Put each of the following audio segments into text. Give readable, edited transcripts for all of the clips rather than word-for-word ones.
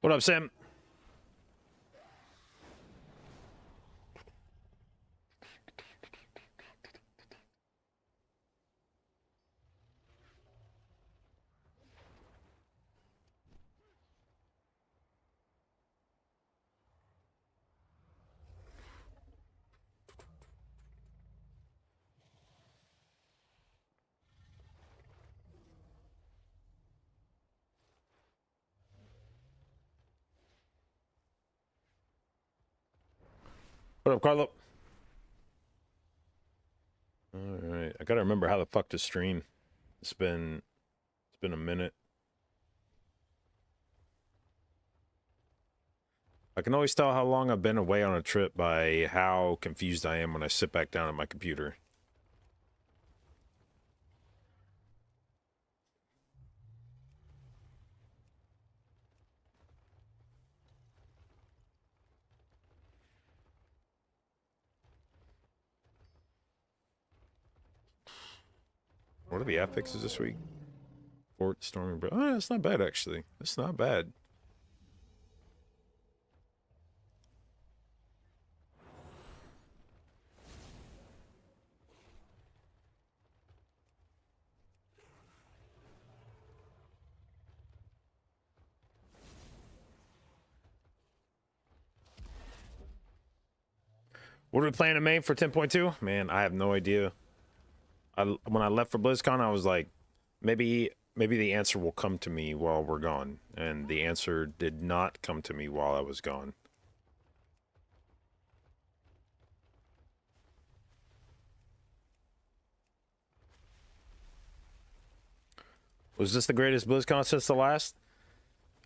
What up, Sam? What up, Carlo? All right, I gotta remember how the fuck to stream. It's been a minute. I can always tell how long I've been away on a trip by how confused I am when I sit back down at my computer. What are the affixes this week? Fort Storming Bro. Oh, that's not bad, actually. That's not bad. What are we playing in May for 10.2? Man, I have no idea. When I left for BlizzCon, I was like, maybe the answer will come to me while we're gone. And the answer did not come to me while I was gone. Was this the greatest BlizzCon since the last?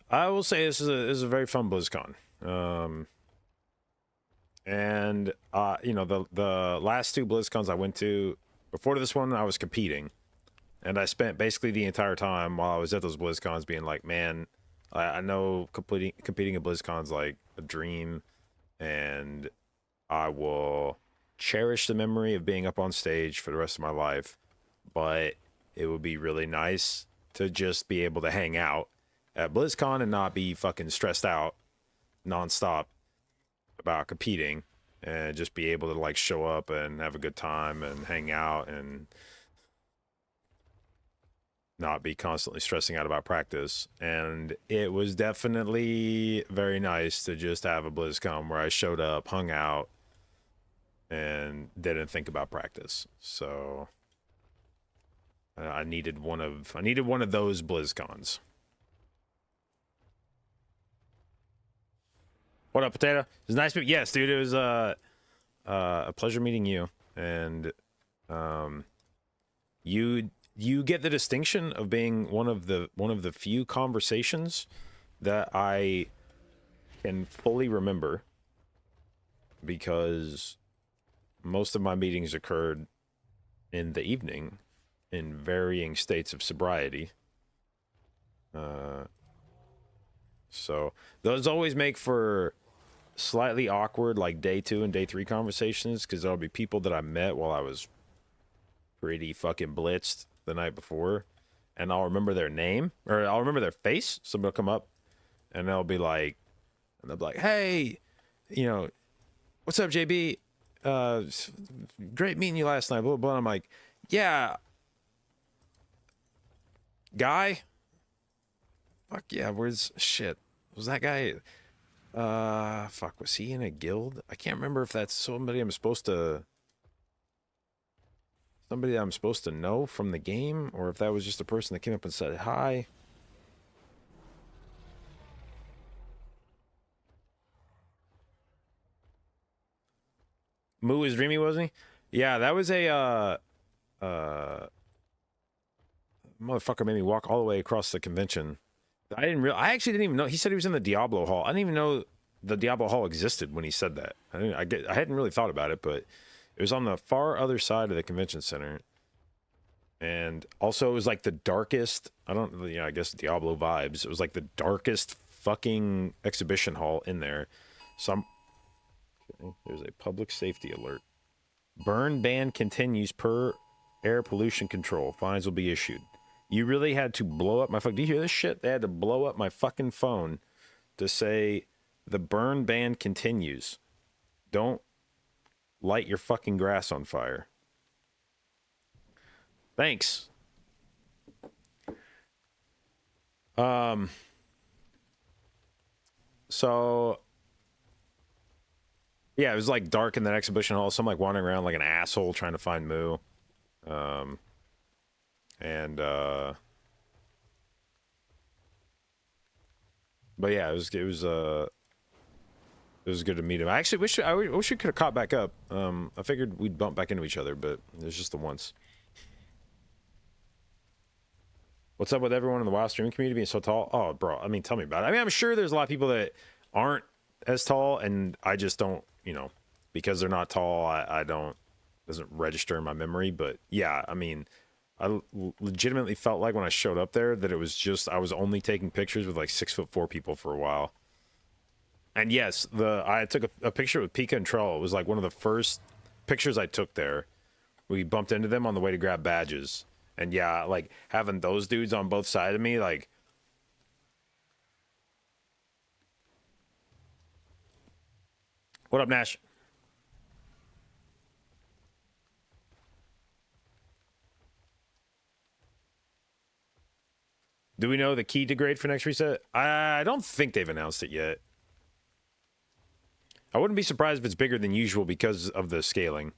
I will say this is a very fun BlizzCon. You know, the last two BlizzCons I went to, before this one, I was competing. And I spent basically the entire time while I was at those BlizzCons being like, man, I know competing at BlizzCon's like a dream. And I will cherish the memory of being up on stage for the rest of my life. But it would be really nice to just be able to hang out at BlizzCon and not be fucking stressed out nonstop about competing, and just be able to like show up and have a good time and hang out and not be constantly stressing out about practice. And it was definitely very nice to just have a BlizzCon where I showed up, hung out, and didn't think about practice. So I needed one of those BlizzCons. What up, Potato? It was nice meeting. Yes, dude, it was a pleasure meeting you. And you get the distinction of being one of the few conversations that I can fully remember, because most of my meetings occurred in the evening in varying states of sobriety. So those always make for slightly awkward like day 2 and day 3 conversations, because there'll be people that I met while I was pretty fucking blitzed the night before, and I'll remember their name, or I'll remember their face. Somebody will come up and they'll be like, hey, you know, what's up, JB? Great meeting you last night, blah, blah, blah. I'm like, yeah, guy, fuck yeah, where's shit, was that guy? Fuck, was he in a guild? I can't remember if that's somebody I'm supposed to know from the game, or if that was just a person that came up and said hi. Moo is dreamy, wasn't he? Yeah, that was a motherfucker made me walk all the way across the convention. I actually didn't even know. He said he was in the Diablo Hall. I didn't even know the Diablo Hall existed when he said that. I hadn't really thought about it, but it was on the far other side of the convention center. And also it was like the darkest, I guess Diablo vibes. It was like the darkest fucking exhibition hall in there. There's a public safety alert. Burn ban continues per air pollution control. Fines will be issued. You really had to blow up my phone. Do you hear this shit? They had to blow up my fucking phone to say the burn ban continues. Don't light your fucking grass on fire. Thanks. So yeah, it was like dark in that exhibition hall, so I'm like wandering around like an asshole trying to find Moo. And but yeah, it was good to meet him. I actually I wish we could have caught back up. I figured we'd bump back into each other, but it was just the once. What's up with everyone in the WoW streaming community being so tall? Oh, bro, I mean, tell me about it. I mean, I'm sure there's a lot of people that aren't as tall, and I just don't, because they're not tall, I don't, doesn't register in my memory. But yeah, I mean, I legitimately felt like when I showed up there that it was just, I was only taking pictures with like 6'4" people for a while. And yes, I took a picture with Pika and Trell. It was like one of the first pictures I took there. We bumped into them on the way to grab badges. And yeah, like having those dudes on both sides of me, like. What up, Nash? Do we know the key to grade for next reset? I don't think they've announced it yet. I wouldn't be surprised if it's bigger than usual because of the scaling.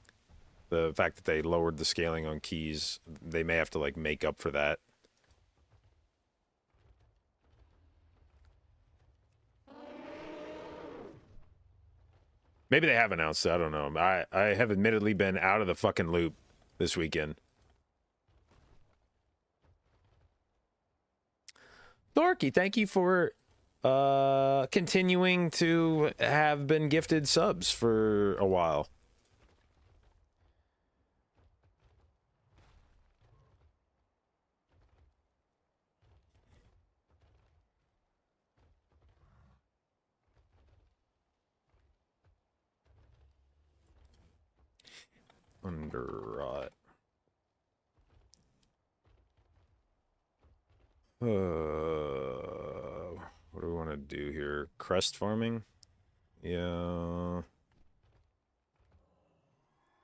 The fact that they lowered the scaling on keys, they may have to like make up for that. Maybe they have announced it. I don't know. I have admittedly been out of the fucking loop this weekend. Dorky, thank you for continuing to have been gifted subs for a while. Underrot. What do we want to do here? Crest farming? Yeah.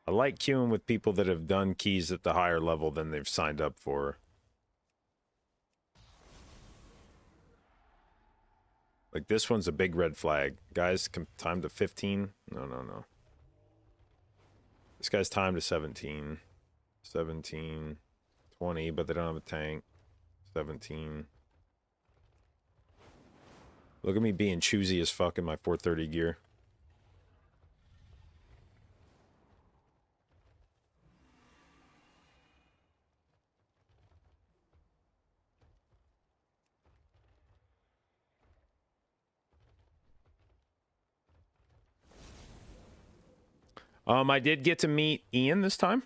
I like queuing with people that have done keys at the higher level than they've signed up for. Like this one's a big red flag. Guys, time to 15? No. This guy's time to 17. 17. 20, but they don't have a tank. 17. Look at me being choosy as fuck in my 430 gear. I did get to meet Ian this time.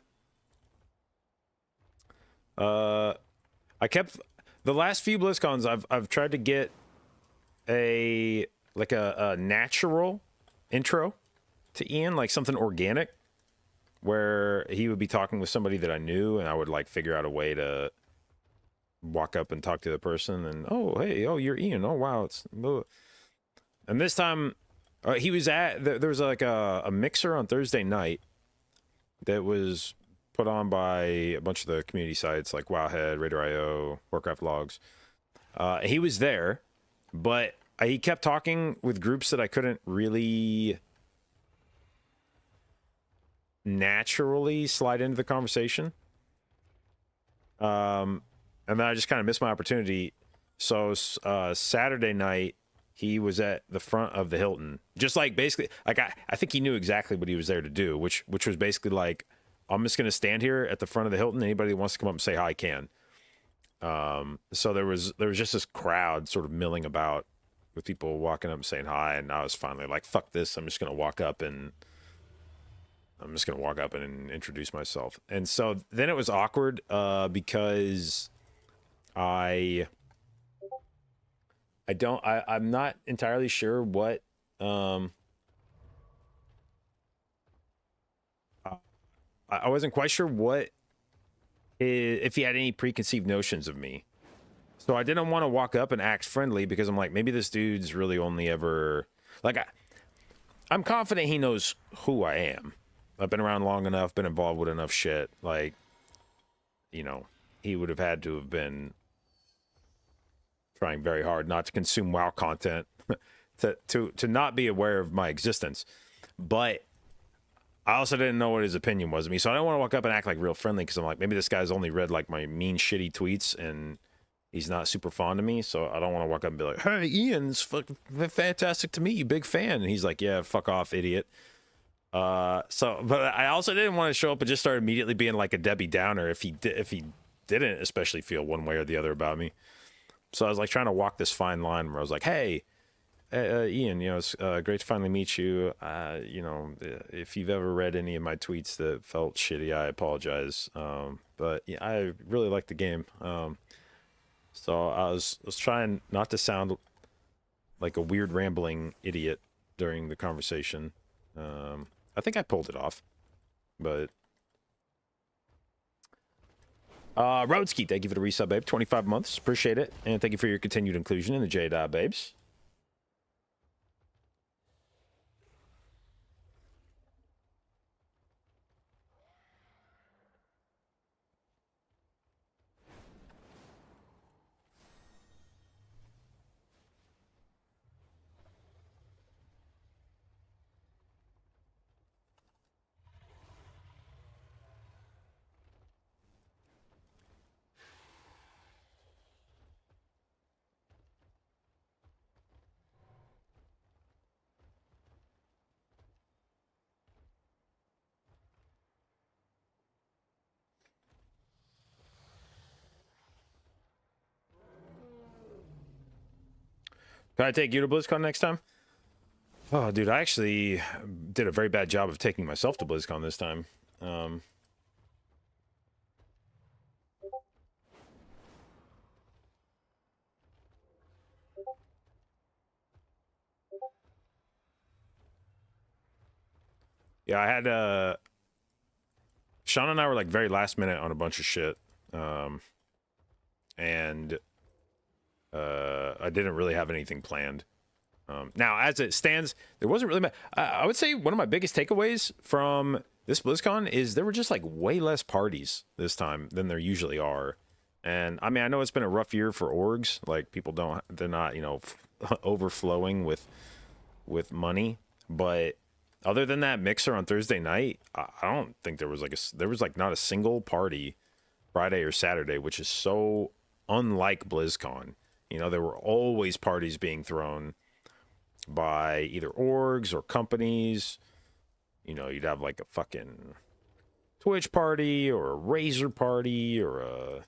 I kept the last few BlizzCons. I've tried to get a natural intro to Ian, like something organic, where he would be talking with somebody that I knew, and I would like figure out a way to walk up and talk to the person, and oh hey, oh you're Ian, oh wow, it's. And this time, he was at there was like a mixer on Thursday night that was put on by a bunch of the community sites like Wowhead, Raider.io, Warcraft Logs. He was there, but he kept talking with groups that I couldn't really naturally slide into the conversation. And then I just kind of missed my opportunity. So Saturday night, he was at the front of the Hilton, just like basically, like I think he knew exactly what he was there to do, which was basically like, I'm just gonna stand here at the front of the Hilton. Anybody that wants to come up and say hi can. So there was just this crowd sort of milling about with people walking up and saying hi, and I was finally like, fuck this, I'm just gonna walk up and introduce myself. And so then it was awkward because I'm not entirely sure what I wasn't quite sure what if he had any preconceived notions of me. So I didn't want to walk up and act friendly because I'm like, maybe this dude's really only ever like I'm confident he knows who I am. I've been around long enough, been involved with enough shit. Like, you know, he would have had to have been trying very hard not to consume WoW content, to not be aware of my existence. But I also didn't know what his opinion was of me, so I don't want to walk up and act like real friendly because I'm like, maybe this guy's only read like my mean, shitty tweets and he's not super fond of me. So I don't want to walk up and be like, "Hey, Ian's fantastic to meet you, big fan," and he's like, "Yeah, fuck off, idiot." But I also didn't want to show up and just start immediately being like a Debbie Downer if he didn't especially feel one way or the other about me. So I was like trying to walk this fine line where I was like, "Hey, Ian, you know, it's great to finally meet you. You know, if you've ever read any of my tweets that felt shitty, I apologize. But yeah, I really like the game. So I was trying not to sound like a weird rambling idiot during the conversation. I think I pulled it off, but Roadski, thank you for the resub, babe. 25 months, appreciate it, and thank you for your continued inclusion in the J Babes. Can I take you to BlizzCon next time? Oh, dude, I actually did a very bad job of taking myself to BlizzCon this time. Yeah, I had Sean and I were like very last minute on a bunch of shit. And I didn't really have anything planned. Now, as it stands, there wasn't really. I would say one of my biggest takeaways from this BlizzCon is there were just like way less parties this time than there usually are. And I mean, I know it's been a rough year for orgs. Like people they're not, you know, overflowing with money. But other than that mixer on Thursday night, I don't think there was like not a single party Friday or Saturday, which is so unlike BlizzCon. You know, there were always parties being thrown by either orgs or companies. You know, you'd have like a fucking Twitch party or a Razer party or a,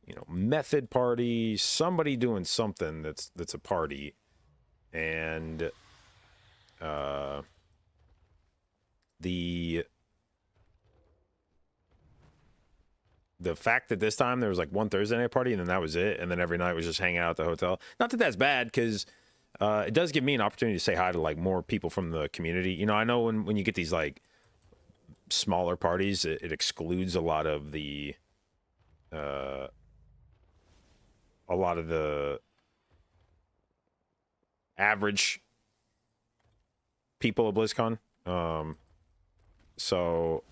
you know, Method party, somebody doing something that's a party. And the fact that this time there was like one Thursday night party and then that was it, and then every night was just hanging out at the hotel. Not that that's bad, because it does give me an opportunity to say hi to like more people from the community. You know, I know when you get these like smaller parties, it excludes a lot of the average people at BlizzCon. So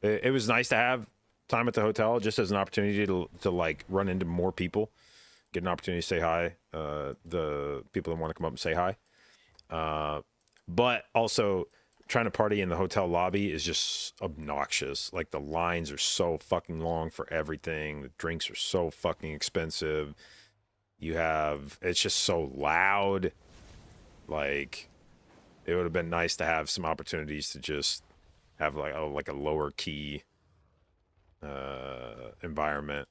it was nice to have time at the hotel just as an opportunity to like run into more people, get an opportunity to say hi, the people that want to come up and say hi, but also trying to party in the hotel lobby is just obnoxious. Like the lines are so fucking long for everything, the drinks are so fucking expensive, it's just so loud. Like it would have been nice to have some opportunities to just have like a lower key environment.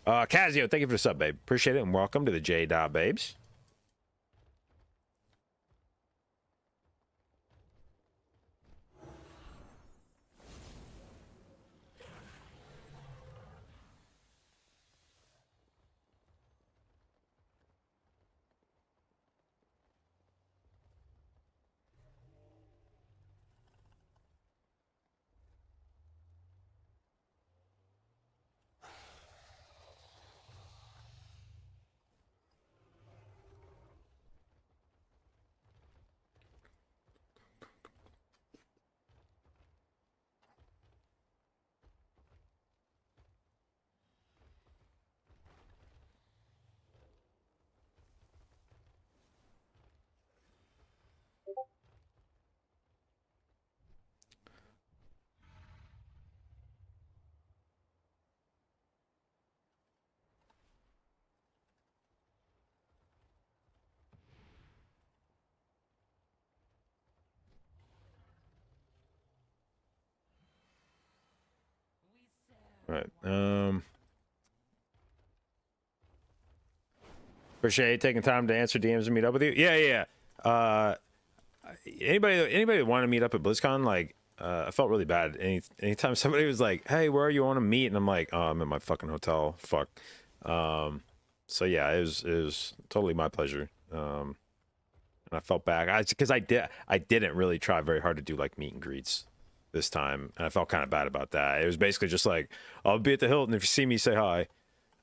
Casio, thank you for the sub, babe. Appreciate it, and welcome to the J Babes. All right. Appreciate taking time to answer DMs and meet up with you. Yeah. Anybody that wanted to meet up at BlizzCon, like, I felt really bad. Anytime somebody was like, "Hey, where are you? Want to meet?" and I'm like, "Oh, I'm in my fucking hotel." Fuck. So yeah, it was totally my pleasure. And I felt bad because I didn't really try very hard to do like meet and greets this time, and I felt kind of bad about that. It was basically just like, "I'll be at the Hilton. If you see me, say hi."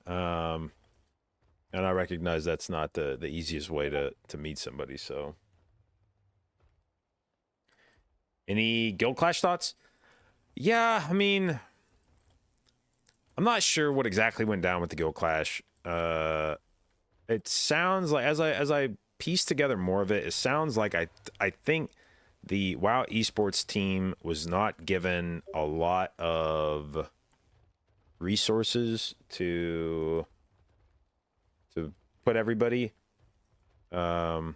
And I recognize that's not the easiest way to meet somebody. So, any Guild Clash thoughts? Yeah, I mean, I'm not sure what exactly went down with the Guild Clash. It sounds like as I piece together more of it, it sounds like I think the WoW esports team was not given a lot of resources to put everybody. Oh,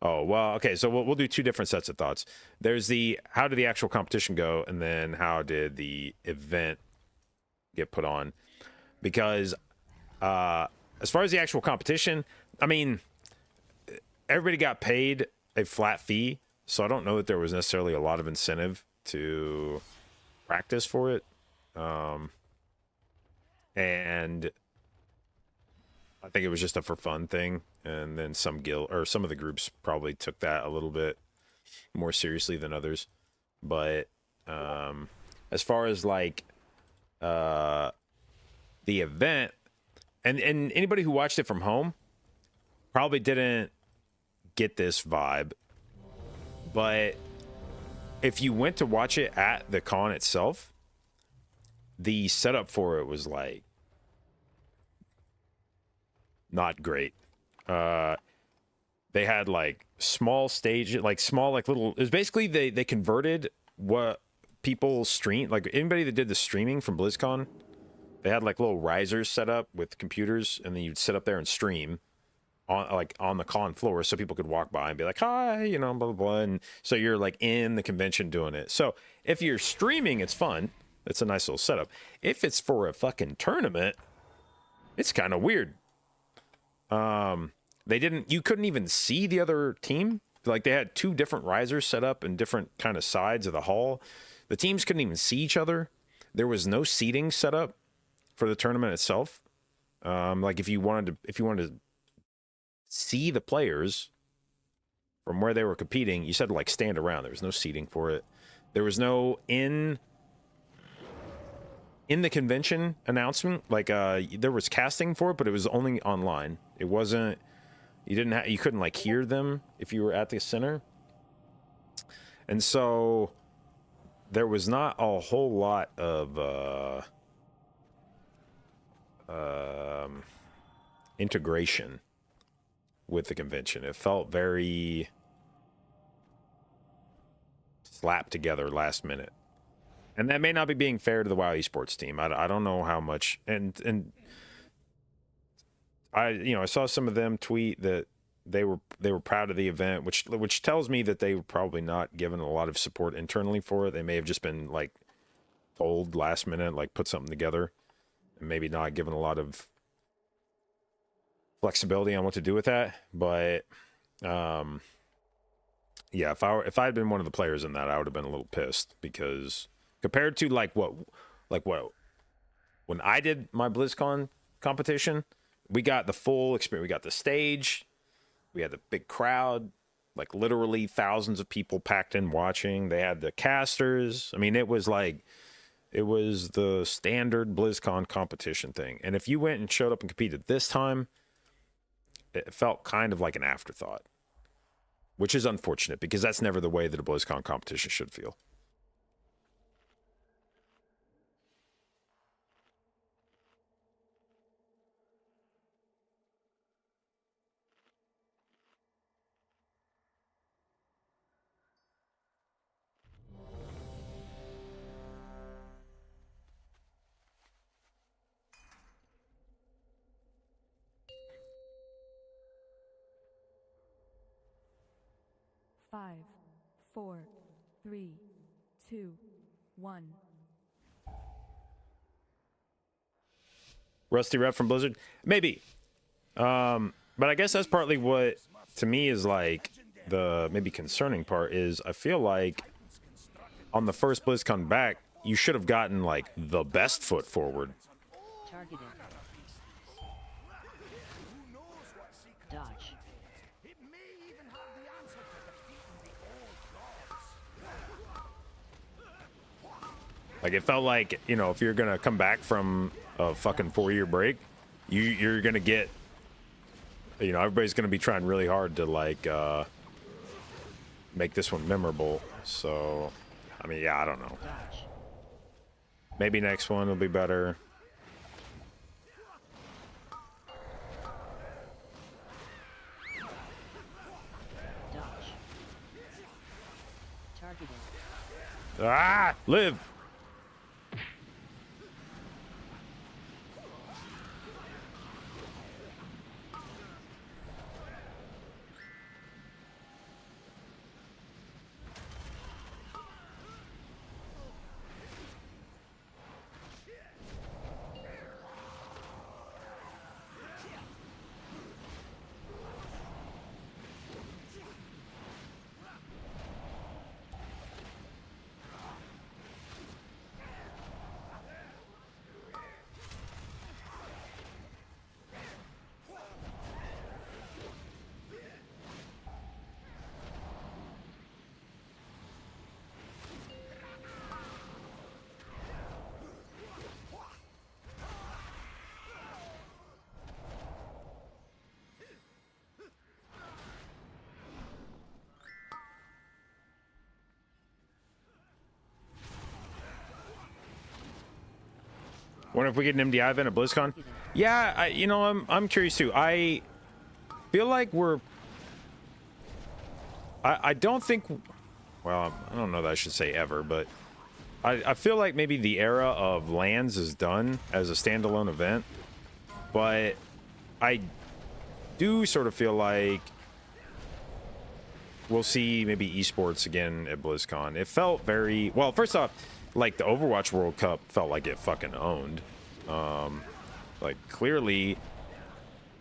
well, okay, so we'll do two different sets of thoughts. There's the how did the actual competition go, and then how did the event get put on? Because as far as the actual competition, I mean, everybody got paid a flat fee, so I don't know that there was necessarily a lot of incentive to practice for it. And I think it was just a for fun thing, and then some guild or some of the groups probably took that a little bit more seriously than others. But as far as like the event, and anybody who watched it from home probably didn't get this vibe, but if you went to watch it at the con itself, the setup for it was like not great. They had like small stage, like small, like little. It was basically they converted what people stream. Like anybody that did the streaming from BlizzCon, they had like little risers set up with computers, and then you'd sit up there and stream on the con floor, so people could walk by and be like, "Hi," you know, blah blah blah. And so you're like in the convention doing it. So if you're streaming, it's fun. It's a nice little setup. If it's for a fucking tournament, it's kind of weird. You couldn't even see the other team. Like they had two different risers set up in different kind of sides of the hall. The teams couldn't even see each other. There was no seating set up for the tournament itself. Like if you wanted to see the players from where they were competing, you said to like stand around. There was no seating for it. There was no in the convention announcement. Like there was casting for it, but it was only online. It wasn't. You couldn't like hear them if you were at the center. And so there was not a whole lot of integration with the convention. It felt very slapped together last minute. And that may not be being fair to the WoW esports team. I don't know how much, and I saw some of them tweet that they were proud of the event, which tells me that they were probably not given a lot of support internally for it. They may have just been like told last minute, like put something together, and maybe not given a lot of flexibility on what to do with that. But yeah, if I had been one of the players in that, I would have been a little pissed, because compared to like what when I did my BlizzCon competition, we got the full experience. We got the stage, we had the big crowd, like literally thousands of people packed in watching. They had the casters. I mean, it was the standard BlizzCon competition thing. And if you went and showed up and competed this time, it felt kind of like an afterthought, which is unfortunate, because that's never the way that a BlizzCon competition should feel. Five, 4, 3, 2, 1. Rusty rep from Blizzard? Maybe. But I guess that's partly what to me is like the maybe concerning part is I feel like on the first BlizzCon back, you should have gotten like the best foot forward. Targeted. Dodge. Like it felt like, you know, if you're gonna come back from a fucking 4-year break, you're gonna get, you know, everybody's gonna be trying really hard to like make this one memorable. So, I mean, yeah, I don't know. Maybe next one will be better. Dodge. Targeted. Ah, live. Wonder if we get an MDI event at BlizzCon. Yeah, you know, I'm curious too. I feel like we're. I don't think. Well, I don't know that I should say ever, but I feel like maybe the era of LANs is done as a standalone event. But I do sort of feel like we'll see maybe esports again at BlizzCon. It felt very well. First off, like the Overwatch World Cup felt like it fucking owned. Like clearly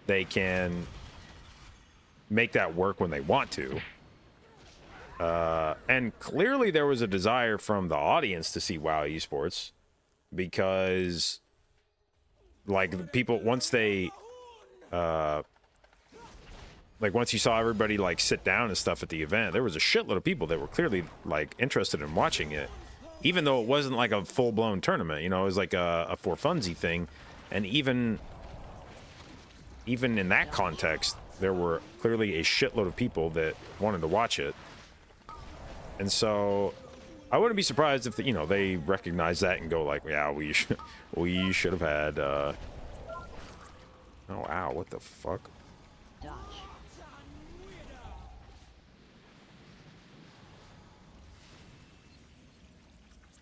they can make that work when they want to. And clearly there was a desire from the audience to see WoW esports because like the people once they like once you saw everybody like sit down and stuff at the event, there was a shitload of people that were clearly like interested in watching it. Even though it wasn't like a full-blown tournament, you know, it was like a for funsy thing. And even in that context, there were clearly a shitload of people that wanted to watch it. And so I wouldn't be surprised if, you know, they recognize that and go like, yeah, we should have had, oh, ow, what the fuck? Dodge.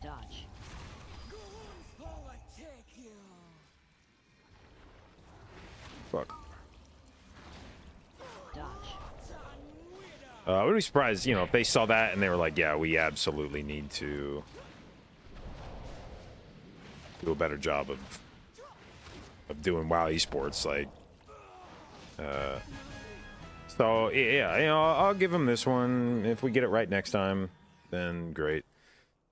Dodge. Fuck. Dodge. I wouldn't be surprised, you know, if they saw that and they were like, yeah, we absolutely need to do a better job of doing WoW esports. Like, so yeah, you know, I'll give them this one. If we get it right next time, then great.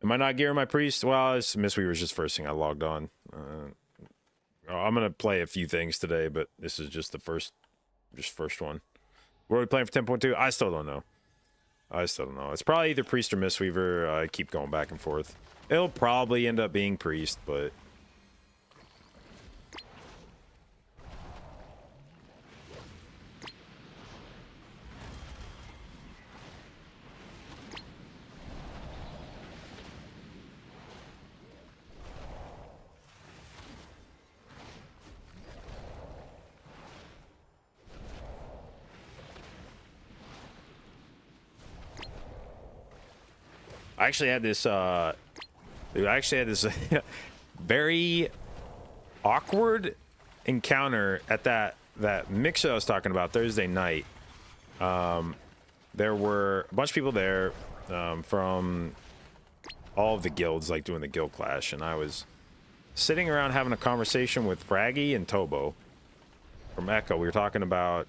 Am I not gearing my priest? Well, it's Mistweaver's just first thing I logged on. I'm gonna play a few things today, but this is just the first one. What are we playing for 10.2? I still don't know. It's probably either priest or Mistweaver. I keep going back and forth. It'll probably end up being priest, but I actually had this very awkward encounter at that mix I was talking about Thursday night. There were a bunch of people there from all of the guilds, like doing the guild clash, and I was sitting around having a conversation with Fraggy and Tobo from Echo. We were talking about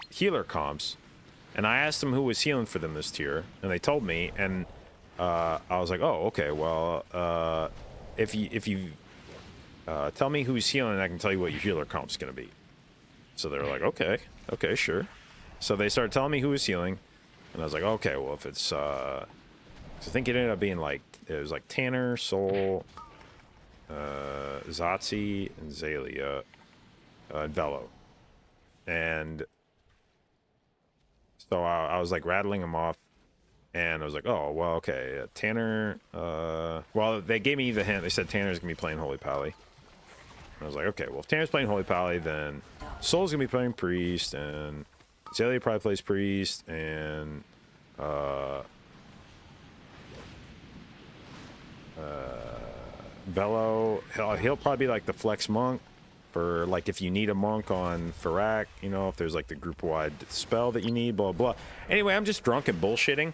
healer comps, and I asked them who was healing for them this tier, and they told me, and I was like, oh, okay, well, if you tell me who's healing, I can tell you what your healer comp's gonna be. So they were like, okay, sure. So they started telling me who was healing, and I was like, okay, well, if it's I think it ended up being like, it was like Tanner, Soul, Zotzi, and Zalia, and Velo. And so I was like rattling them off, and I was like, oh, well, okay, Tanner, well, they gave me the hint. They said Tanner's gonna be playing Holy Pally. And I was like, okay, well, if Tanner's playing Holy Pally, then Soul's gonna be playing Priest, and Zalia probably plays Priest, and Velo, he'll probably be like the flex monk for like if you need a monk on Farak, you know, if there's like the group wide spell that you need, blah blah. Anyway, I'm just drunk and bullshitting,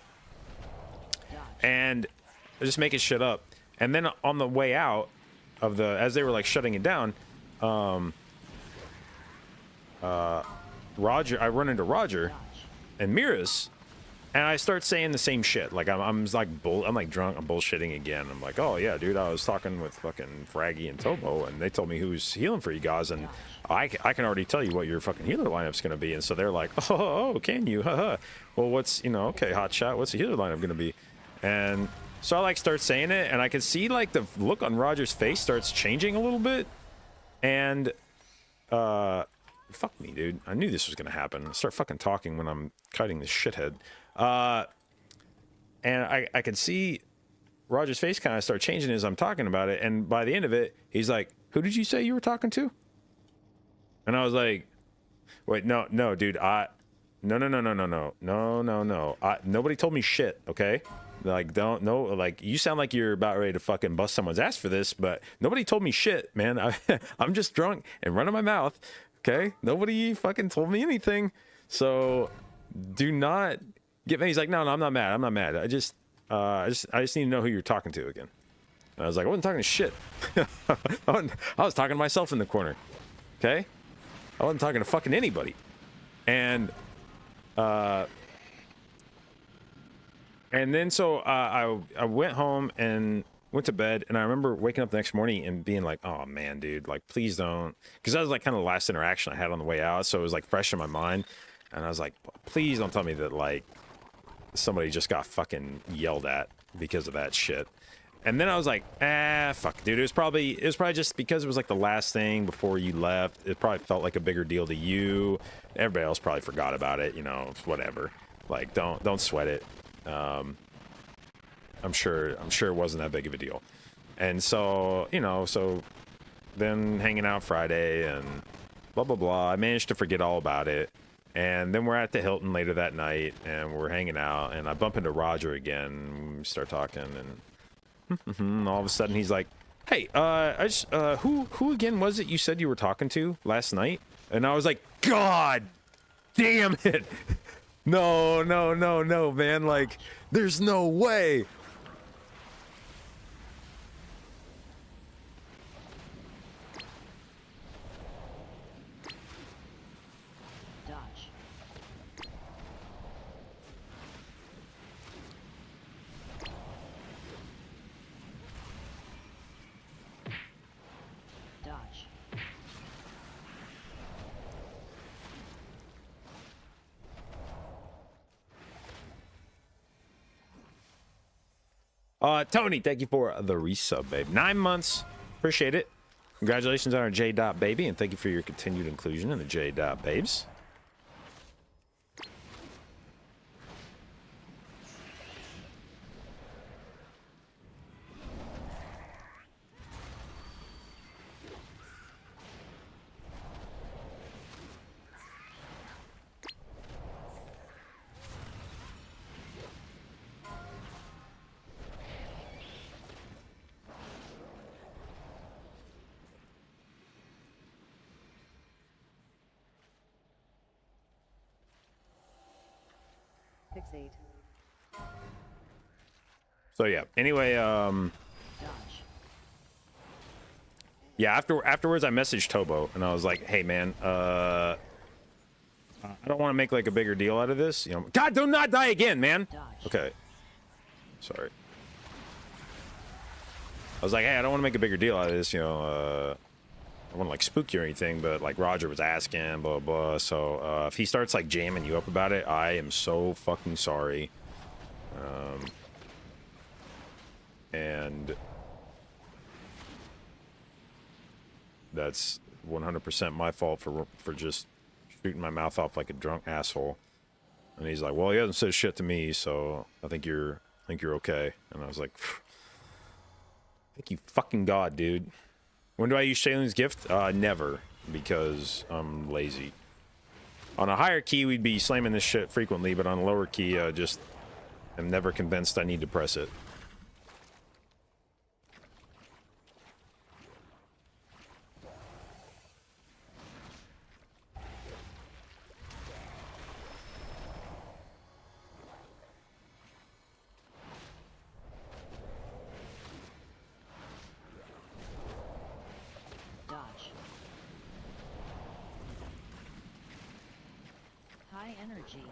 and just making shit up. And then on the way out of the, as they were like shutting it down, Roger, I run into Roger and Miras, and I start saying the same shit. Like I'm like drunk, I'm bullshitting again. I'm like, oh yeah, dude, I was talking with fucking Fraggy and Tobo, and they told me who's healing for you guys, and I can already tell you what your fucking healer lineup's gonna be. And so they're like, oh, can you? Haha. Well, what's, you know, okay, hot shot, what's the healer lineup gonna be? And so I like start saying it, and I can see like the look on Roger's face starts changing a little bit, and fuck me, dude. I knew this was gonna happen. I start fucking talking when I'm kiting this shithead. And I could see Roger's face kind of start changing as I'm talking about it, and by the end of it, he's like, who did you say you were talking to? And I was like, wait, no, dude, no. Nobody told me shit, okay? Like, like, you sound like you're about ready to fucking bust someone's ass for this, but nobody told me shit, man. I'm just drunk and running my mouth, okay? Nobody fucking told me anything. So do not get me. He's like, no, I'm not mad. I just need to know who you're talking to again. And I was like, I wasn't talking to shit. I was talking to myself in the corner, okay? I wasn't talking to fucking anybody. And then so I went home and went to bed, and I remember waking up the next morning and being like, oh man, dude, like, please don't, because that was like kind of the last interaction I had on the way out, so it was like fresh in my mind, and I was like, please don't tell me that like somebody just got fucking yelled at because of that shit. And then I was like, fuck, dude, it was probably just because it was like the last thing before you left. It probably felt like a bigger deal to you. Everybody else probably forgot about it, you know, whatever. Like, don't sweat it. I'm sure it wasn't that big of a deal. And so, you know, so then hanging out Friday and blah blah blah, I managed to forget all about it. And then we're at the Hilton later that night, and we're hanging out, and I bump into Roger again. We start talking, and all of a sudden he's like, hey, who again was it you said you were talking to last night? And I was like, God damn it. No, man. Like, there's no way. Dodge. Dodge. Tony, thank you for the resub, babe. 9 months. Appreciate it. Congratulations on our J. Baby, and thank you for your continued inclusion in the J. Babes. Fixate. So yeah. Anyway, Dodge. Yeah, afterwards I messaged Tobo and I was like, hey man, I don't want to make like a bigger deal out of this. You know, God, do not die again, man. Dodge. Okay. Sorry. I was like, hey, I don't want to make a bigger deal out of this, you know, I want to like spook you or anything, but like Roger was asking, blah, blah. So if he starts like jamming you up about it, I am so fucking sorry. And that's 100% my fault for just shooting my mouth off like a drunk asshole. And he's like, well, he hasn't said shit to me, so I think you're okay. And I was like, thank you fucking God, dude. When do I use Shaylin's gift? Never, because I'm lazy. On a higher key, we'd be slamming this shit frequently, but on a lower key, just am never convinced I need to press it. Dodge. High energy.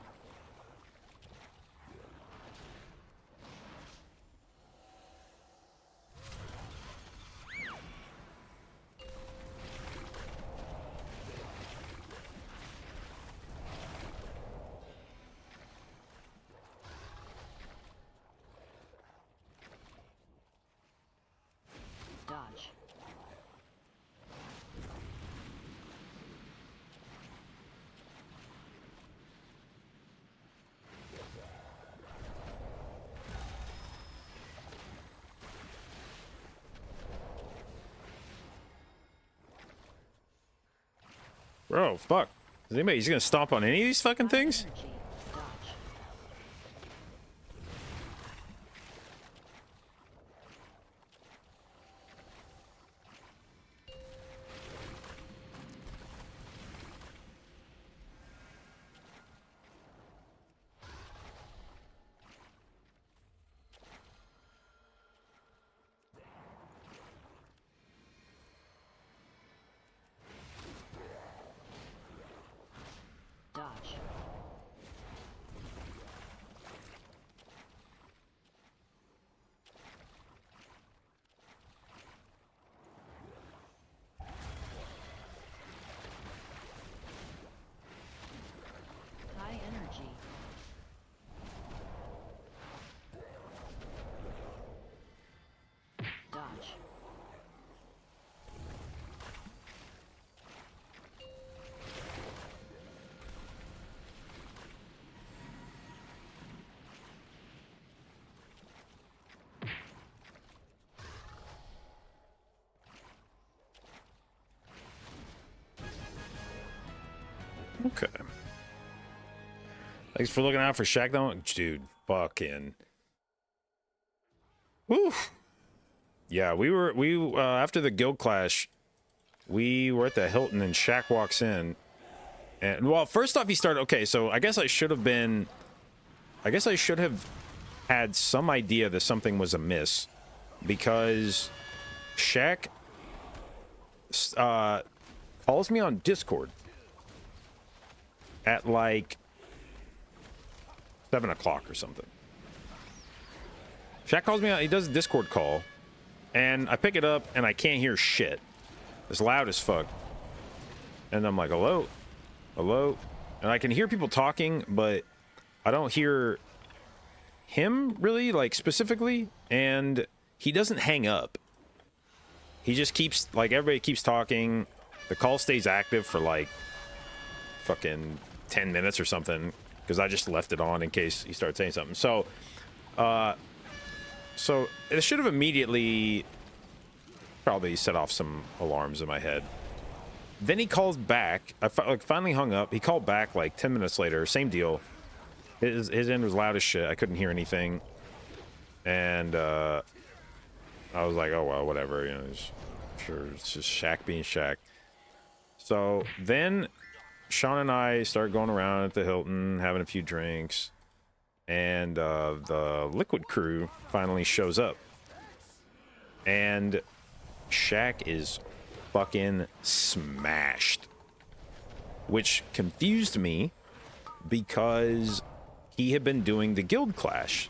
Dodge. Bro, fuck. Is anybody, he's gonna stomp on any of these fucking High things? energy. Dodge. Dodge. High energy. Dodge. Okay. Thanks for looking out for Shaq, though. Dude, fucking. Woo. Yeah, we after the guild clash, we were at the Hilton and Shaq walks in. And, well, first off, he started, okay, so I guess I should have had some idea that something was amiss. Because Shaq calls me on Discord at like 7 o'clock or something. Shaq calls me out, he does a Discord call, and I pick it up and I can't hear shit. It's loud as fuck. And I'm like, hello? Hello? And I can hear people talking, but I don't hear him really, like specifically, and he doesn't hang up. He just keeps, like, everybody keeps talking. The call stays active for like fucking 10 minutes or something, because I just left it on in case he started saying something. So it should have immediately probably set off some alarms in my head. Then he calls back. I finally hung up. He called back like 10 minutes later. Same deal. His end was loud as shit. I couldn't hear anything. And I was like, oh, well, whatever. You know, sure, it's just Shaq being Shaq. So then Sean and I started going around at the Hilton, having a few drinks. And the Liquid crew finally shows up. And Shaq is fucking smashed, which confused me because he had been doing the guild clash.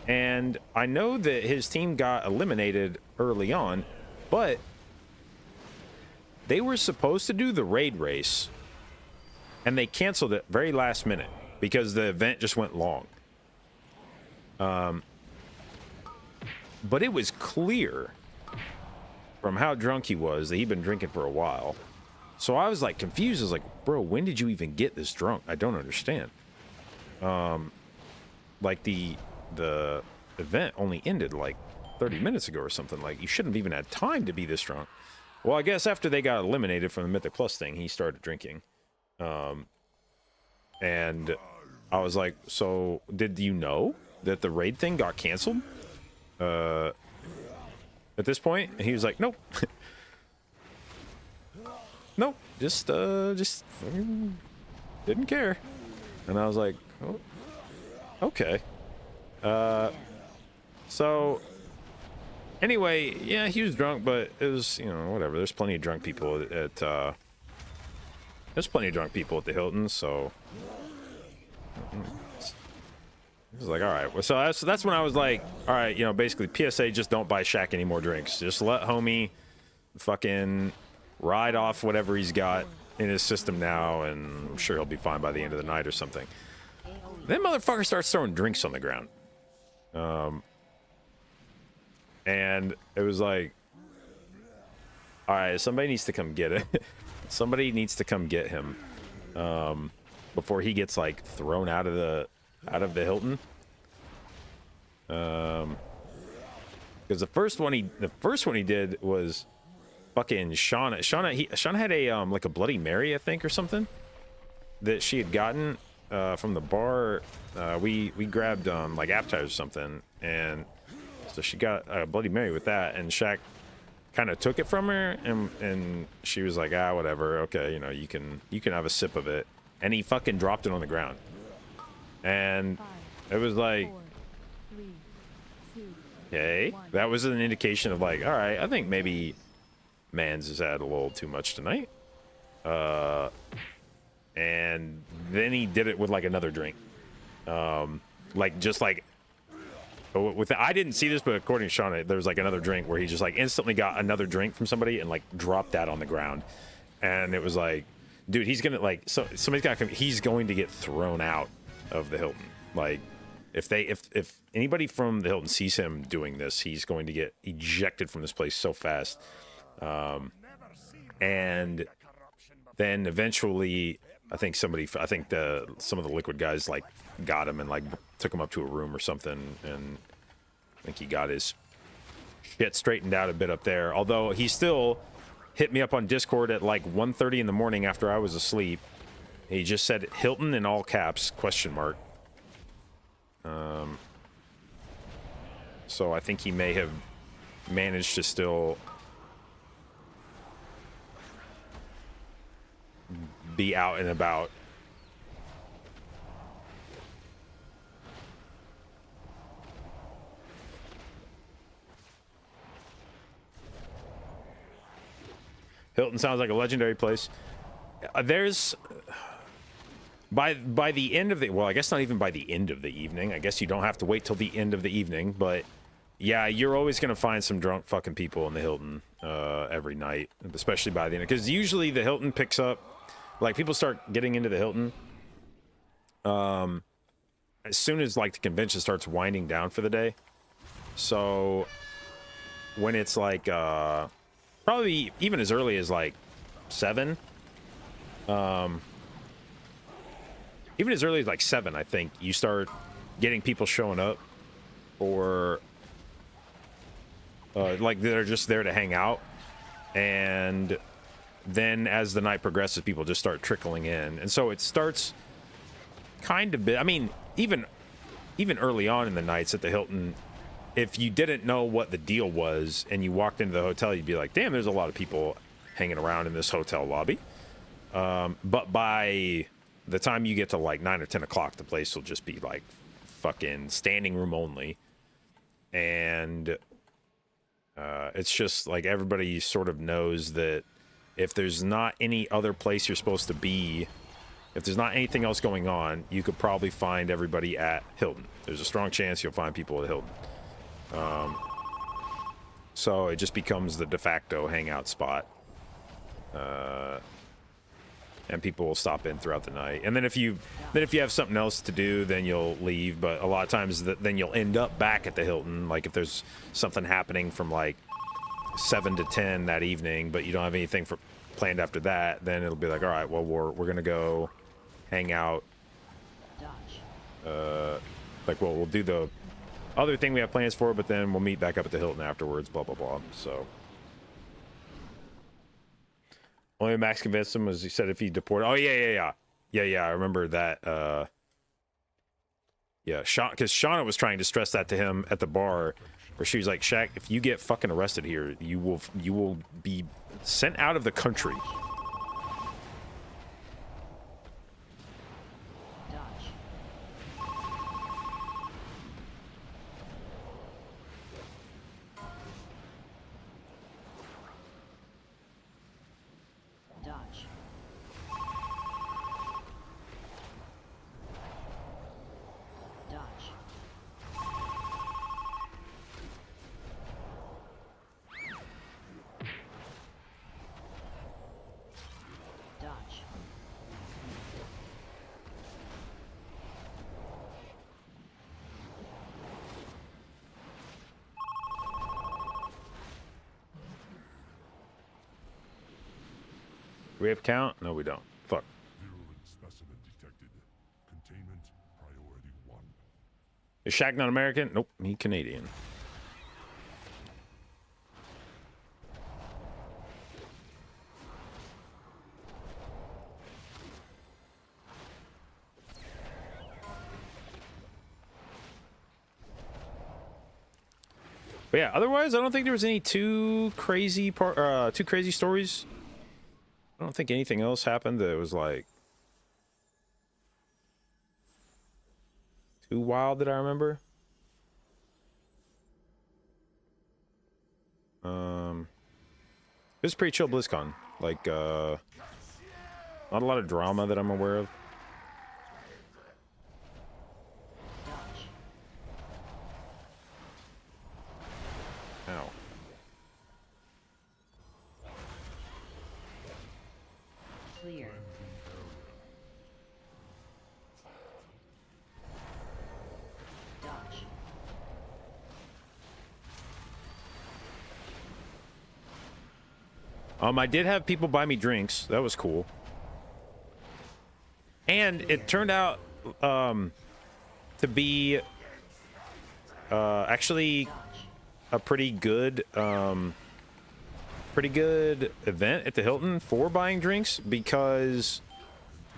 And I know that his team got eliminated early on, but they were supposed to do the raid race, and they canceled it very last minute because the event just went long. But it was clear from how drunk he was that he'd been drinking for a while. So I was like confused. I was like, bro, when did you even get this drunk? I don't understand. Like the event only ended like 30 minutes ago or something. Like, you shouldn't have even had time to be this drunk. Well, I guess after they got eliminated from the Mythic Plus thing, he started drinking. And I was like, so did you know that the raid thing got canceled? At this point? And he was like, nope. Nope. Just fucking didn't care. And I was like, oh, okay. So anyway, yeah, he was drunk, but it was, you know, whatever. There's plenty of drunk people at there's plenty of drunk people at the Hilton, so it was like, all right. Well, so that's when I was like, all right, you know, basically PSA, just don't buy Shaq any more drinks. Just let homie fucking ride off whatever he's got in his system now, and I'm sure he'll be fine by the end of the night or something. Then motherfucker starts throwing drinks on the ground. And it was like, all right, somebody needs to come get it. Somebody needs to come get him before he gets like thrown out of the Hilton. Because the first one he did was fucking Shauna. Shauna had a like a Bloody Mary, I think, or something that she had gotten from the bar. We grabbed like appetizers or something, and so she got a Bloody Mary with that, and Shaq kind of took it from her, and she was like, ah, whatever, okay, you know, you can have a sip of it, and he fucking dropped it on the ground, and it was like, okay, that was an indication of like, all right, I think maybe Mans has had a little too much tonight. And then he did it with like another drink, like just like with I didn't see this, but according to Shauna, there was like another drink where he just like instantly got another drink from somebody and like dropped that on the ground, and it was like, dude, he's gonna like, so somebody's got to come, he's going to get thrown out of the Hilton. Like if anybody from the Hilton sees him doing this, he's going to get ejected from this place so fast. And then eventually, I think some of the Liquid guys like got him and like took him up to a room or something, and I think he got his shit straightened out a bit up there. Although he still hit me up on Discord at like 1:30 in the morning after I was asleep. He just said Hilton in all caps, question mark. So I think he may have managed to still be out and about. Hilton sounds like a legendary place. There's by the end of the, well, I guess not even by the end of the evening. I guess you don't have to wait till the end of the evening, but yeah, you're always gonna find some drunk fucking people in the Hilton every night, especially by the end, because usually the Hilton picks up, like people start getting into the Hilton as soon as like the convention starts winding down for the day. So when it's like probably even as early as like 7, even as early as like 7, I think you start getting people showing up, or like they're just there to hang out. And then as the night progresses, people just start trickling in, and so it starts kind of I mean, even early on in the nights at the Hilton, if you didn't know what the deal was and you walked into the hotel, you'd be like, damn, there's a lot of people hanging around in this hotel lobby. But by the time you get to like 9 or 10 o'clock, the place will just be like fucking standing room only. And It's just like everybody sort of knows that if there's not any other place you're supposed to be, if there's not anything else going on, you could probably find everybody at Hilton. There's a strong chance you'll find people at Hilton. So it just becomes the de facto hangout spot. And people will stop in throughout the night. And then if you have something else to do, then you'll leave. But a lot of times then you'll end up back at the Hilton. Like if there's something happening from like 7 to 10 that evening, but you don't have anything planned after that, then it'll be like, all right, well, we're gonna go hang out. Like, well, we'll do the other thing we have plans for, but then we'll meet back up at the Hilton afterwards, blah, blah, blah. So only Max convinced him was he said if he deported. Oh, yeah. I remember that. Yeah, because Shauna was trying to stress that to him at the bar, where she was like, Shaq, if you get fucking arrested here, you will be sent out of the country. Do we have count? No, we don't. Fuck. Virulent specimen detected. Containment priority 1. Is Shaq not American? Nope, he Canadian. But yeah, otherwise, I don't think there was any too crazy stories. I don't think anything else happened that was like too wild that I remember. It was pretty chill BlizzCon. Like not a lot of drama that I'm aware of. Ow. Clear. Dodge. I did have people buy me drinks. That was cool. And it turned out to be actually a pretty good event at the Hilton for buying drinks, because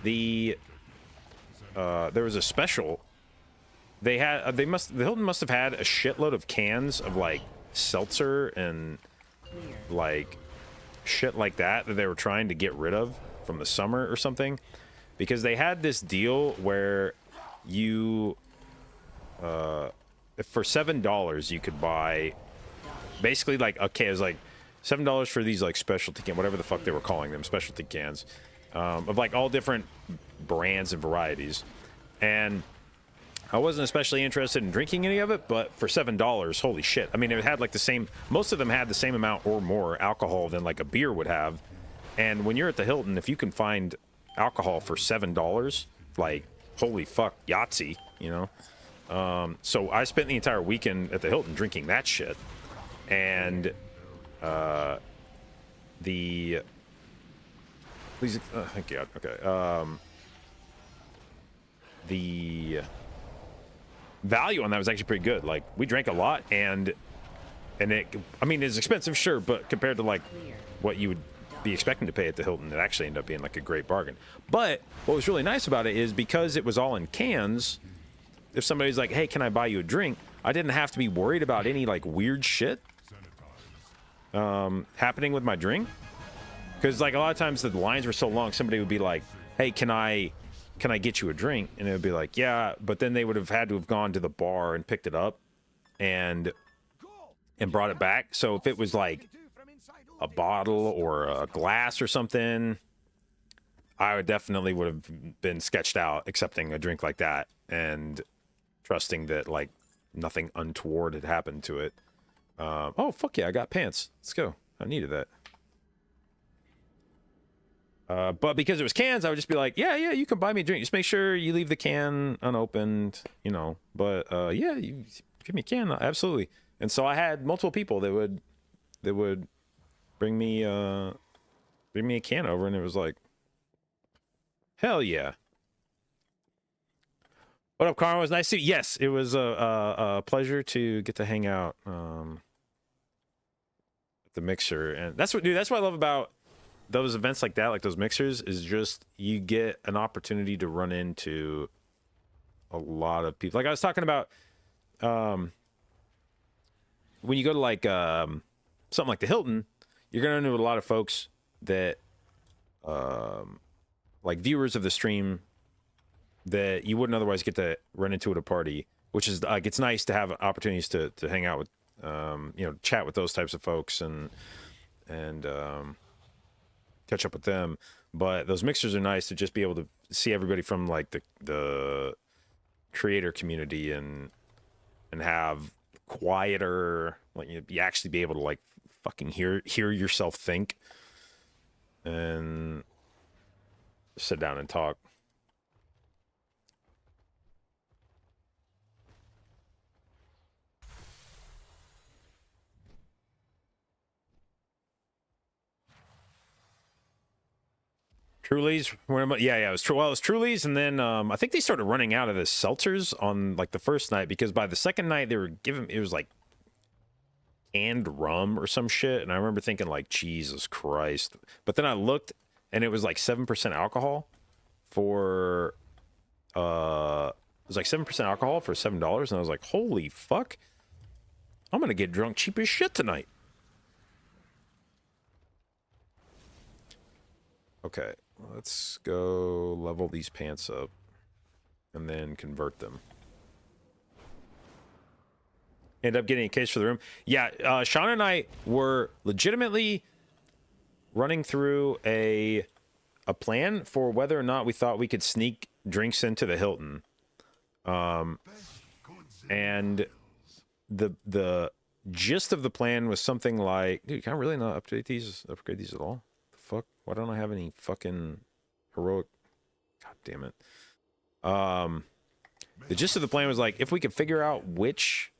the there was a special. The Hilton must have had a shitload of cans of like seltzer and like shit like that they were trying to get rid of from the summer or something, because they had this deal where you for $7 you could buy basically like, okay, it was like $7 for these like specialty cans, whatever the fuck they were calling them, specialty cans, of like all different brands and varieties. And I wasn't especially interested in drinking any of it, but for $7, holy shit. I mean, it had like the same, most of them had the same amount or more alcohol than like a beer would have. And when you're at the Hilton, if you can find alcohol for $7, like, holy fuck, Yahtzee, you know? So I spent the entire weekend at the Hilton drinking that shit. And thank God. Okay. The value on that was actually pretty good. Like, we drank a lot, and it, I mean, it's expensive, sure, but compared to like what you would be expecting to pay at the Hilton, it actually ended up being like a great bargain. But what was really nice about it is because it was all in cans, if somebody's like, hey, can I buy you a drink, I didn't have to be worried about any like weird shit happening with my drink. Because like a lot of times the lines were so long, somebody would be like, hey, can I get you a drink? And it would be like, yeah, but then they would have had to have gone to the bar and picked it up. And and brought it back. So if it was like a bottle or a glass or something, I would definitely would have been sketched out accepting a drink like that and trusting that like nothing untoward had happened to it. Oh fuck yeah, I got pants. Let's go. I needed that. But because it was cans, I would just be like, yeah, you can buy me a drink. Just make sure you leave the can unopened, you know. But yeah, you give me a can, absolutely. And so I had multiple people that would bring me a can over, and it was like, hell yeah. What up, Carl? It was nice to see you. Yes, it was a pleasure to get to hang out at the mixer, and that's what I love about those events like that, like those mixers, is just you get an opportunity to run into a lot of people. Like I was talking about, when you go to like something like the Hilton, you're gonna run into a lot of folks that like viewers of the stream that you wouldn't otherwise get to run into at a party, which is like, it's nice to have opportunities to hang out with, you know, chat with those types of folks and catch up with them. But those mixers are nice to just be able to see everybody from like the creator community and have quieter, like you actually be able to like fucking hear yourself think and sit down and talk. Truly's, yeah, it was true. Well, it was Truly's, and then I think they started running out of the seltzers on like the first night, because by the second night they were giving, it was like canned rum or some shit, and I remember thinking like, Jesus Christ. But then I looked, and it was like 7% alcohol for it was like 7% alcohol for $7, and I was like, holy fuck, I'm gonna get drunk cheap as shit tonight. Okay, let's go level these pants up and then convert them. End up getting a case for the room. Yeah, Sean and I were legitimately running through a plan for whether or not we thought we could sneak drinks into the Hilton. And the gist of the plan was something like, dude, can I really not upgrade these at all? The fuck? Why don't I have any fucking heroic? God damn it. The gist of the plan was like, if we could figure out which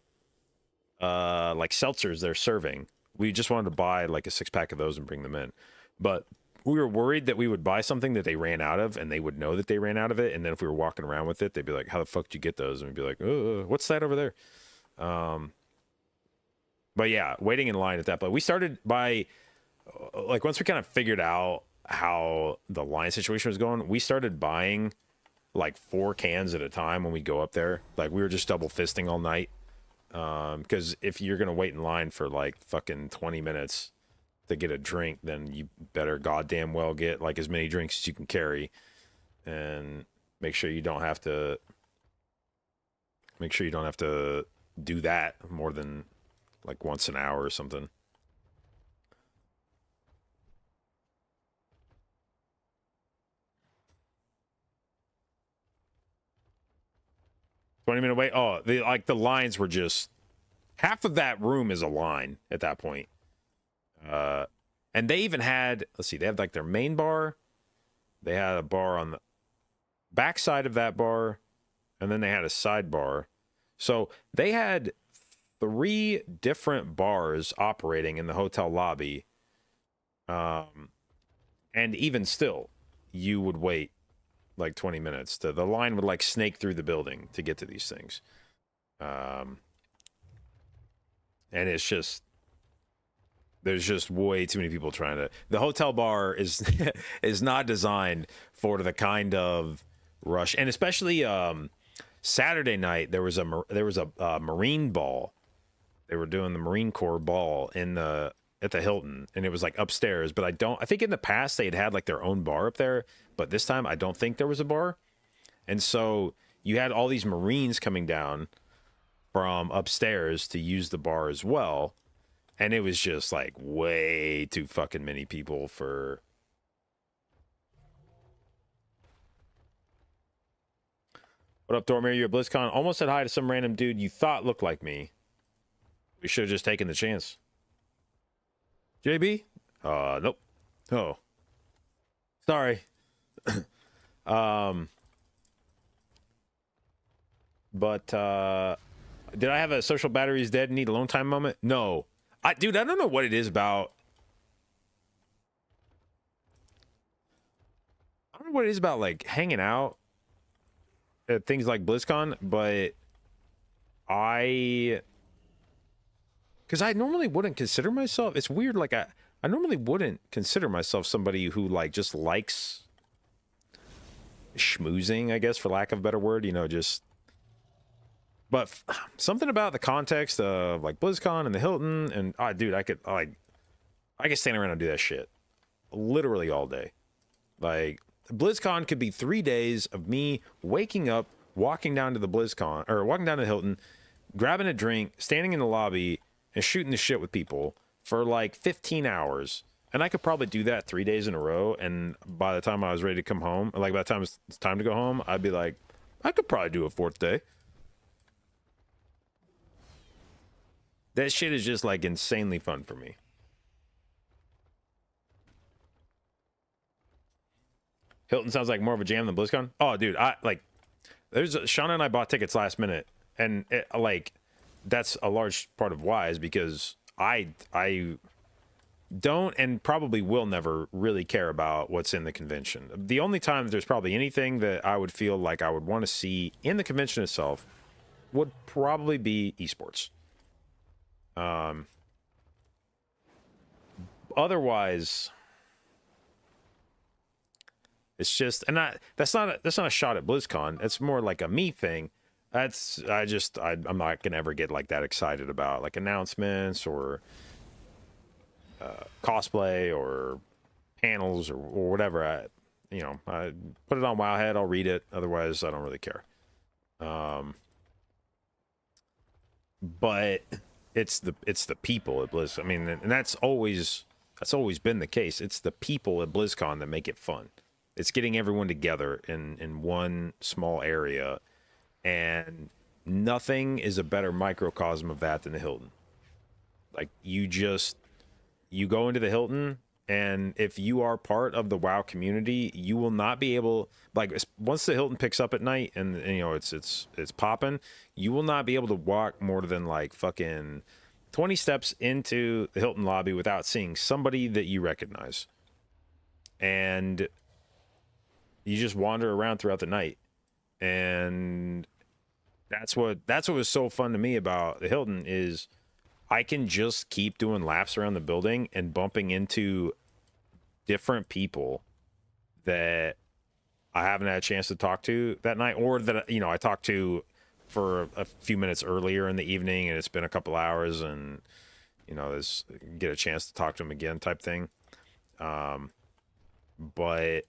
like seltzers they're serving, we just wanted to buy like a 6-pack of those and bring them in. But we were worried that we would buy something that they ran out of, and they would know that they ran out of it, and then if we were walking around with it, they'd be like, how the fuck did you get those? And we'd be like, what's that over there? But yeah, waiting in line at that point, we started by like, once we kind of figured out how the line situation was going, we started buying like 4 cans at a time when we go up there. Like, we were just double fisting all night. Because if you're gonna wait in line for like fucking 20 minutes to get a drink, then you better goddamn well get like as many drinks as you can carry, and make sure you don't have to do that more than like once an hour or something. 20-minute wait. Oh, the lines were just, half of that room is a line at that point. And they even had, let's see, they had like their main bar. They had a bar on the back side of that bar, and then they had a side bar. So they had 3 different bars operating in the hotel lobby. And even still, you would wait like 20 minutes. The line would like snake through the building to get to these things. And it's just, there's just way too many people trying to. The hotel bar is is not designed for the kind of rush, and especially Saturday night there was a Marine ball. They were doing the Marine Corps ball at the Hilton, and it was like upstairs. But I think in the past they had like their own bar up there, but this time I don't think there was a bar, and so you had all these Marines coming down from upstairs to use the bar as well. And it was just like way too fucking many people for. What up, Dormir? You're at BlizzCon. Almost said hi to some random dude you thought looked like me. We should have just taken the chance. JB? Nope. Oh. Sorry. But did I have a social batteries dead need alone time moment? No. Dude, I don't know what it is about. I don't know what it is about like hanging out at things like BlizzCon, but because I normally wouldn't consider myself, it's weird, like I normally wouldn't consider myself somebody who like just likes schmoozing, I guess, for lack of a better word, you know, just. But something about the context of like BlizzCon and the Hilton, and dude, I could stand around and do that shit literally all day. Like BlizzCon could be 3 days of me waking up, walking down to the BlizzCon or walking down to the Hilton, grabbing a drink, standing in the lobby, and shooting the shit with people for like 15 hours. And I could probably do that 3 days in a row. And by the time I was ready to come home, like by the time it's time to go home, I'd be like, I could probably do a 4th day. That shit is just like insanely fun for me. Hilton sounds like more of a jam than BlizzCon. Oh, dude, Shauna and I bought tickets last minute, and that's a large part of why is because I don't and probably will never really care about what's in the convention. The only time there's probably anything that I would feel like I would want to see in the convention itself would probably be esports. Otherwise, it's just, and that's not a shot at BlizzCon. It's more like a me thing. I'm not gonna ever get like that excited about like announcements or cosplay or panels or whatever. I put it on Wowhead. I'll read it. Otherwise, I don't really care. But it's the people at Blizz. I mean, and that's always been the case. It's the people at BlizzCon that make it fun. It's getting everyone together in one small area, and nothing is a better microcosm of that than the Hilton. Like you go into the Hilton, and if you are part of the WoW community, you will not be able, like, once the Hilton picks up at night and you know it's popping, you will not be able to walk more than like fucking 20 steps into the Hilton lobby without seeing somebody that you recognize. And you just wander around throughout the night. And that's what was so fun to me about the Hilton is I can just keep doing laps around the building and bumping into different people that I haven't had a chance to talk to that night, or that, you know, I talked to for a few minutes earlier in the evening and it's been a couple hours and, you know, get a chance to talk to them again type thing. But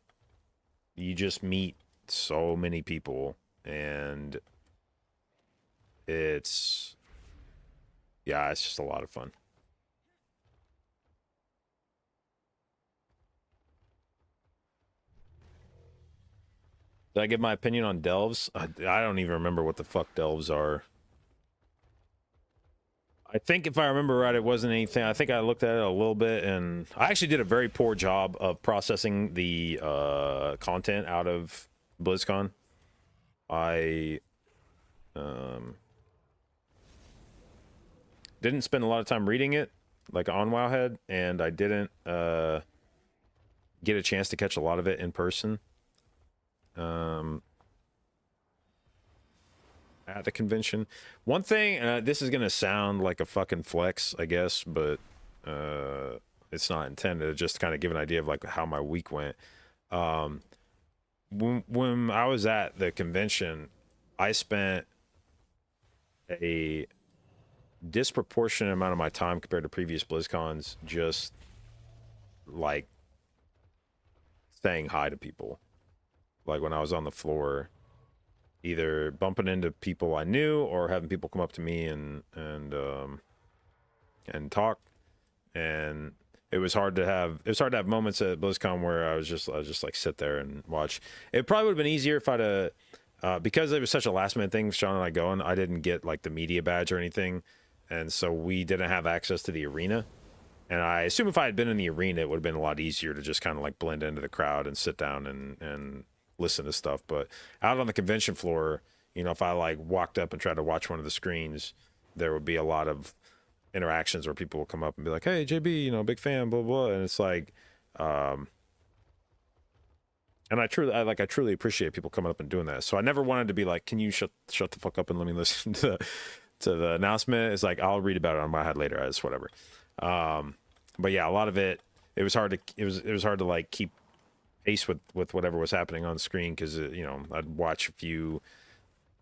you just meet so many people, and it's just a lot of fun. Did I give my opinion on delves? I don't even remember what the fuck delves are. I think if I remember right, it wasn't anything. I think I looked at it a little bit, and I actually did a very poor job of processing the content out of BlizzCon. I didn't spend a lot of time reading it, like on Wowhead, and I didn't get a chance to catch a lot of it in person. At the convention. One thing, this is gonna sound like a fucking flex, I guess, but it's not intended. Just to kind of give an idea of like how my week went. When I was at the convention, I spent a disproportionate amount of my time compared to previous BlizzCons just like saying hi to people. Like when I was on the floor, either bumping into people I knew or having people come up to me and talk. and it was hard to have moments at BlizzCon where I was just like sit there and watch. It probably would have been easier if I'd because it was such a last minute thing, Sean and I going, I didn't get like the media badge or anything, and so we didn't have access to the arena. And I assume if I had been in the arena, it would have been a lot easier to just kind of like blend into the crowd and sit down and listen to stuff. But out on the convention floor, you know, if I like walked up and tried to watch one of the screens, there would be a lot of interactions where people will come up and be like, "Hey, JB, you know, big fan, blah blah," and it's like, and I truly appreciate people coming up and doing that. So I never wanted to be like, "Can you shut the fuck up and let me listen to the announcement?" It's like I'll read about it on my head later, as whatever. But yeah, a lot of it was hard to like keep pace with whatever was happening on screen, because you know, I'd watch a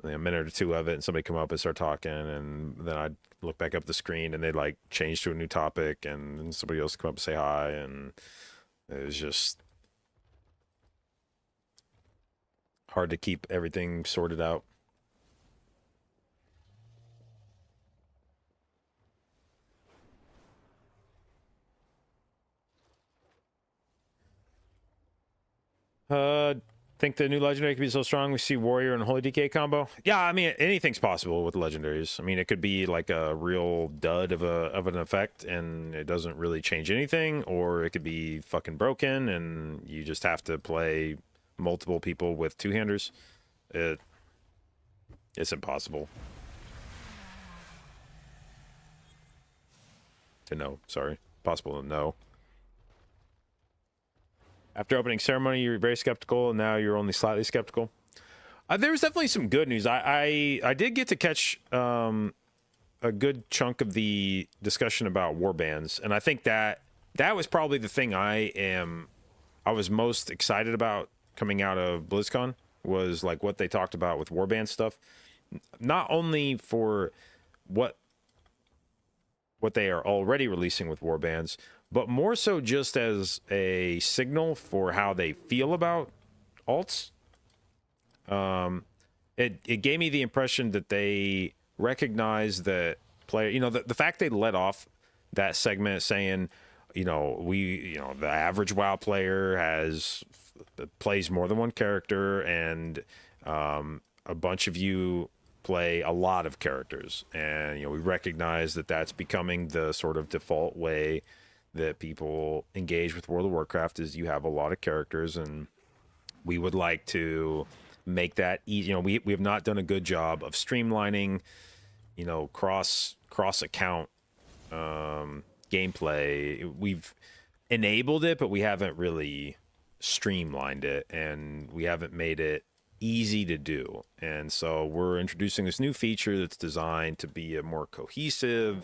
minute or two of it and somebody come up and start talking, and then I'd look back up the screen and they'd like change to a new topic and somebody else come up and say hi, and it was just hard to keep everything sorted out. Think the new legendary could be so strong we see warrior and holy DK combo. Yeah, I mean, anything's possible with legendaries. I mean, it could be like a real dud of an effect and it doesn't really change anything, or it could be fucking broken and you just have to play multiple people with two-handers. It's impossible to know. Sorry, possible to know. After opening ceremony, you were very skeptical, and now you're only slightly skeptical. There was definitely some good news. I did get to catch a good chunk of the discussion about warbands, and I think that was probably the thing I was most excited about coming out of BlizzCon, was like what they talked about with warband stuff. Not only for what they are already releasing with warbands, but more so just as a signal for how they feel about alts. It gave me the impression that they recognize that player, you know, the fact they let off that segment saying, you know, the average WoW player plays more than one character, and a bunch of you play a lot of characters, and you know, we recognize that that's becoming the sort of default way that people engage with World of Warcraft, is you have a lot of characters, and we would like to make that easy. You know, we have not done a good job of streamlining, you know, cross account gameplay. We've enabled it, but we haven't really streamlined it, and we haven't made it easy to do. And so we're introducing this new feature that's designed to be a more cohesive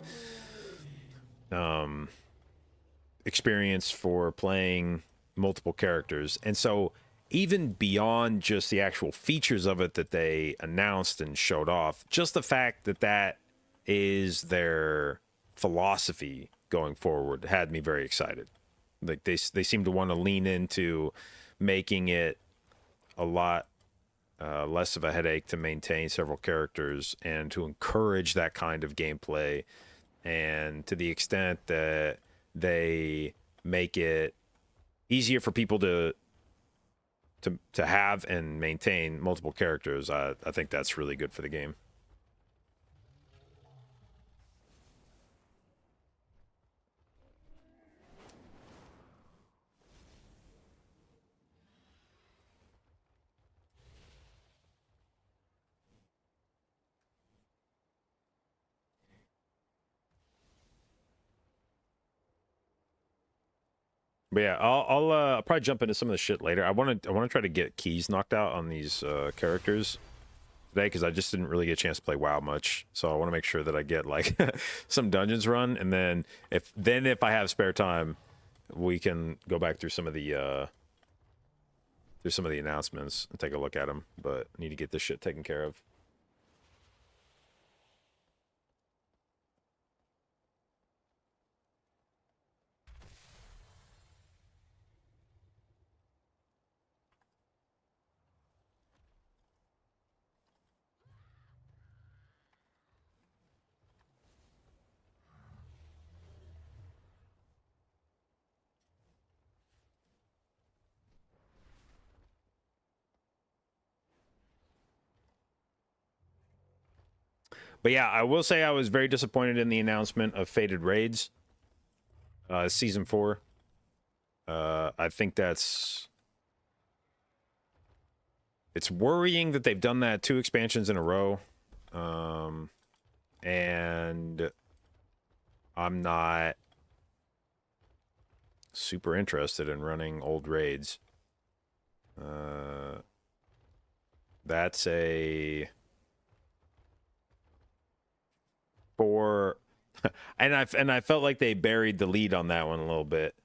experience for playing multiple characters. And so even beyond just the actual features of it that they announced and showed off, just the fact that that is their philosophy going forward had me very excited. Like they seem to want to lean into making it a lot less of a headache to maintain several characters, and to encourage that kind of gameplay. And to the extent that they make it easier for people to have and maintain multiple characters, I think that's really good for the game. But yeah, I'll probably jump into some of the shit later. I want to try to get keys knocked out on these characters today, because I just didn't really get a chance to play WoW much. So I want to make sure that I get like some dungeons run, and then if I have spare time, we can go back through some of the announcements and take a look at them. But I need to get this shit taken care of. But yeah, I will say I was very disappointed in the announcement of Fated Raids, season 4. I think it's worrying that they've done that 2 expansions in a row. And I'm not super interested in running old raids. That's a 4 and I felt like they buried the lead on that one a little bit.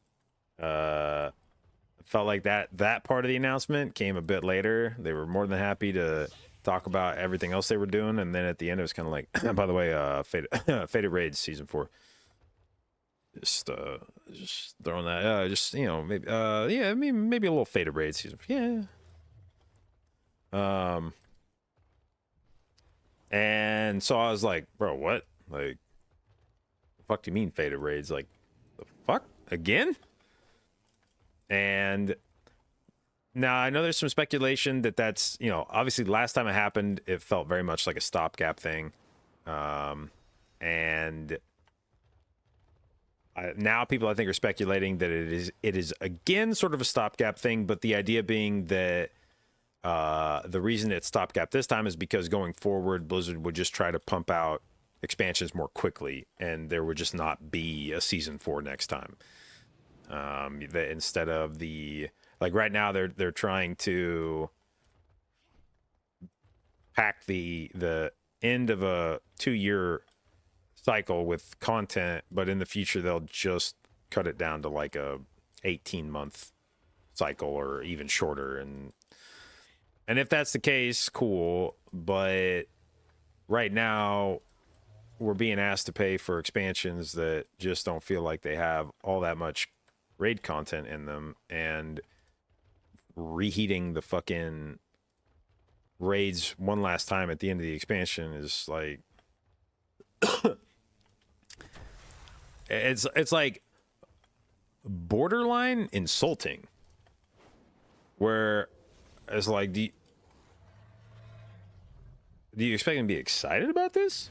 Felt like that part of the announcement came a bit later. They were more than happy to talk about everything else they were doing, and then at the end it was kind of like, by the way, Fated Raids season 4. Just throwing that, just, you know, maybe, yeah, maybe a little Fated Raids season 4. Yeah. And so I was like, bro, what? Like, the fuck do you mean Fated Raids? Like, the fuck? Again? And now I know there's some speculation that's, you know, obviously the last time it happened, it felt very much like a stopgap thing. And now people I think are speculating that it is again sort of a stopgap thing, but the idea being that the reason it's stopgap this time is because going forward, Blizzard would just try to pump out expansions more quickly, and there would just not be a season 4 next time. Instead of like right now, they're trying to pack the end of a 2-year cycle with content, but in the future they'll just cut it down to like a 18-month cycle or even shorter. And if that's the case, cool. But right now, we're being asked to pay for expansions that just don't feel like they have all that much raid content in them, and reheating the fucking raids one last time at the end of the expansion is like it's like borderline insulting, where it's like, do you expect me to be excited about this?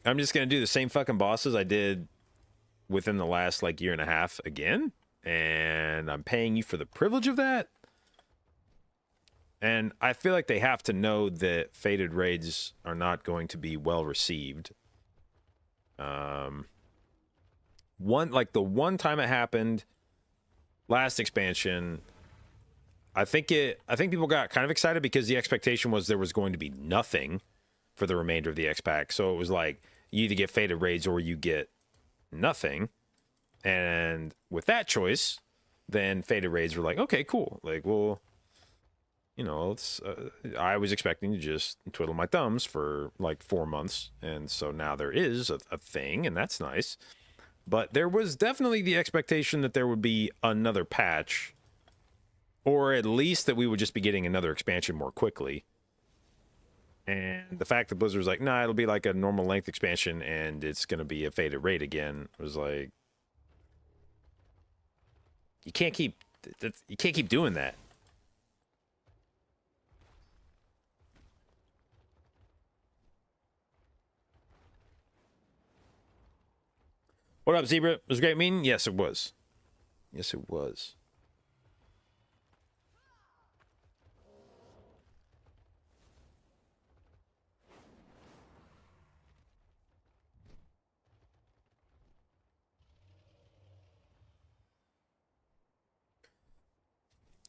I'm just gonna do the same fucking bosses I did within the last like year and a half again, and I'm paying you for the privilege of that. And I feel like they have to know that Fated Raids are not going to be well received. The one time it happened, last expansion, I think people got kind of excited because the expectation was there was going to be nothing for the remainder of the X pack. So it was like, you either get Fated Raids or you get nothing. And with that choice, then Fated Raids were like, okay, cool. Like, well, you know, I was expecting to just twiddle my thumbs for like 4 months. And so now there is a thing, and that's nice. But there was definitely the expectation that there would be another patch, or at least that we would just be getting another expansion more quickly. And the fact that Blizzard was like, nah, it'll be like a normal length expansion and it's going to be a Fated Raid again, was like, you can't keep doing that. What up, Zebra? It was a great meeting? Yes, it was. Yes, it was.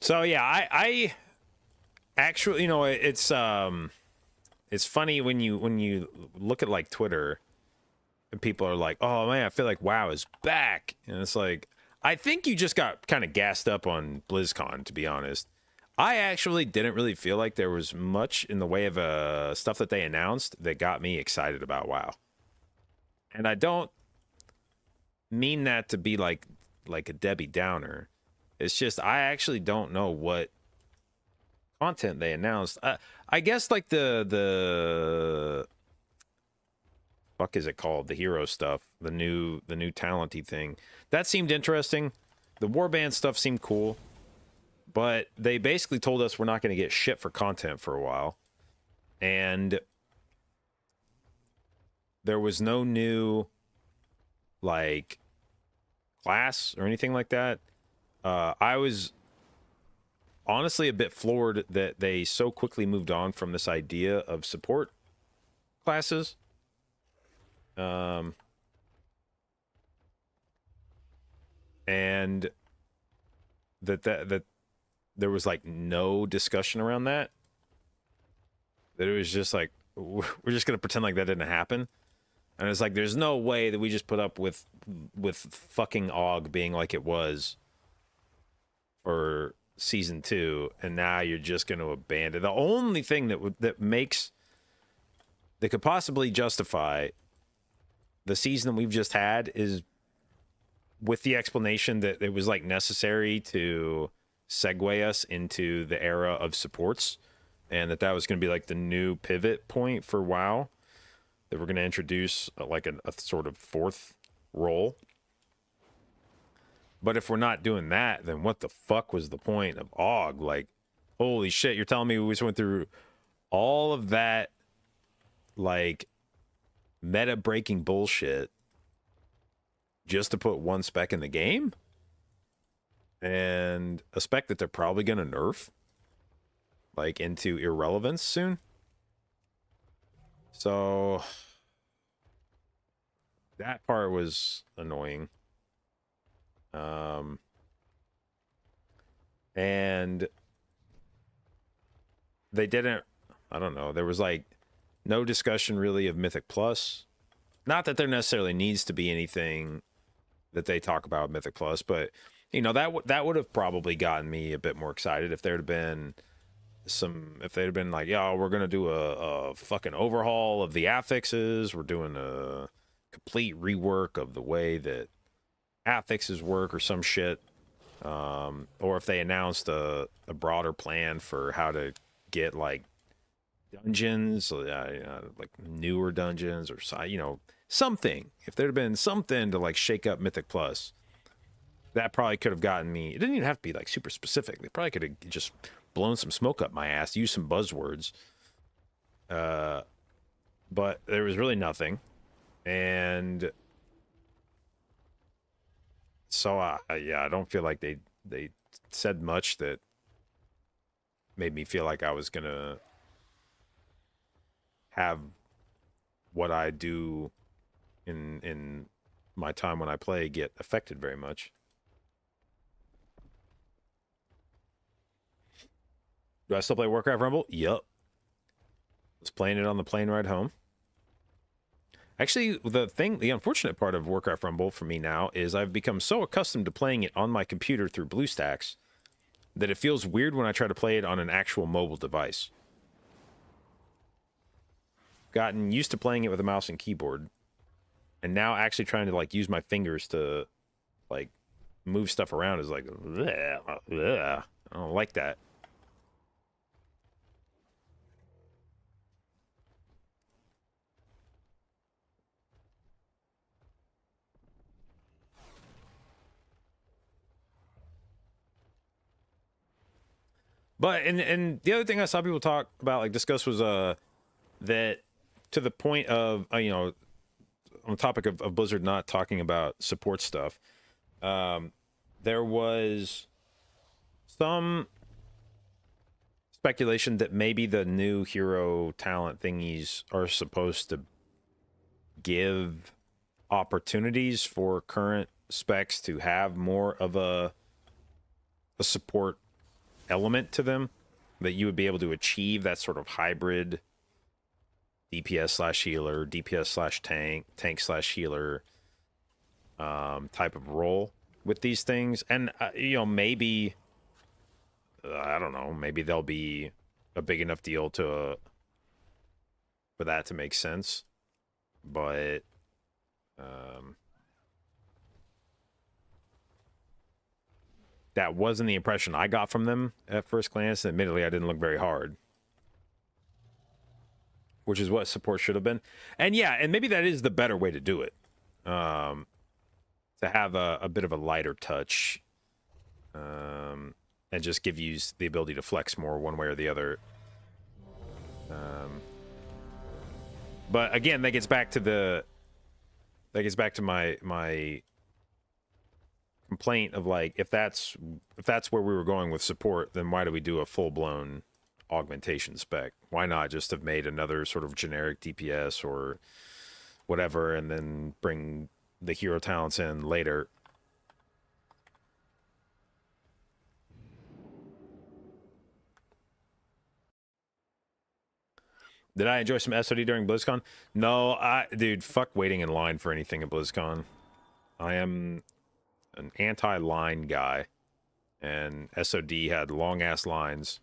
So yeah, I actually, you know, it's funny when you look at like Twitter, and people are like, oh man, I feel like WoW is back. And it's like, I think you just got kind of gassed up on BlizzCon, to be honest. I actually didn't really feel like there was much in the way of stuff that they announced that got me excited about WoW. And I don't mean that to be like a Debbie Downer. It's just, I actually don't know what content they announced. I guess like the fuck is it called? The hero stuff, the new talenty thing. That seemed interesting. The warband stuff seemed cool, but they basically told us we're not going to get shit for content for a while. And there was no new like class or anything like that. I was honestly a bit floored that they so quickly moved on from this idea of support classes. And that there was like no discussion around that. That it was just like we're just gonna pretend like that didn't happen. And it's like there's no way that we just put up with fucking AUG being like it was for season 2, and now you're just going to abandon. The only thing that could possibly justify the season that we've just had is with the explanation that it was like necessary to segue us into the era of supports, and that was going to be like the new pivot point for WoW, that we're going to introduce like a sort of fourth role. But if we're not doing that, then what the fuck was the point of AUG? Like, holy shit, you're telling me we just went through all of that, like, meta-breaking bullshit just to put one spec in the game? And a spec that they're probably going to nerf, like, into irrelevance soon? So, that part was annoying. And they didn't, I don't know, there was like no discussion really of Mythic Plus. Not that there necessarily needs to be anything that they talk about Mythic Plus, but you know, that would have probably gotten me a bit more excited if there'd been if they'd have been like, yo, we're gonna do a fucking overhaul of the affixes, we're doing a complete rework of the way that affixes work or some shit, or if they announced a broader plan for how to get like dungeons, like newer dungeons, or something. If there'd have been something to like shake up Mythic Plus, that probably could have gotten me. It didn't even have to be like super specific. They probably could have just blown some smoke up my ass, used some buzzwords, but there was really nothing. And so I don't feel like they said much that made me feel like I was gonna have what I do in my time when I play get affected very much. Do I still play Warcraft Rumble? Yup. Was playing it on the plane ride home. Actually, the unfortunate part of Warcraft Rumble for me now is I've become so accustomed to playing it on my computer through BlueStacks that it feels weird when I try to play it on an actual mobile device. Gotten used to playing it with a mouse and keyboard, and now actually trying to like use my fingers to like move stuff around is like, bleh, bleh. I don't like that. But and the other thing I saw people talk about, like discuss, was that to the point of on the topic of Blizzard not talking about support stuff, there was some speculation that maybe the new hero talent thingies are supposed to give opportunities for current specs to have more of a support element to them, that you would be able to achieve that sort of hybrid DPS/healer, DPS/tank/healer type of role with these things. And maybe I don't know, maybe they'll be a big enough deal for that to make sense, but that wasn't the impression I got from them at first glance. Admittedly, I didn't look very hard, which is what support should have been. And yeah, and maybe that is the better way to do it, to have a bit of a lighter touch, and just give you the ability to flex more one way or the other. But again, that gets back to my complaint of like, if that's where we were going with support, then why do we do a full-blown augmentation spec? Why not just have made another sort of generic DPS or whatever, and then bring the hero talents in later? Did I enjoy some SOD during BlizzCon? No, dude, fuck waiting in line for anything at BlizzCon. I am an anti-line guy, and SOD had long-ass lines.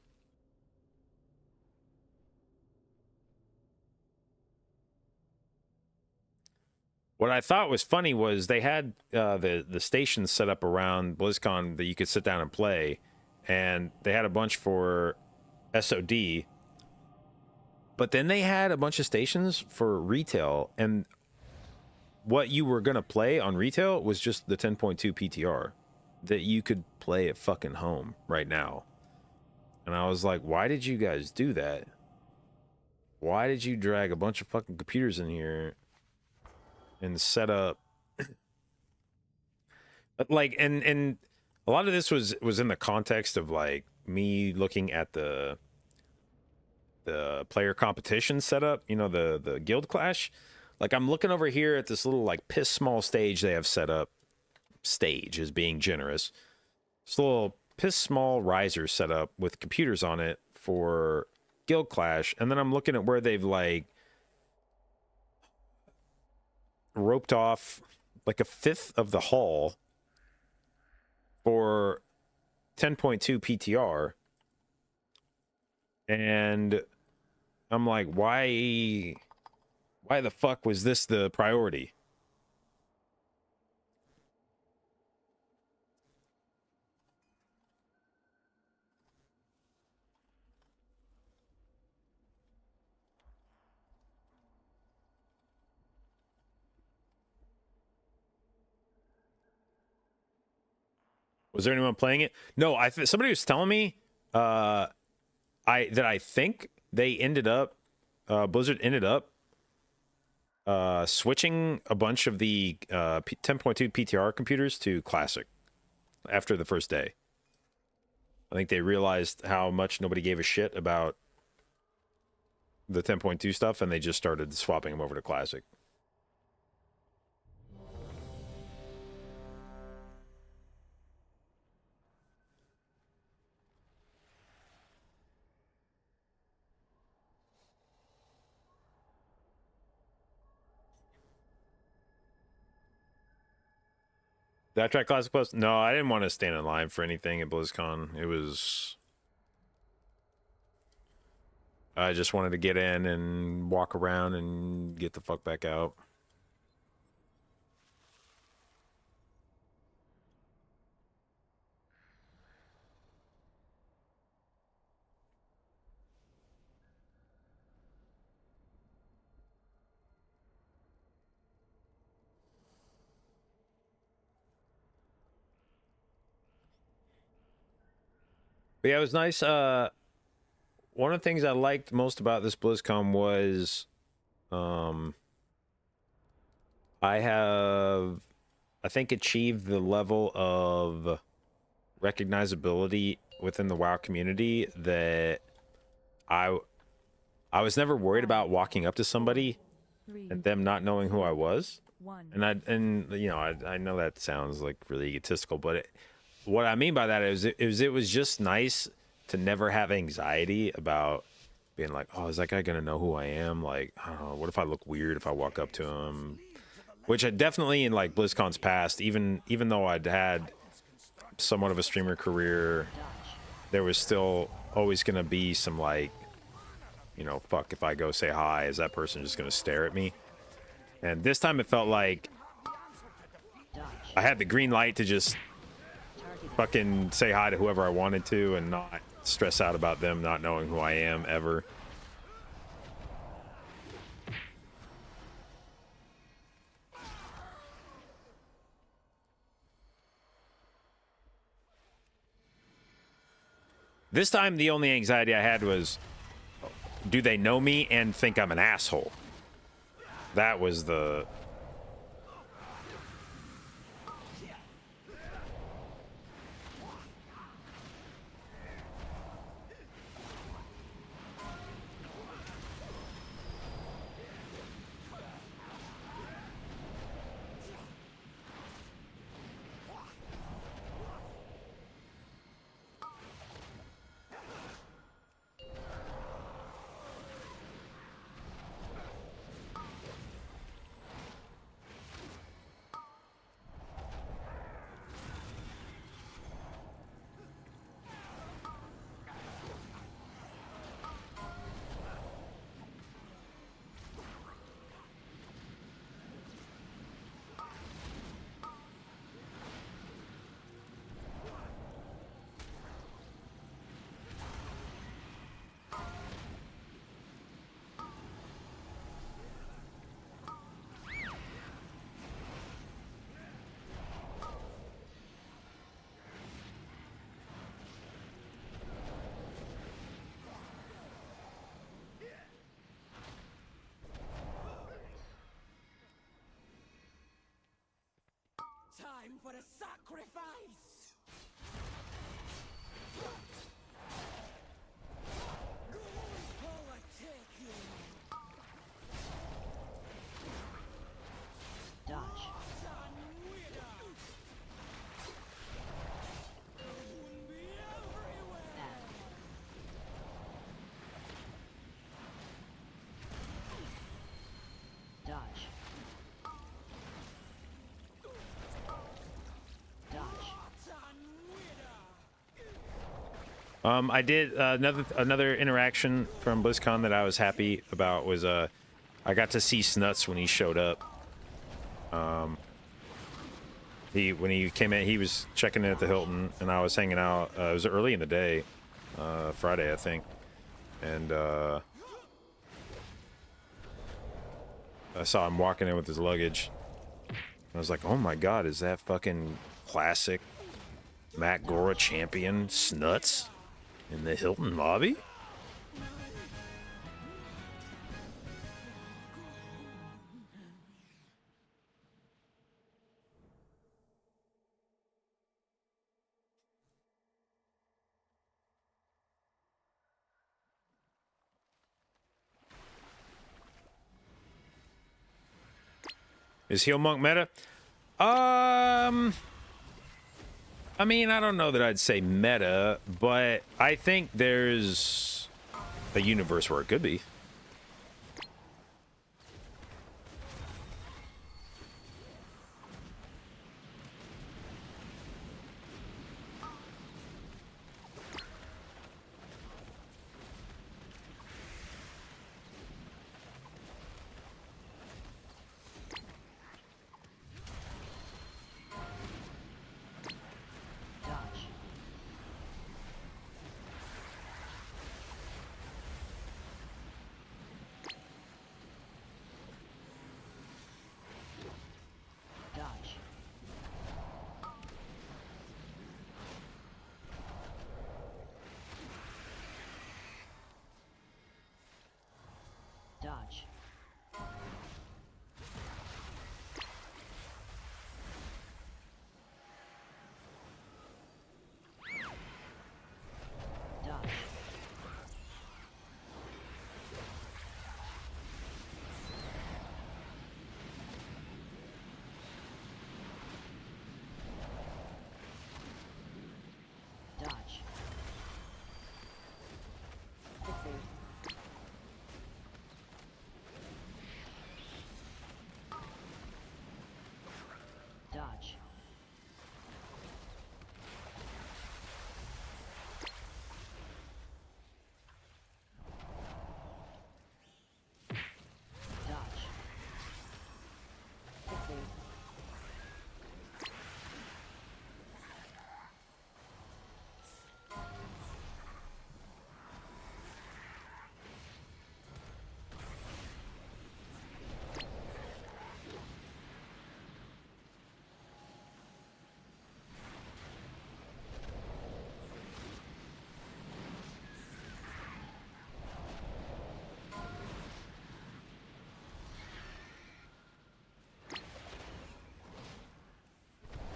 What I thought was funny was they had the stations set up around BlizzCon that you could sit down and play, and they had a bunch for SOD, but then they had a bunch of stations for retail, and what you were going to play on retail was just the 10.2 PTR that you could play at fucking home right now. And I was like, why did you guys do that? Why did you drag a bunch of fucking computers in here and set up like, and a lot of this was in the context of like me looking at the player competition setup, you know, the guild clash. Like, I'm looking over here at this little like piss small stage they have set up. Stage is being generous. This little piss small riser set up with computers on it for guild clash, and then I'm looking at where they've like roped off like a fifth of the hall for 10.2 PTR, and I'm like, why the fuck was this the priority? Was there anyone playing it? No, somebody was telling me I think they ended up Blizzard ended up switching a bunch of the 10.2 PTR computers to classic after the first day. I think they realized how much nobody gave a shit about the 10.2 stuff, and they just started swapping them over to classic. Did I try Classic Plus? No, I didn't want to stand in line for anything at BlizzCon. I just wanted to get in and walk around and get the fuck back out. But yeah, it was nice. One of the things I liked most about this BlizzCon was, I think, achieved the level of recognizability within the WoW community that I was never worried about walking up to somebody and them not knowing who I was. And you know, I know that sounds like really egotistical, but what I mean by that is it was just nice to never have anxiety about being like, oh, is that guy gonna know who I am? Like, I don't know, what if I look weird if I walk up to him? Which I definitely, in like BlizzCon's past, even though I'd had somewhat of a streamer career, there was still always gonna be some like, you know, fuck, if I go say hi, is that person just gonna stare at me? And this time it felt like I had the green light to just fucking say hi to whoever I wanted to and not stress out about them not knowing who I am ever. This time the only anxiety I had was, do they know me and think I'm an asshole? That was the... Time for a sacrifice! Dodge. F. Dodge. Dodge. I did another interaction from BlizzCon that I was happy about was I got to see Snuts when he showed up. When he came in, he was checking in at the Hilton, and I was hanging out. It was early in the day, Friday I think, and I saw him walking in with his luggage. I was like, oh my god, is that fucking classic Matt Gora champion Snuts in the Hilton lobby? Is Heal Monk meta? I mean, I don't know that I'd say meta, but I think there's a universe where it could be. Dodge. Dodge. Dodge. Dodge. Dodge. Succeed.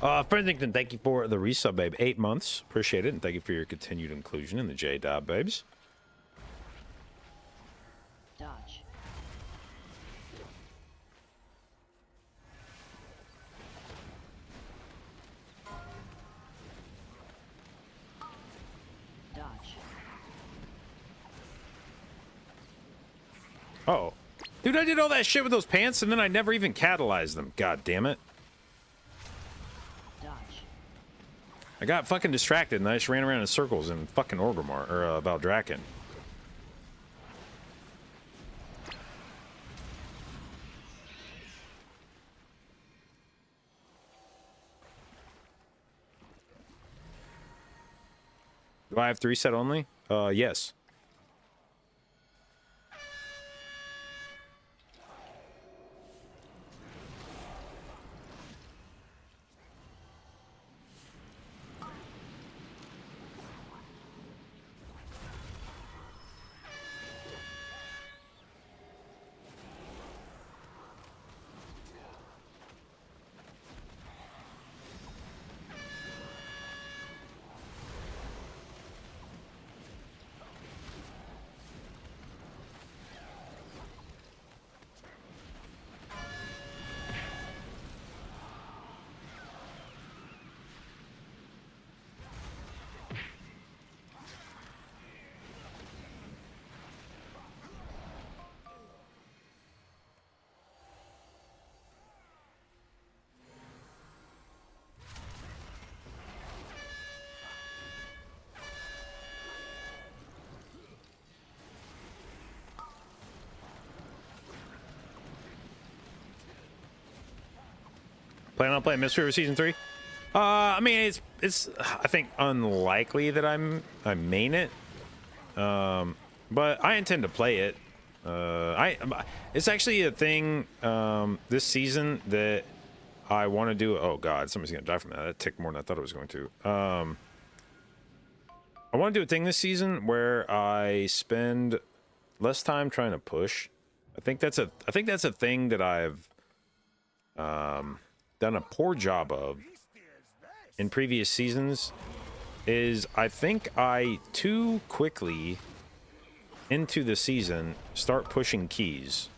Frenzington, thank you for the resub, babe. 8 months. Appreciate it. And thank you for your continued inclusion in the J-Dab, babes. Dodge. Dodge. Oh. Dude, I did all that shit with those pants and then I never even catalyzed them. God damn it. Dodge. I got fucking distracted and I just ran around in circles in fucking Orgrimmar, or Valdrakken. Do I have 3 set only? Yes. Plan on playing Mystery River Season 3? I mean, it's I think unlikely that I main it. But I intend to play it. It's actually a thing this season that I want to do. Oh god, somebody's gonna die from that. That ticked more than I thought it was going to. I want to do a thing this season where I spend less time trying to push. I think that's a thing that I've done a poor job of in previous seasons. Is I think I too quickly into the season start pushing keys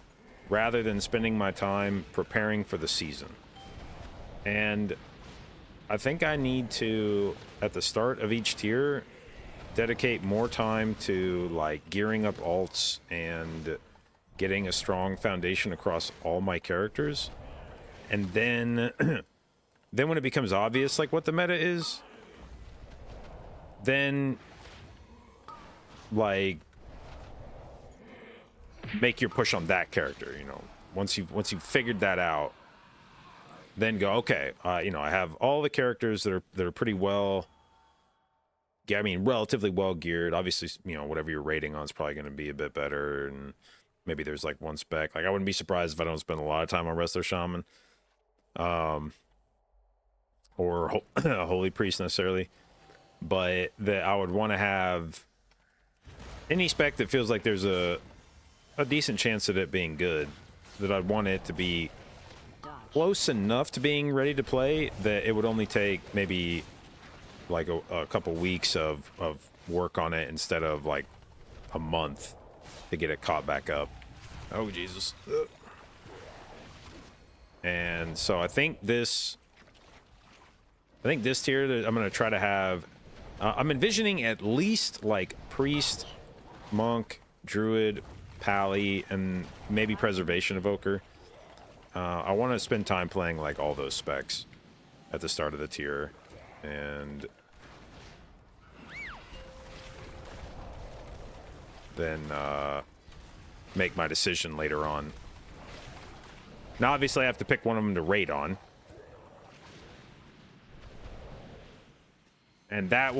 rather than spending my time preparing for the season. And I think I need to, at the start of each tier, dedicate more time to like gearing up alts and getting a strong foundation across all my characters. And then then when it becomes obvious like what the meta is, then like make your push on that character, you know. Once you've figured that out, then go, okay, you know, I have all the characters that are pretty well, I mean, relatively well geared. Obviously, you know, whatever you're rating on is probably going to be a bit better, and maybe there's like one spec. Like I wouldn't be surprised if I don't spend a lot of time on Wrestler Shaman, or Holy Priest necessarily, but that I would want to have any spec that feels like there's a decent chance of it being good, that I'd want it to be close enough to being ready to play that it would only take maybe like a couple weeks of work on it instead of like a month to get it caught back up. Oh Jesus. And so I think this tier that I'm going to try to have, I'm envisioning at least like priest, monk, druid, pally, and maybe preservation evoker. I want to spend time playing like all those specs at the start of the tier, and then make my decision later on. Now, obviously, I have to pick one of them to raid on, and that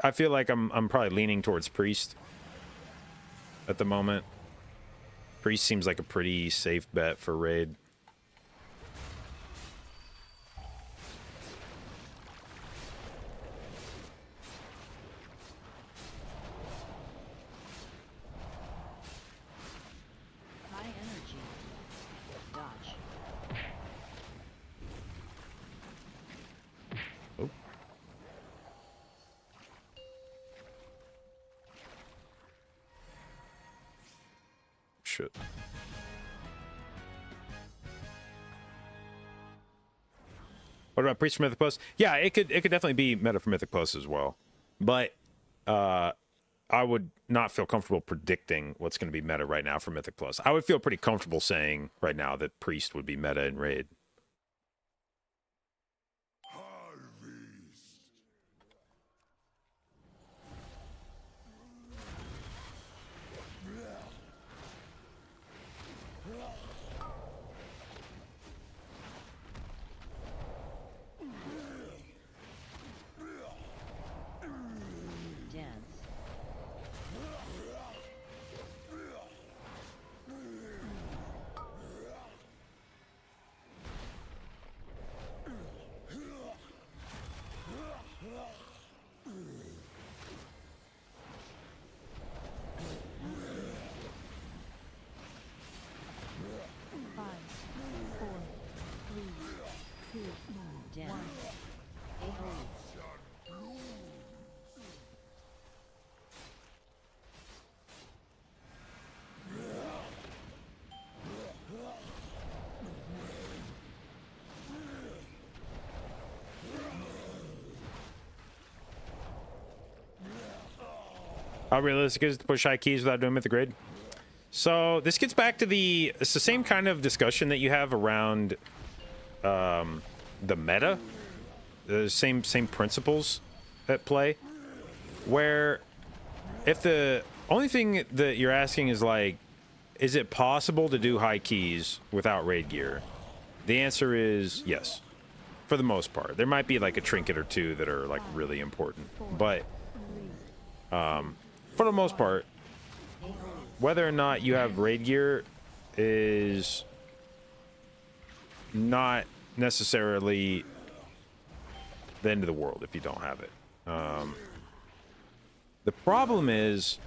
I feel like I'm probably leaning towards priest at the moment. Priest seems like a pretty safe bet for raid. High energy. Dodge. shit. What about Priest for Mythic Plus? Yeah, it could definitely be meta for Mythic Plus as well. But I would not feel comfortable predicting what's going to be meta right now for Mythic Plus. I would feel pretty comfortable saying right now that Priest would be meta in Raid. Dance. Dance. AoE. How realistic is it to push high keys without doing Mythic Raid? So this gets back to it's the same kind of discussion that you have around the meta. The same principles at play. Where if the only thing that you're asking is like, is it possible to do high keys without raid gear? The answer is yes, for the most part. There might be like a trinket or two that are like really important, but for the most part, whether or not you have raid gear is not necessarily the end of the world if you don't have it. The problem is,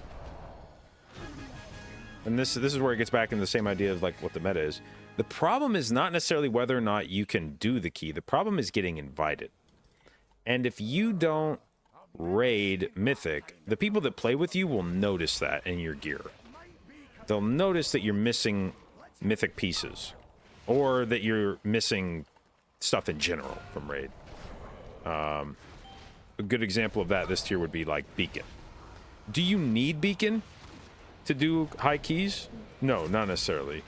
and this is where it gets back into the same idea of like what the meta is. The problem is not necessarily whether or not you can do the key. The problem is getting invited. And if you don't raid Mythic, the people that play with you will notice that in your gear. They'll notice that you're missing Mythic pieces, or that you're missing stuff in general from raid. A good example of that this tier would be like Beacon. Do you need Beacon to do high keys? No, not necessarily.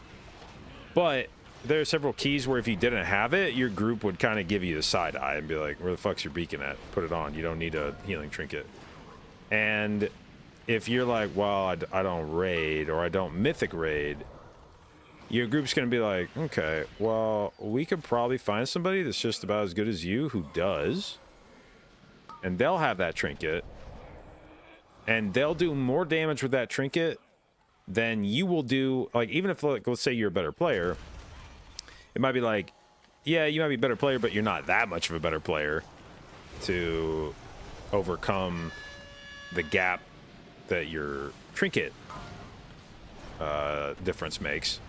But there are several keys where if you didn't have it, your group would kind of give you the side eye and be like, where the fuck's your Beacon at? Put it on. You don't need a healing trinket. And if you're like, well, I don't raid, or I don't Mythic raid, your group's going to be like, okay, well, we could probably find somebody that's just about as good as you who does. And they'll have that trinket. And they'll do more damage with that trinket than you will do. Like, even if, like, let's say you're a better player, it might be like, yeah, you might be a better player, but you're not that much of a better player to overcome the gap that your trinket difference makes.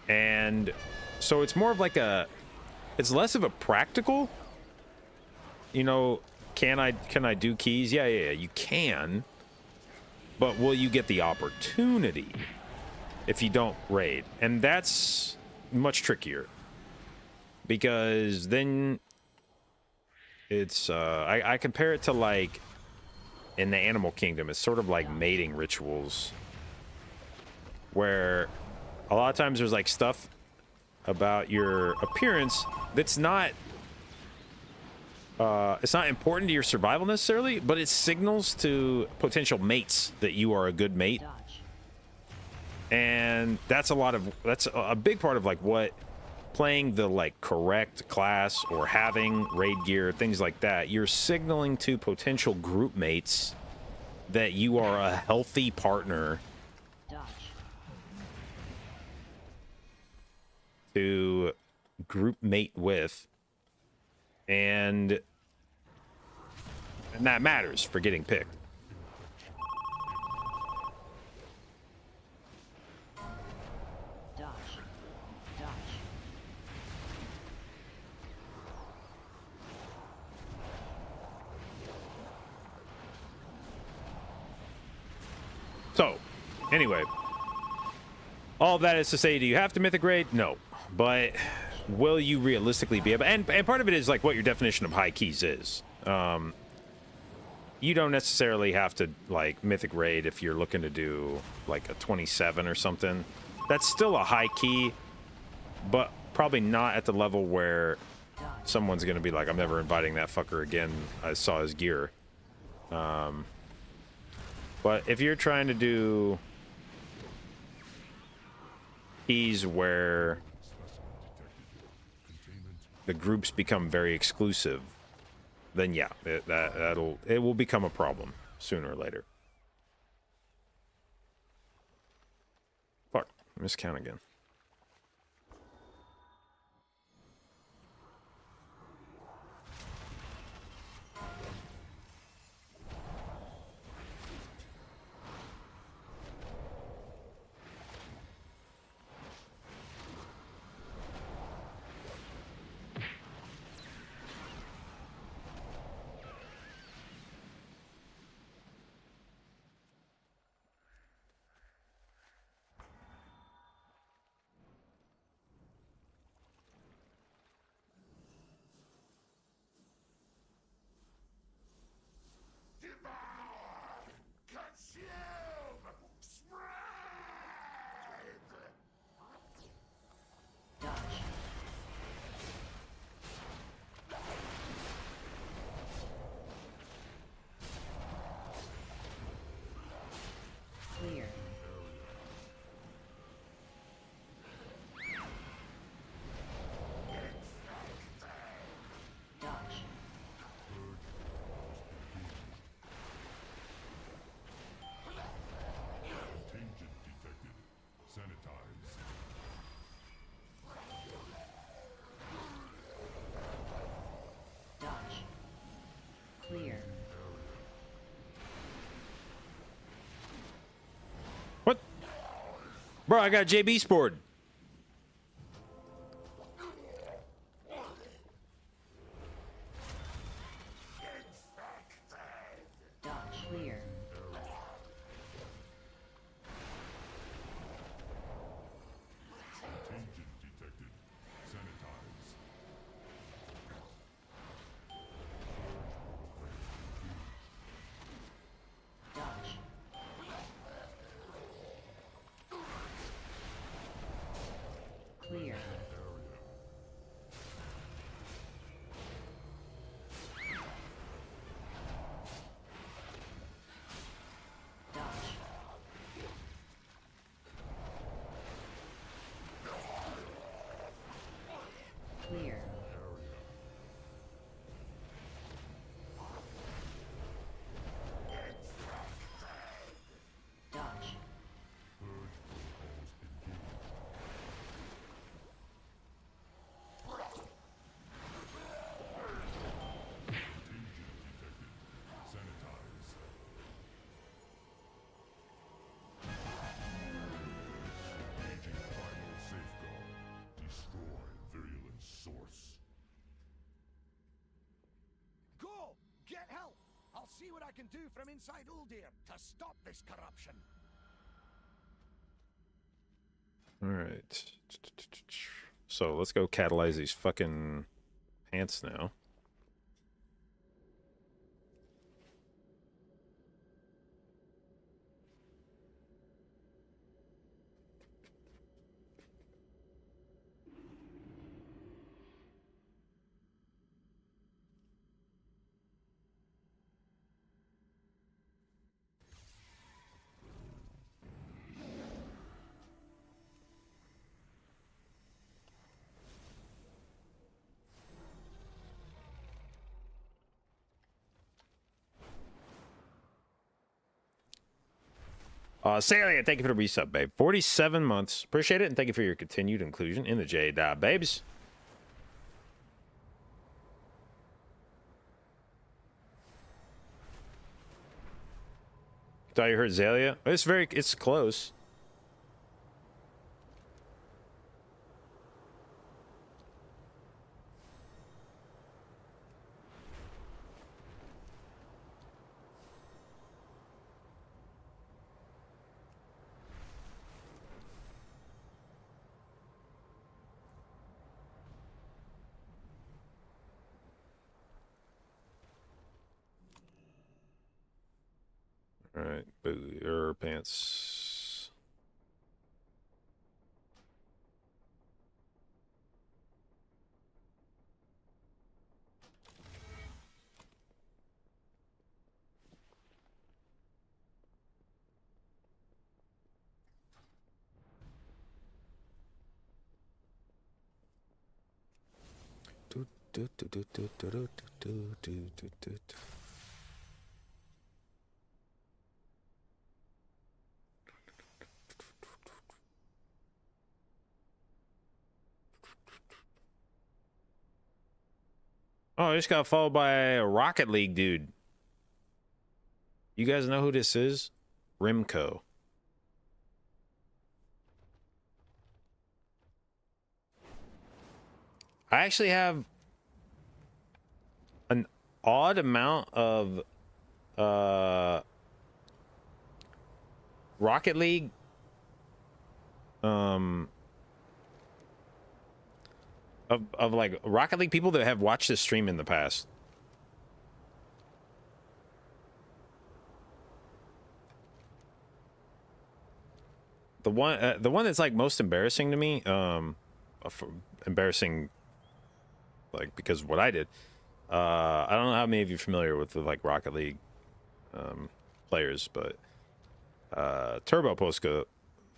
And so it's more of like it's less of a practical, you know, can I do keys? Yeah, you can. But will you get the opportunity if you don't raid? And that's much trickier. Because then it's I compare it to like in the animal kingdom, it's sort of like mating rituals where a lot of times there's like stuff about your appearance that's not it's not important to your survival necessarily, but it signals to potential mates that you are a good mate. Dodge. And that's a big part of like what playing the like correct class or having raid gear, things like that. You're signaling to potential group mates that you are a healthy partner Dodge. to group mate with, and that matters for getting picked. Dodge. Dodge. So, anyway, all that is to say, do you have to mythic raid? No, but will you realistically be able? And part of it is like what your definition of high keys is. You don't necessarily have to like mythic raid if you're looking to do like a 27 or something. That's still a high key, but probably not at the level where someone's gonna be like, I'm never inviting that fucker again. I saw his gear. But if you're trying to do keys where the groups become very exclusive, then yeah, it will become a problem sooner or later. Fuck, I miscount again. Dodge. Clear. Dodge. Contagion detected. Sanitize. Dodge. Clear. What? Bro, I got JB spored. Dodge. Clear. Contagion detected. Sanitize. Dodge. Clear. Dodge. Clear. Dodge. Sanitize. Engaging final safeguard. Destroy virulent source. Go! Get help! I'll see what I can do from inside Uldir to stop this corruption. All right. So let's go catalyze these fucking pants now. Salient, thank you for the resub, babe. 47 months. Appreciate it, and thank you for your continued inclusion in the J babes. Thought you heard Zalia? It's close. Or pants. Oh, I just got followed by a Rocket League dude. You guys know who this is? Rimco. I actually have an odd amount of Rocket League of like Rocket League people that have watched this stream in the past. The one that's like most embarrassing to me, embarrassing, like because of what I did. I don't know how many of you are familiar with the like Rocket League players, but Turbo Posca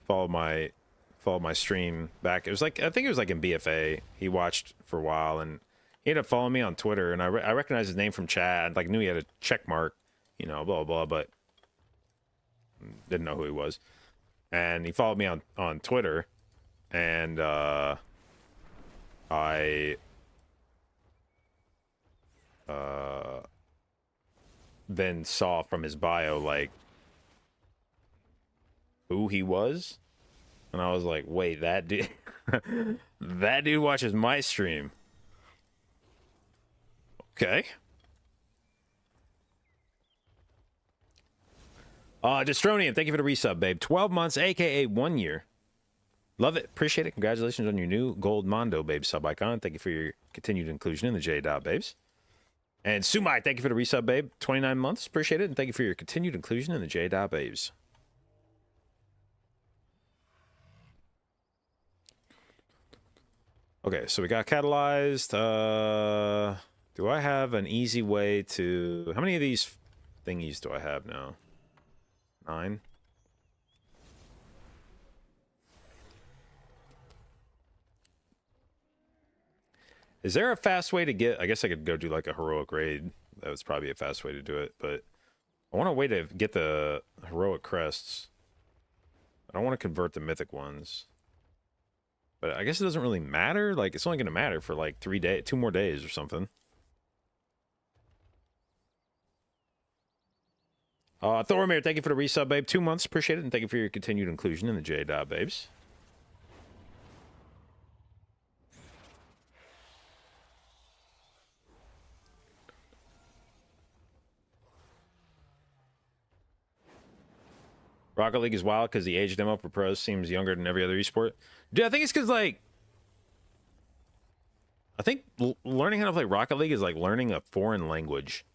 followed my stream back. It was like, I think it was like in BFA. He watched for a while and he ended up following me on Twitter, and I recognized his name from chat. Like knew he had a check mark, you know, blah blah, but didn't know who he was. And he followed me on Twitter, and I then saw from his bio like who he was, and I was like, wait, that dude that dude watches my stream. Okay. Destronian, thank you for the resub, babe. 12 months, aka 1 year. Love it. Appreciate it. Congratulations on your new Gold Mondo, babe, sub icon. Thank you for your continued inclusion in the J Dot babes. And Sumai, thank you for the resub, babe. 29 months. Appreciate it. And thank you for your continued inclusion in the J Dot babes. Okay, so we got catalyzed. Do I have an easy way to... How many of these thingies do I have now? 9. Is there a fast way to get... I guess I could go do like a heroic raid. That was probably a fast way to do it, but I want a way to get the heroic crests. I don't want to convert the mythic ones. But I guess it doesn't really matter. Like, it's only going to matter for like 2 more days or something. Thoromir, thank you for the resub, babe. 2 months, appreciate it, and thank you for your continued inclusion in the J Dot babes. Rocket League is wild because the age demo for pros seems younger than every other esport. Dude, I think it's because like, I think learning how to play Rocket League is like learning a foreign language.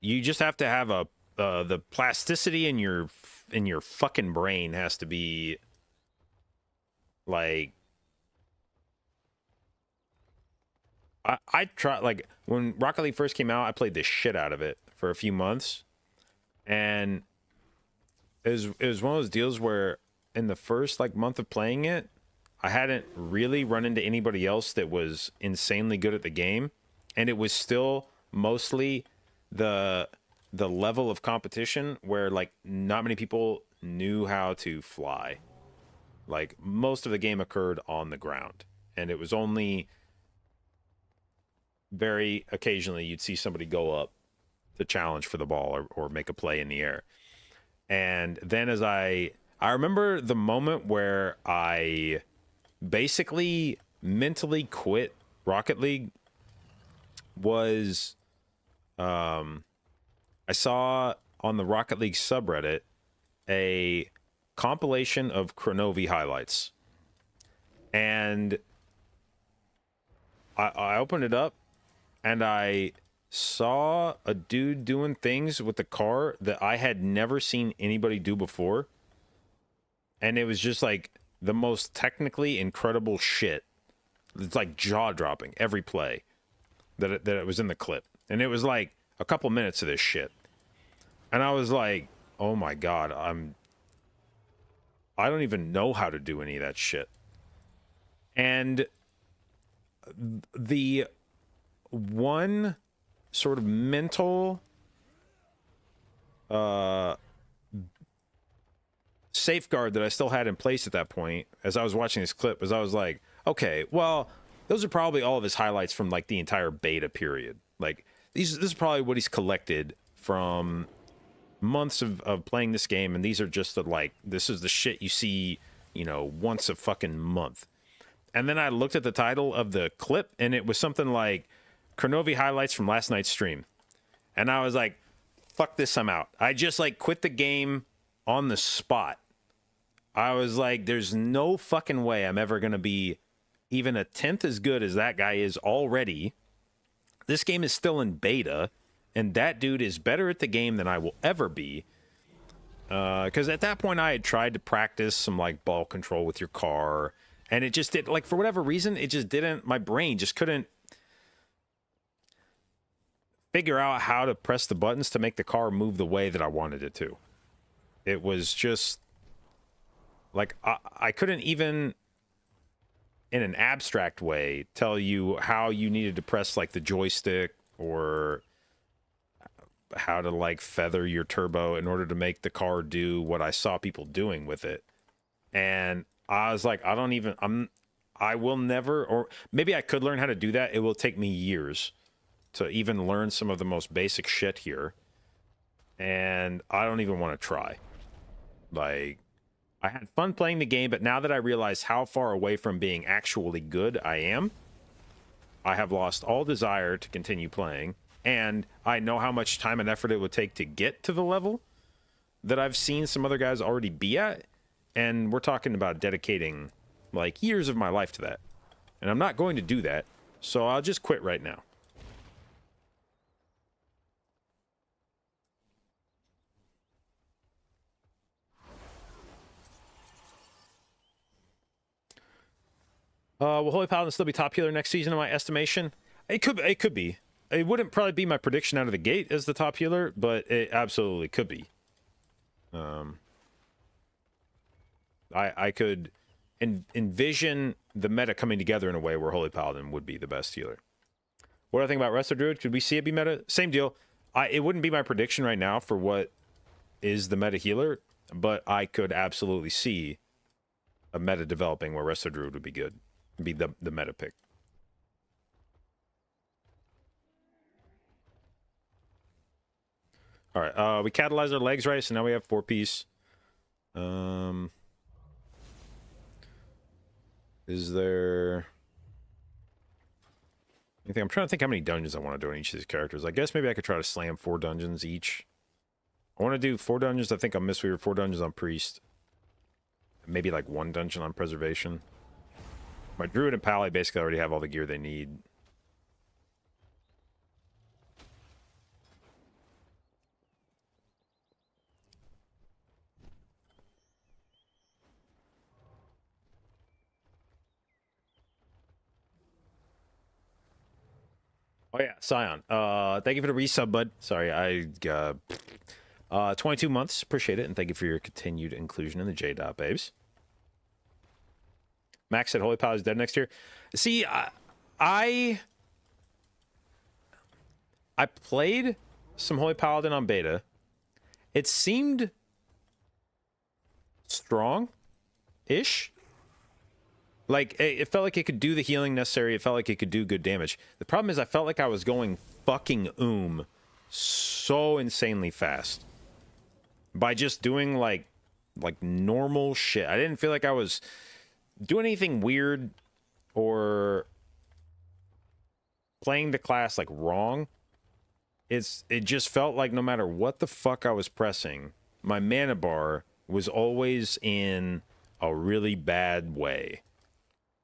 You just have to have a the plasticity in your fucking brain has to be like, I try, like when Rocket League first came out, I played the shit out of it for a few months, and it was one of those deals where in the first like month of playing it, I hadn't really run into anybody else that was insanely good at the game, and it was still mostly the level of competition where like not many people knew how to fly. Like most of the game occurred on the ground, and it was only very occasionally you'd see somebody go up to challenge for the ball or make a play in the air. And then as I remember the moment where I basically mentally quit Rocket League was I saw on the Rocket League subreddit a compilation of Chronovi highlights, and I opened it up and I saw a dude doing things with the car that I had never seen anybody do before. And it was just like the most technically incredible shit. It's like jaw-dropping every play that it was in the clip. And it was like a couple minutes of this shit. And I was like, oh my God, I don't even know how to do any of that shit. And the one sort of mental safeguard that I still had in place at that point as I was watching this clip was I was like, okay, well, those are probably all of his highlights from like the entire beta period. Like this is probably what he's collected from months of playing this game, and these are just the like, this is the shit you see, you know, once a fucking month. And then I looked at the title of the clip, and it was something like Kronovi highlights from last night's stream. And I was like, fuck this, I'm out. I just like quit the game on the spot. I was like, there's no fucking way I'm ever going to be even a tenth as good as that guy is already. This game is still in beta, and that dude is better at the game than I will ever be. Because at that point, I had tried to practice some like ball control with your car, and it just did, like, for whatever reason, it just didn't, my brain just couldn't figure out how to press the buttons to make the car move the way that I wanted it to. It was just like I couldn't even in an abstract way tell you how you needed to press like the joystick or how to like feather your turbo in order to make the car do what I saw people doing with it. And I was like, I will never, or maybe I could learn how to do that. It will take me years to even learn some of the most basic shit here. And I don't even want to try. Like, I had fun playing the game, but now that I realize how far away from being actually good I am, I have lost all desire to continue playing. And I know how much time and effort it would take to get to the level that I've seen some other guys already be at. And we're talking about dedicating like years of my life to that. And I'm not going to do that. So I'll just quit right now. Will Holy Paladin still be top healer next season in my estimation? It could be. It wouldn't probably be my prediction out of the gate as the top healer, but it absolutely could be. I could envision the meta coming together in a way where Holy Paladin would be the best healer. What do I think about Resto Druid? Could we see it be meta? Same deal. It wouldn't be my prediction right now for what is the meta healer, but I could absolutely see a meta developing where Resto Druid would be good. Be the meta pick. All right, we catalyzed our legs, right? So now we have 4-piece. Is there anything? I'm trying to think how many dungeons I want to do on each of these characters. I guess maybe I could try to slam 4 dungeons each. I want to do 4 dungeons, I think, on Mistweaver, 4 dungeons on Priest. Maybe like 1 dungeon on Preservation. My Druid and Pally basically already have all the gear they need. Oh yeah, Scion. Thank you for the resub, bud. Sorry, 22 months. Appreciate it, and thank you for your continued inclusion in the J-Dot babes. Max said Holy Paladin is dead next year. See, I played some Holy Paladin on beta. It seemed strong-ish. Like, it felt like it could do the healing necessary. It felt like it could do good damage. The problem is I felt like I was going fucking so insanely fast. By just doing, like normal shit. I didn't feel like I was doing anything weird or playing the class, like, wrong. It just felt like no matter what the fuck I was pressing, my mana bar was always in a really bad way.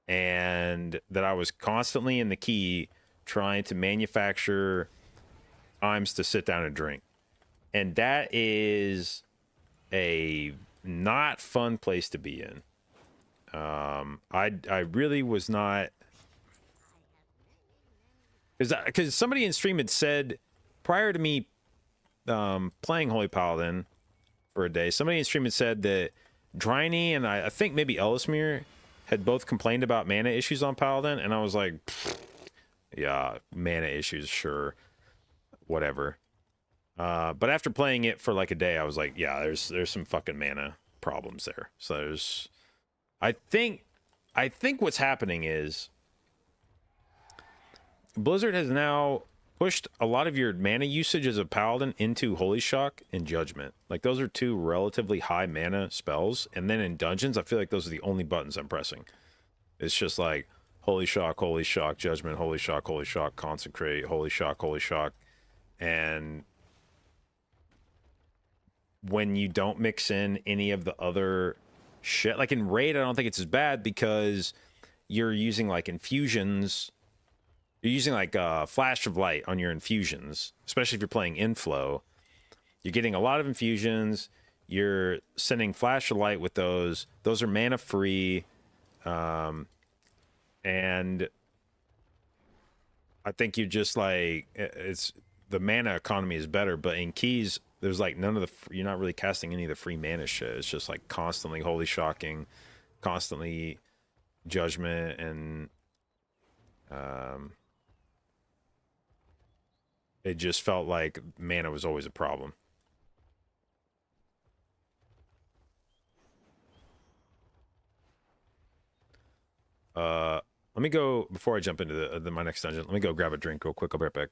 And that I was constantly in the key trying to manufacture times to sit down and drink. And that is a not fun place to be in. I really was not, because somebody in stream had said prior to me playing Holy Paladin for a day, somebody in stream had said that Dryny and I think maybe Ellismere had both complained about mana issues on Paladin, and I was like, yeah, mana issues, sure, whatever. But after playing it for like a day, I was like, yeah, there's some fucking mana problems there. So there's, I think what's happening is Blizzard has now pushed a lot of your mana usage as a paladin into Holy Shock and Judgment. Like, those are two relatively high mana spells, and then in dungeons, I feel like those are the only buttons I'm pressing. It's just like Holy Shock, Judgment, Holy Shock, Consecrate, Holy Shock, and when you don't mix in any of the other shit, like in Raid, I don't think it's as bad because you're using like infusions. You're using like a flash of light on your infusions, especially if you're playing Inflow. You're getting a lot of infusions. You're sending flash of light with those. Those are mana free. And I think you just like, it's, the mana economy is better, but in Keys, there's like none of the, you're not really casting any of the free mana shit. It's just like constantly Holy Shocking, constantly Judgment, and it just felt like mana was always a problem. Let me go, before I jump into my next dungeon, let me go grab a drink real quick. I'll be right back.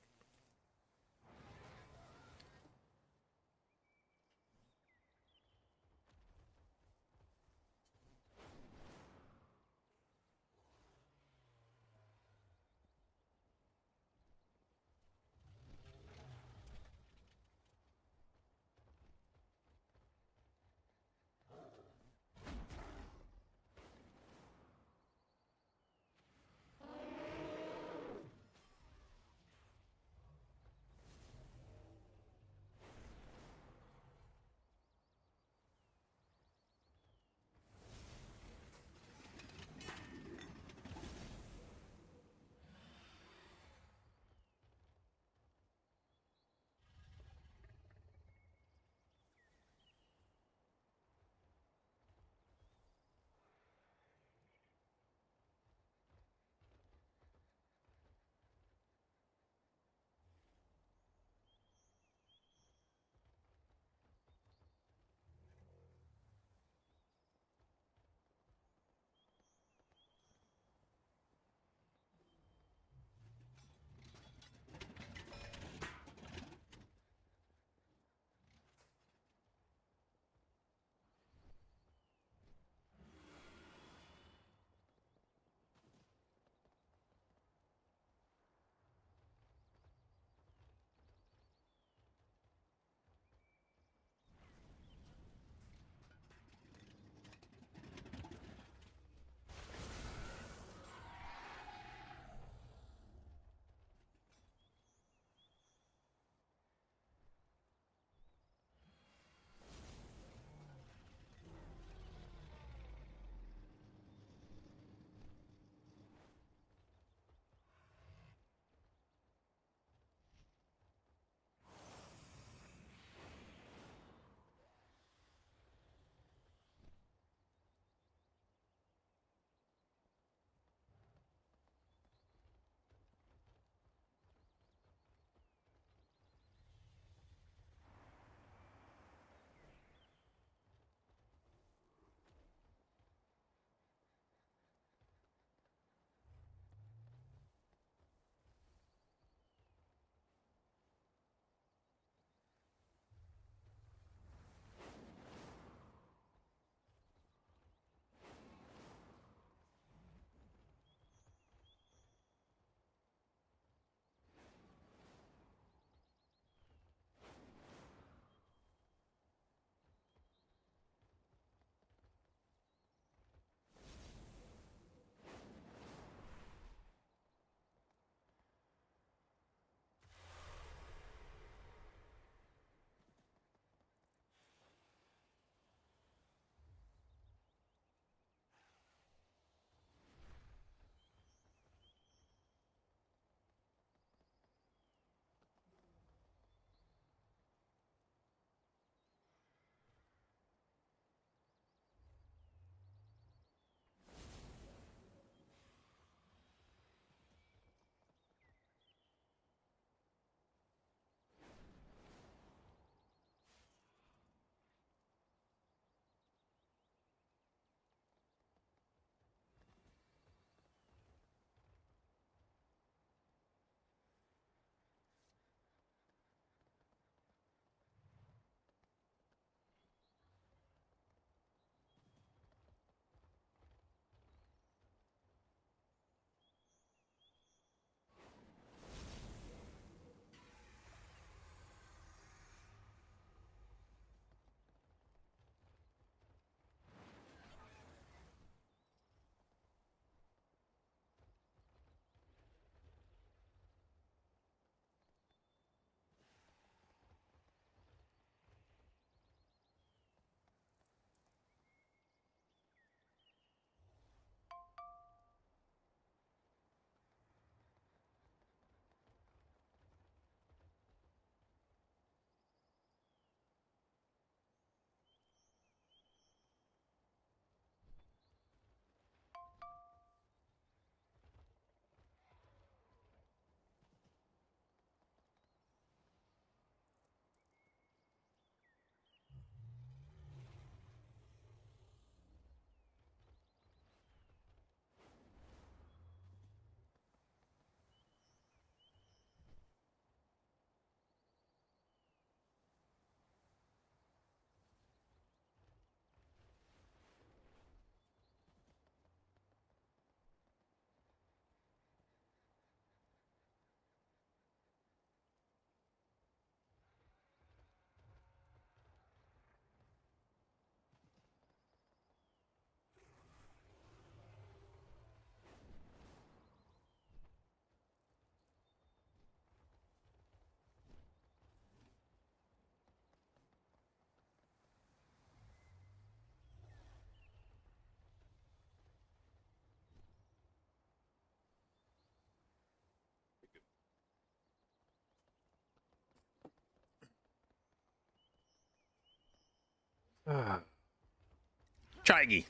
Chaigi,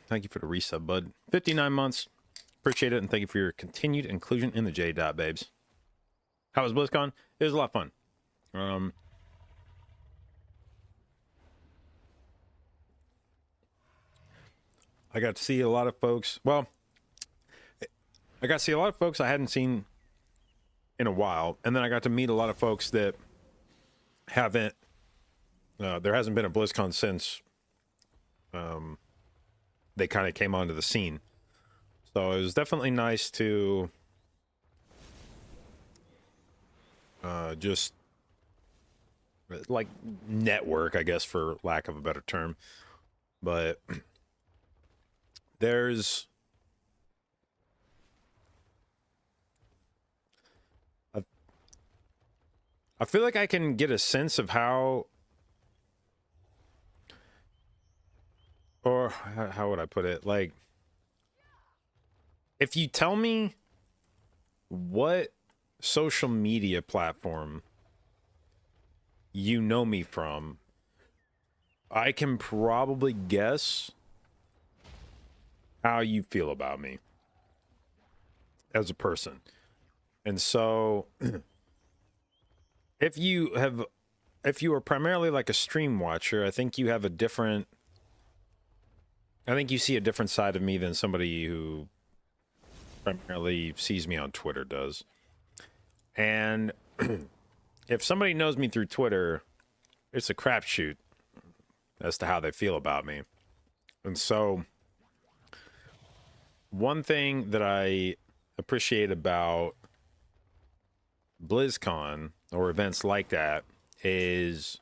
thank you for the resub, bud. 59 months. Appreciate it, and thank you for your continued inclusion in the J dot babes. How was BlizzCon? It was a lot of fun. I got to see a lot of folks. Well, I got to see a lot of folks I hadn't seen in a while, and then I got to meet a lot of folks that haven't. There hasn't been a BlizzCon since they kind of came onto the scene. So it was definitely nice to just like network, I guess, for lack of a better term. But there's I feel like I can get a sense of how, or how would I put it? Like, if you tell me what social media platform you know me from, I can probably guess how you feel about me as a person. And so if you are primarily like a stream watcher, I think you have a different, I think you see a different side of me than somebody who primarily sees me on Twitter does. And if somebody knows me through Twitter, it's a crapshoot as to how they feel about me. And so one thing that I appreciate about BlizzCon or events like that is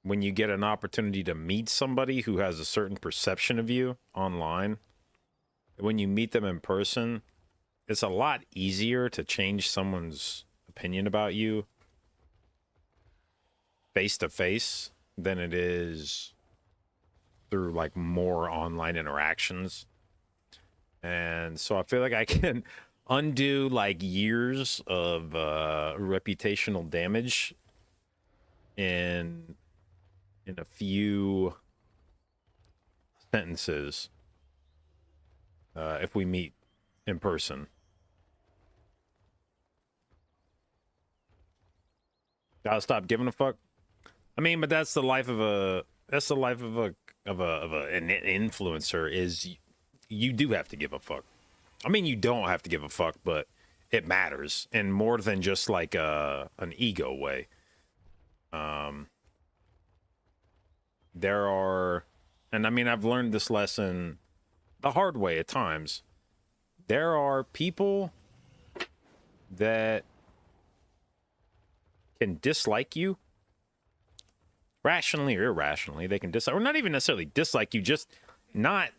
when you get an opportunity to meet somebody who has a certain perception of you online, when you meet them in person, it's a lot easier to change someone's opinion about you face to face than it is through like more online interactions. And so I feel like I can undo like years of reputational damage in a few sentences if we meet in person. Gotta stop giving a fuck. I mean, but that's the life of an influencer. Is you do have to give a fuck. I mean, you don't have to give a fuck, but it matters, and more than just like an ego way. There are, and I mean, I've learned this lesson the hard way at times. There are people that can dislike you rationally or irrationally. They can dislike, or not even necessarily dislike you, just not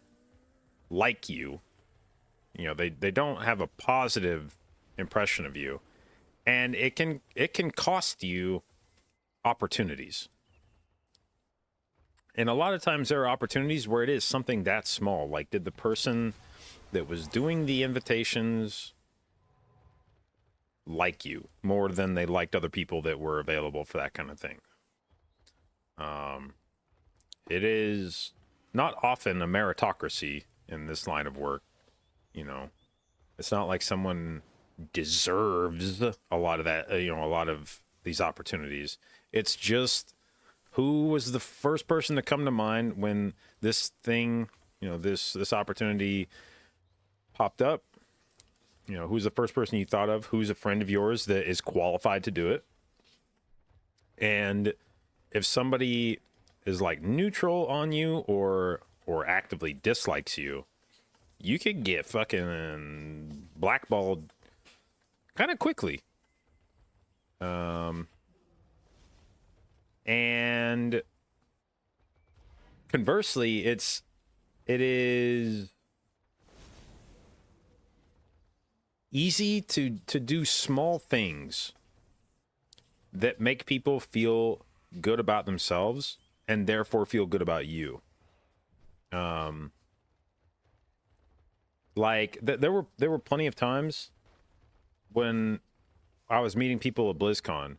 like you. You know, they don't have a positive impression of you, and it can cost you opportunities. And a lot of times there are opportunities where it is something that small. Like, did the person that was doing the invitations like you more than they liked other people that were available for that kind of thing? It is not often a meritocracy in this line of work. You know, it's not like someone deserves a lot of that, a lot of these opportunities. It's just who was the first person to come to mind when this thing, this opportunity popped up. Who's the first person you thought of? Who's a friend of yours that is qualified to do it? And if somebody is like neutral on you or actively dislikes you, you could get fucking blackballed kind of quickly. And conversely, it is easy to do small things that make people feel good about themselves and therefore feel good about you. There were plenty of times when I was meeting people at BlizzCon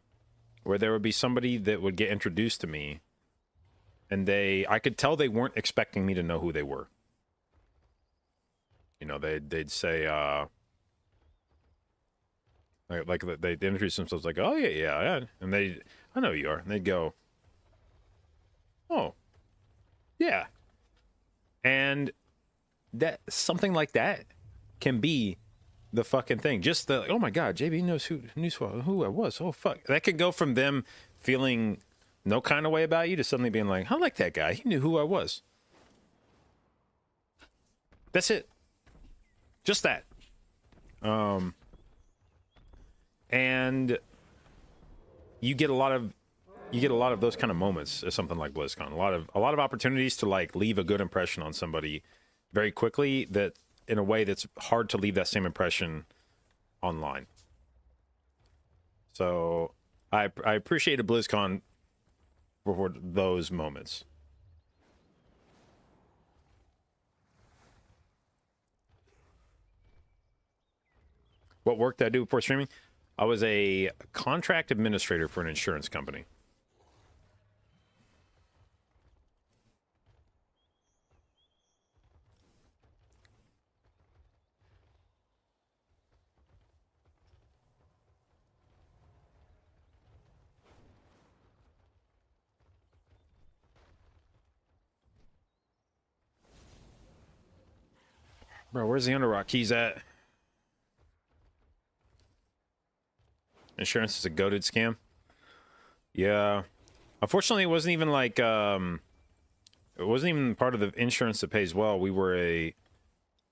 where there would be somebody that would get introduced to me and I could tell they weren't expecting me to know who they were. You know, they'd say, like they'd introduce themselves like, oh yeah, and I know who you are, and they'd go, oh, yeah, and that something like that can be the fucking thing. Just the, oh my god, JB knows who I was. Oh fuck, that could go from them feeling no kind of way about you to suddenly being like, I like that guy. He knew who I was. That's it. Just that. And you get a lot of those kind of moments at something like BlizzCon. A lot of opportunities to like leave a good impression on somebody very quickly, that in a way that's hard to leave that same impression online. So I appreciated BlizzCon for those moments. What work did I do before streaming? I was a contract administrator for an insurance company. Bro, where's the Underrock keys at? Insurance is a goated scam. Yeah. Unfortunately, it wasn't even like, it wasn't even part of the insurance that pays well. We were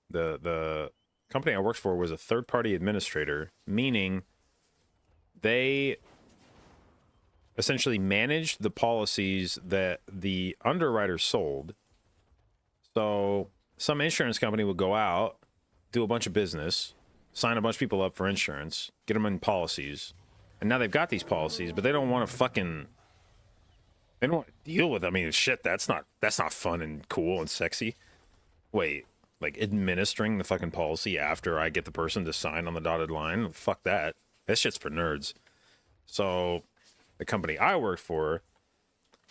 the company I worked for was a third-party administrator, meaning they essentially managed the policies that the underwriter sold. So some insurance company would go out, do a bunch of business, sign a bunch of people up for insurance, get them in policies, and now they've got these policies, but they don't want to they don't want to deal with it. I mean, shit, that's not fun and cool and sexy. Wait, like administering the fucking policy after I get the person to sign on the dotted line? Fuck that. That shit's for nerds. So the company I worked for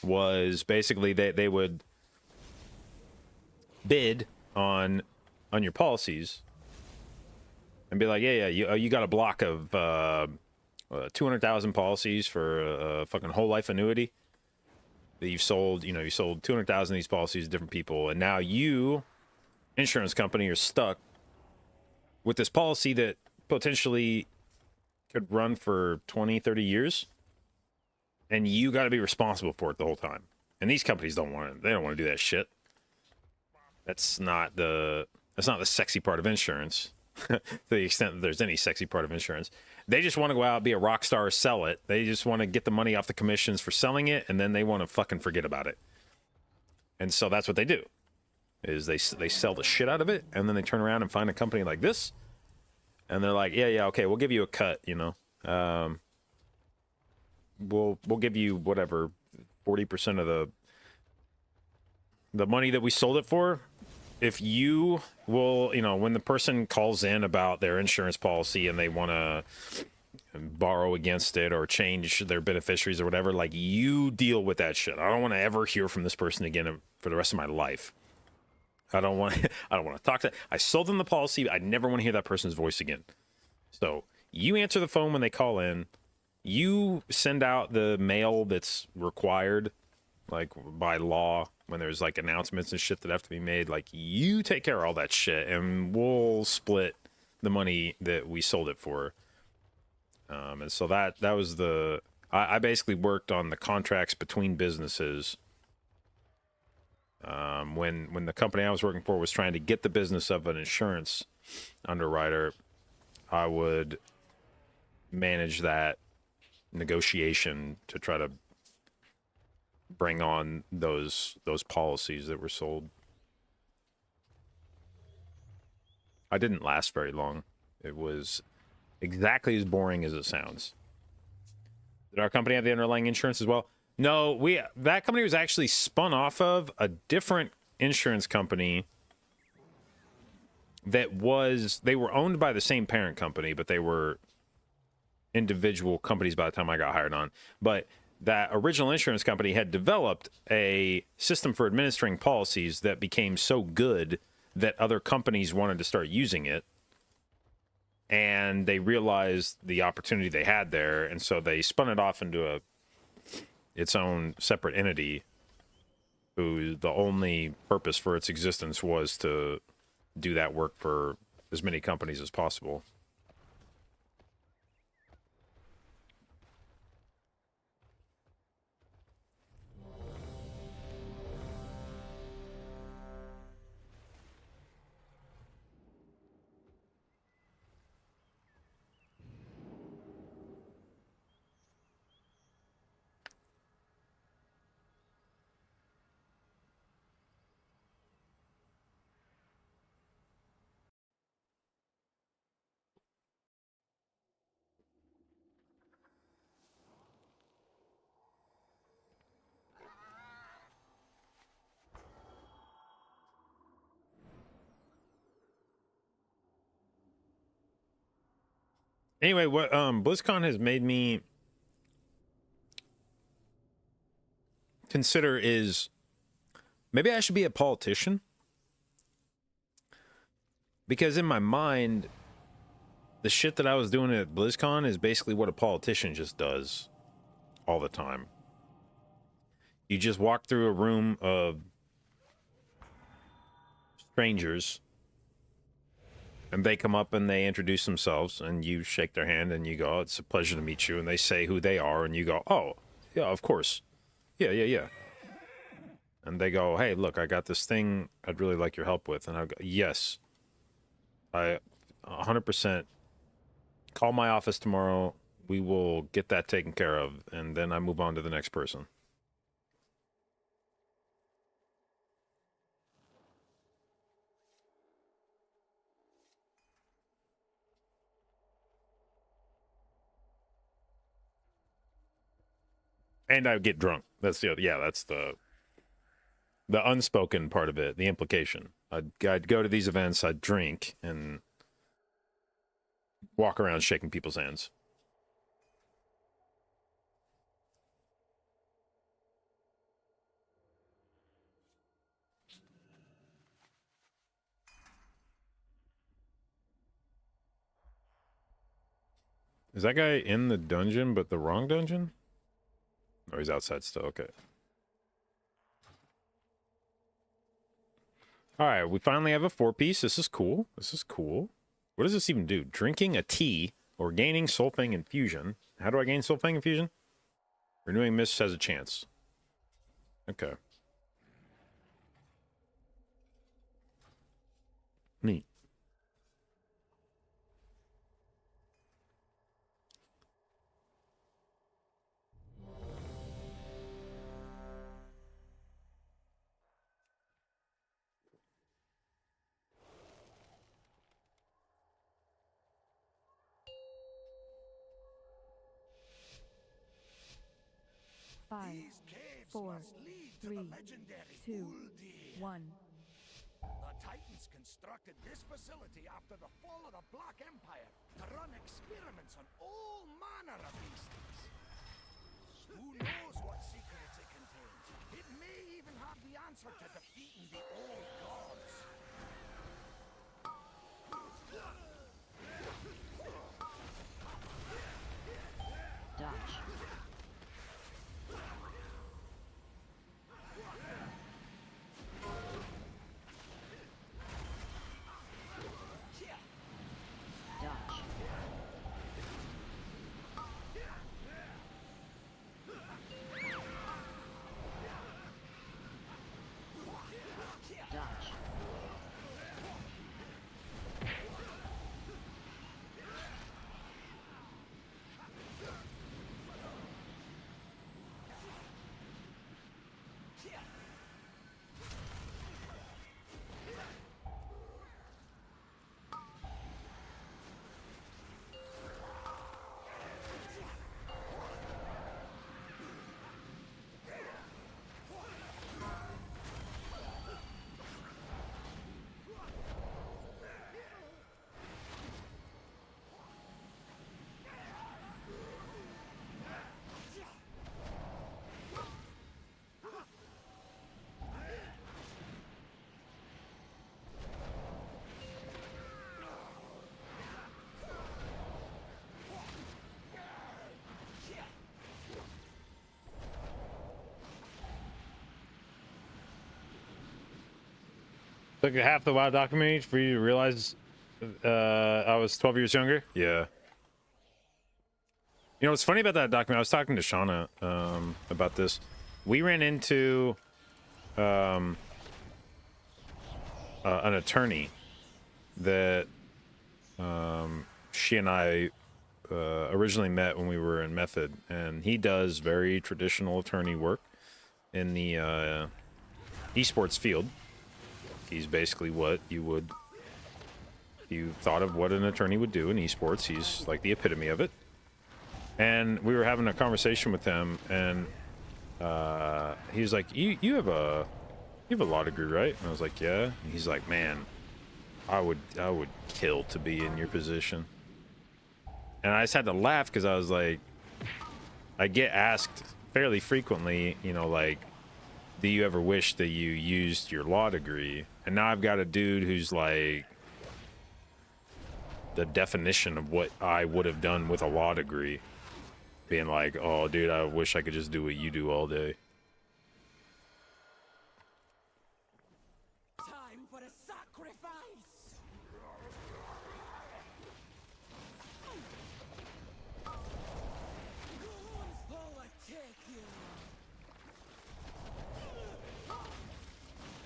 was basically they would bid on your policies and be like, yeah, you got a block of 200,000 policies for a fucking whole life annuity that you've sold. You know, you sold 200,000 of these policies to different people, and now you, insurance company, are stuck with this policy that potentially could run for 20, 30 years, and you got to be responsible for it the whole time. And these companies don't want to do that shit. That's not the sexy part of insurance. To the extent that there's any sexy part of insurance. They just want to go out, be a rock star, sell it. They just want to get the money off the commissions for selling it, and then they want to fucking forget about it. And so that's what they do, is they sell the shit out of it, and then they turn around and find a company like this, and they're like, yeah, okay, we'll give you a cut, you know. We'll give you whatever, 40% of the money that we sold it for, if you will, you know, when the person calls in about their insurance policy and they want to borrow against it or change their beneficiaries or whatever, like, you deal with that shit. I don't want to ever hear from this person again for the rest of my life. I don't want to talk to. I sold them the policy. I never want to hear that person's voice again. So you answer the phone when they call in. You send out the mail that's required, like by law, when there's like announcements and shit that have to be made. Like, you take care of all that shit, and we'll split the money that we sold it for. And so that was I basically worked on the contracts between businesses. When the company I was working for was trying to get the business of an insurance underwriter, I would manage that negotiation to try to bring on those policies that were sold. I didn't last very long. It was exactly as boring as it sounds. Did our company have the underlying insurance as well? No, that company was actually spun off of a different insurance company they were owned by the same parent company, but they were individual companies by the time I got hired on. But that original insurance company had developed a system for administering policies that became so good that other companies wanted to start using it. And they realized the opportunity they had there, and so they spun it off into its own separate entity, who the only purpose for its existence was to do that work for as many companies as possible. Anyway, what BlizzCon has made me consider is maybe I should be a politician, because in my mind the shit that I was doing at BlizzCon is basically what a politician just does all the time. You just walk through a room of strangers and they come up and they introduce themselves and you shake their hand and you go, "Oh, it's a pleasure to meet you," and they say who they are and you go, "Oh, yeah, of course. Yeah. And they go, "Hey, look, I got this thing I'd really like your help with." And I go, "Yes, I 100% call my office tomorrow. We will get that taken care of." And then I move on to the next person. And I get drunk. That's the other, yeah, that's the unspoken part of it, the implication. I'd go to these events, I'd drink and walk around shaking people's hands. Is that guy in the dungeon, but the wrong dungeon? Oh, he's outside still. Okay. All right, we finally have a 4-piece. This is cool. This is cool. What does this even do? Drinking a tea or gaining Soulfang Infusion. How do I gain Soulfang Infusion? Renewing Mist has a chance. Okay. Neat. Five, These caves 4, must lead to 3, the legendary 2, Uldir. 1. The Titans constructed this facility after the fall of the Black Empire to run experiments on all manner of beasts. Who knows what secrets it contains? It may even have the answer to defeating the old gods. Dodge. Dodge. Dodge. Took half the WoW documentary for you to realize I was 12 years younger. Yeah. You know what's funny about that document? I was talking to Shauna about this. We ran into an attorney that she and I originally met when we were in Method, and he does very traditional attorney work in the esports field. He's basically what you thought of what an attorney would do in esports. He's like the epitome of it. And we were having a conversation with him, and he was like, "You have a law degree, right?" And I was like, "Yeah." And he's like, "Man, I would kill to be in your position." And I just had to laugh because I was like, I get asked fairly frequently, you know, like, do you ever wish that you used your law degree? And now I've got a dude who's like the definition of what I would have done with a law degree, being like, "Oh, dude, I wish I could just do what you do all day." Time for a sacrifice! Goons overtake you!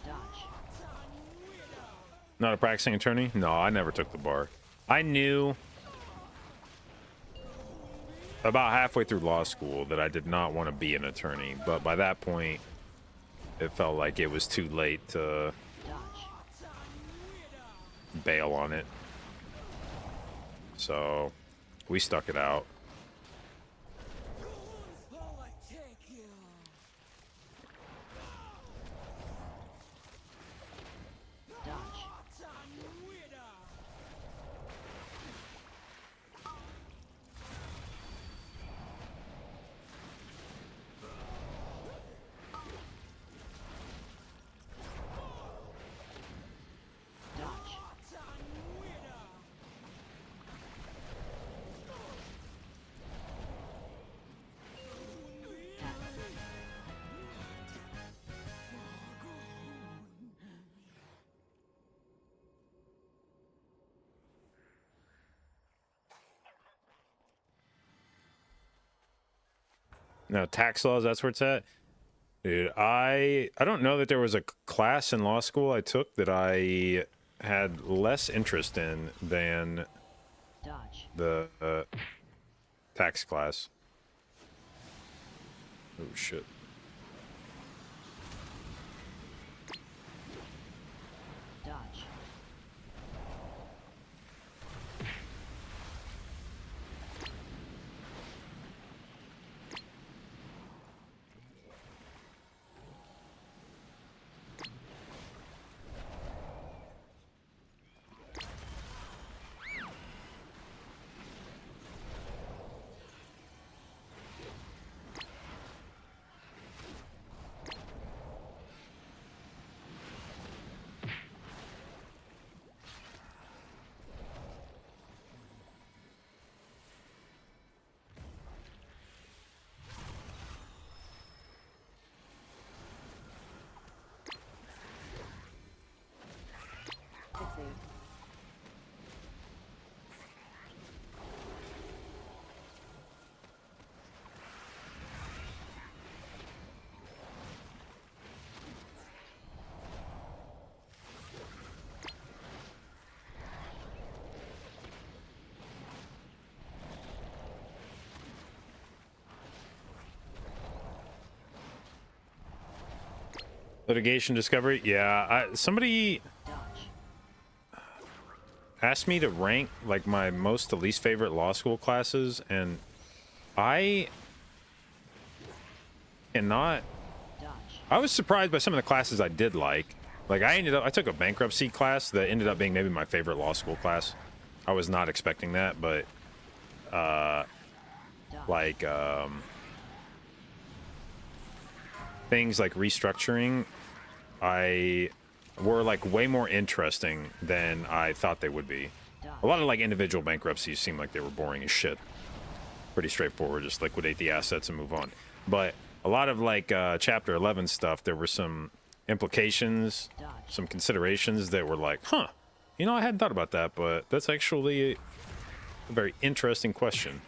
Dodge. Not a practicing attorney? No, I never took the bar. I knew about halfway through law school that I did not want to be an attorney, but by that point, it felt like it was too late to Dodge. bail on it. So we stuck it out. Goons overtake you! Dodge. Dodge. No, tax laws, that's where it's at. Dude, I don't know that there was a class in law school I took that I had less interest in than Dodge. the tax class. Oh shit. Dodge. Succeed. Litigation discovery? Yeah, somebody Dodge. asked me to rank like my most to least favorite law school classes, and I cannot. Dodge. I was surprised by some of the classes I did like. Like I took a bankruptcy class that ended up being maybe my favorite law school class. I was not expecting that, but Dodge. like things like restructuring, I were like way more interesting than I thought they would be. A lot of like individual bankruptcies seemed like they were boring as shit. Pretty straightforward, just liquidate the assets and move on. But a lot of like chapter 11 stuff, there were some implications, Dodge. some considerations that were like, huh, you know, I hadn't thought about that, but that's actually a very interesting question.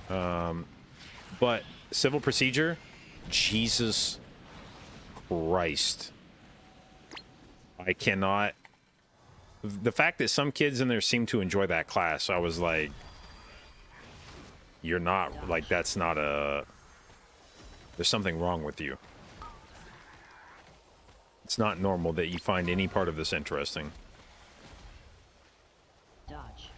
But civil procedure, Jesus Christ. I cannot. The fact that some kids in there seem to enjoy that class, I was like, you're not, like, that's not a, there's something wrong with you. It's not normal that you find any part of this interesting. Dodge.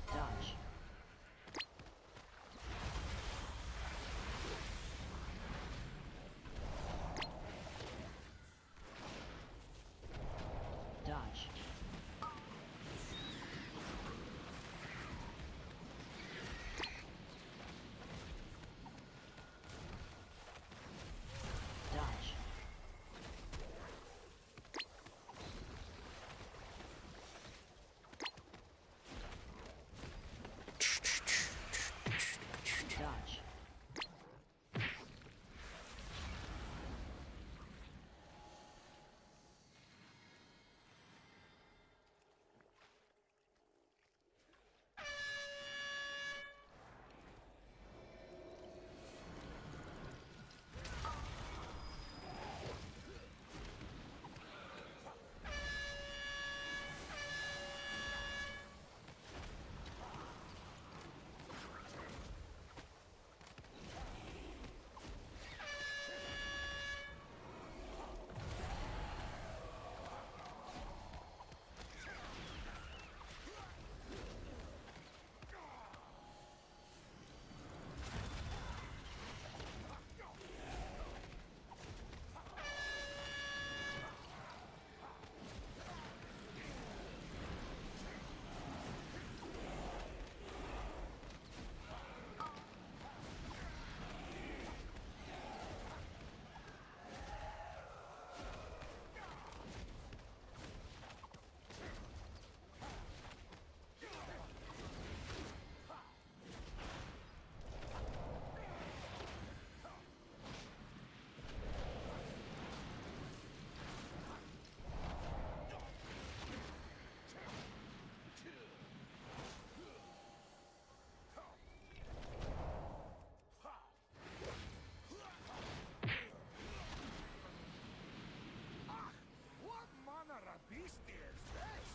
Dodge. Dodge. Dodge. Dodge. What manner of beast is this?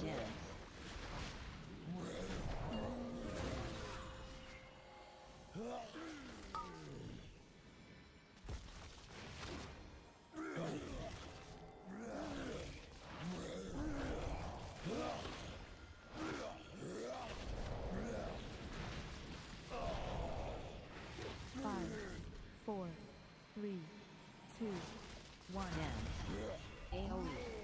Death. Five, four, three, two, one. Death. AoE.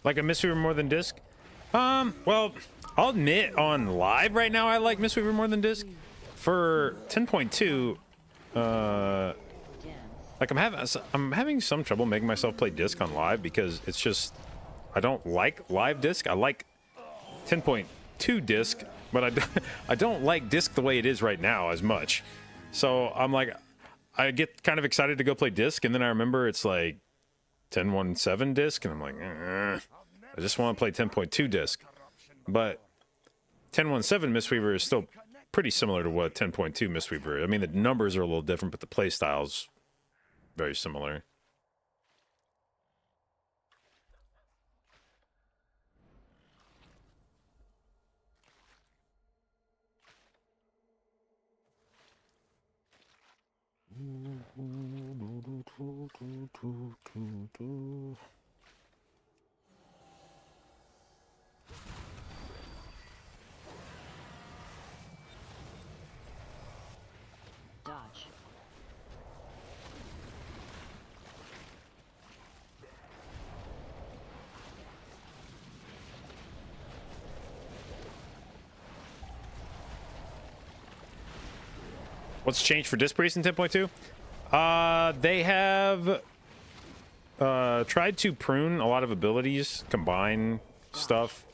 Like a Mistweaver more than Disc? Well, I'll admit on live right now I like Mistweaver more than Disc. For 10.2, Dance. like I'm having some trouble making myself play Disc on live because it's just I don't like live Disc. I like 10.2 Disc, but I don't like Disc the way it is right now as much. So I'm like, I get kind of excited to go play Disc, and then I remember it's like 10.17 Disc, and I'm like, I just want to play 10.2 Disc. But 10.17 Mistweaver is still pretty similar to what 10.2 Mistweaver is. I mean, the numbers are a little different, but the play style's very similar. Dodge. What's changed for Disc Priest in 10.2? They have tried to prune a lot of abilities, combine stuff.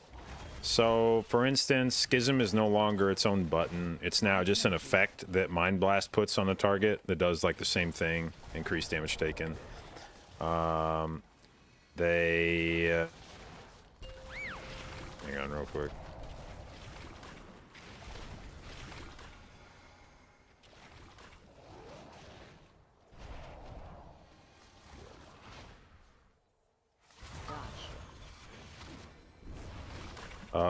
So, for instance, Schism is no longer its own button. It's now just an effect that Mind Blast puts on the target that does like the same thing, increased damage taken. They hang on real quick.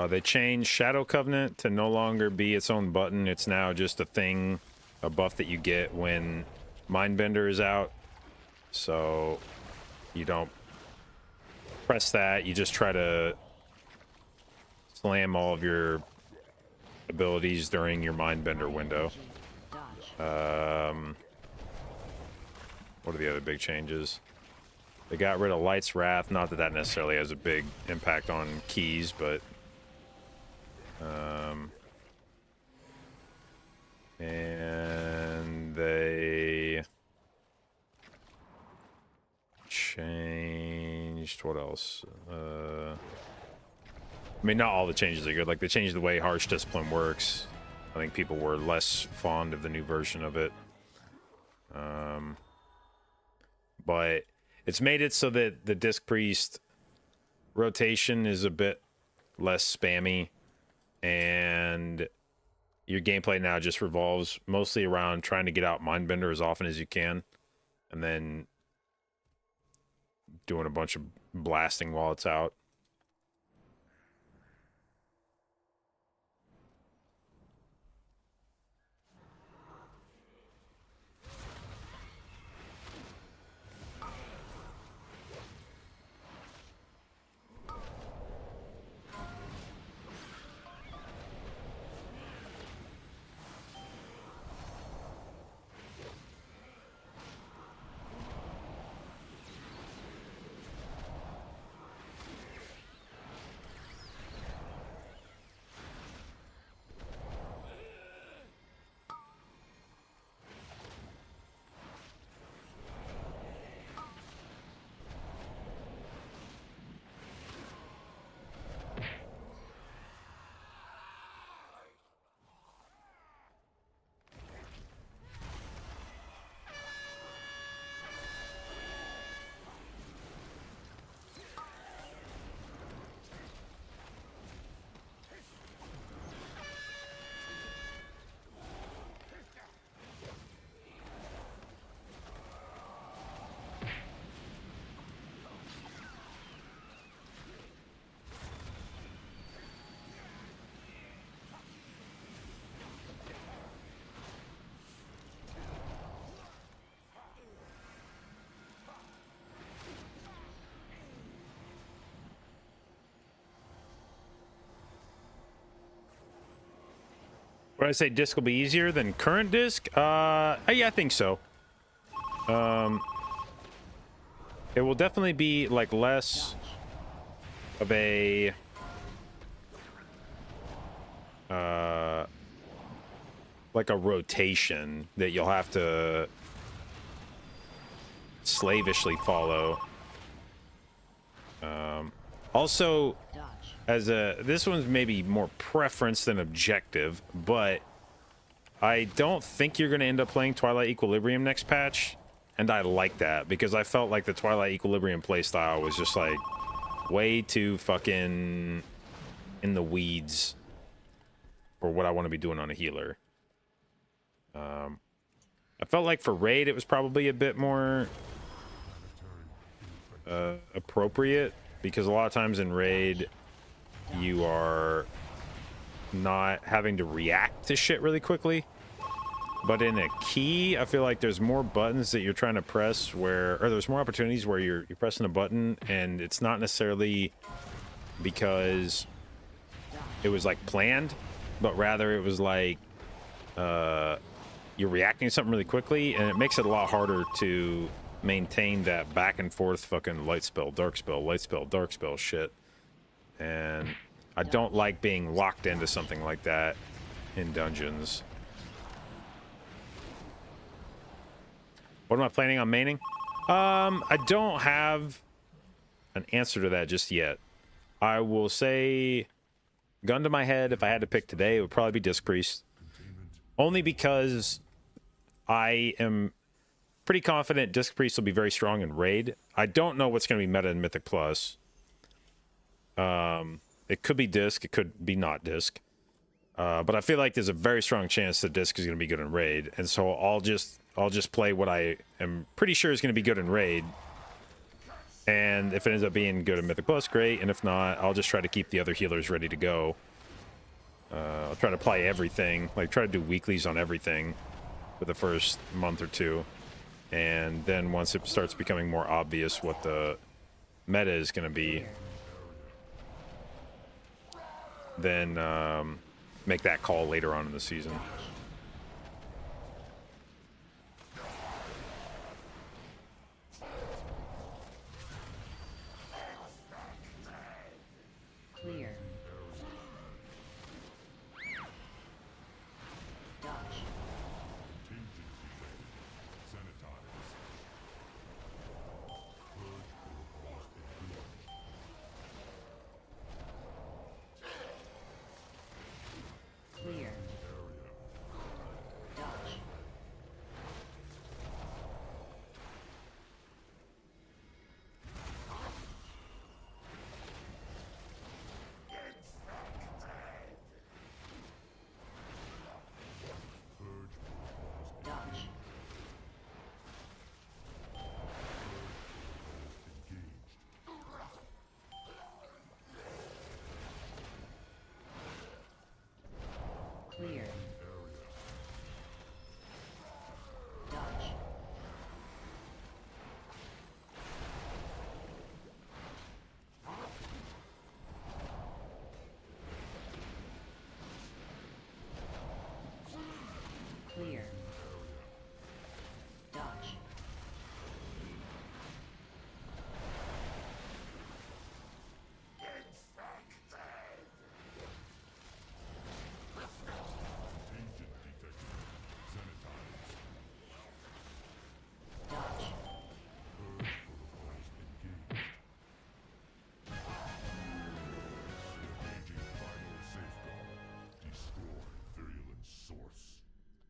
They changed Shadow Covenant to no longer be its own button. It's now just a thing, a buff that you get when Mindbender is out. So you don't press that. You just try to slam all of your abilities during your Mindbender window. Dodge. What are the other big changes? They got rid of Light's Wrath. Not that that necessarily has a big impact on keys, but and they changed what else? I mean, not all the changes are good. Like, they changed the way Harsh Discipline works. I think people were less fond of the new version of it. But it's made it so that the Disc Priest rotation is a bit less spammy, and your gameplay now just revolves mostly around trying to get out Mindbender as often as you can, and then doing a bunch of blasting while it's out. Would I say disc will be easier than current disc? Yeah, I think so. It will definitely be like less of a like a rotation that you'll have to slavishly follow. Also, Dodge. as a this one's maybe more preference than objective, but I don't think you're going to end up playing Twilight Equilibrium next patch, and I like that because I felt like the Twilight Equilibrium playstyle was just like way too fucking in the weeds for what I want to be doing on a healer. I felt like for raid it was probably a bit more appropriate, because a lot of times in raid you are not having to react to shit really quickly. But in a key, I feel like there's more buttons that you're trying to press or there's more opportunities where you're pressing a button and it's not necessarily because it was like planned, but rather it was like you're reacting to something really quickly, and it makes it a lot harder to maintain that back and forth fucking light spell, dark spell, light spell, dark spell shit. And I don't like being locked into something like that in dungeons. What am I planning on maining? I don't have an answer to that just yet. I will say, gun to my head, if I had to pick today, it would probably be Disc Priest. Only because I am pretty confident Disc Priest will be very strong in Raid. I don't know what's going to be meta in Mythic Plus. It could be Disc, it could be not Disc. But I feel like there's a very strong chance that Disc is going to be good in Raid, and so I'll just play what I am pretty sure is going to be good in Raid. And if it ends up being good in Mythic Plus, great. And if not, I'll just try to keep the other healers ready to go. I'll try to play everything, like try to do weeklies on everything for the first month or two. And then once it starts becoming more obvious what the meta is going to be, then make that call later on in the season. Clear. Dodge. Clear. Dodge. Dodge. Clear. Dodge. Clear. Dodge. Dodge.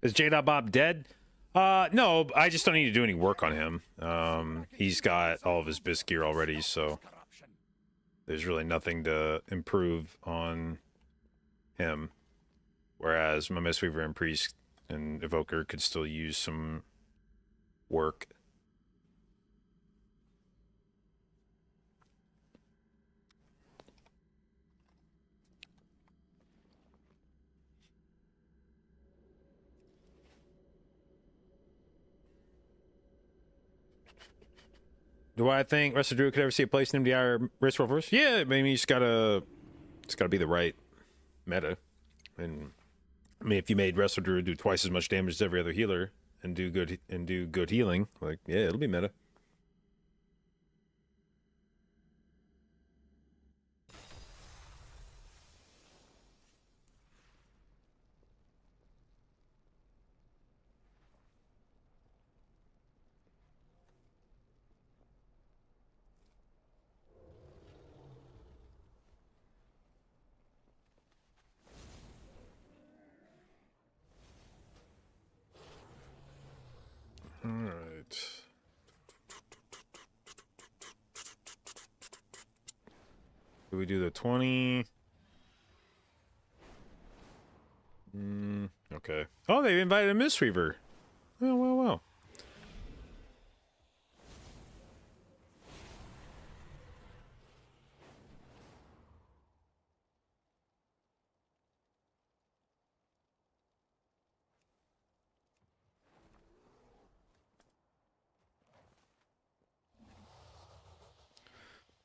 Is J.Bob dead? No, I just don't need to do any work on him. He's got all of his Bisc gear already, so there's really nothing to improve on him. Whereas my Mistweaver and Priest and Evoker could still use some work. Do I think Resto Druid could ever see a place in MDI or Race World first? Yeah, I mean, it's gotta be the right meta. And I mean, if you made Resto Druid do twice as much damage as every other healer and do good healing, like, yeah, it'll be meta. Do we do the 20? Okay. Oh, they invited a Mistweaver. Oh, well.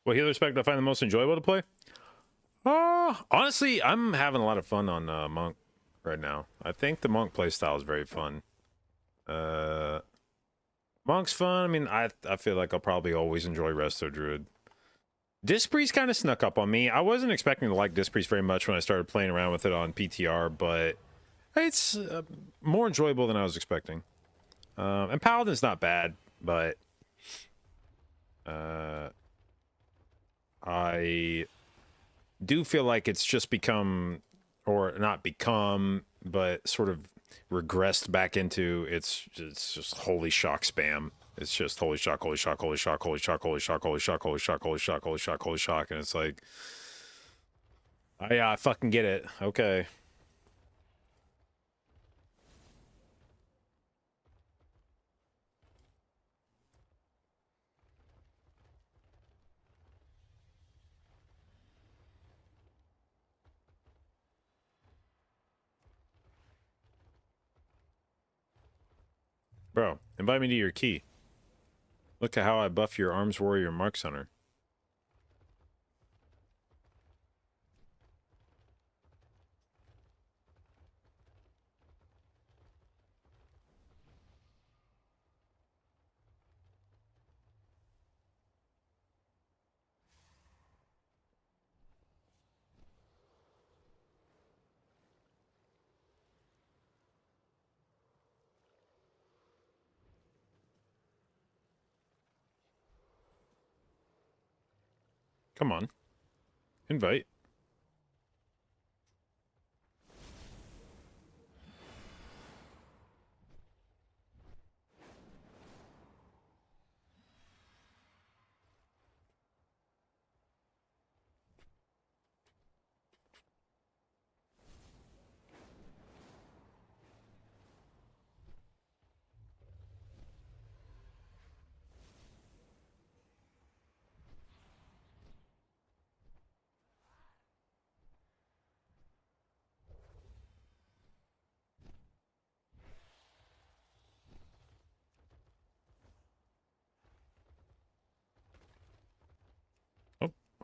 What healer spec do I find the most enjoyable to play? Honestly, I'm having a lot of fun on Monk right now. I think the Monk playstyle is very fun. Monk's fun. I mean, I feel like I'll probably always enjoy Resto Druid. Disc Priest kind of snuck up on me. I wasn't expecting to like Disc Priest very much when I started playing around with it on PTR, but it's more enjoyable than I was expecting. And Paladin's not bad, but I do feel like it's just become, or not become, but sort of regressed back into it's just holy shock spam. It's just holy shock, holy shock, holy shock, holy shock, holy shock, holy shock, holy shock, holy shock, holy shock, holy shock, and it's like, I fucking get it. Okay. Bro, invite me to your key. Look at how I buff your Arms Warrior Marks Hunter. Come on. Invite.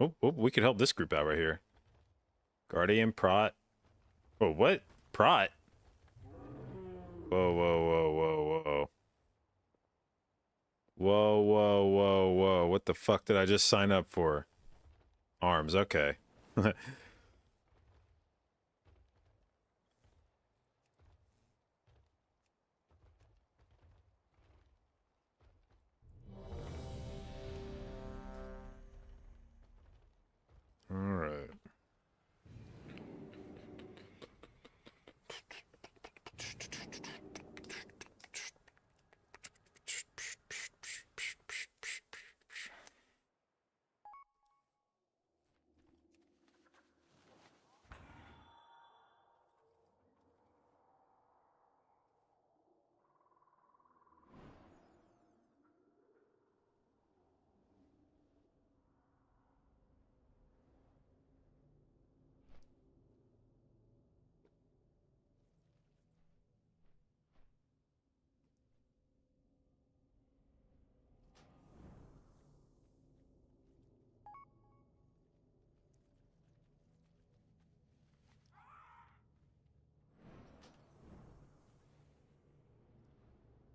Oh, we could help this group out right here. Guardian, Prot. Oh, what? Prot? Whoa. Whoa. What the fuck did I just sign up for? Arms, okay. Alright.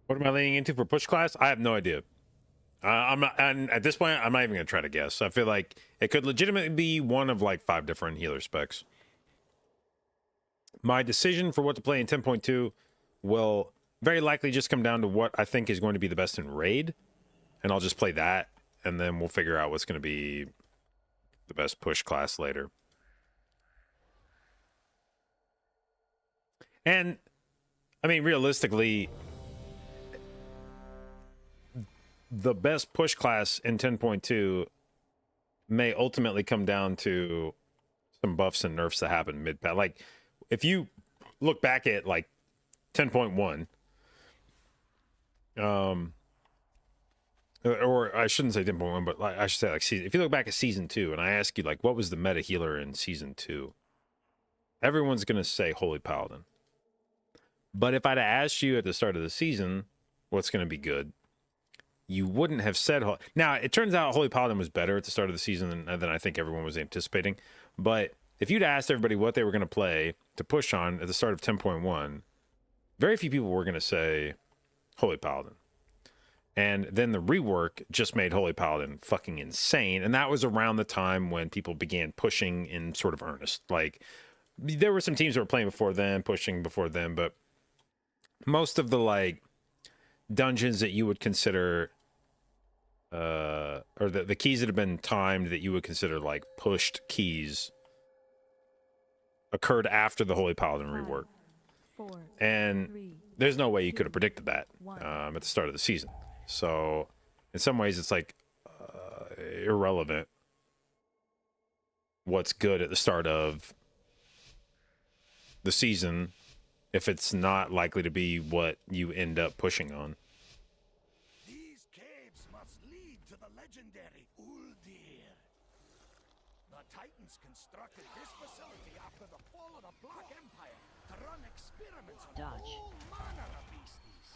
What am I leaning into for push class? I have no idea. I'm not, and at this point, I'm not even gonna try to guess. I feel like it could legitimately be one of like 5 different healer specs. My decision for what to play in 10.2 will very likely just come down to what I think is going to be the best in raid, and I'll just play that, and then we'll figure out what's going to be the best push class later. And I mean, realistically, the best push class in 10.2 may ultimately come down to some buffs and nerfs that happen mid patch. Like if you look back at like 10.1, or I shouldn't say 10.1, but like I should say like season. If you look back at season 2, and I ask you like what was the meta healer in season 2, everyone's gonna say Holy Paladin. But if I'd asked you at the start of the season what's gonna be good, you wouldn't have said now. It turns out Holy Paladin was better at the start of the season than I think everyone was anticipating. But if you'd asked everybody what they were going to play to push on at the start of 10.1, very few people were going to say Holy Paladin. And then the rework just made Holy Paladin fucking insane. And that was around the time when people began pushing in sort of earnest. Like there were some teams that were playing before then, pushing before then, but most of the like dungeons that you would consider or the keys that have been timed that you would consider like pushed keys occurred after the Holy Paladin rework. 4, And 3, there's no way you could have predicted that 1. at the start of the season. So in some ways it's like irrelevant what's good at the start of the season if it's not likely to be what you end up pushing on. These caves must lead to the legendary Uldir. The Titans constructed this facility after the fall of the Black Empire to run experiments on Dodge. all manner of beasties.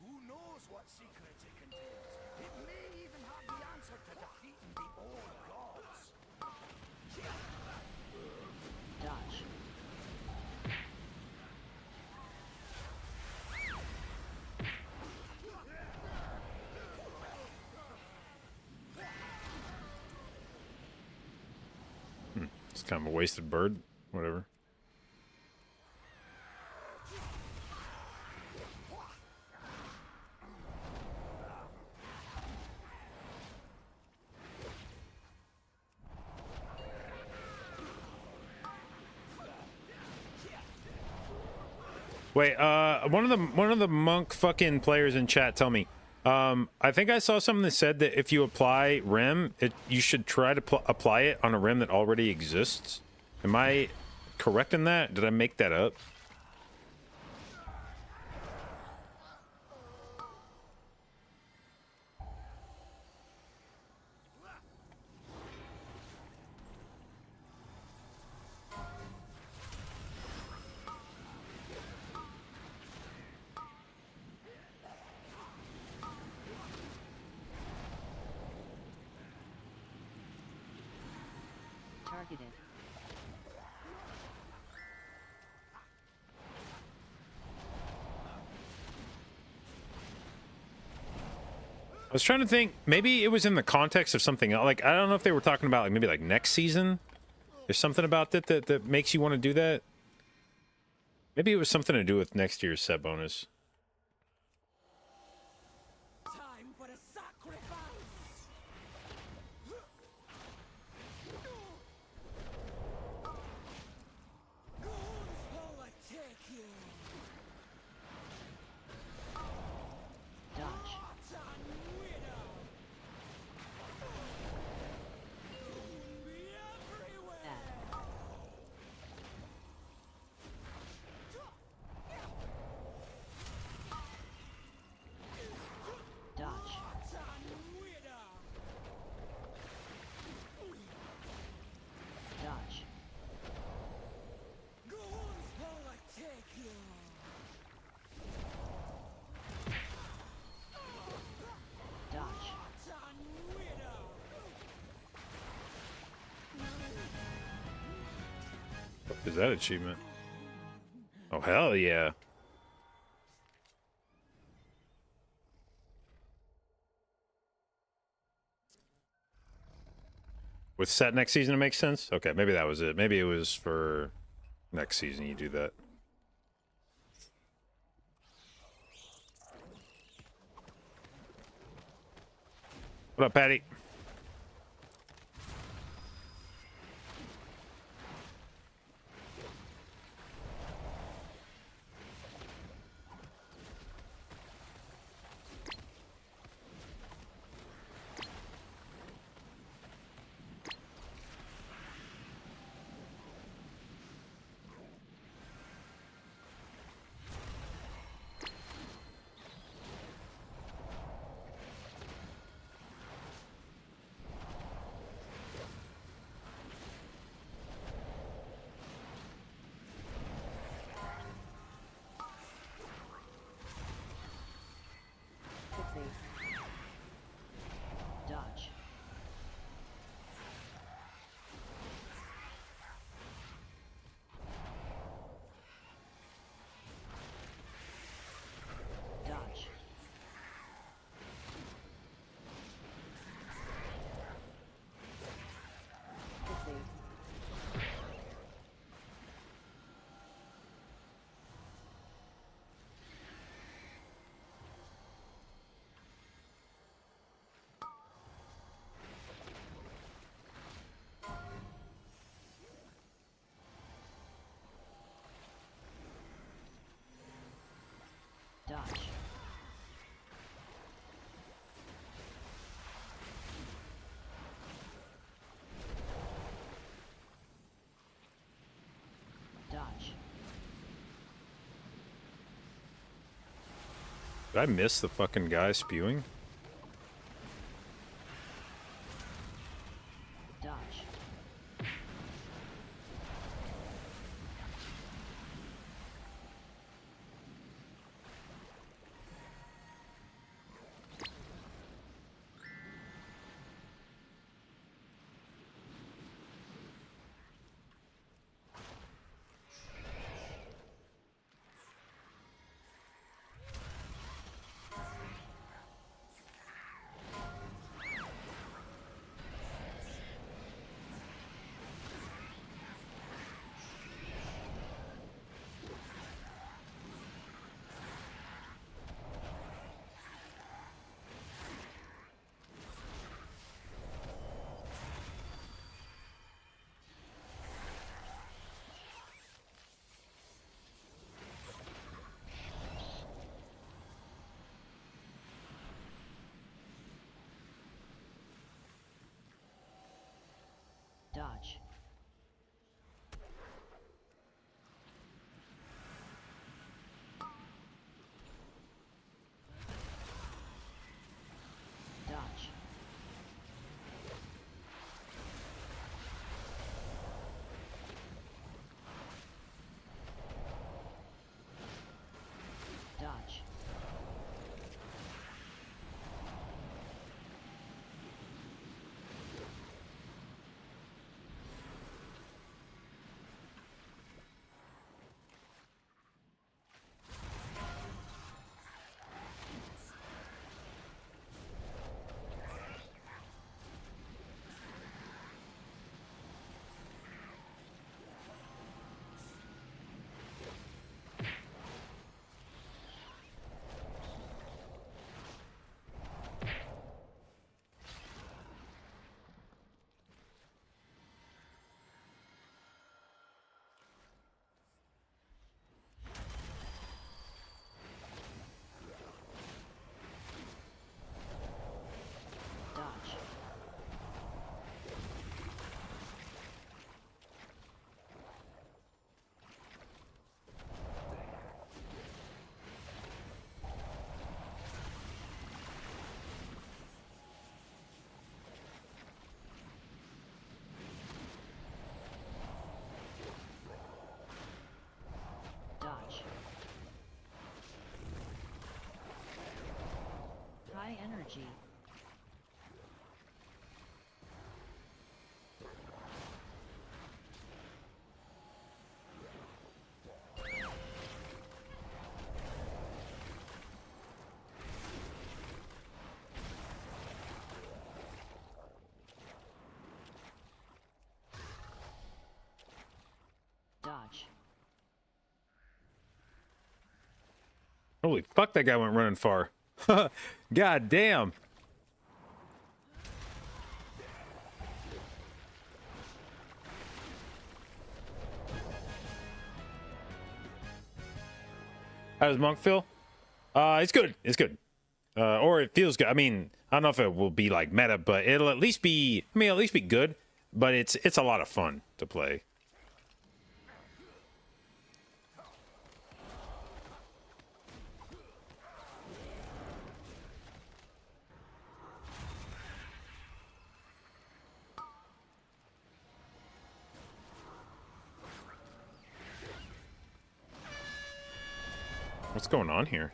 Who knows what secrets it contains? It may even have the answer to defeating the old gods. Dodge. It's kind of a wasted bird. Whatever. Wait, one of the monk fucking players in chat tell me. I think I saw something that said that if you apply rim, you should try to apply it on a rim that already exists. Am I correct in that? Did I make that up? Targeted. I was trying to think. Maybe it was in the context of something else. Like I don't know if they were talking about like maybe like next season. There's something about that makes you want to do that. Maybe it was something to do with next year's set bonus. Time for a sacrifice! Goons will attack you! Dodge. Bad. Dodge. Dodge. Dodge. What is that achievement? Oh hell yeah! With set next season, it makes sense. Okay, maybe that was it. Maybe it was for next season. You do that. What up, Patty? Did I miss the fucking guy spewing? Dodge. Dodge. Dodge. Dodge. Dodge. Dodge. High energy. Dodge. Holy fuck, that guy went running far. God damn. How does Monk feel? It's good. It's good. Or it feels good. I mean, I don't know if it will be like meta, but it'll at least be, I mean, at least be good. But it's a lot of fun to play. What's going on here?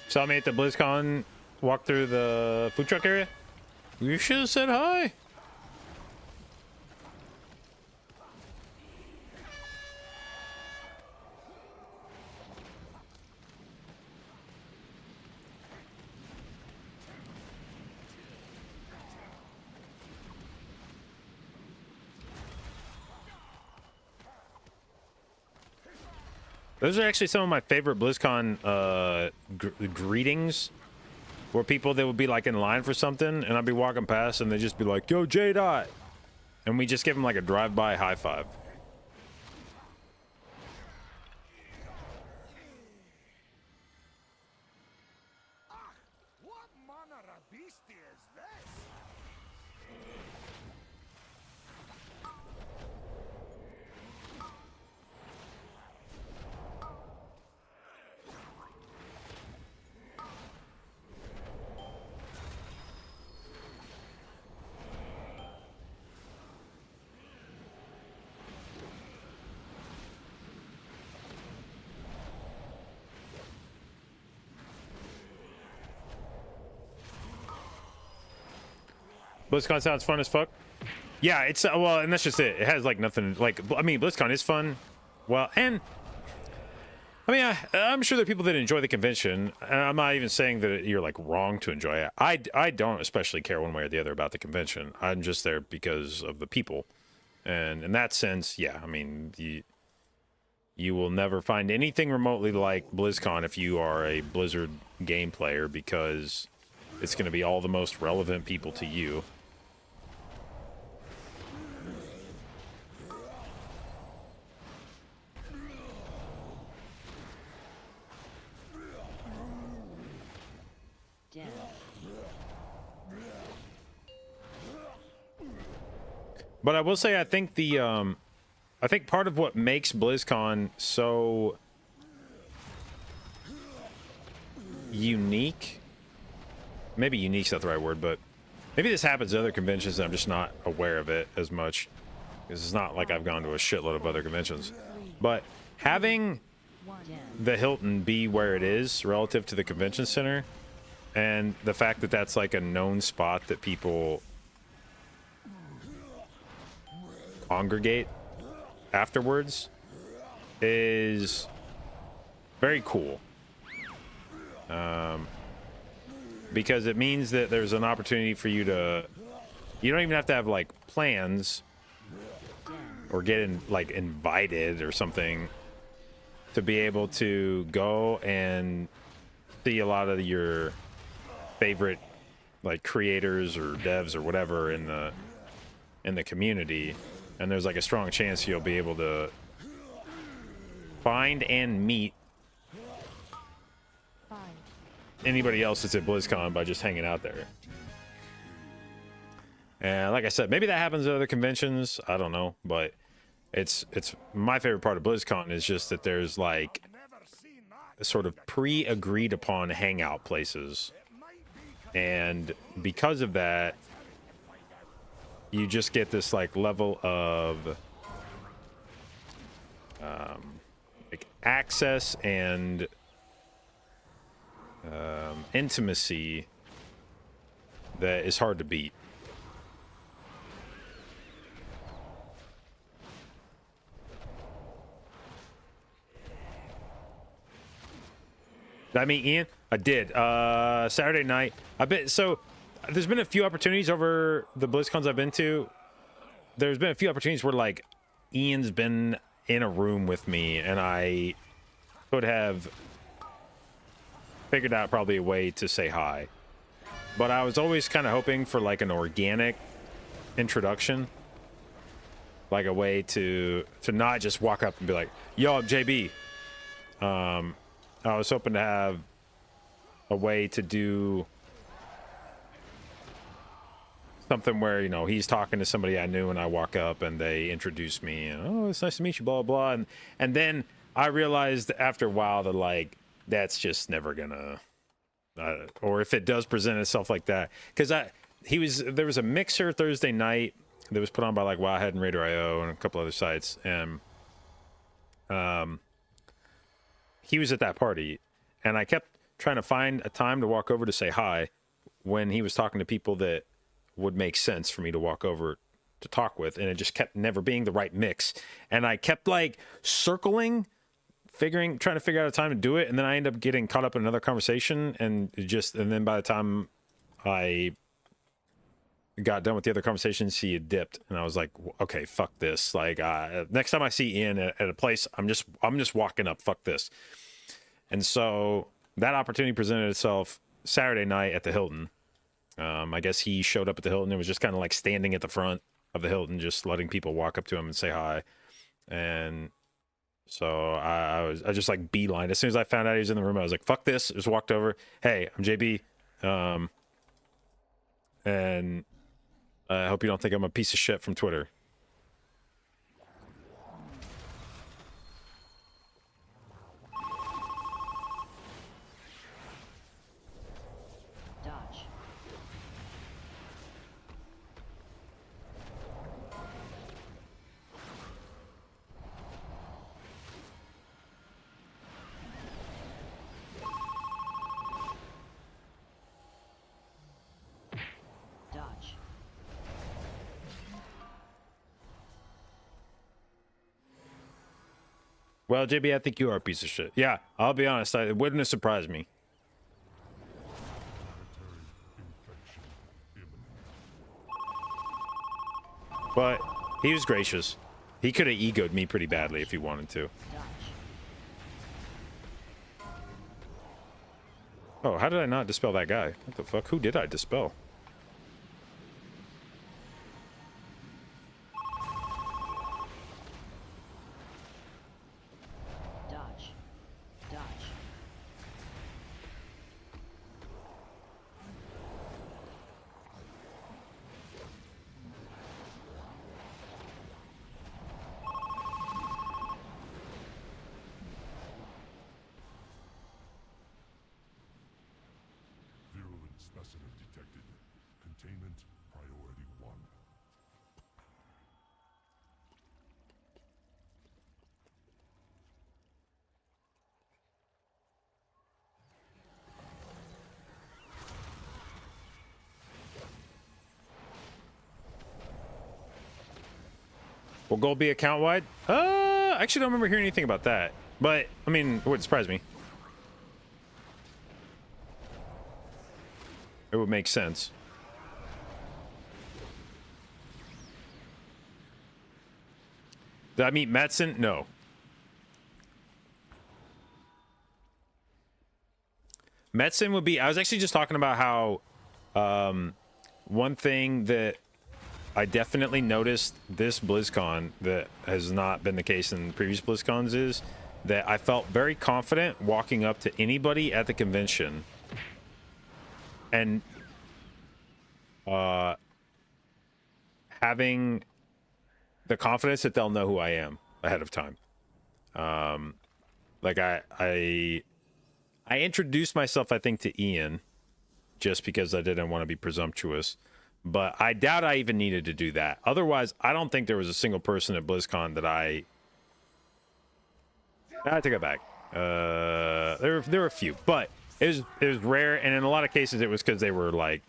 Saw me at the BlizzCon, walk through the food truck area. You should have said hi. Those are actually some of my favorite BlizzCon greetings. Where people, they would be like in line for something, and I'd be walking past, and they'd just be like, "Yo, J Dot," and we just give them like a drive-by high five. What manner of beastie is this? BlizzCon sounds fun as fuck. Yeah, it's well, and that's just it. It has like nothing. Like, I mean, BlizzCon is fun. Well, and I mean, I'm sure there are people that enjoy the convention, and I'm not even saying that you're like wrong to enjoy it. I don't especially care one way or the other about the convention. I'm just there because of the people, and in that sense, yeah. I mean, you will never find anything remotely like BlizzCon if you are a Blizzard game player, because it's going to be all the most relevant people to you. Death. But I will say, I think I think part of what makes BlizzCon so unique, maybe unique's not the right word, but maybe this happens at other conventions and I'm just not aware of it as much, because it's not like I've gone to a shitload of other conventions. But having the Hilton be where it is relative to the convention center, and the fact that that's like a known spot that people congregate afterwards, is very cool. Because it means that there's an opportunity for you to, you don't even have to have like plans or get in, like invited or something, to be able to go and see a lot of your favorite like creators or devs or whatever in the community. And there's like a strong chance you'll be able to find and meet anybody else that's at BlizzCon by just hanging out there. And like I said, maybe that happens at other conventions, I don't know, but it's my favorite part of BlizzCon is just that there's like sort of pre-agreed upon hangout places, and because of that you just get this like level of like access and intimacy that is hard to beat. Did I meet Ian? I did. Saturday night. So there's been a few opportunities over the BlizzCons I've been to. There's been a few opportunities where like Ian's been in a room with me and I could have figured out probably a way to say hi. But I was always kind of hoping for like an organic introduction. Like a way to not just walk up and be like, "Yo, I'm JB." I was hoping to have a way to do something where, you know, he's talking to somebody I knew and I walk up and they introduce me and, "Oh, it's nice to meet you," blah, blah, blah. And then I realized after a while that, like, that's just never gonna, or if it does present itself like that, because there was a mixer Thursday night that was put on by like Wildhead and Raider.io and a couple other sites, and he was at that party, and I kept trying to find a time to walk over to say hi when he was talking to people that would make sense for me to walk over to talk with, and it just kept never being the right mix. And I kept like circling, trying to figure out a time to do it, and then I end up getting caught up in another conversation, and then by the time I got done with the other conversations, he had dipped, and I was like, okay, fuck this. Like, next time I see Ian at a place, I'm just walking up. Fuck this. And so that opportunity presented itself Saturday night at the Hilton. I guess he showed up at the Hilton and was just kind of like standing at the front of the Hilton, just letting people walk up to him and say hi. And so I just like beeline. As soon as I found out he was in the room, I was like, fuck this. Just walked over. Hey, I'm JB. And I hope you don't think I'm a piece of shit from Twitter. Dodge. Dodge. Well, JB, I think you are a piece of shit. Yeah, I'll be honest. It wouldn't have surprised me. But he was gracious. He could have egoed me pretty badly if he wanted to. Dodge. Oh, how did I not dispel that guy? What the fuck? Who did I dispel? Dodge. Dodge. Virulent specimen detected. Containment priority 1. Will gold be account wide? I actually don't remember hearing anything about that. But, I mean, it wouldn't surprise me. It would make sense. Did I meet Madsen? No. Madsen would be... I was actually just talking about how... one thing that I definitely noticed this BlizzCon that has not been the case in previous BlizzCons is that I felt very confident walking up to anybody at the convention and having the confidence that they'll know who I am ahead of time. Like I introduced myself, I think, to Ian just because I didn't want to be presumptuous. But I doubt I even needed to do that. Otherwise, I don't think there was a single person at BlizzCon that I take it back. There were a few, but it was rare, and in a lot of cases, it was because they were like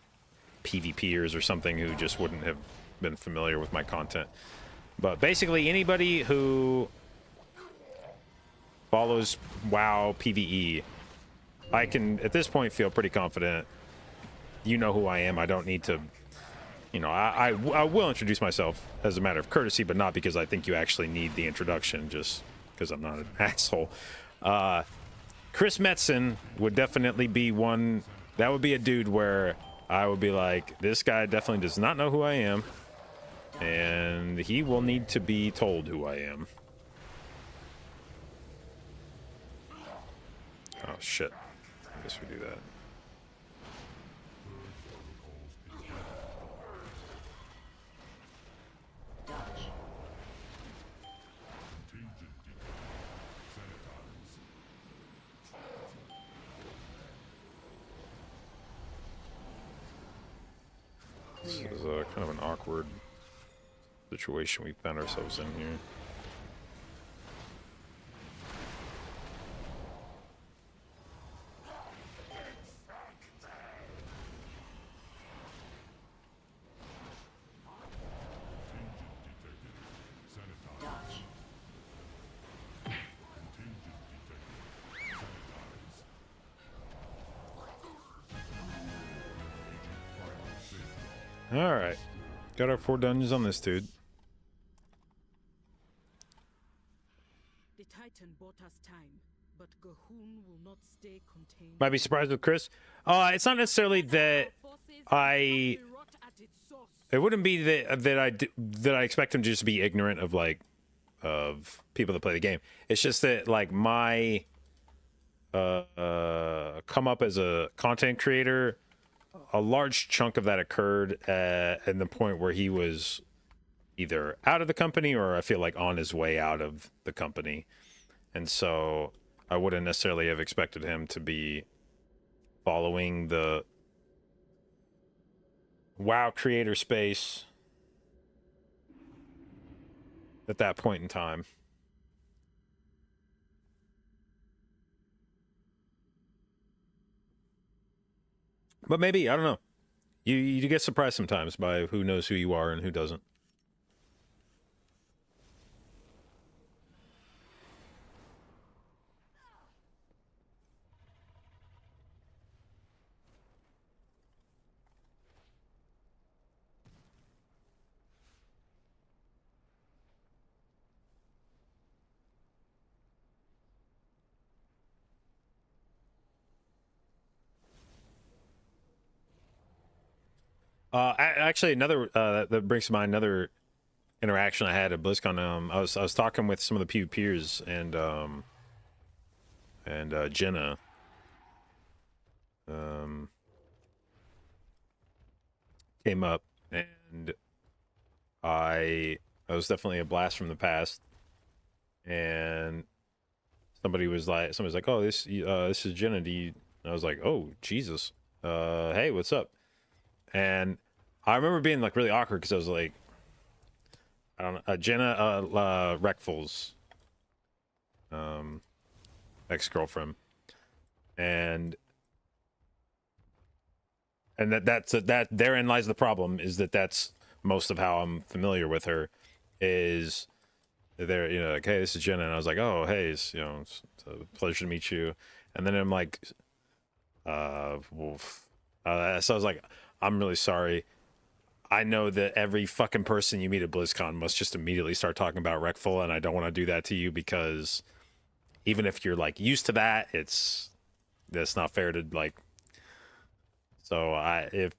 PvPers or something who just wouldn't have been familiar with my content. But basically, anybody who follows WoW PvE, I can at this point feel pretty confident. You know who I am. I don't need to. You know, I will introduce myself as a matter of courtesy, but not because I think you actually need the introduction, just because I'm not an asshole. Chris Metzen would definitely be one. That would be a dude where I would be like, this guy definitely does not know who I am, and he will need to be told who I am. Oh, shit. I guess we do that. Dodge. Contagion detected. Sanitize. This is kind of an awkward situation we found ourselves in here. Dodge. All right, got our 4 dungeons on this dude. The Titan bought us time, but Gahun will not stay contained. Might be surprised with Chris. It's not necessarily that I. Rot at its source. It wouldn't be that I expect him to just be ignorant of like of people that play the game. It's just that like my come up as a content creator, a large chunk of that occurred at the point where he was either out of the company or I feel like on his way out of the company. And so I wouldn't necessarily have expected him to be following the WoW creator space at that point in time. But maybe, I don't know. You get surprised sometimes by who knows who you are and who doesn't. Actually, another that brings to mind another interaction I had at BlizzCon. I was talking with some of the peers and Jenna. Came up, and I was definitely a blast from the past. And somebody was like, "Oh, this is Jenna." Do you? And I was like, "Oh, Jesus. Hey, what's up?" And I remember being like really awkward because I was like, I don't know, Jenna Reckful's ex-girlfriend, and that therein lies the problem, is that's most of how I'm familiar with her, is there, you know, like, hey, this is Jenna, and I was like, oh, hey, it's a pleasure to meet you, and then I'm like, so I was like, I'm really sorry. I know that every fucking person you meet at BlizzCon must just immediately start talking about Reckful, and I don't want to do that to you, because even if you're like used to that, that's not fair to like. So if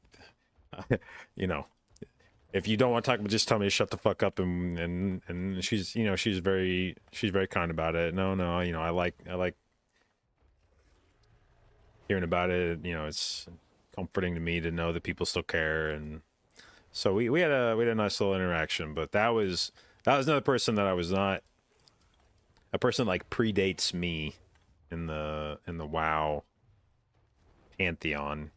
if you don't want to talk, just tell me to shut the fuck up, and she's she's very kind about it. No, I like hearing about it. It's comforting to me to know that people still care, and so we had a nice little interaction. But that was another person that I was not a person like predates me in the WoW pantheon.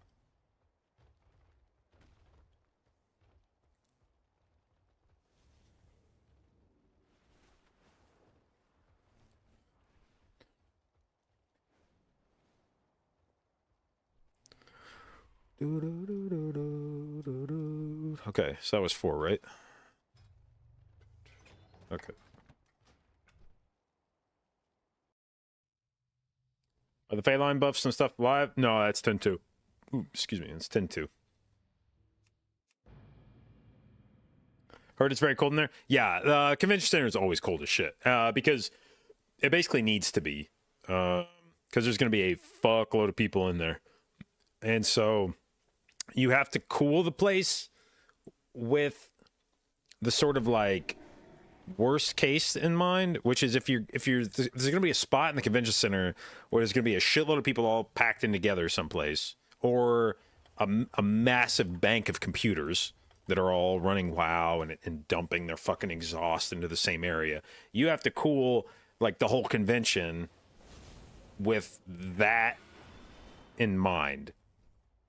Okay, so that was 4, right? Okay. Are the Phalanx buffs and stuff live? No, that's 10-2. Ooh, excuse me, it's 10-2. Heard it's very cold in there? Yeah, the convention center is always cold as shit. Because it basically needs to be. Because there's going to be a fuckload of people in there. And so you have to cool the place with the sort of like worst case in mind, which is if there's going to be a spot in the convention center where there's going to be a shitload of people all packed in together someplace, or a massive bank of computers that are all running WoW and dumping their fucking exhaust into the same area. You have to cool like the whole convention with that in mind.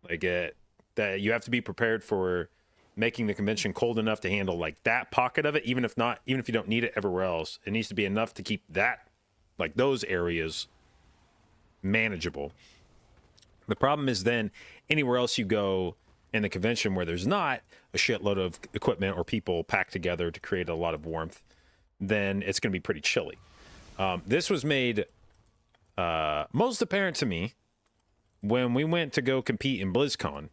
Like that you have to be prepared for making the convention cold enough to handle like that pocket of it, even if you don't need it everywhere else. It needs to be enough to keep that, like those areas, manageable. The problem is then anywhere else you go in the convention where there's not a shitload of equipment or people packed together to create a lot of warmth, then it's going to be pretty chilly. This was made most apparent to me when we went to go compete in BlizzCon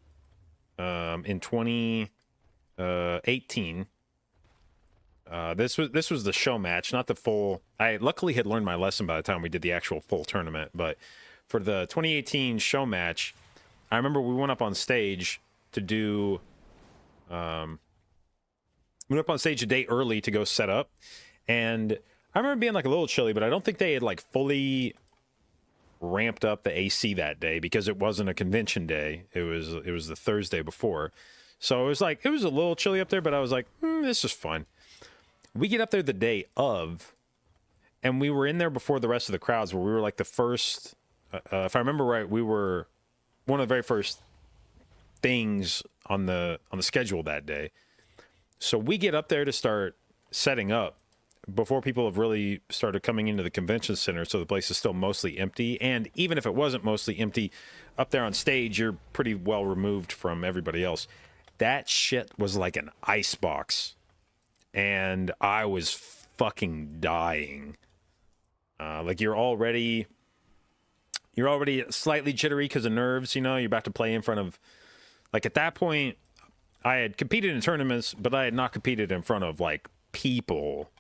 in 2019. 18. This was the show match, not the full. I luckily had learned my lesson by the time we did the actual full tournament. But for the 2018 show match, I remember we went up on stage to do. We went up on stage a day early to go set up, and I remember being like a little chilly, but I don't think they had like fully ramped up the AC that day because it wasn't a convention day. It was the Thursday before. So it was a little chilly up there, but I was like, this is fun. We get up there the day of, and we were in there before the rest of the crowds where we were like the first, if I remember right, we were one of the very first things on the schedule that day. So we get up there to start setting up before people have really started coming into the convention center, so the place is still mostly empty. And even if it wasn't mostly empty, up there on stage, you're pretty well removed from everybody else. That shit was like an ice box, and I was fucking dying. Like you're already slightly jittery because of nerves, you know. You're about to play in front of, like at that point, I had competed in tournaments, but I had not competed in front of like people,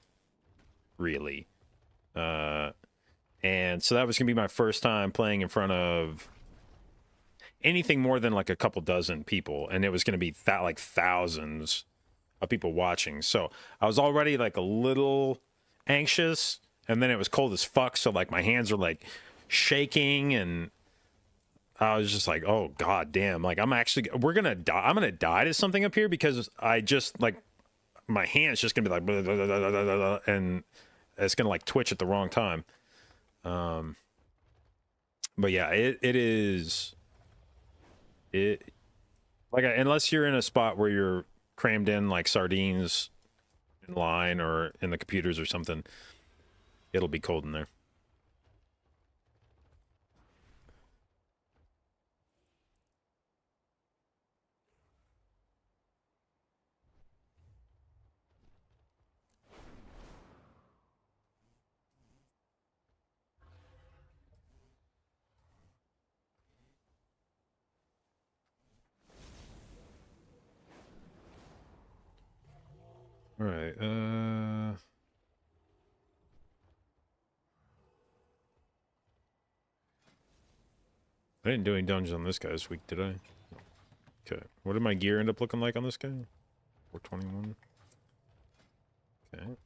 really. And so that was gonna be my first time playing in front of anything more than like a couple dozen people, and it was gonna be like thousands of people watching. So I was already like a little anxious, and then it was cold as fuck, so like my hands are like shaking, and I was just like, oh god damn, like I'm gonna die to something up here because I just like my hand's just gonna be like blah, blah, blah, blah, blah, blah, and it's gonna like twitch at the wrong time. But yeah, it like unless you're in a spot where you're crammed in like sardines in line or in the computers or something, it'll be cold in there. All right. I didn't do any dungeons on this guy this week, did I? Okay. What did my gear end up looking like on this guy? 421. Okay.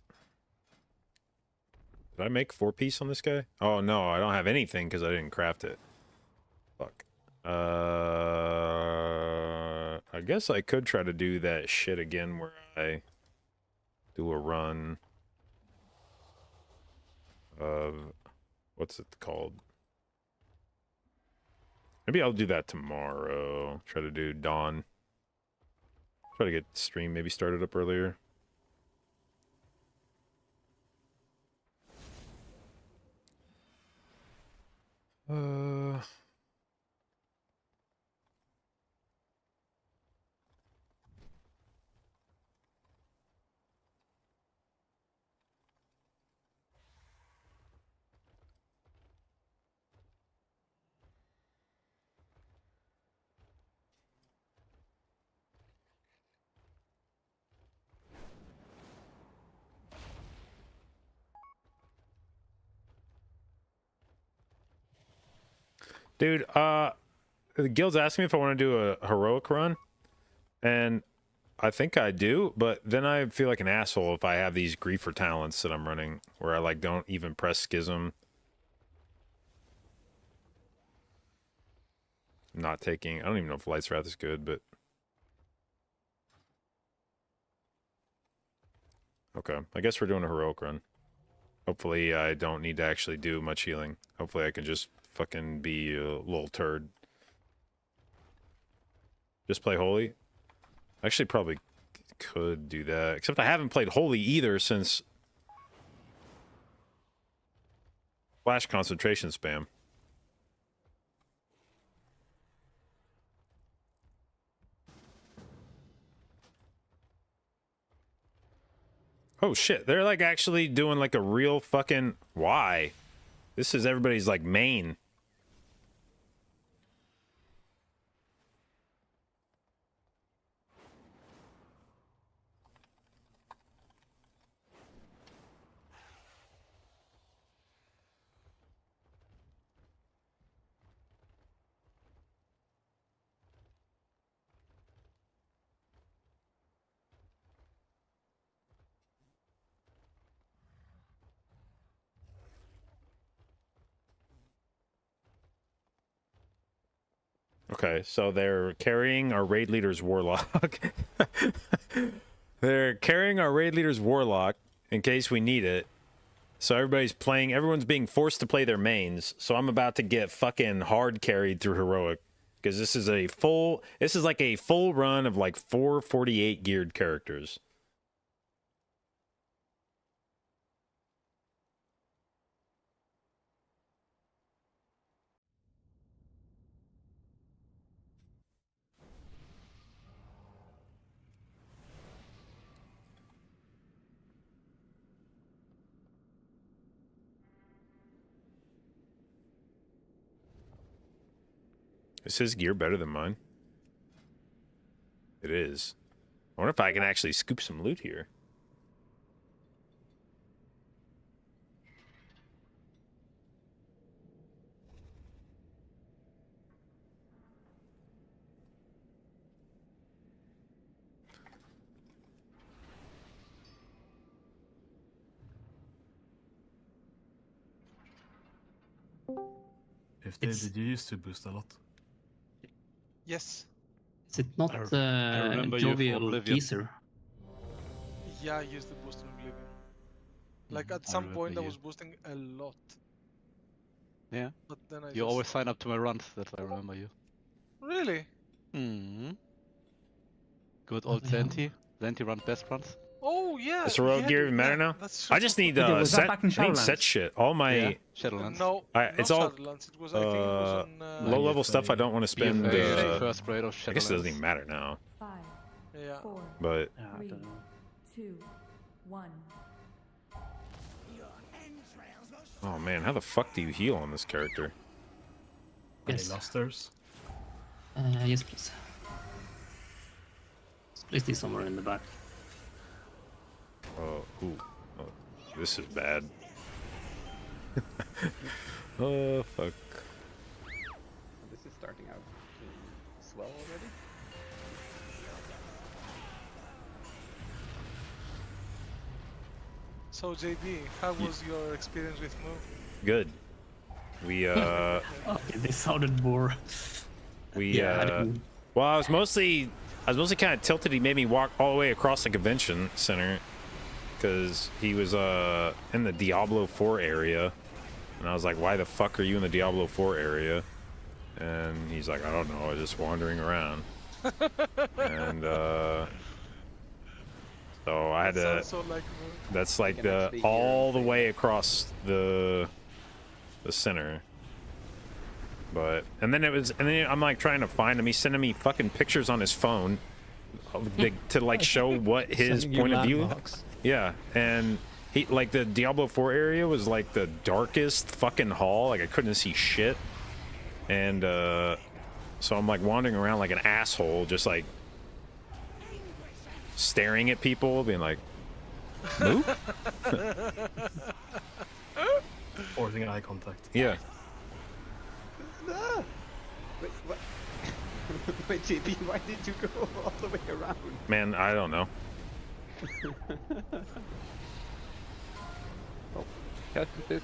Did I make 4-piece on this guy? Oh no, I don't have anything because I didn't craft it. Fuck. I guess I could try to do that shit again where I do a run of, what's it called? Maybe I'll do that tomorrow. Try to do dawn. Try to get stream maybe started up earlier. Dude, the guild's asking me if I want to do a heroic run, and I think I do, but then I feel like an asshole if I have these griefer talents that I'm running where I like don't even press schism. Not taking, I don't even know if Light's Wrath is good, but okay, I guess we're doing a heroic run. Hopefully I don't need to actually do much healing. Hopefully I can just fucking be a little turd. Just play Holy? Actually probably could do that, except I haven't played Holy either since Flash concentration spam. Oh shit, they're like actually doing like a real fucking, why? This is everybody's like main. Okay, so they're carrying our raid leader's warlock. They're carrying our raid leader's warlock in case we need it. So everyone's being forced to play their mains. So I'm about to get fucking hard carried through heroic. Because this is like a full run of like 448 geared characters. Is his gear better than mine? It is. I wonder if I can actually scoop some loot here. If they did you used to boost a lot? Yes. Is it not I remember you from Jovial Oblivion. Geezer? Yeah, I used the boost in Oblivion. Like at I some remember point I you. was boosting a lot. Yeah. But then I You just... always sign up to my runs, that I remember you. Really? Hmm. Good old Yeah. Zenti. Zenti run best runs. Oh yeah. Is heroic yeah, gear even matter yeah, now? that's I just need was that set. back in I need Shadowlands? set shit. All my Yeah. Shadowlands. No, it's not all Shadowlands. It was, I think it was on... low level stuff. I don't want to spend. BFA, first grade of Shadowlands. I guess it doesn't even matter now. 5, yeah. 4, But Yeah, I 3, don't know. 2, 1. oh man, how the fuck do you heal on this character? Any Yes. lusters? Yes, please. Let's place these somewhere in the back. Ooh. Oh, this is bad. Oh fuck. This is starting out to swell already. So JB, how was your experience with Move? Good. We Okay, they sounded more. Well, I was mostly kind of tilted. He made me walk all the way across the convention center because he was in the Diablo 4 area, and I was like, "Why the fuck are you in the Diablo 4 area?" And he's like, "I don't know. I was just wandering around." And so I had to. Sounds so like Move. That's like can actually hear all the things. way across the center. But and then I'm like trying to find him. He's sending me fucking pictures on his phone to like show what his Sending you point of view. landmarks. Yeah, and he like the Diablo 4 area was like the darkest fucking hall. Like I couldn't see shit, and so I'm like wandering around like an asshole, just like staring at people, being like, "Move." Forcing eye contact. Yeah. Ah! Wait, what? Wait, JP, why did you go all the way around? Man, I don't know. Oh, cut this.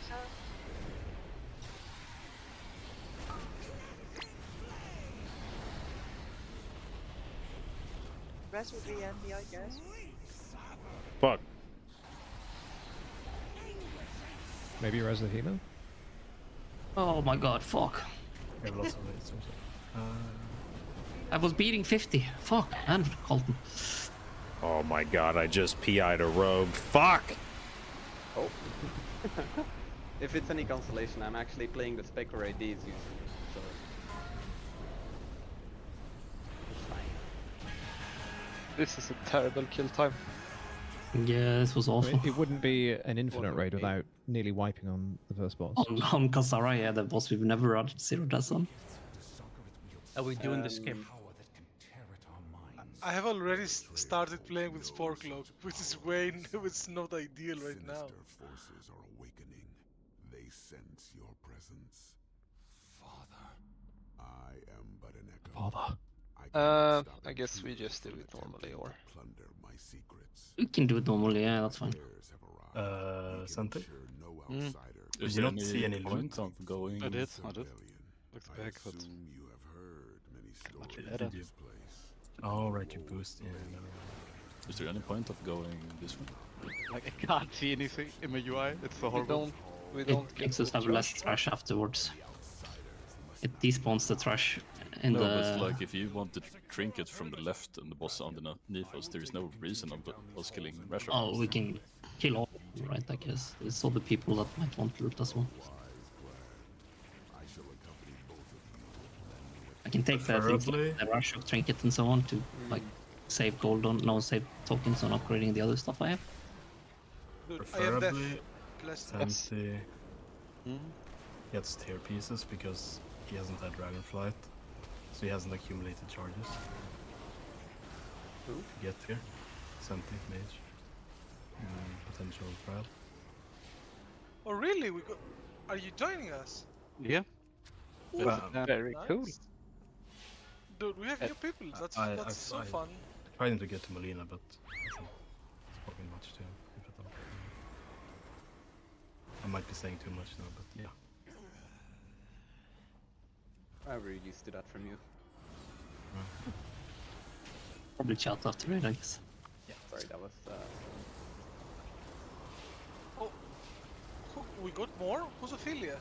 Rest would be Andy, I guess. Fuck. Maybe res the healer? Oh my god, fuck. We have lots of it. I was beating 50. Fuck, man, Colton. Oh my god, I just PI'd a rogue. Fuck! Oh. If it's any consolation, I'm actually playing the Spectre ADs usually, so... It's fine. This is a terrible kill time. Yeah, this was awful. It wouldn't be an infinite raid without nearly wiping on the first boss. On Kasara, yeah, the boss we've never run zero deaths on. Are we doing the skip? I have already started playing with Sporklock, which is way it's not ideal right now. Sinister forces are awakening. They sense your presence. Father, I am but an echo. Father. I guess we just do it normally, or... Plunder my secrets. We can do it normally, yeah, that's fine. Players have arrived. Center? No Mm. outsider Did you not see any loot? I did. Looked I back, but... assume you have heard many Did you? Oh, right, you boost in. Is there any point of going this way? Like I can't see anything in my UI. It's so horrible. We It don't makes us have less trash afterwards. It despawns the trash in No, the... but like if you want the trinket from the left and the boss underneath us, there is no reason of us killing Rasher. Oh, we can kill all, right, I guess. It's all the people that might want to loot as well. I can take the things like the rush of trinket and so on to like save gold on, no, save tokens on upgrading the other stuff I have. Dude, I have death. Preferably, Plus, Santi gets tier pieces because he hasn't had Dragonflight, so he hasn't accumulated charges. Who? Get here, Santi, mage, potential trial. oh really? We go. Are you joining us? Yeah. Well, Very cool. Dude, we have new people. That's so fun. I tried him to get to Molina, but I think it's probably much too. If at all. I might be saying too much now, but yeah. We're used to that from you. Probably chat after it, I guess. Yeah, sorry, that was. Oh, we got more? Who's Ophelia?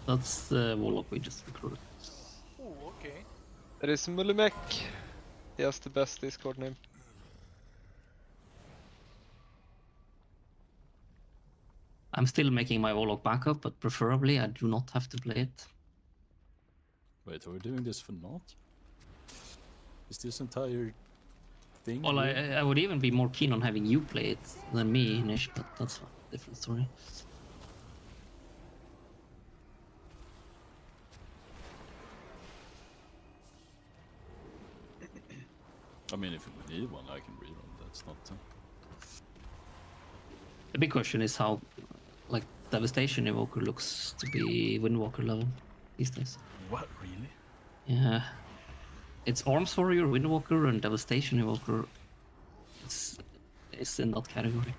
That's the warlock we just recruited. Oh, okay. That is Mulimek. He has the best Discord name. I'm still making my warlock backup, but preferably I do not have to play it. Wait, are we doing this for naught? Is this entire thing? Well, I would even be more keen on having you play it than me, Nish, but that's a different story. I mean, if we need one, I can rerun. That's not. The big question is how, like, Devastation Evoker looks to be Windwalker level these days. What, really? Yeah. It's Arms Warrior, Windwalker, and Devastation Evoker. It's in that category.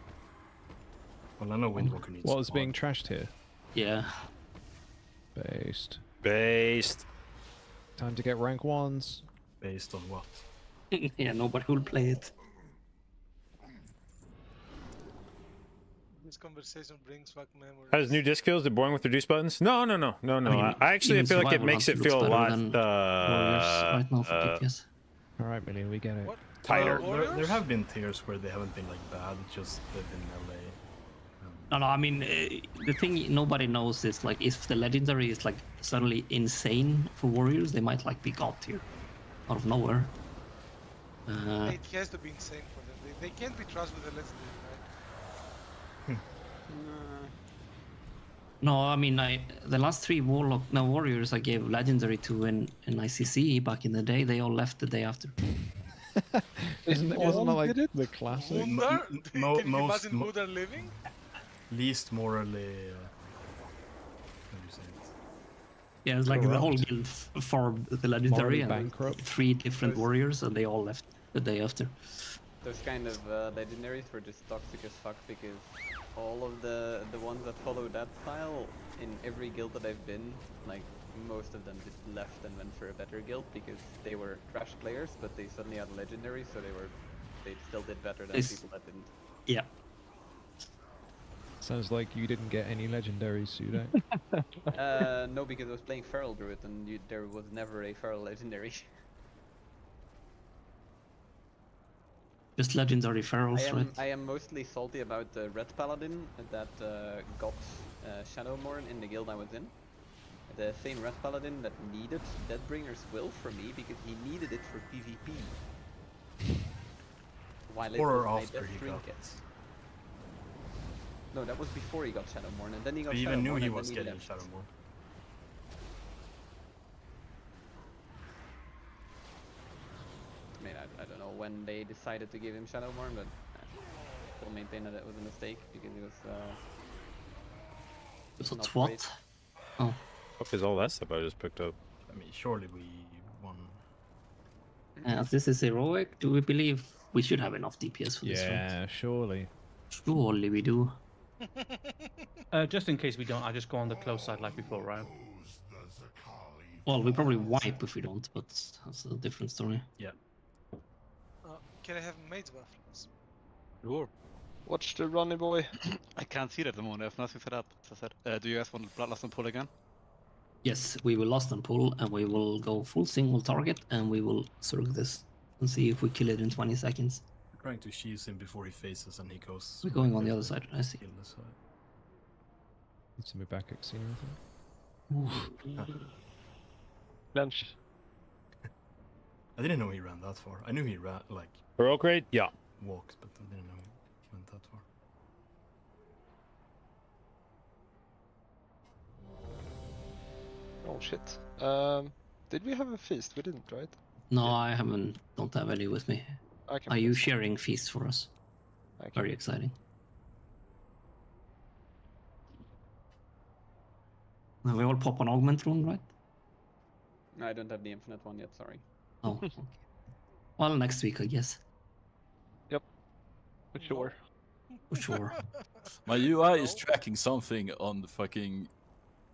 Well, I know Windwalker needs. What was being trashed here? Yeah. Based. Time to get rank 1s. Based on what? Yeah, nobody will play it. This conversation brings back memories. Has new disc kills? They're boring with reduce buttons? No. I mean, I actually even feel like it Survival makes it Hunter feel a looks lot better than Warriors right now for DPS. Alright, Million, we get it. What? tighter. There have been tiers where they haven't been like bad, just they've been LA. No, I mean, the thing nobody knows is like if the legendary is like suddenly insane for warriors, they might like be god tier out of nowhere. It has to be insane for them. They can't be trusted with the legendary, right? No, I mean, the last 3 warriors I gave legendary to in ICC back in the day, they all left the day after. Wasn't that like the classic? Mundar? Can you imagine Mundar living? Least morally. How do you say it? Yeah, it's like the whole guild formed the legendary and bankrupt. 3 different warriors, and they all left the day after. Those kind of legendaries were just toxic as fuck because all of the ones that follow that style in every guild that I've been, like most of them just left and went for a better guild because they were trash players, but they suddenly had legendary, so they still did better than people that didn't. Yeah. Sounds like you didn't get any legendaries, Sude. No, because I was playing Feral Druid and there was never a Feral legendary. Just legendary ferals, right? I am mostly salty about the Red Paladin that got Shadowmourne in the guild I was in. The same Red Paladin that needed Deadbringer's Will from me because he needed it for PvP. While it Or was after my best he trinket. got. No, that was before he got Shadowmourne, and then he got He Shadowmourne. even knew he and was then getting left. Shadowmourne. I mean, I don't know when they decided to give him Shadowmourne, but I still maintain that it was a mistake because he was. So not what? great. Oh. What is all that stuff I just picked up? I mean, surely we won. As this is heroic, do we believe we should have enough DPS for this fight? Yeah, surely. Surely we do. Just in case we don't, I just go on the close side like before, right? Well, we probably wipe if we don't, but that's a different story. Yeah. Can I have maids buffaloes? Sure. Watch the runny boy. I can't see it at the moment. I have nothing set up. As I said. Do you guys want to Bloodlust and pull again? Yes, we will lost and pull, and we will go full single target, and we will circle this and see if we kill it in 20 seconds. We're trying to cheese him before he faces and he goes. We're going on the other side, I see. Kill this side. Need to move back, Xena, I think. Clench. I didn't know he ran that far. I knew he ran, like, Heroic raid? Yeah. walked, but I didn't know he went that far. Oh shit. Did we have a feast? We didn't, right? No, I don't have any with me. Are you sharing feast for us? Very exciting. Now we all pop an augment rune, right? I don't have the infinite one yet, sorry. Oh, okay. Well, next week, I guess. Yep. For sure. For sure. My UI is tracking something on the fucking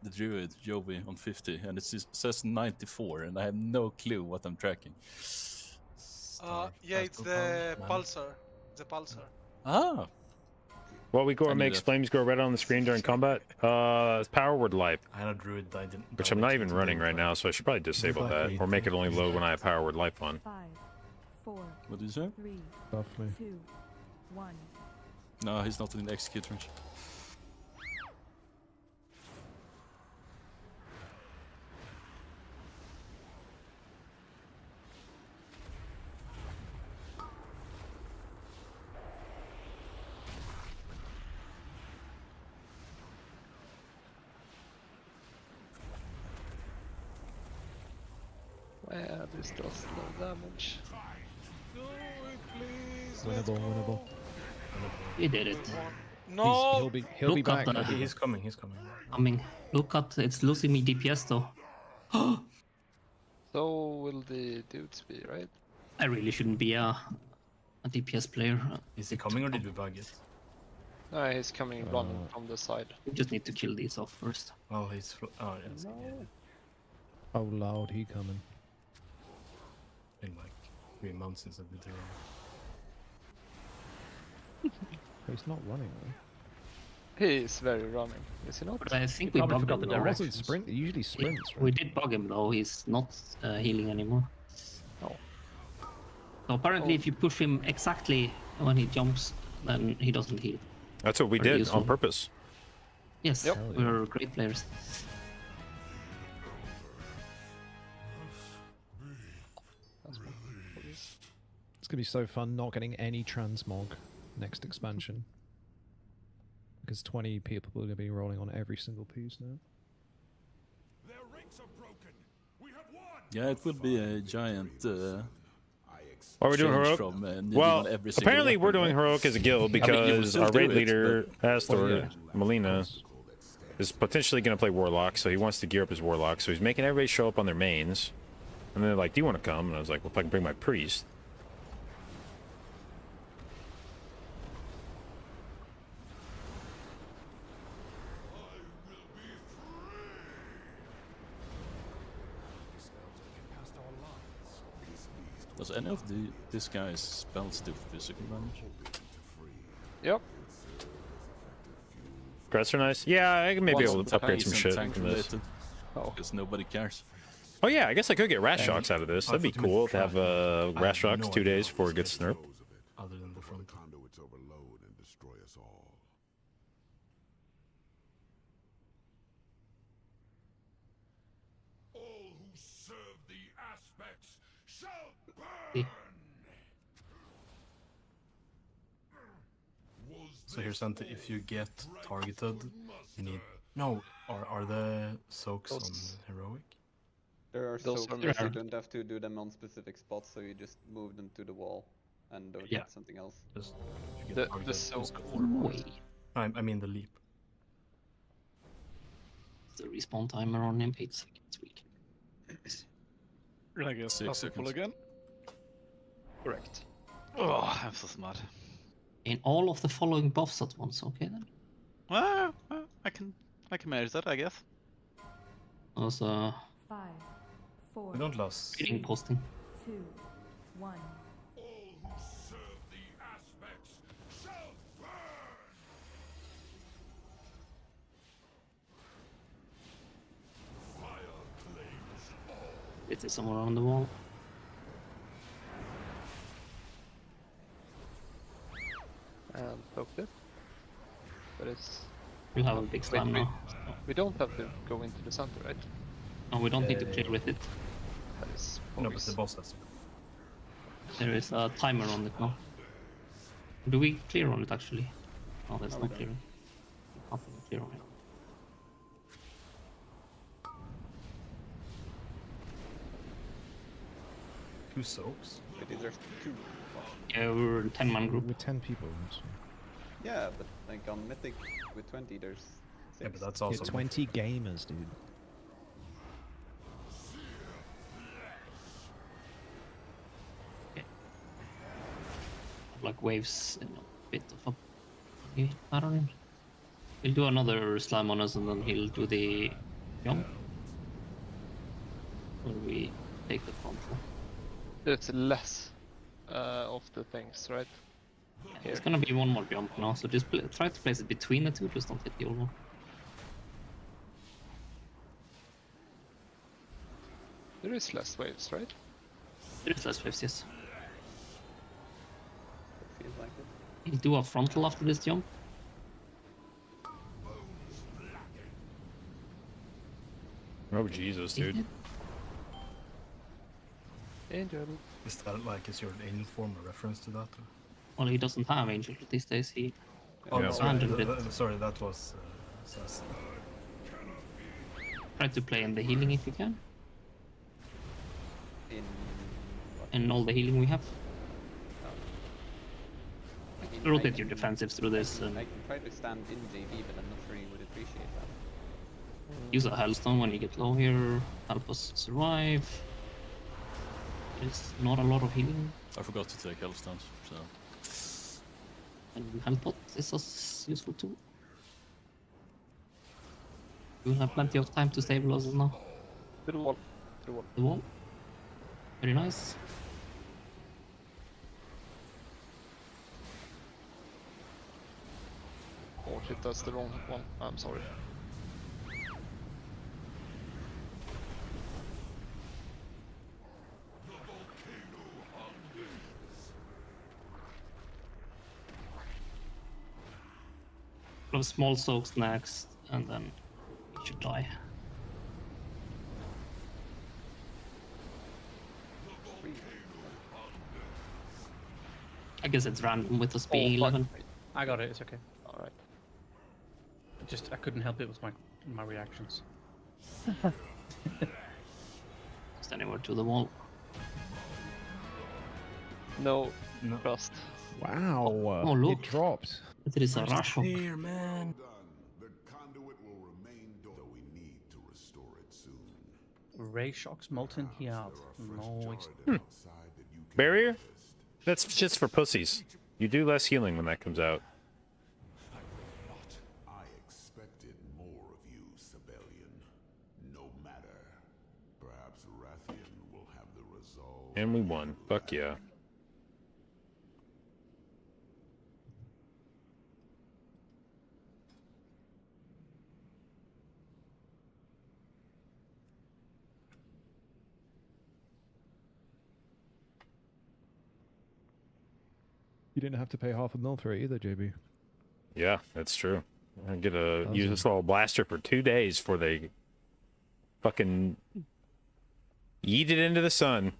the druid Jovi on 50, and it says 94, and I have no clue what I'm tracking. Yeah, it's the pulsar. The pulsar. Ah. What we go I and knew makes that. flames grow red on the screen during combat? It's power word life. I had a druid die, Which I'm not even running right now, so I should probably disable that, or make it only load when I have power word life on. 5, 4, What did you say? 3, Buff me. 2, 1. No, he's not in the execute range. Yeah, this does no damage. Do it, please. Winnable, winnable. He did it. No. He'll be Look back. at the- He's coming, he's coming. Coming. Look at it's losing me DPS though. So will the dudes be, right? I really shouldn't be a DPS player. Is he coming or did we bug it? No, he's coming running from the side. We just need to kill these off first. Well, he's oh yes. Yeah. Oh lord, he coming. Been like 3 months since I did the run. He's not running though. He is very running, is he not? But I think we bugged him. It wasn't sprint. It usually sprints. Right? We did bug him though. He's not healing anymore. Oh. So apparently, if you push him exactly when he jumps, then he doesn't heal. That's what we Very did useful. on purpose. Yes, Yep. we're great players. It's gonna be so fun not getting any transmog next expansion. Because 20 people are gonna be rolling on every single piece now. Their ranks are broken. We have won. Yeah, it will be a giant. Are we doing change heroic? from, needing Well, on every single apparently we're weapon, doing right? heroic as a guild I mean, you will because still our do raid it, leader, but- Astor, well, yeah. Melina, is potentially going to play Warlock, so he wants to gear up his Warlock, so he's making everybody show up on their mains. And they're like, do you want to come? And I was like, well, if I can bring my priest. Does any of this guy's spells do physical damage? Yep. Crets are nice. Yeah, I can maybe Once able to upgrade some isn't shit tank from this. related, because nobody cares. Oh yeah, I guess I could get Rash Shocks out of this. That'd be cool to have Rash Shocks 2 days before it gets nerfed. Other than the front. Conduits overload and destroy us all. All who serve the aspects shall See? burn. So here's something, if you get targeted, you need... No, are the soaks on heroic? There are Those soaks, are but you mirrored. don't have to do them on specific spots, so you just move them to the wall and don't Yeah. hit something else. Just if you The get targeted, soak just go Way. I mean the leap. The respawn timer on him 8 seconds. Weak. I guess 6 after pull seconds. again. Correct. Oh, I'm so smart. In all of the following buffs at once. Okay then. Well, I can manage that, I guess. Also, 5, 4, We don't lose. Reading posting. 2, 1. All who serve the aspects shall burn! Fire claims all. Is there somewhere on the wall? And poked it. But it's... You have a big slam now. We don't have to go into the center, right? No, we don't need to clear with it. That is No, but bogus. the boss has. There is a timer on it now. Do we clear on it actually? Oh, there's no clearing. Nothing to clear on it. Two soaks. There's 2. Yeah, we're a 10-man group. With 10 people. So. Yeah, but like on Mythic with 20, there's 6. Yeah, but that's Yeah, also 20 gamers, dude. Like waves in a bit of a pattern. He'll do another slam on us and then he'll do the jump. Where we take the front row. There's less of the things, right? It's gonna be one more jump now, so just try to place it between the two, just don't hit the old one. There is less waves, right? There is less waves, yes. It feels like it. He'll do a frontal after this jump. Oh Jesus, dude. Angel. Is that like, is your angel form a reference to that? Or? Well, he doesn't have angel these days. He Oh, Yeah. abandoned it. Sorry, that was. Assassin. Try to play in the healing if you can. In what? And all the healing we have. I mean, Rotate your defensives through this I and can try to stand in JV, but I'm not sure he would appreciate that. use a Hellstone when you get low here. Help us survive. There's not a lot of healing. I forgot to take Hellstones, so... And Hellpot is as useful too. You'll have plenty of time to stabilize us now. To the wall. To the wall. The wall. Very nice. Oh shit, that's the wrong one. I'm sorry. Of small soaks next, and then you should die. I guess it's random with us being 11. I got it, it's okay. Alright. I couldn't help it with my reactions. Just anywhere to the wall. No trust. Wow. Oh, look. It dropped. It is a rush hook. Here, man. Done. The conduit will remain though we need to restore it soon. Ray shocks molten heat. Nice. Barrier? That's just for pussies. You do less healing when that comes out. I expected more of you, Sibelian. No matter. Perhaps Rathian will have the resolve. And we won. Fuck yeah. You didn't have to pay $500,000 for it either, JB. Yeah, that's true. I get a Awesome. use this little blaster for 2 days before they fucking yeet it into the sun.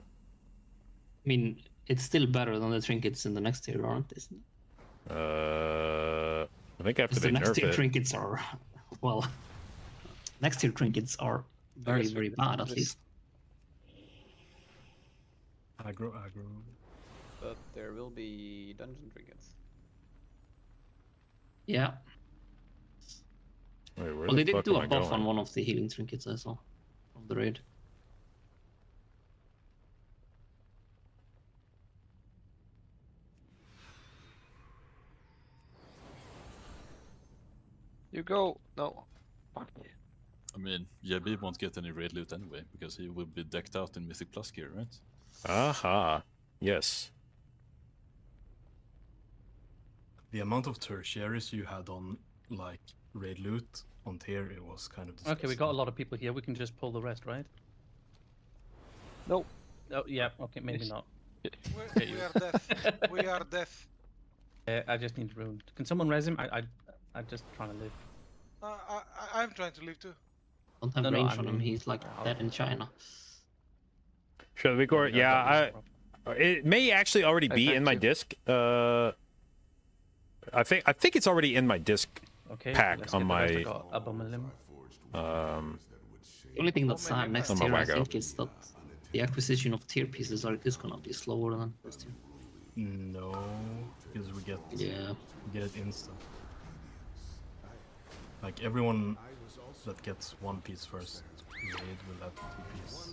I mean, it's still better than the trinkets in the next tier, aren't they? I think after Because they the next nerf tier it. trinkets are, well, next tier trinkets are very, very bad at least. Aggro. But there will be dungeon trinkets. Yeah. Wait, where Well, they the did fuck do am a I buff going? on one of the healing trinkets I saw from the raid. You go. No. Fuck. I mean, JB won't get any raid loot anyway, because he will be decked out in Mythic Plus gear, right? Aha. Yes. The amount of tertiaries you had on, like, raid loot on tier, it was kind of disgusting. Okay, we got a lot of people here. We can just pull the rest, right? No. Oh, yeah, okay, maybe Yes. not. We are deaf. We are deaf. I just need room. Can someone res him? I'm just trying to live. I'm trying to leave too. Don't have No, range I on him. mean, He's like I'll- dead in China. Should we go? Yeah, it may actually already I be thank in my you. disc. I think it's already in my disc Okay, pack let's on get the rest. I my got Abominable. The only thing that's next On my tier, I Wago. think, is that the acquisition of tier pieces is gonna be slower than this tier. No, because we get it instant. Like everyone that gets one piece first raid will have 2 pieces.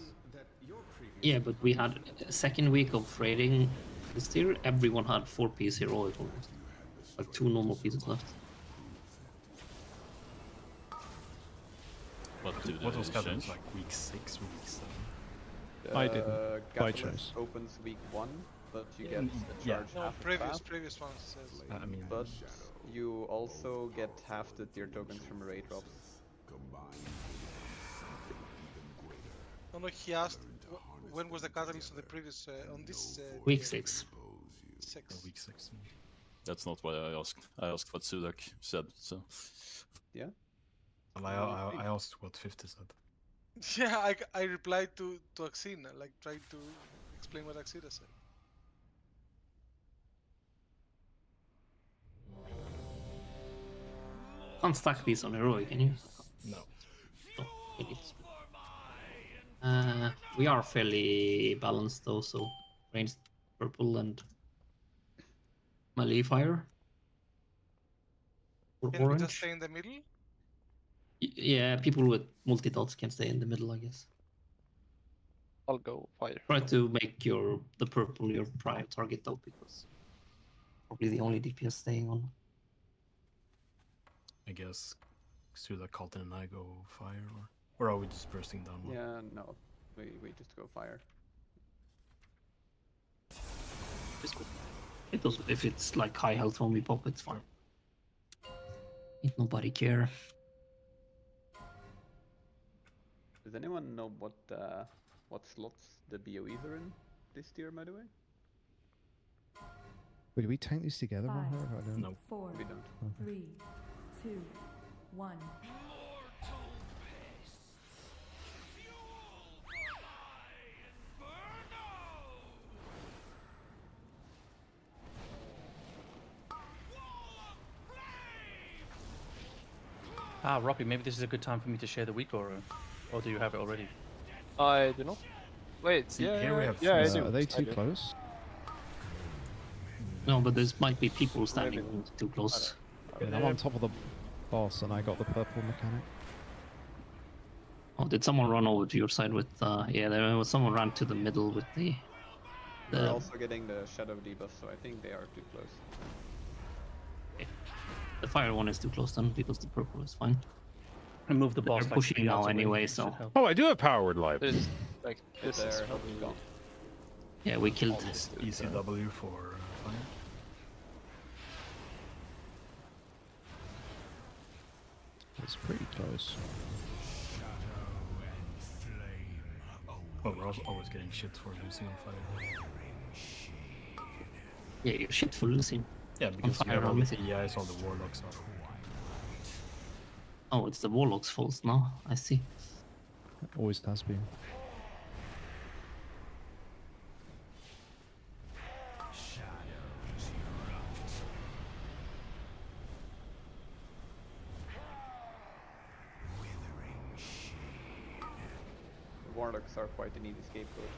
Yeah, but we had a second week of raiding this tier. Everyone had 4-piece heroic almost. Like 2 normal pieces left. What was happening like week 6, week 7? I didn't, by Catalyst choice. opens week 1, but you Yeah, get yeah. charged No, half the previous craft. one says. I mean, But you also get half the tier tokens from raid drops. Oh no, he asked when was the catalyst on the previous on this Week 6. 6. Week 6. That's not why I asked. I asked what Sudak said, so... Yeah? And I asked what 50 said. Yeah, I replied to Axina, like trying to explain what Axina said. Can't stack these on heroic, can you? No. Oh, it is. We are fairly balanced though, so ranged purple and melee fire. Or Can we orange. just stay in the middle? Yeah, people with multi-dots can stay in the middle, I guess. I'll go fire. Try to make the purple your prior target though, because probably the only DPS staying on. I guess Suda, Colton, and I go fire, or are we just bursting down one? Yeah, no. We just go fire. Just go. It does, if it's like high health when we pop, it's fine. Ain't nobody care. Does anyone know what slots the BOEs are in this tier, by the way? Wait, do we tank these together? Five, I don't know. 4, We don't. 3, 2, 1. Ah, Robbie, maybe this is a good time for me to share the week aura. Or do you have it already? I do not. Wait, See, yeah, here we have yeah, I Uh, do. are they I too do. close? No, but there might be people standing too close. Yeah, I'm on top of the boss and I got the purple mechanic. Oh, did someone run over to your side with? Yeah, there was someone ran to the middle with the. They're also getting the shadow debuff, so I think they are too close. The fire one is too close then, because the purple is fine. And move the boss. They're like pushing 3 now yards away, anyway, which so. should help. Oh, I do have power word life. This, like, this is Their help is gone. Yeah, we killed. ECW for fire. It's pretty close. Well, we're also always getting shit for losing on fire. Yeah, you're shit for losing. Yeah, because you fire have all or the mythic. PIs, all the warlocks are. Oh, it's the warlock's fault now. I see. Always has been. The warlocks are quite an easy scapegoat.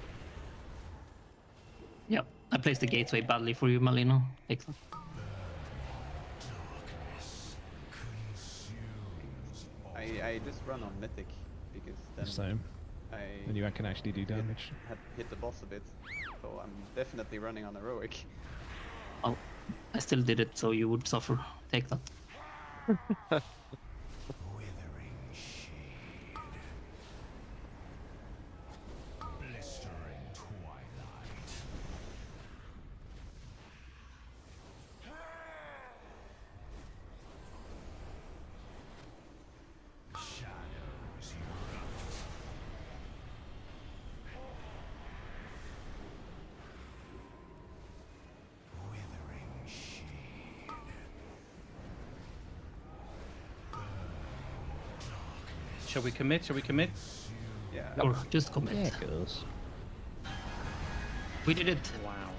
Yep, I placed the gateway badly for you, Malino. Take that. I just run on mythic because then Same. And you can actually do damage. had hit the boss a bit, so I'm definitely running on heroic. Oh, I still did it, so you would suffer. Take that. Shall we commit? Shall we commit? Yeah. Or just commit. Yeah, girls. We did it. Wow.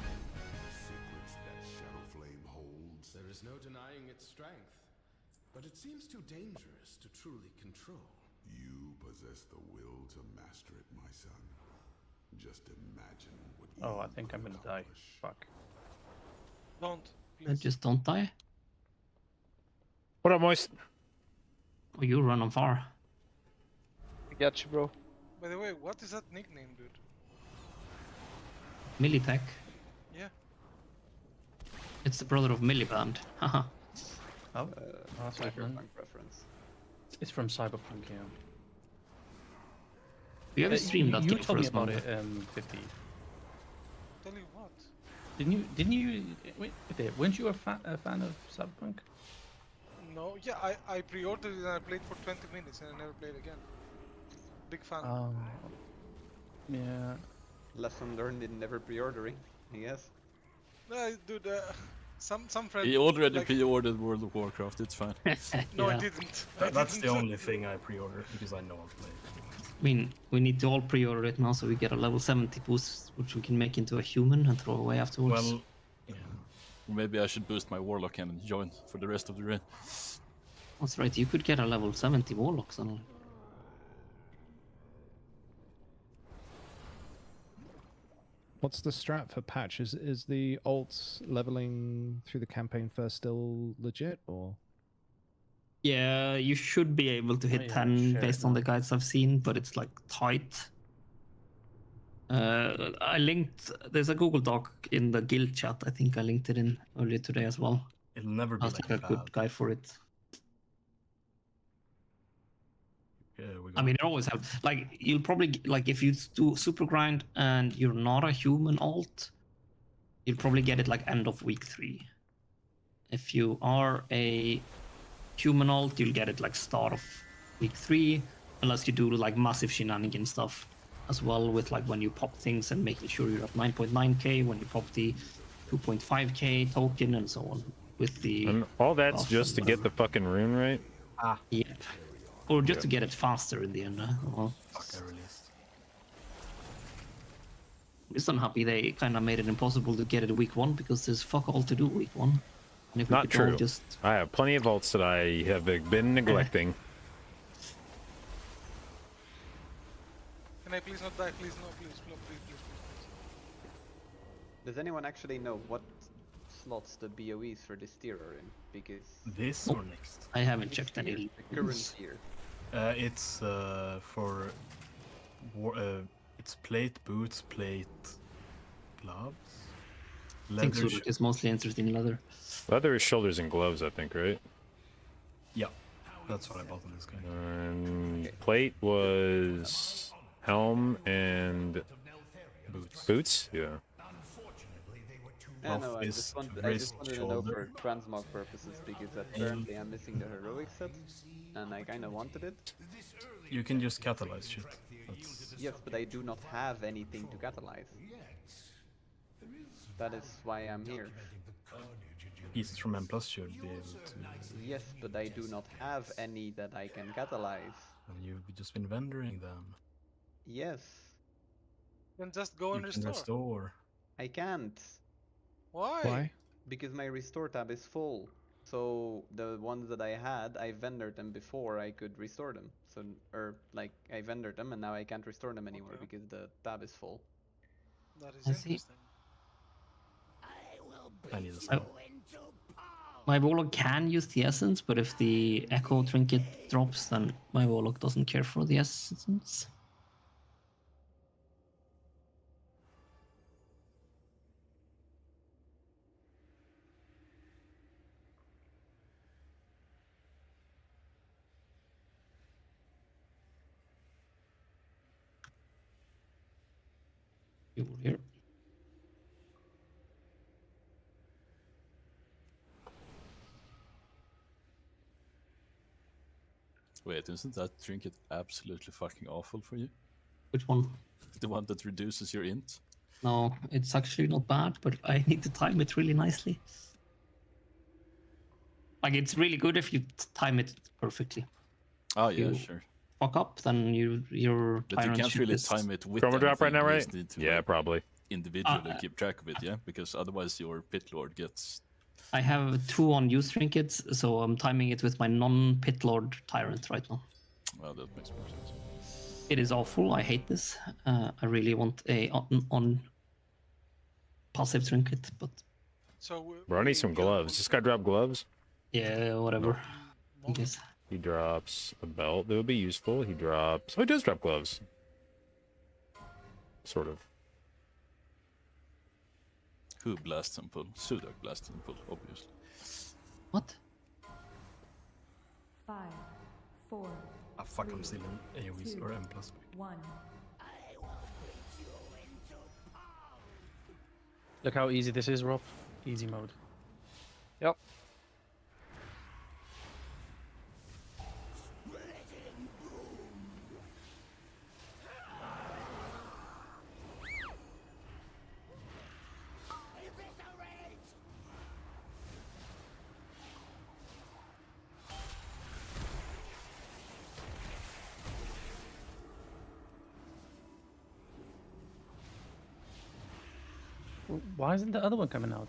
Secrets that Shadow Flame holds. There is no denying its strength, but it seems too dangerous to truly control. You possess the will to master it, my son. Just imagine what you Oh, I think I'm gonna die. Fuck. Don't. Just don't die. What up, Moist? Oh, you run on far. I got you, bro. By the way, what is that nickname, dude? Millitech. Yeah. It's the brother of Milliband. Haha. Oh, that's right, man. Cyberpunk reference. It's from Cyberpunk, yeah. We have streamed that you game told for me us, about remember? it, 50. Tell you what. Didn't you? Wait, weren't you a fan of Cyberpunk? No, yeah, I pre-ordered it and I played for 20 minutes and I never played again. Big fan. Yeah. Lesson learned in never pre-ordering, I guess. No, dude, some friends. He already like, pre-ordered World of Warcraft, it's fine. No, I Yeah. didn't. That's the only thing I pre-order because I know I'll play. I mean, we need to all pre-order it now so we get a level 70 boost, which we can make into a human and throw away afterwards. Well, yeah. Maybe I should boost my Warlock and join for the rest of the raid. That's right, you could get a level 70 Warlock suddenly. What's the strat for patch? Is the alt leveling through the campaign first still legit, or? Yeah, you should be able to hit yeah, 10 sure, based on the guides I've seen, but it's like tight. I linked, there's a Google Doc in the guild chat. I think I linked it in earlier today as well. It'll never be That's like like a good guide for it. Yeah, I mean, it always helps. Like, you'll probably, like, if you do super grind and you're not a human alt, you'll probably get it like end of week 3. If you are a human alt, you'll get it like start of week 3, unless you do like massive shenanigan stuff as well, with like when you pop things and making sure you're at 9.9k when you pop the 2.5k token and so on with the And all that's buff just to and get the fucking rune right. Yep. Or just to get it faster in the end. Well, Fuck, I released. I'm just unhappy they kind of made it impossible to get it week 1 because there's fuck all to do week 1. And if we Not could all true. just I have plenty of vaults that I have been neglecting. Can I please not die? Please, no, please, no, please. Does anyone actually know what slots the BOEs for this tier are in? Because This or next? I haven't checked any. the current tier. It's for it's plate, boots, plate, gloves. I think Leather. Zurich is mostly interested in leather. Leather is shoulders and gloves, I think, right? Yeah, that's what I bought on this guy. And plate was helm and Boots. Yeah. Yeah, no, Buff I is just wanted wrist, to know for shoulder. transmog purposes because apparently I'm missing the heroic set and I kinda wanted it. You can just catalyze shit. That's... Yes, but I do not have anything to catalyze. That is why I'm here. Pieces from M Plus should be able to. Yes, but I do not have any that I can catalyze. You've just been vendoring them. Yes. Then just go and You can restore. restore. I can't. Why? Why? Because my restore tab is full. So the ones that I had, I vendored them before I could restore them. So, or like I vendored them and now I can't restore them anymore because the tab is full. That is I see. interesting. I need a snow. My Warlock can use the essence, but if the Echo Trinket drops, then my Warlock doesn't care for the essence. Here. Wait, isn't that trinket absolutely fucking awful for you? Which one? The one that reduces your int? No, it's actually not bad, but I need to time it really nicely. Like, it's really good if you time it perfectly. Oh yeah, You sure. fuck up, then your But you tyrant can't should really just... time it with Chroma drop right anything, now, you right? just need to, Yeah, like, probably. individually keep track of it, yeah? Because otherwise your pit lord gets... I have 2 on use trinkets, so I'm timing it with my non-pit lord tyrant right now. Well, that makes more sense. It is awful. I hate this. I really want a on passive trinket, but So Bro, I need some gloves. This guy drop gloves? yeah, whatever. I guess. He drops a belt that would be useful. He drops... Oh, he does drop gloves. Sort of. Who blasts and pull? Sudak blasts and pull, obviously. What? 5, 4. Ah, fuck, I'm still in AoEs or M+. 1. Look how easy this is, Rob. Easy mode. Yep. Why isn't the other one coming out?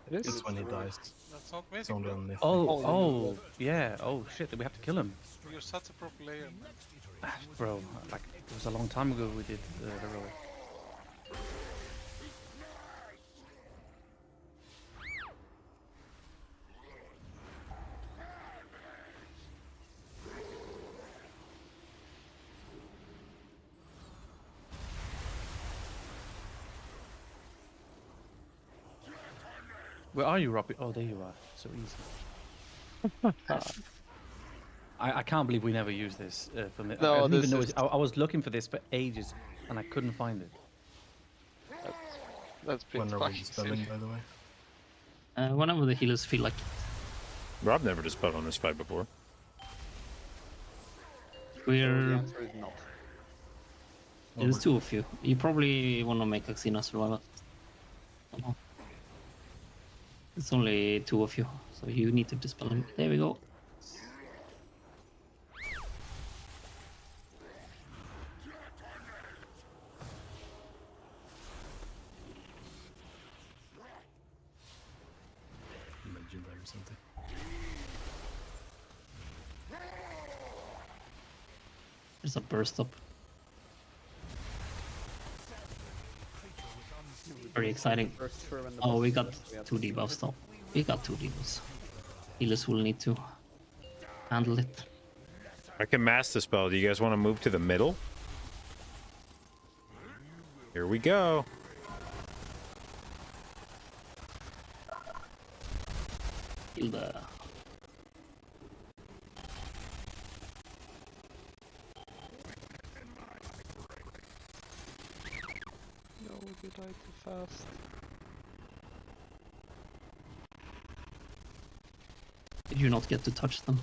It is. It's when he dies. That's not It's mythic, only bro. on mythic. Oh, yeah. Oh shit, we have to kill him. You're such a pro player. Bro, like, it was a long time ago we did the role. Where are you, Robbie? Oh, there you are. So easy. I can't believe we never used this for me. No, I didn't even this know is- it. I was looking for this for ages and I couldn't find it. That's pretty When are we fucking spelling, silly. by the way? Whenever the healers feel like Bro, I've never dispelled on this fight before. The we're... answer is not. There's 2 of you. You probably want to make Axina survive it. It's only 2 of you, so you need to dispel him. There we go. Legendary or something. There's a burst up. Very exciting. Oh, we got 2 debuffs though. We got 2 debuffs. Healers will need to handle it. I can mass the spell. Do you guys want to move to the middle? Here we go. Hilda. No, you died too fast. Did you not get to touch them?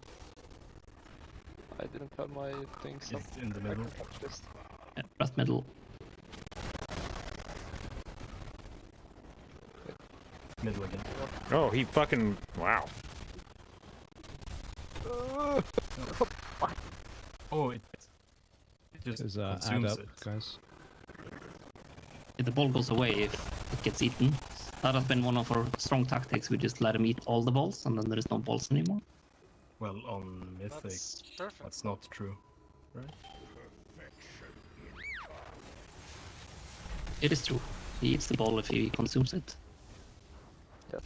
I didn't have my things up. It's in the I middle. can touch this. Yeah, right middle. Middle again. Oh, he fucking... Wow. Oh, it just There's add consumes up, it. guys. If the ball goes away if it gets eaten. That has been one of our strong tactics. We just let him eat all the balls and then there is no balls anymore. Well, on Mythic, That's perfect. that's not true, right? It is true. He eats the ball if he consumes it. Yes.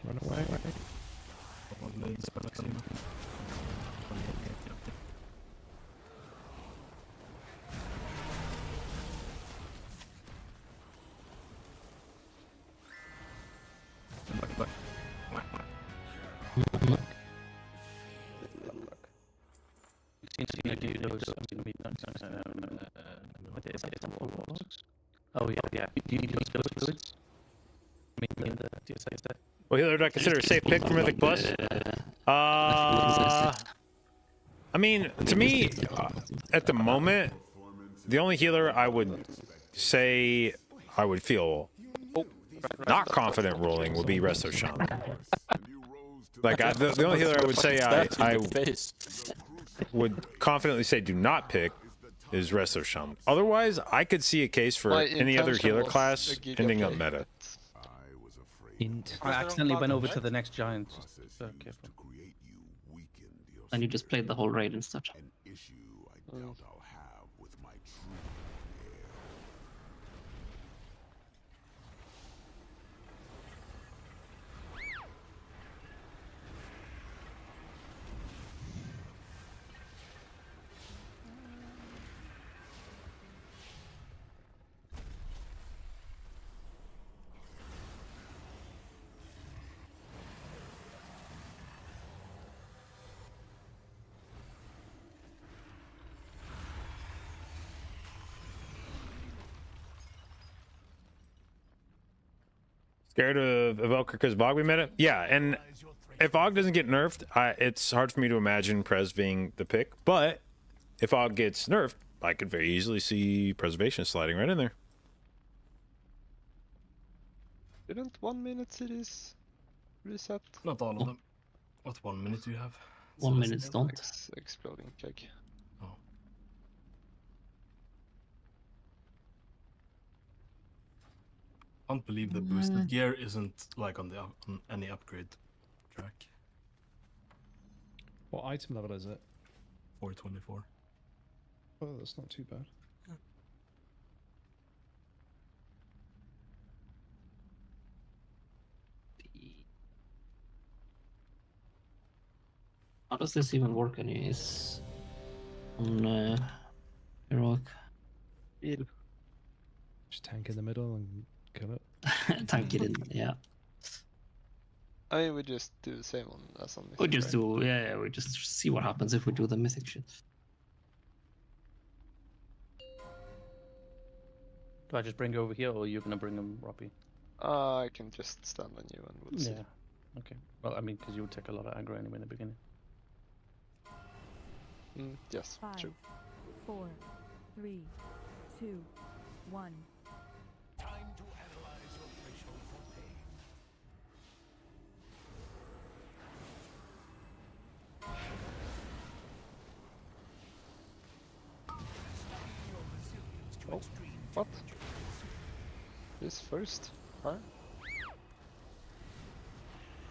Run away. Oh yeah. Do you use those fluids? I mean, the DSA is that. Well, healer, do I consider a safe pick for Mythic Plus? I mean, to me, at the moment, the only healer I would say I would feel not confident rolling would be Resto Shaman. Like the only healer I would say I would confidently say do not pick is Resto Shaman. Otherwise, I could see a case for My any other intention healer was class a Giga ending up play, meta. Int. I accidentally went over to the next giant. Just careful. And you just played the whole raid instead. Scared of Evoker because Bog we met it? Yeah, and if Og doesn't get nerfed, it's hard for me to imagine Prez being the pick. But if Og gets nerfed, I could very easily see Preservation sliding right in there. Didn't 1 minute cities reset? Not all of them. What 1 minute do you have? 1 minute don't. Exploding keg. Oh. I can't believe the boosted gear isn't like on any upgrade track. What item level is it? 424. Oh, that's not too bad. How does this even work anyways? On Heroic. Just tank in the middle and kill it. Tank it in, yeah. I mean, we just do the same as on Mythic. We just do, yeah, we just see what happens if we do the mythic shit. Do I just bring you over here, or are you gonna bring him, Robbie? I can just stand on you and we'll see. Yeah. Okay. Well, I mean, because you would take a lot of aggro anyway in the beginning. Yes, 5, true. 4, 3, 2, 1. Time to analyze your threshold for pain. Oh, what? This first? Huh?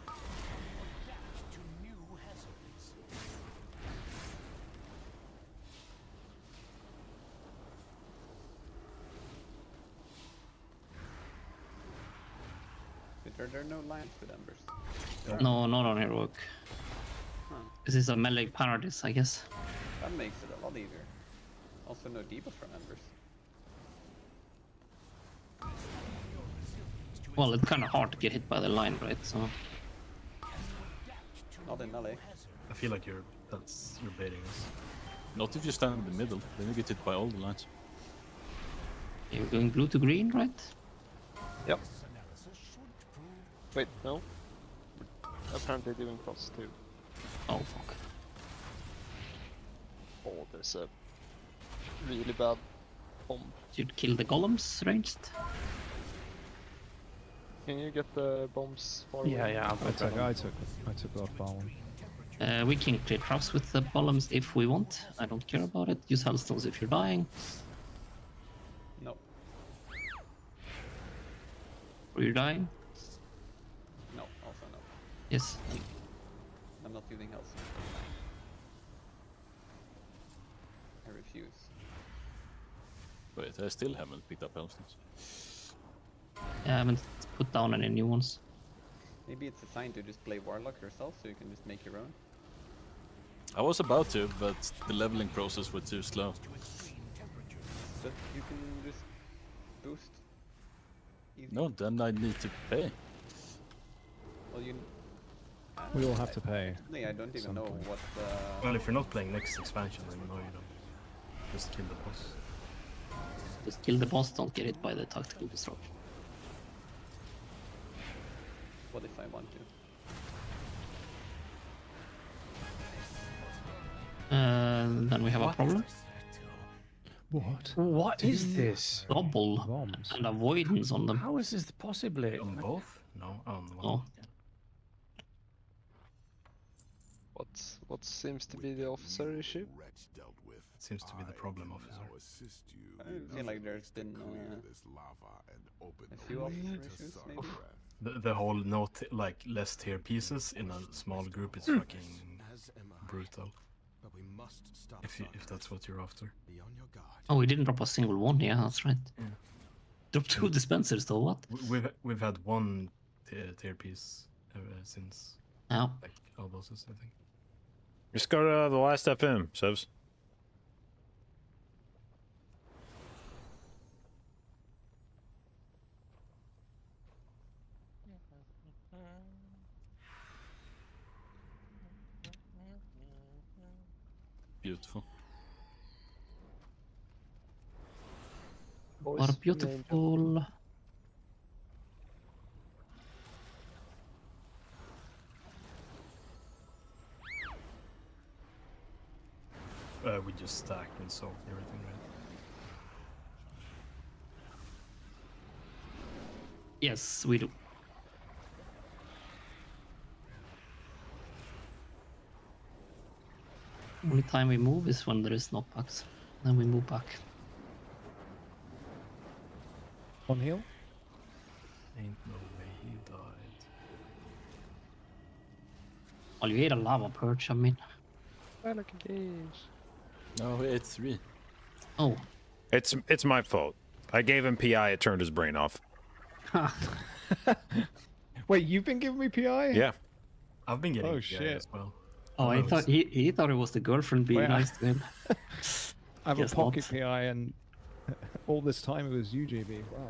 Adapt to new hazards. There are no lines with embers. No, not on Heroic. Huh. This is a melee paradise, I guess. That makes it a lot easier. Also no debuff from embers. Well, it's kind of hard to get hit by the line, right? So. Not in melee. I feel like you're baiting us. Not if you stand in the middle, then you get hit by all the lines. You're going blue to green, right? Yep. Wait, no. Apparently doing cross too. Oh fuck. Oh, there's a really bad bomb. You'd kill the golems ranged? Can you get the bombs far away? Yeah, I took that far one. We can clear traps with the golems if we want. I don't care about it. Use hellstones if you're dying. No. Or you're dying? No, also no. Yes. I'm not using health. I refuse. Wait, I still haven't picked up Hellstones. I haven't put down any new ones. Maybe it's a sign to just play Warlock yourself so you can just make your own. I was about to, but the leveling process was too slow. But you can just boost. Easy. No, then I need to pay. Well, you. We all have to pay. I don't even know what. Well, if you're not playing next expansion, then no, you don't. Just kill the boss. Just kill the boss, don't get hit by the tactical destruction. What if I want to? Then we have a problem. What? What is this? Double bombs and avoidance on them. How is this possibly? On both? No, on one. Oh. what seems to be the officer issue? It seems to be the problem officer. I feel like there's been a few officer issues, maybe. The whole like less tier pieces in a small group is fucking brutal. If that's what you're after. Oh, we didn't drop a single one. Yeah, that's right. Yeah. Drop 2 dispensers though. What? We've had one tier piece since like all bosses, I think. Just go to the last FM, Sebs. Beautiful. What beautiful. We just stacked and sold everything, right? Yes, we do. Only time we move is when there is knockbacks. Then we move back. On heal? Ain't no way he died. Well, you ate a lava perch, I mean. No, it's 3. Oh. It's my fault. I gave him PI, it turned his brain off. Wait, you've been giving me PI? Yeah. I've been getting Oh, PI shit. as well. Oh, I thought he thought it was the girlfriend being Wait, nice to him. I have Guess a pocket not. PI, and all this time it was UGB. Wow.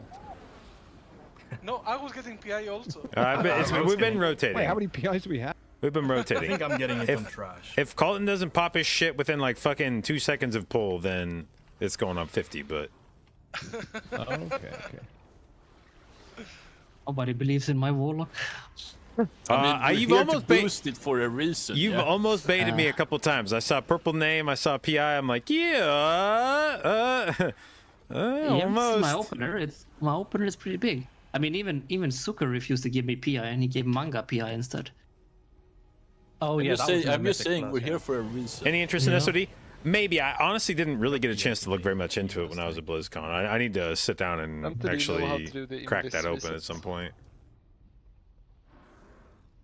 No, I was getting PI also. We've been rotating. Wait, how many PIs do we have? We've been rotating. I think I'm getting it on trash. If Colton doesn't pop his shit within like fucking 2 seconds of pull, then it's going up 50, but... Oh, okay. Nobody believes in my warlock. I mean, you've we're here almost to boost it for a reason. You've yeah? almost baited me a couple times. I saw purple name, I saw PI, I'm like, yeah, almost. My opener is pretty big. I mean, even Zucker refused to give me PI, and he gave Manga PI instead. Oh I'm yeah, just saying we're here for a reason. Any interest in SOD? Maybe. I honestly didn't really get a chance to look very much into it when I was at BlizzCon. I need to sit down and actually crack that open at some point.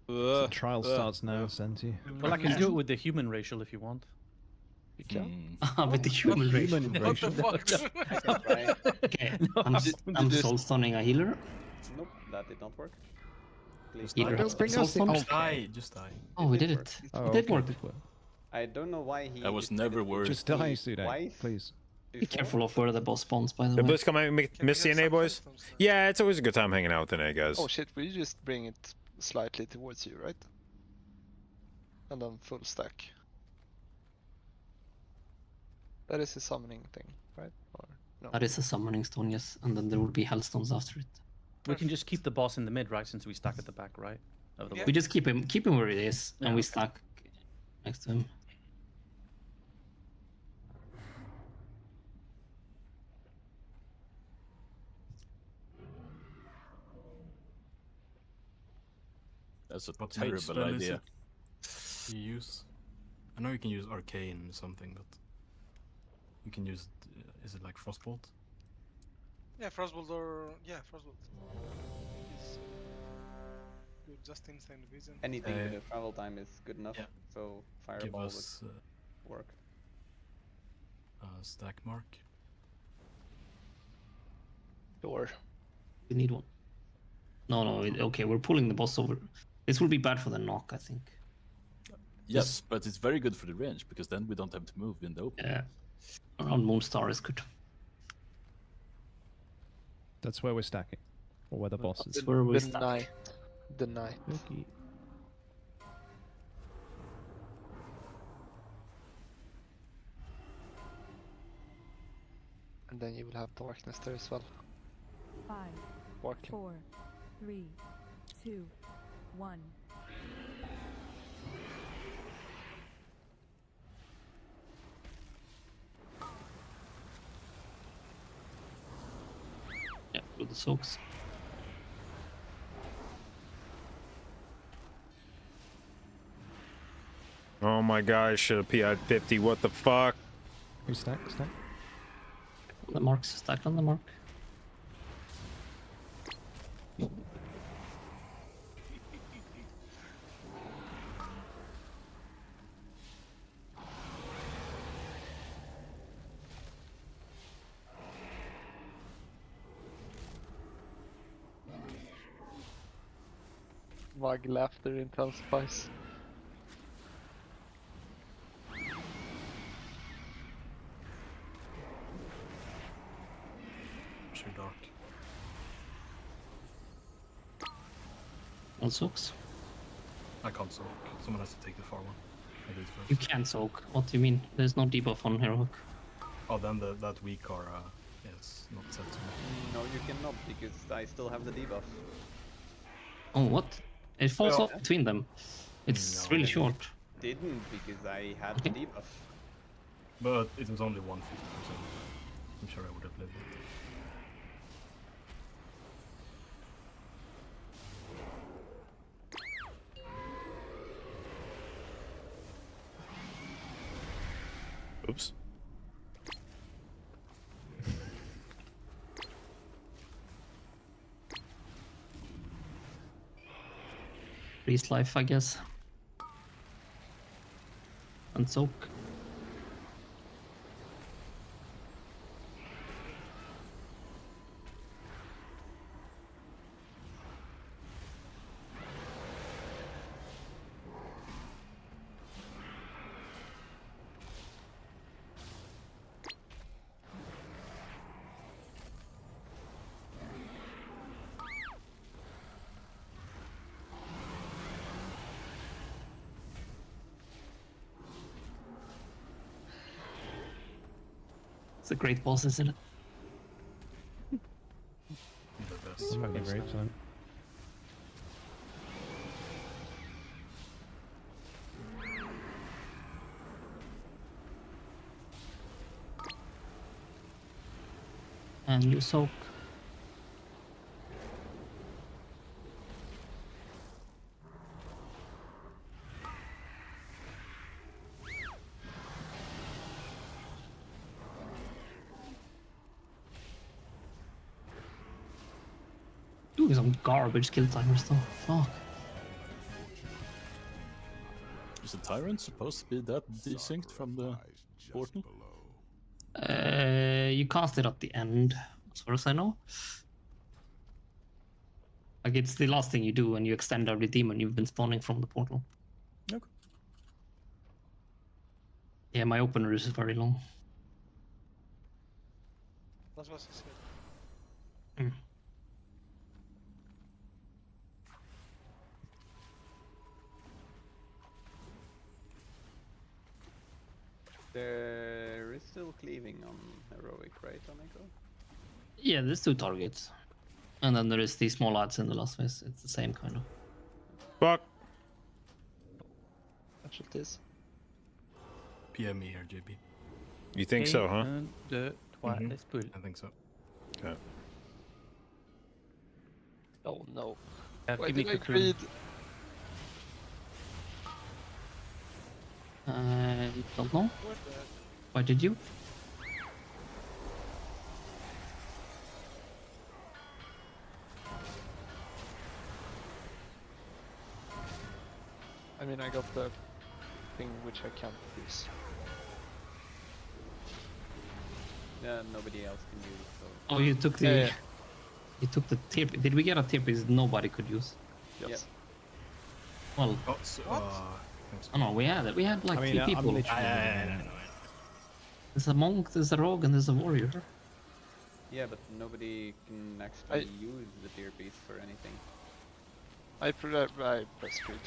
The trial starts now, Senti. Well, I can do it with the human racial if you want. You can. With the human racial. What the fuck? Okay, I'm soul stunning a healer. Nope, that did not work. Please Healer don't has work. soul stun. Just die. Oh, we did it. Oh, It did okay. work. I don't know why he. I was never worried. Just die, Sudan, please. Be careful of where the boss spawns, by the The way. BlizzCon might miss CNA, boys? Yeah, it's always a good time hanging out with NA guys. Oh shit, we just bring it slightly towards you, right? And then full stack. That is a summoning thing, right? Or no? That is a summoning stone, yes, and then there will be hellstones after it. We can just keep the boss in the mid, right? Since we stack at the back, right? Of the We just keep him where it is, and we stack next to him. That's a What terrible spell is idea. it you use? I know you can use arcane or something, but you can use. Is it like frostbolt? Yeah, Frostbolt or Frostbolt. It's good, just instant vision. Anything with a travel time is good enough. Yeah. So Give fireball us would work. stack mark. Sure. We need one. No, okay, we're pulling the boss over. This will be bad for the knock, I think. Yes, but it's very good for the range because then we don't have to move in the open. Yeah. Around Moonstar is good. That's where we're stacking. Or where the boss is. Where we The stack. night. The night. Okay. And then you will have darkness there as well. 5, Walking. 4, 3, 2, 1. Yeah, with the soaks. Oh my god, I should have PI'd 50. What the fuck? Who stack? Stack? The marks stacked on the mark. Vague laughter intensifies. Sure dark. All soaks. I can't soak. Someone has to take the far one. I did first. You can soak. What do you mean? There's no debuff on Heroic. Oh, then that weak are yes, not set to me. No, you cannot because I still have the debuff. Oh, what? It falls Well, off between them. It's really short. Didn't because I had the debuff. But it was only 150%. I'm sure I would have lived it. Oops. Freeze life, I guess. And soak. It's a great boss, isn't it? The best. It's fucking great, son. And you soak. Doing some garbage kill timers though. Fuck. Is the Tyrant supposed to be that desynced from the portal? You cast it at the end, as far as I know. Like it's the last thing you do when you extend every demon you've been spawning from the portal. Okay. Yeah, my opener is very long. That's what I said. Mm. There is still cleaving on heroic, right, Oneko? Yeah, there's 2 targets. And then there is these small ads in the last phase. It's the same kind of. Fuck. That's what it is. PM me here, JB. You think so, huh? 1, 2, 3, let's pull. I think so. Okay. Oh no. Why Why did I greed? Don't know. Why did you? I mean, I got the thing which I can't use. Yeah, nobody else can use. So. Oh, you took the. Yeah. You took the tier. Did we get a tier piece nobody could use? Yes. Well. Oh, so, Oh no, we had it. We had like I mean, 3 I'm people. literally There's a monk, there's a rogue, and there's a warrior. Yeah, but nobody can actually use the tier piece for anything. I press greed.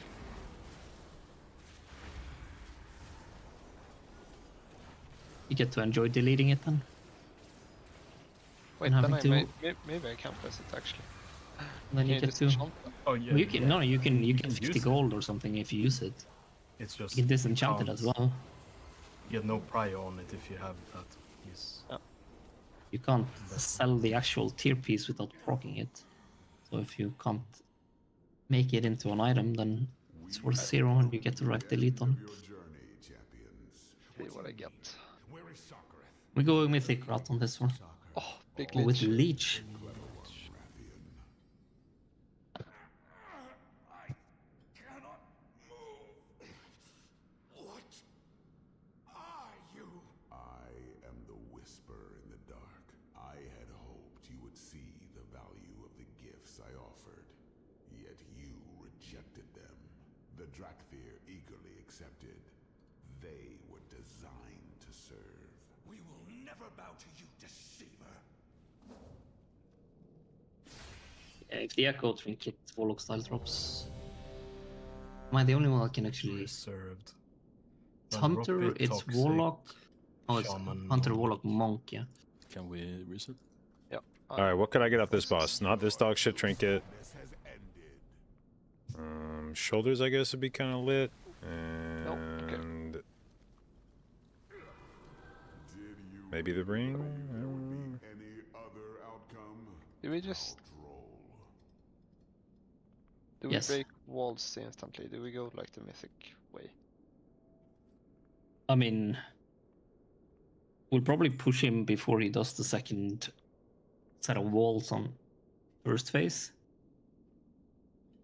You get to enjoy deleting it then. Wait, And then having I to- maybe I can press it actually. Then you Can get just to. enchant them? Oh yeah. Well, you can no, you can can 50 use it. gold or something if you use it. It's just You can disenchant it can't as well. get no prior on it if you have that piece. You can't sell the actual tier piece without proccing it. So if you can't make it into an item, then it's worth 0 and you get to right delete on it. see what I get. We go Mythic Rat on this one. Oh, big Or with leech. Leech. What are you? I am the whisper in the dark. I had hoped you would see the value of the gifts I offered, yet you rejected them. The Drakthir eagerly accepted. They were designed to serve. We will never bow to you, deceiver. Yeah, if the Echo Trinket Warlock style drops. Am I the only one that can actually... Reserved. It's Hunter, it's Warlock. Oh, it's Shaman, Hunter, Warlock, Monk, yeah. Can we reset? Yeah. Alright, what could I get off this boss? Not this dog shit trinket. Shoulders, I guess, would be kind of lit. And... maybe the ring? Do we just... Do we Yes. break walls instantly? Do we go like the mythic way? I mean... we'll probably push him before he does the second set of walls on first phase.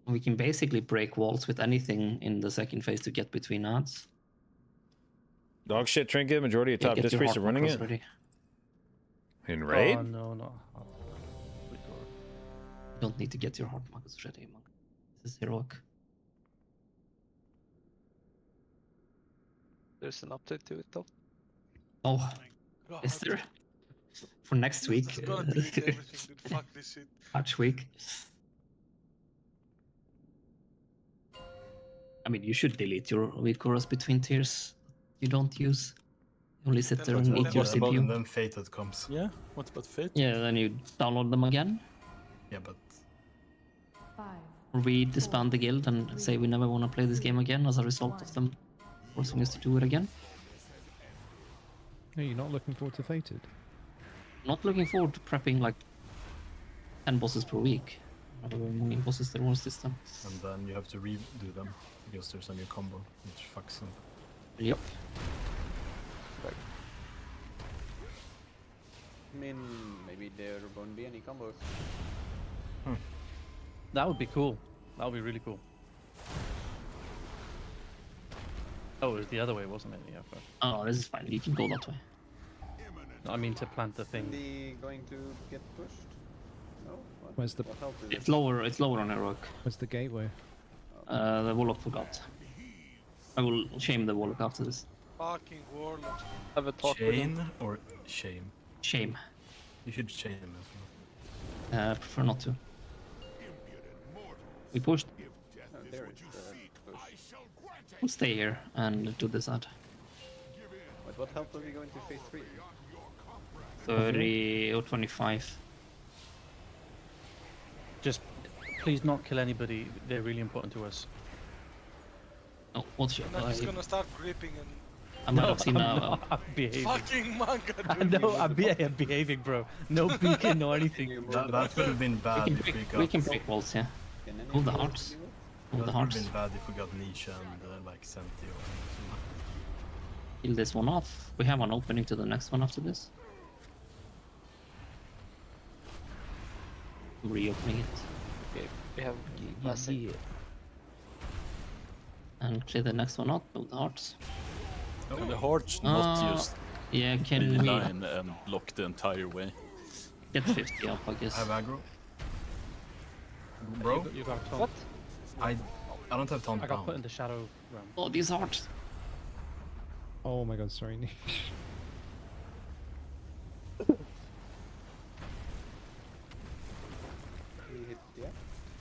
We can basically break walls with anything in the second phase to get between odds. Dog shit trinket, majority of Yeah, top get your disc priests are heart running markers it. ready. In raid? Oh, no, no. You don't need to get your heart markers ready, Monk. This is heroic. There's an update to it though. Oh, God. is there? For next week? It's gonna delete everything, dude. Fuck this shit. Patch week. I mean, you should delete your weak auras between tiers you don't use. You only sit there and eat your What about CPU. then Fated comes? Yeah, what about Fate? Yeah, then you download them again. Yeah, but... Or we disband the guild and say we never want to play this game again as a result of them forcing us to do it again. No, you're not looking forward to Fated? Not looking forward to prepping like 10 bosses per week. However many bosses there was this time. And then you have to redo them because there's a new combo, which fucks them. Yep. I mean, maybe there won't be any combos. That would be cool. That would be really cool. Oh, it was the other way, wasn't it? Yeah. But... oh, this is fine. You can go that way. No, I mean to plant the thing. The going to get pushed? No? What? Where's the... What help is It's lower. It's lower on heroic. Where's the gateway? The Warlock forgot. I will shame the Warlock after this. Fucking warlock. Have a talk with him. Chain or shame? Shame. You should shame as well. Prefer not to. We pushed. Oh, there it's push. We'll stay here and do this ad. Wait, what help are we going to phase 3? 30 or 25. Just please not kill anybody. They're really important to us. Oh, what's your... I'm just gonna start gripping and... I might have seen now. I'm behaving. Fucking manga, I dude. know, I'm behaving, bro. No beacon, no anything. That would have been bad if we got... We can break walls, yeah. Hold the hearts. Hold the That would have hearts. been bad if we got Nisha and like Senti or something. Kill this one off. We have an opening to the next one after this. Reopening it. Okay, we have blessing. And clear the next one out. Build the hearts. And the heart's not just yeah, can in we line and block the entire way. get 50 up, I guess? I have aggro. Bro? You got a taunt. What? I don't have taunt I got down. put in the shadow realm. Oh, these hearts. Oh my god, sorry, Nick.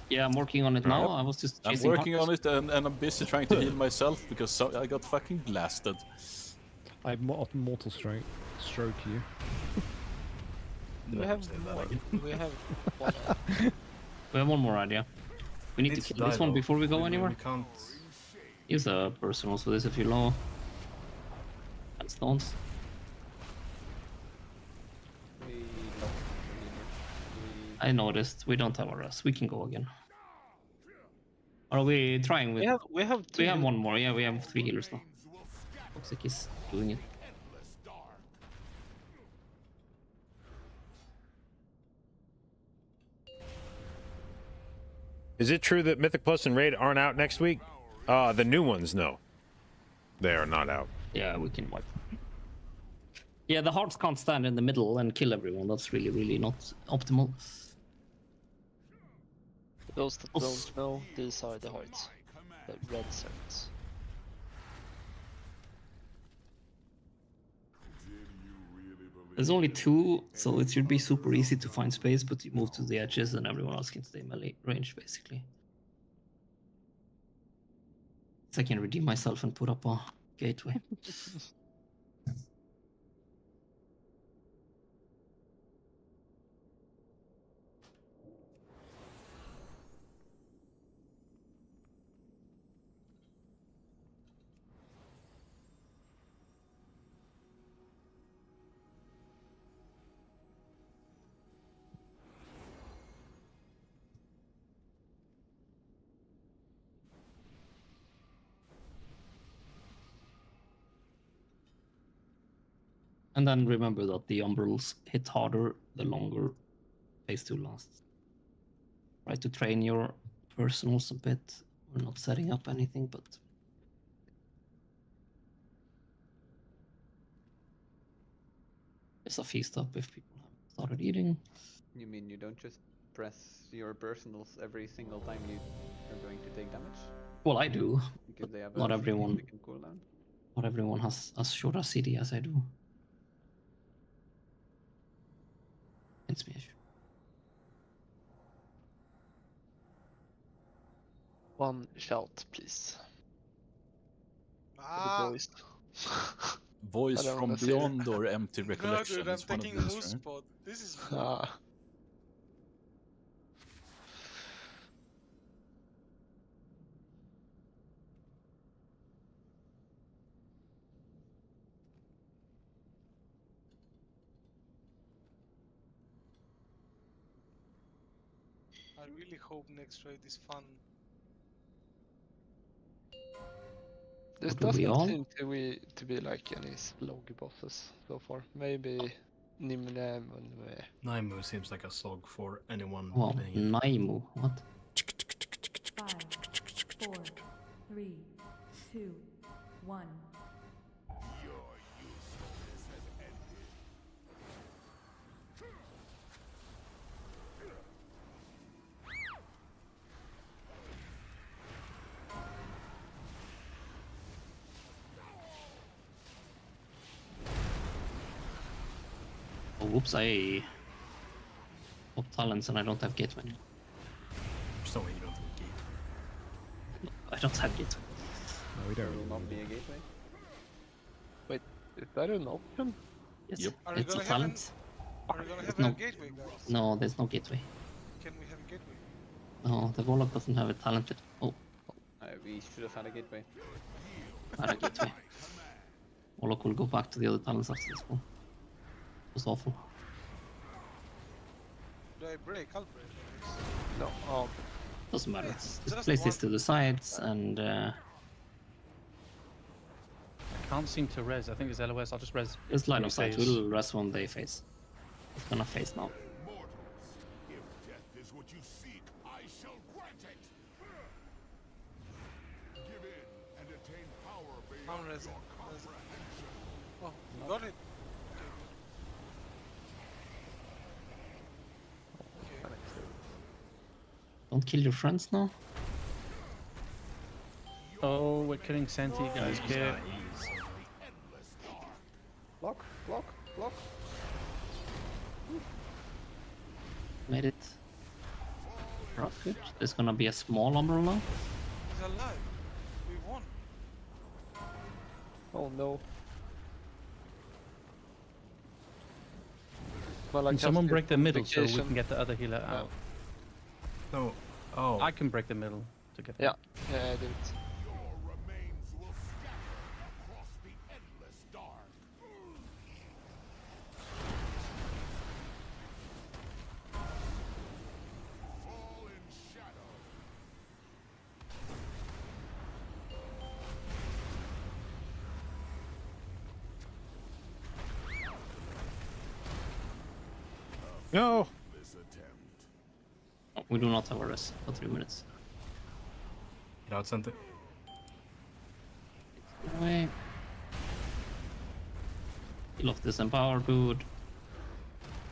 Yeah, I'm working on it now. I was just I'm chasing working hearts. on it and I'm busy trying to heal myself because I got fucking blasted. I mortal stroke you. We have more. We have one. We have one more idea. We need to Needs kill to this die, one though. before we go We anywhere. can't... Use a personals for this if you're low. And stones. We lost the leader. I noticed. We don't have a rest. We can go again. Are we trying with... We have We have one more. Yeah, we have 3 healers now. Toxic is doing it. Is it true that Mythic Plus and Raid aren't out next week? The new ones, no. They are not out. Yeah, we can wipe. Yeah, the hearts can't stand in the middle and kill everyone. That's really, really not optimal. For those that don't know, these are the hearts. The red circles. There's only 2, so it should be super easy to find space, but you move to the edges and everyone else can stay melee range, basically. So I can redeem myself and put up a gateway. And then remember that the umbrals hit harder the longer phase 2 lasts. Try to train your personals a bit. We're not setting up anything, but it's a feast up if people haven't started eating. You mean you don't just press your personals every single time you are going to take damage? Well, I do. Because they have Not a everyone. significant cooldown? Not everyone has as short a CD as I do. It's me. One shout, please. Ah. Voice. Voice from beyond or empty recollection. No, dude, I'm is one of taking those, whose right? spot? This is I really hope next raid is fun. This doesn't seem to be like any slog bosses so far. Maybe Nimne and Naimu seems like a slog for anyone Well, playing it. Naimu, what? 5, 4, 3, 2, 1. Oh, whoops, I got talents and I don't have gateway. So you don't have gateway. I don't have gateway. No, we There don't. will not be a gateway. Wait, is that an option? Yes, Yep. Are we it's a gonna talent. Are we gonna have No. a gateway, guys? No, there's no gateway. Can we have a gateway? No, the Warlock doesn't have a talented. Oh, We should have had a gateway. I had a gateway. Warlock will go back to the other talents after this one. It was awful. Do I break? I'll break. No. Oh. Doesn't matter. It's Just just place this one- to the sides and I can't seem to res. I think it's LOS. I'll just res. just line of sight. phase. We'll rest when they face. It's gonna face now. If death is what you seek, I shall grant it. Give in and attain power beyond I'm resin. your comprehension. Oh, got it. Don't kill your friends now. Oh, we're killing Senti, guys. Get. Block, block, block. Made it. Rocket. There's gonna be a small umbrella. He's alive. We won. Oh no. Well, Can someone break the middle so we vacation. can get the other healer out? No. Oh. I can break the middle to get. Yeah, yeah, I did it. Your remains will scatter across the endless dark. Fall in shadow. No. Oh, we do not have a rest for 3 minutes. Get out, Sente. Away. Kill off this empower dude.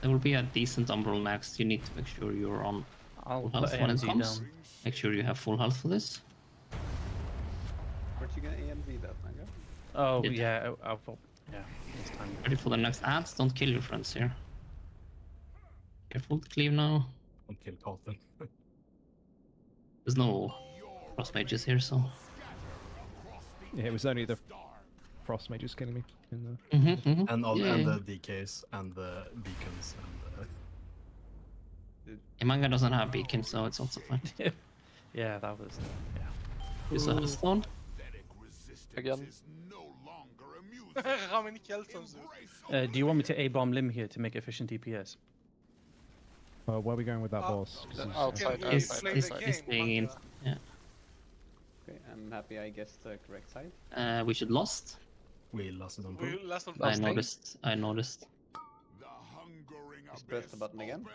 There will be a decent umbral next. You need to make sure you're on full put health when it AMZ comes. down. Make sure you have full health for this. Where'd you get AMZ that, Mango? Oh, Did- yeah, I thought, yeah, this time. Ready for the next ads? Don't kill your friends here. Careful to cleave now. Don't kill Colton. There's no cross mages here, so. Yeah, it was only the frost mages killing me. In the... And all Yeah. and the DKs and the beacons and Imanga doesn't have beacon, so it's also fine. Yeah, that was, yeah. Use a stone. Again. How many skeletons? Do you want me to A-bomb Lim here to make efficient DPS? Where are we going with that boss? 'Cause he's- Outside, He's outside, outside. staying in. Yeah. Okay, I'm happy I guessed the correct side. We should lost. we lost it on We pool. last on I first noticed. I noticed. Just press the button again.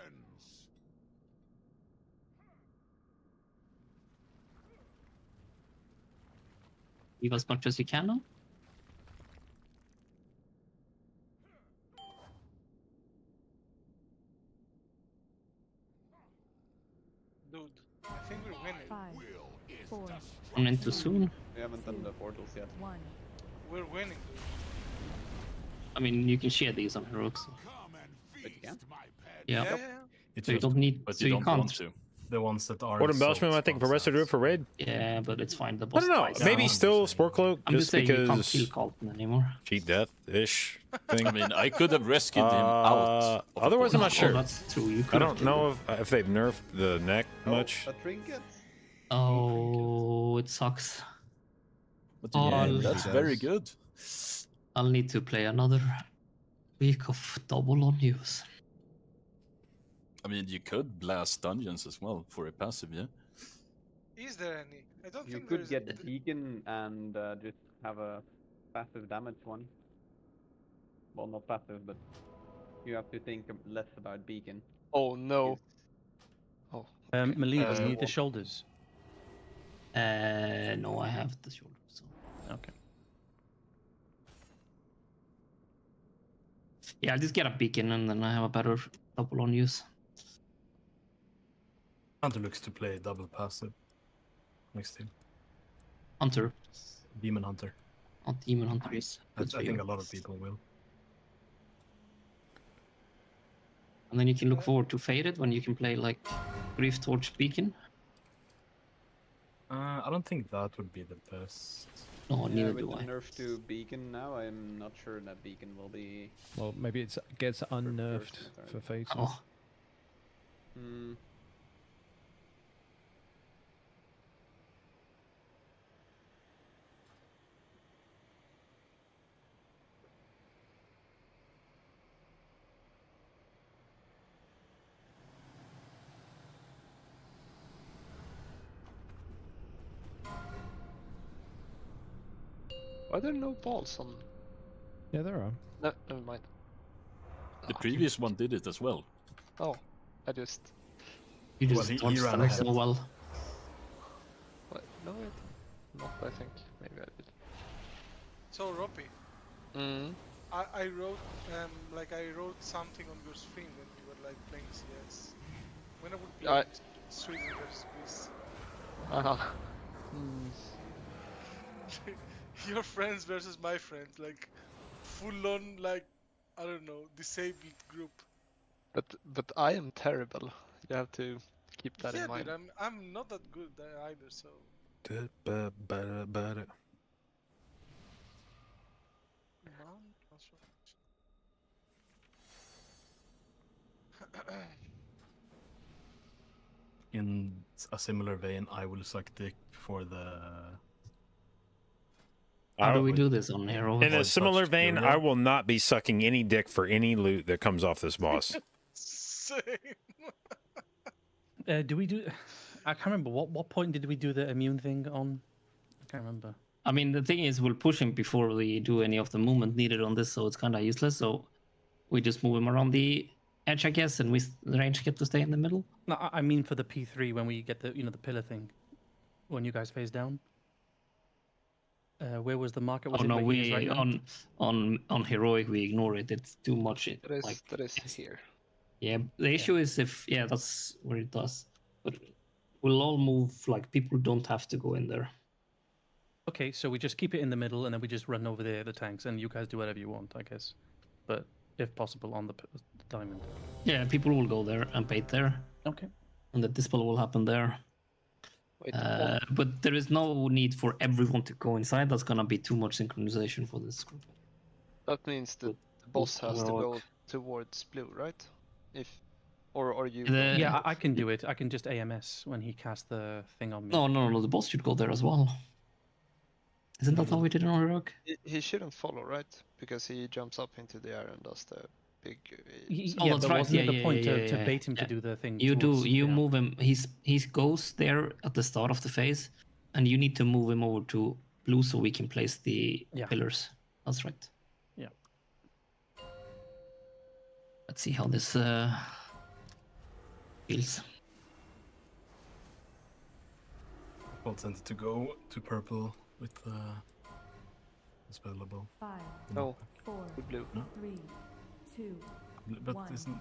Leave as much as you can now. Dude, I think we're winning. 5, 4, Run in too soon. We haven't done the portals yet. 1. We're winning, dude. I mean, you can share these on heroics. But you can? Yeah. Yeah. It's So you just don't need. But So you you don't can't. want to. the ones that are. What embellishment am I thinking for rest of do it for raid? Yeah, but it's fine. The I boss. don't know. twice. Maybe still sport cloak I'm just just saying you can't because kill Colton anymore. cheat death ish thing. I mean, I could have rescued him out. of a Otherwise, I'm not portal. sure. Oh, that's true. You I could have don't know if they've nerfed the neck much. A trinket? Oh, it sucks. But Oh, yeah, I'll- that's very good. I'll need to play another week of double on use. I mean, you could blast dungeons as well for a passive, yeah? Is there any? I don't You think could there's. get beacon and just have a passive damage one. Well, not passive, but you have to think less about beacon. Oh no. Oh. Melee, do you need the shoulders? No, I have the shoulder. So. Okay. Yeah, I'll just get a beacon and then I have a better double on use. Hunter looks to play double passive next team. Hunter. Demon Hunter. Not Demon Hunter is. I Good for think you. a lot of people will. And then you can look forward to Faded when you can play like Grief Torch Beacon. I don't think that would be the best. No, Yeah, neither with do the I. nerf to beacon now, I'm not sure that beacon will be. Well, maybe it gets unnerfed first for Fate. Oh, Hmm. Are there no balls on? Yeah, there are. No, never mind. The previous one did it as well. Oh, I just. you Well, just he dodged ran them ahead. so well. What? No, it. Not. I think. Maybe I did. So Roppy, Mm. I wrote I wrote something on your stream when you were like playing CS. When I would play Sweden versus Greece. Uh-huh. Your friends versus my friends, like full on like I don't know, disabled group. But I am terrible. You have to keep that Yeah, in mind. dude, I'm not that good either, so In a similar vein, I will suck dick for the. How do we do this on Hero? In a similar vein, I will not be sucking any dick for any loot that comes off this boss. same. Do we do? I can't remember. What point did we do the immune thing on? I can't remember. I mean, the thing is, we'll push him before we do any of the movement needed on this, so it's kind of useless. So we just move him around the edge, I guess, and the range get to stay in the middle. No, I mean for the P3 when we get the the pillar thing, when you guys phase down. Where was the market? Was Oh it no, where he is right now? on heroic we ignore it. It's too much. That is here. Yeah, the issue is if that's where it does. But we'll all move. Like people don't have to go in there. Okay, so we just keep it in the middle, and then we just run over the tanks, and you guys do whatever you want, I guess. But if possible, on the diamond. Yeah, people will go there and bait there. Okay. And the dispel will happen there. Wait, but there is no need for everyone to go inside. That's gonna be too much synchronization for this group. that means that the boss has to go towards blue, right? Or are you? Yeah, I can do it. I can just AMS when he casts the thing on me. No. The boss should go there as well. Isn't that how we did it on Rogue? He shouldn't follow, right? Because he jumps up into the air and does the big. Yeah, that's right. Wasn't the point to bait him to do the thing? You move him. He goes there at the start of the phase, and you need to move him over to blue so we can place the pillars. That's right. Yeah. Let's see how this feels. I'll tend to go to purple with spellable. 5, No, 4, blue. 3, 2, But 1. isn't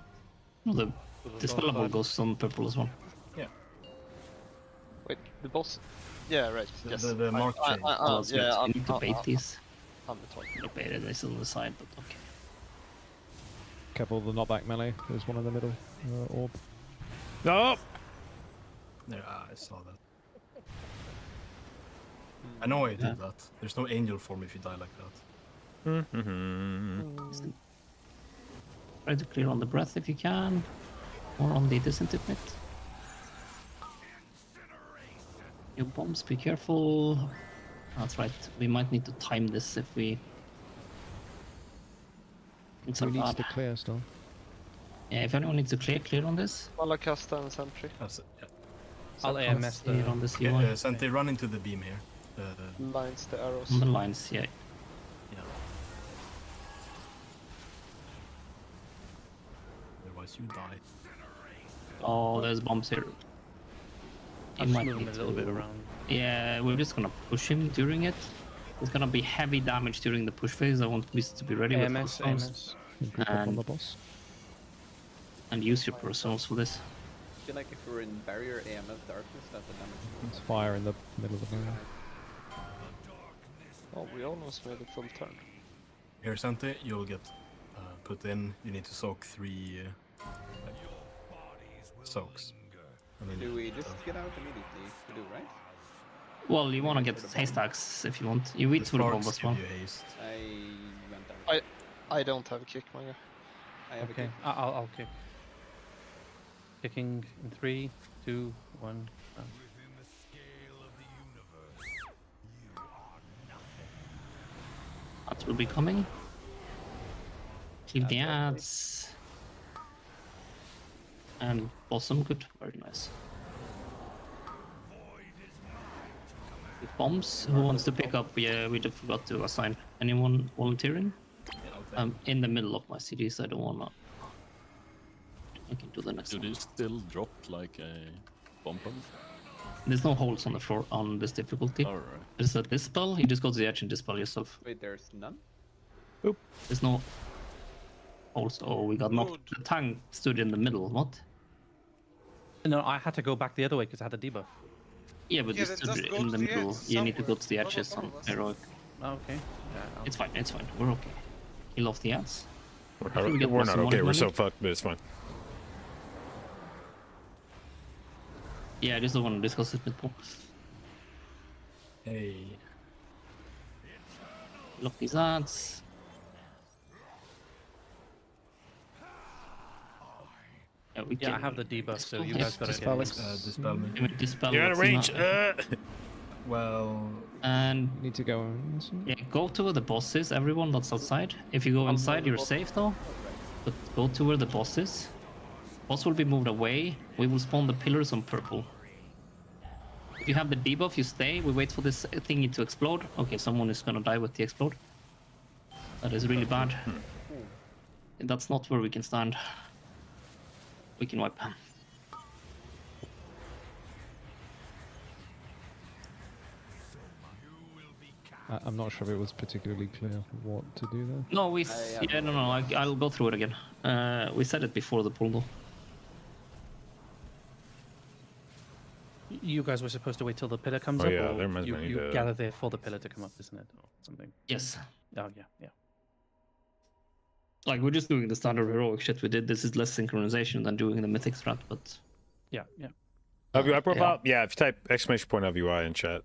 No, the spellable goes on purple as well. Yeah. Wait, the boss. Yeah, right. Yes. The mark change. We need to bait these. I'm the top. I baited this on the side, but okay. Careful, the knockback melee. There's one in the middle. Orb. No. Yeah, I saw that. I know I did that. There's no angel form if you die like that. Try to clear on the breath if you can, or on the disintegrate. Your bombs, be careful. That's right. We might need to time this if we. It's Who needs bad. to clear still? Yeah, if anyone needs to clear on this. Malakasta and Sentry. That's it. Yeah. I'll AMS Clear on this UI. Yeah, Sentry, run into the beam here. Lines the arrows. On the lines, yeah. Yeah. Otherwise you die. Oh, there's bombs here. I'll just move him a little bit around. Yeah, we're just gonna push him during it. It's gonna be heavy damage during the push phase. I want Beast to be ready with personals. Group up on the boss. And use your personals for this. I feel like if we're in barrier AMS darkness, that's a damage. There's fire in the middle of the room. Oh, we almost made a full turn. Here, Sentry, you'll get put in. You need to soak 3 soaks. Do we just get out immediately? We do, right? Well, you wanna get haystacks if you want. You wait for the bomb as well. I went out. I don't have a kick, my guy. I have a Okay, kick. I'll kick. Kicking in 3, 2, 1. Ads will be coming. Keep the ads. And blossom, good, very nice. With bombs, who wants to pick up? Yeah, we just forgot to assign. Anyone volunteering? I'm in the middle of my cities, I don't wanna. I can do the next Do one. they still drop like a bomb pump? There's no holes on the floor on this difficulty. Alright. There's a dispel, you just go to the edge and dispel yourself. Wait, there's none? Boop. There's no holes. Oh, we got knocked. The tank stood in the middle, what? No, I had to go back the other way because I had a debuff. Yeah, but Yeah, you then stood just go in to the the middle. edge You need to go to the somewhere. edges Not on all of us. heroic. Oh, okay. Yeah, It's fine, we're okay. Kill off the ads. We're We get not blossom okay. We're money. so fucked, but it's fine. Yeah, I just don't want to discuss it with Paul. Hey. Lock these ads. Yeah, we Yeah, I can have the debuff, so you Yes, guys gotta dispel get it. it. Dispel me. Can we dispel You're out of what's range. in that? Well, And Need to go in. yeah, go to where the boss is, everyone that's outside. If you go inside, you're safe though. But go to where the boss is. Boss will be moved away. We will spawn the pillars on purple. If you have the debuff, you stay. We wait for this thingy to explode. Okay, someone is gonna die with the explode. That is really bad. That's not where we can stand. we can wipe. I'm not sure if it was particularly clear what to do there. No, I'll go through it again. We said it before the pool, though. You guys were supposed to wait till the pillar comes Oh, up, yeah, or there reminds me I need you to- gather there for the pillar to come up, isn't it, or something? Yes. Oh yeah, yeah. Like, we're just doing the standard heroic shit we did. This is less synchronization than doing the mythic strat, but... Yeah, yeah. LVI profile? Yeah, if you type exclamation point LVI in chat.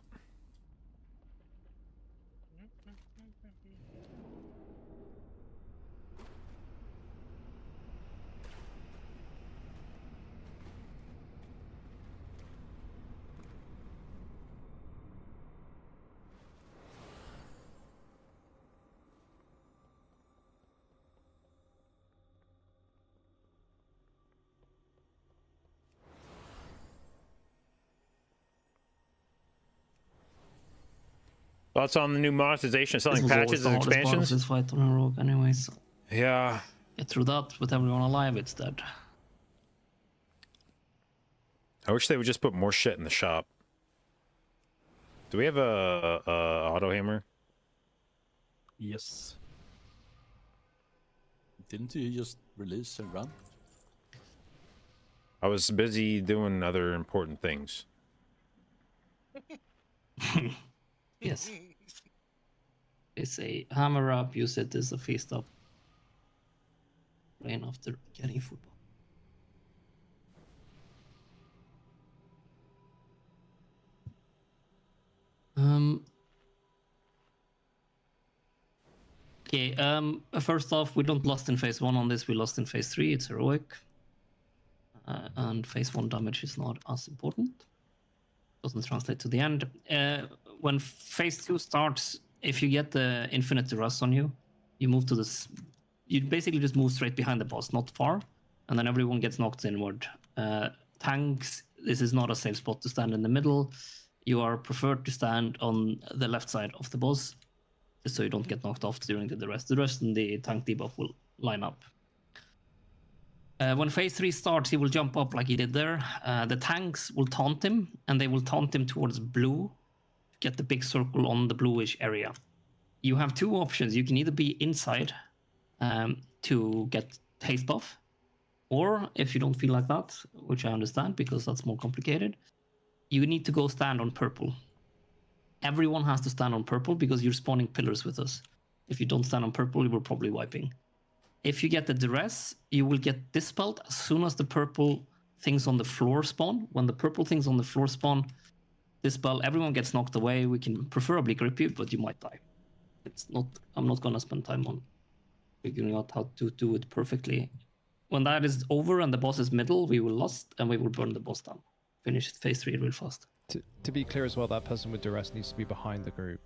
Thoughts on the new monetization, selling patches and expansions? This fight on heroic, anyways. Yeah. Get through that with everyone alive. It's dead. I wish they would just put more shit in the shop. Do we have a auto hammer? Yes. Didn't you just release a run? I was busy doing other important things. Yes. It's a hammer up, use it as a feast up. Rain after getting football. Okay, first off, we don't lost in phase 1 on this, we lost in phase 3, it's heroic. And phase 1 damage is not as important. Doesn't translate to the end. When phase 2 starts, if you get the infinite duress on you, you move to this. You basically just move straight behind the boss, not far, and then everyone gets knocked inward. Tanks, this is not a safe spot to stand in the middle. You are preferred to stand on the left side of the boss, just so you don't get knocked off during the duress. The rest and the tank debuff will line up. When phase 3 starts, he will jump up like he did there. The tanks will taunt him, and they will taunt him towards blue to get the big circle on the bluish area. You have two options. You can either be inside to get haste buff, or if you don't feel like that, which I understand because that's more complicated, you need to go stand on purple. Everyone has to stand on purple because you're spawning pillars with us. If you don't stand on purple, you will probably wiping. If you get the duress, you will get dispelled as soon as the purple things on the floor spawn. When the purple things on the floor spawn, dispel, everyone gets knocked away. We can preferably grip you, but you might die. It's not. I'm not gonna spend time on figuring out how to do it perfectly. When that is over and the boss is middle, we will lost and we will burn the boss down. Finish phase 3 real fast. To be clear as well, that person with duress needs to be behind the group.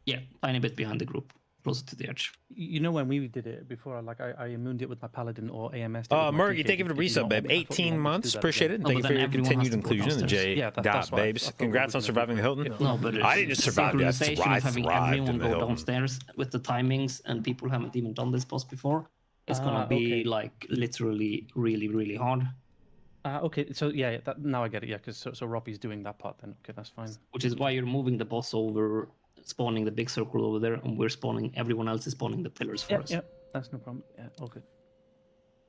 Yeah, tiny bit behind the group, closer to the edge. You know, when we did it before, I immuned it with my paladin or AMS. Murgy, thank you for the resub, babe. 18 months, appreciate it. Thank you for your continued inclusion, J. Babes. Congrats on surviving the Hilton. No, but I didn't just survive it, I having thrived everyone in the go Hilton. downstairs with the timings, and people haven't even done this boss before. It's gonna be like literally really, really hard. Okay, so yeah, now I get it. Yeah, because so Robbie's doing that part then. Okay, that's fine. Which is why you're moving the boss over, spawning the big circle over there, and we're spawning. Everyone else is spawning the pillars for us. Yeah, that's no problem. Yeah, all good.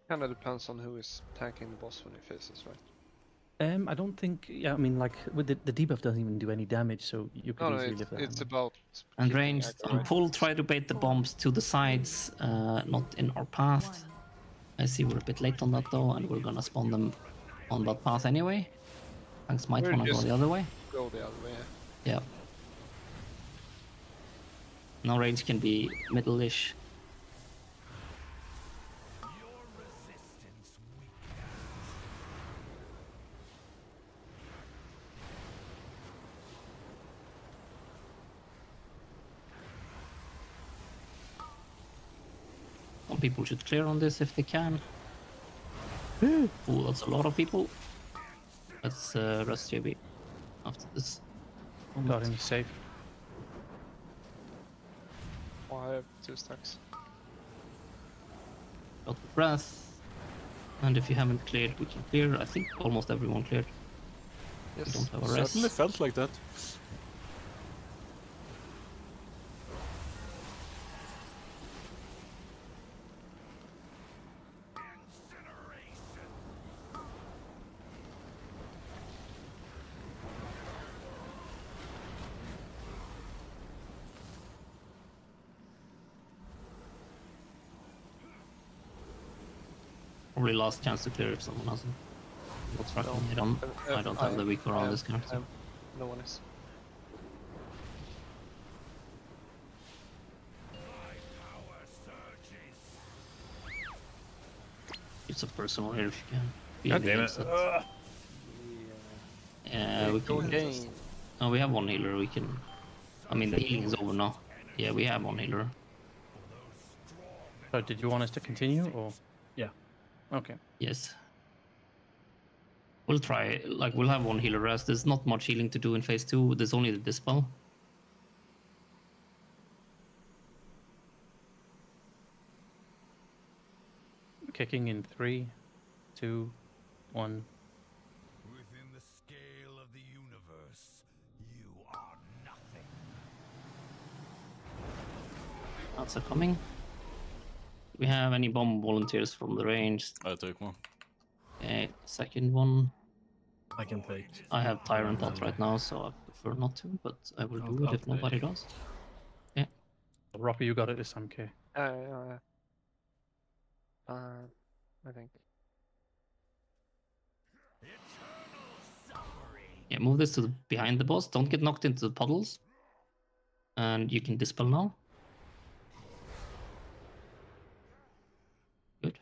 Kind of depends on who is tanking the boss when he faces, right? I don't think. Yeah, I mean, like with the debuff doesn't even do any damage, so you can easily live that. It's about. And ranged on pull, try to bait the bombs to the sides, not in our path. I see we're a bit late on that though, and we're gonna spawn them on that path anyway. Tanks might want to go the other way. Go the other way. Yeah. Now range can be middle-ish. Some people should clear on this if they can. Oh, that's a lot of people. Let's rest JB after this. Got him safe. Oh, I have 2 stacks. Got the breath. And if you haven't cleared, we can clear. I think almost everyone cleared. Yes, We don't have a rest. Certainly felt like that. Probably last chance to clear if someone hasn't. What's tracking? I don't have the weaker on this character. No one is. It's a personal here if you can. God damn it. Yeah, we can. Oh, we have one healer. We can. I mean, the healing is over now. Yeah, we have one healer. So, did you want us to continue or? Yeah. Okay. Yes. We'll try. Like, we'll have one healer rest. There's not much healing to do in phase 2. There's only the dispel. Kicking in 3, 2, 1. Within the scale of the universe, you are nothing. That's a coming. Do we have any bomb volunteers from the range? I take one. Okay, second one. I can take. I have Tyrant out right now, so I prefer not to, but I will do it if nobody does. Yeah. Roppy, you got it this time, K. I think. Yeah, move this to behind the boss. Don't get knocked into the puddles. And you can dispel now. Good.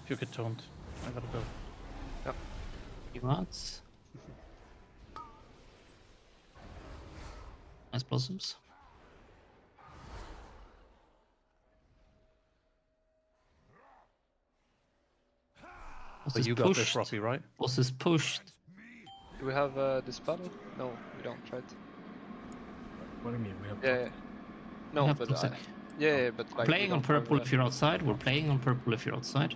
If you could taunt, I gotta go. Yep. You what? Nice blossoms. So you got this, Roppy, right? Boss is pushed. Do we have Dispel? No, we don't, right? What do you mean? We have. Yeah. No, We have but toxic. yeah, but like. Playing on purple if you're outside. We're playing on purple if you're outside.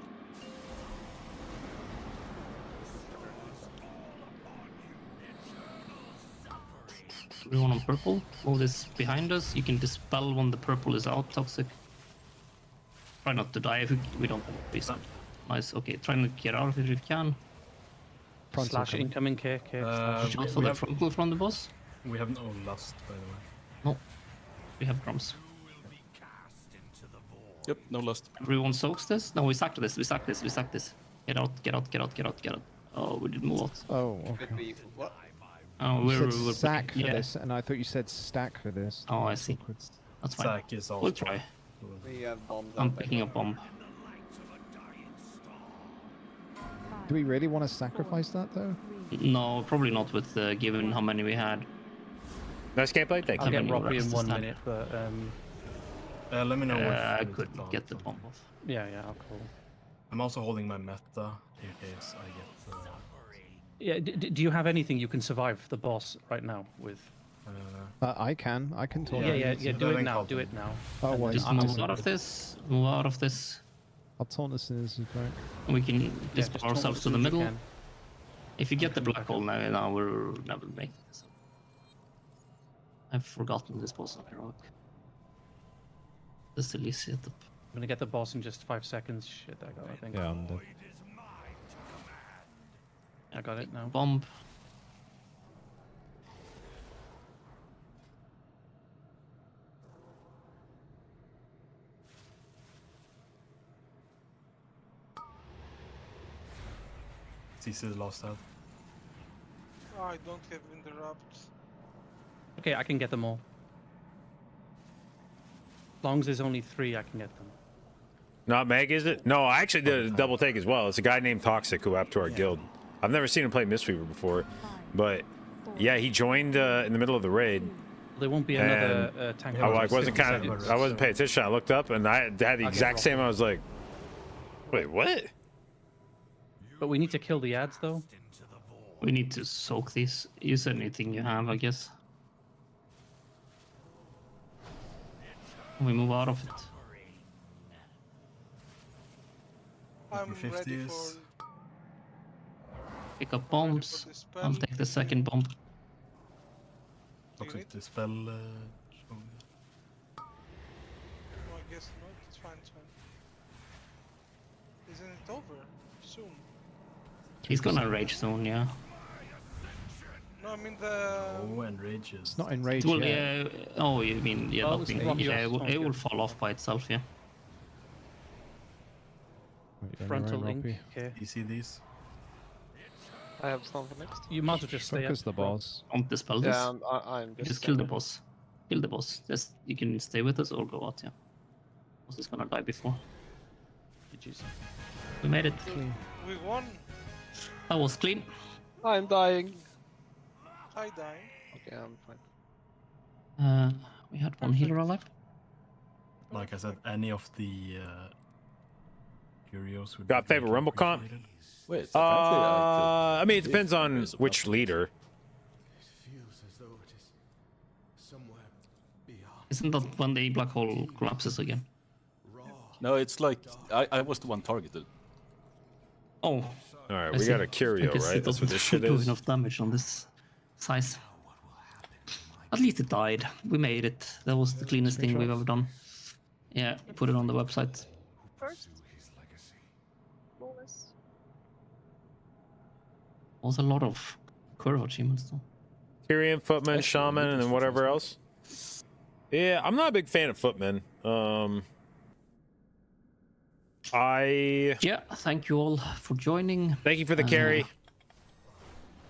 Everyone on purple. Move this behind us. You can dispel when the purple is out. Toxic. Try not to die if we don't have a beast. Nice. Okay, try and get out of it if you can. Slash incoming K. Shot for the frontal from the boss. We have no lust, by the way. No. We have crumbs. Yep, no lust. Everyone soaks this? No, we sack this. We sack this. We sack this. Get out. Get out. Get out. Get out. Get out. Oh, we didn't move out. Oh, okay. What? Oh, You said sack for this, and I thought you said stack for this. Oh, I see. That's fine. Sack is also. We'll try. We have bombs. I'm picking up bomb. Do we really want to sacrifice that, though? No, probably not with given how many we had. Nice gameplay. Thank I'll you. get Roppy in 1 minute, but let me know when. I couldn't get the bomb off. yeah, I'll call. I'm also holding my meta in case I get. Yeah, do you have anything you can survive the boss right now with? I can talk. Yeah. Do it now. Do it now. Oh, wait. Just move out of this. Move out of this. I'll taunt as soon as you break. We can just dispel taunt ourselves as to the soon as you middle. can. If you get the black hole now we're never making this. I've forgotten this boss on heroic. The silly setup. I'm gonna get the boss in just 5 seconds. Shit, I got it, I think. Yeah, I'm dead. I got it now. Bomb. CC lost out. Oh, I don't have interrupt. Okay, I can get them all. As long as there's only 3, I can get them. Not Meg, is it? No, I actually did a double take as well. It's a guy named Toxic who up to our guild. I've never seen him play Mistweaver before, but yeah, he joined in the middle of the raid. There won't be another tank. I wasn't paying attention. I looked up and I had the exact same. I was like, wait, what? But we need to kill the ads though. We need to soak these. Use anything you have, I guess. We move out of it. I'm ready for. Pick up bombs. I'll take the second bomb. Toxic dispel. No, I guess not. It's fine. It's fine. Isn't it over soon? He's gonna rage soon, yeah. No, I mean the. Oh, enrages. It's not enraged Well, yet. yeah. Oh, you mean yeah? Oh, Not it's being, not yeah, just it will fall off by itself, yeah. Frontal ink. Okay. You see these? I have something next. You might as well just stay Focus up the front. boss. Don't dispel this. Yeah, I'm Just kill the boss. Kill the boss. Just you can stay with us or go out. Yeah. Boss is gonna die before. GG's. We made it. We won. That was clean. I'm dying. Hi, dying. Okay, I'm fine. We had one healer alive. Like I said, any of the curios would Got be favorite greatly Rumble comp? appreciated. Wait, I mean, it depends on which leader. Feels as though it is somewhere beyond. Isn't that when the black hole collapses again? No, it's like I was the one targeted. Oh. All right, I we see. got a I curio, guess right? it That's what doesn't this shit do is. enough damage on this size. At least it died. We made it. That was the cleanest thing we've ever done. Yeah, put it on the website. First. Flawless. Was a lot of curve achievements though. Tyrion, Footman, Shaman, and then whatever else. Yeah, I'm not a big fan of Footman. Yeah, thank you all for joining. Thank you for the carry.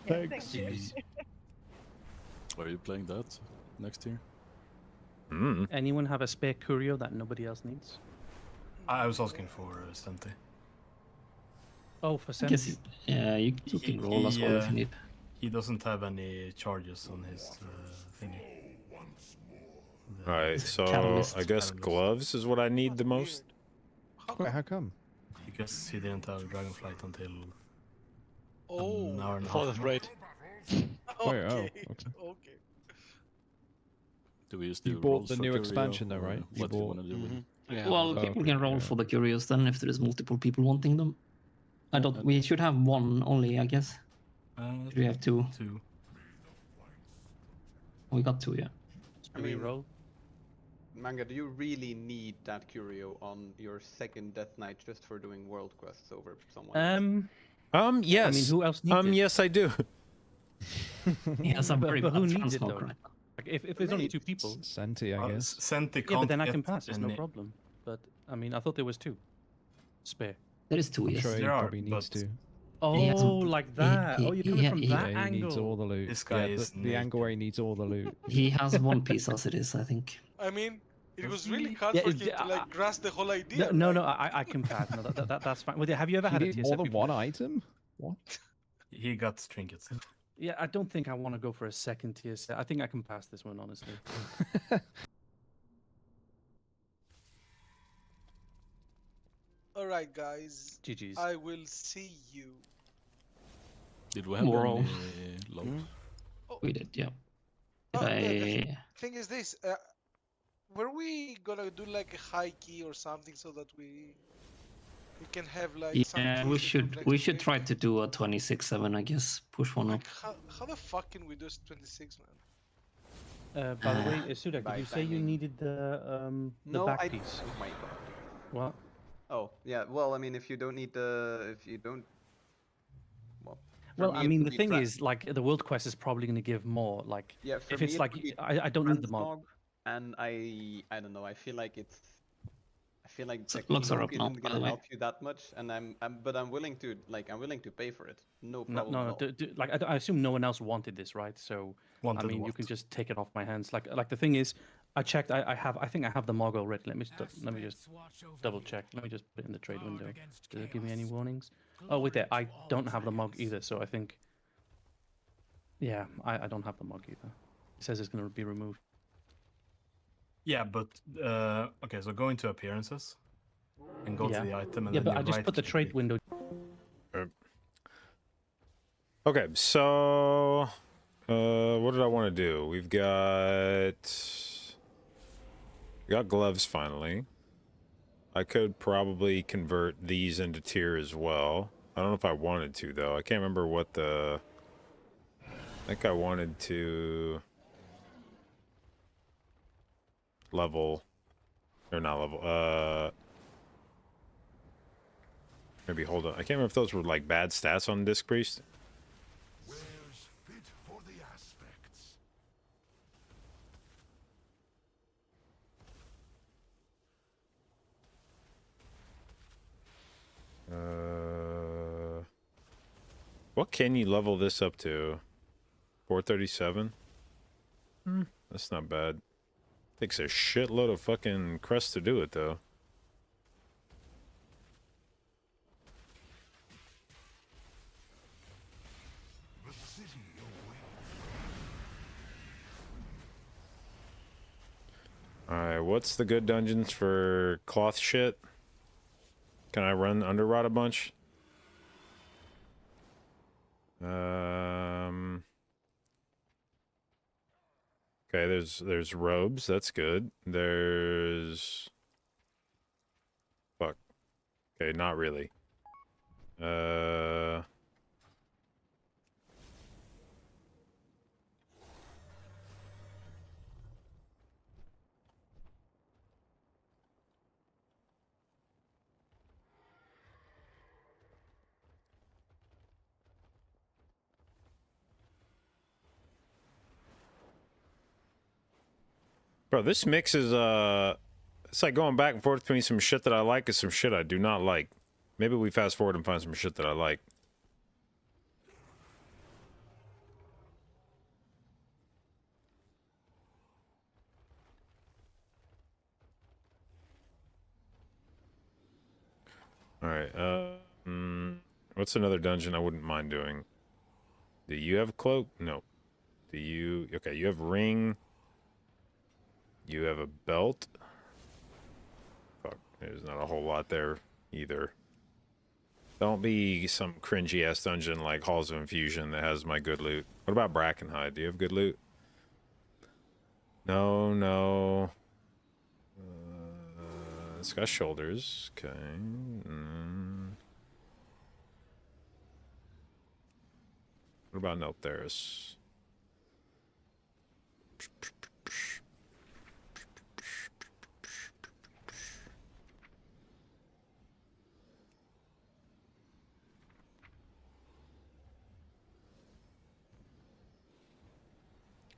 Thanks. Are you playing that next year? Anyone have a spare curio that nobody else needs? I was asking for Sente. Oh, for I guess Senti. yeah, you can roll as well if you need. He doesn't have any charges on his thingy. All right, so Catalyst. I guess gloves is what I need the most. Wait, how come? Because he didn't have Dragonflight until Oh. an hour and a Oh, half. that's right. Okay. Okay. Do we use You the bought rolls the for new curio, expansion though, or right? You What do you bought- want to do with it? Yeah. Well, Oh, people okay, can roll yeah. for the curios then if there is multiple people wanting them. I don't. We should have one only, I guess. Should we have two? Two. We got two, yeah. Can we roll? Manga, do you really need that curio on your second Death Knight just for doing world quests over someone? Yes. I mean, who else needs it? Yes, I do. Yes, I'm very but bad who needs it transmog though? right now. Like, if there's only two people, Senti, I guess. Sente yeah, but can't then I get can pass. It's no any- problem. But I mean, I thought there was two spare. There is two, I'm yes. sure he There are, probably needs but- to. Oh, He has- like that. Oh, you're coming from that Yeah, he needs all angle. the loot. This guy yeah, is the angle where he needs all the loot. He has one piece as it is, I think. I mean, it was really hard Yeah, for it- him to like grasp the whole idea. No, right? I can pass. No, that's fine. Well, have you ever He had a needs TSF more than before? one item? What? He got trinkets. Yeah, I don't think I want to go for a second TSF. I think I can pass this one, honestly. Alright, guys. GG's. I will see you. Did we have Moral. any lows? We did, yeah. Oh, Did the I... thing is this. Were we gonna do like a high key or something so that we can have like some Yeah, keys we to should collect we with should it? try to do a 26-7, I guess. Push one up. Like, how the fuck can we do 26, man? By the way, Sudak, By did you say you banging. needed the No, back I. piece? Oh my god. What? Oh yeah. Well, I mean, if you don't need the, if you don't. Well. for Well, me I it mean, would the be thing tra- is, like, the world quest is probably going to give more. Like, Yeah, for if me it's it like, would be I don't need the mod. transmog, and I don't know. I feel like it's. I feel like So the logs are cloak up now, isn't by the gonna way. help you that much, and but I'm willing to pay for it. No No, problem. no, at all. like, I assume no one else wanted this, right? So, I Wanted mean, you what? can just take it off my hands. Like the thing is, I checked. I think I have the mod already. Let me just double check. Let me just put it in the trade window. Does it give me any warnings? Oh, wait there. I don't have the mug either, so I think. Yeah, I don't have the mug either. It says it's going to be removed. Yeah, but okay. So go into appearances and go Yeah. to the item, and Yeah, then but you I just put the right-click trade it. window. Okay, so what did I want to do? We Got gloves finally. I could probably convert these into tier as well. I don't know if I wanted to, though. I can't remember what the... I think I wanted to... level... Or not level, maybe hold on. I can't remember if those were, like, bad stats on Disc Priest. Wears fit for the aspects. What can you level this up to? 437? That's not bad. Takes a shitload of fucking crust to do it, though. Alright, what's the good dungeons for cloth shit? Can I run Underrot a bunch? Okay, there's robes, that's good. There's... Fuck. Okay, not really. Bro, this mix is, it's like going back and forth between some shit that I like and some shit I do not like. Maybe we fast forward and find some shit that I like. Alright, what's another dungeon I wouldn't mind doing? Do you have a cloak? No. Do you... Okay, you have ring. You have a belt. Fuck, there's not a whole lot there either. Don't be some cringy-ass dungeon like Halls of Infusion that has my good loot. What about Brackenhide? Do you have good loot? No, no. It's got shoulders. Okay. What about Neltheris?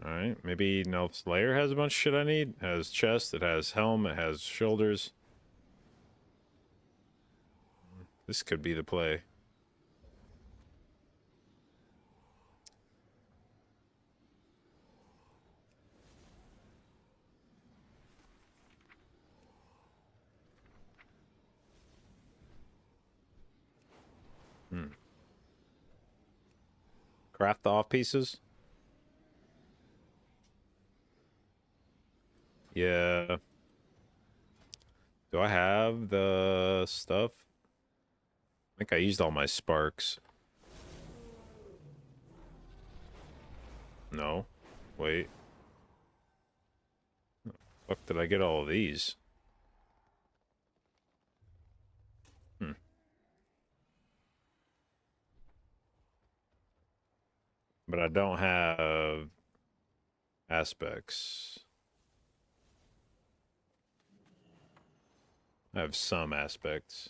Alright, maybe Nelf's Lair has a bunch of shit I need. It has chest, it has helm, it has shoulders. This could be the play. Craft the off pieces? Yeah. Do I have the stuff? I think I used all my sparks. No. Wait. Fuck, did I get all of these? But I don't have aspects. I have some aspects.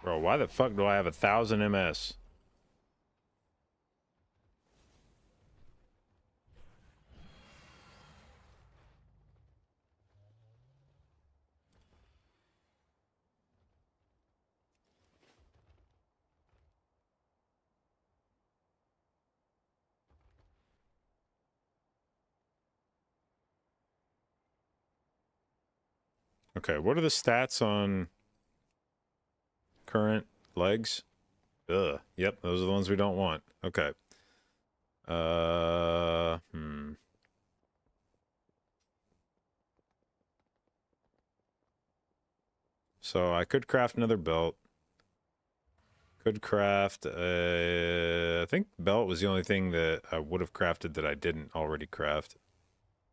Bro, why the fuck do I have 1,000 MS? Okay, what are the stats on current legs? Ugh. Yep, those are the ones we don't want. Okay. So I could craft another belt. Could craft. I think belt was the only thing that I would have crafted that I didn't already craft.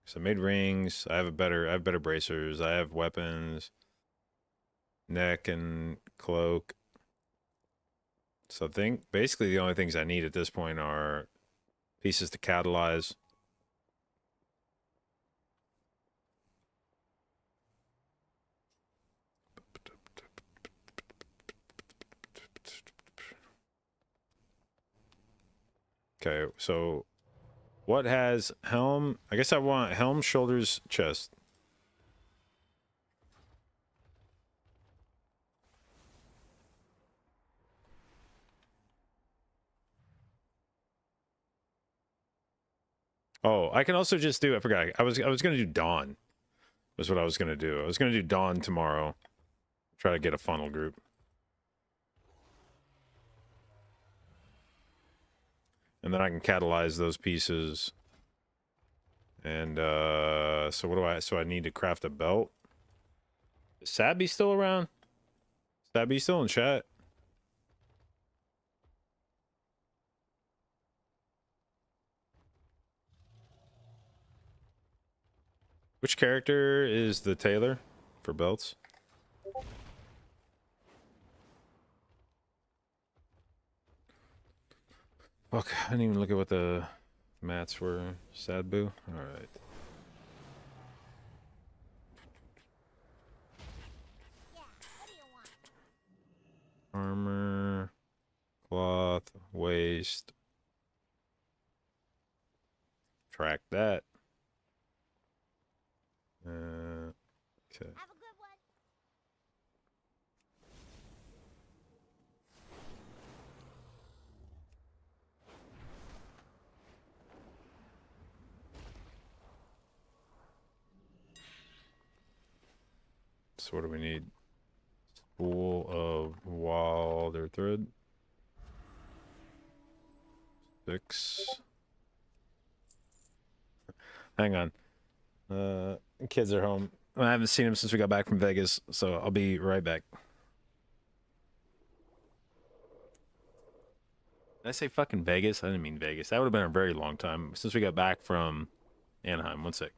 So I made rings. I have better bracers. I have weapons, neck and cloak. So I think basically the only things I need at this point are pieces to catalyze. Okay, so what has helm? I guess I want helm, shoulders, chest. Oh, I can also just do, I forgot. I was gonna do dawn. Was what I was gonna do. I was gonna do dawn tomorrow. Try to get a funnel group. And then I can catalyze those pieces. And so what do I need to craft a belt? Is Sabby still around? Sabby still in chat? Which character is the tailor for belts? Okay, I didn't even look at what the mats were. Sad boo. All right. Armor, cloth, waist. Track that. Okay. So what do we need? Spool of wilder thread. 6. Hang on. Kids are home. I haven't seen them since we got back from Vegas, so I'll be right back. Did I say fucking Vegas? I didn't mean Vegas. That would have been a very long time since we got back from Anaheim. 1 sec.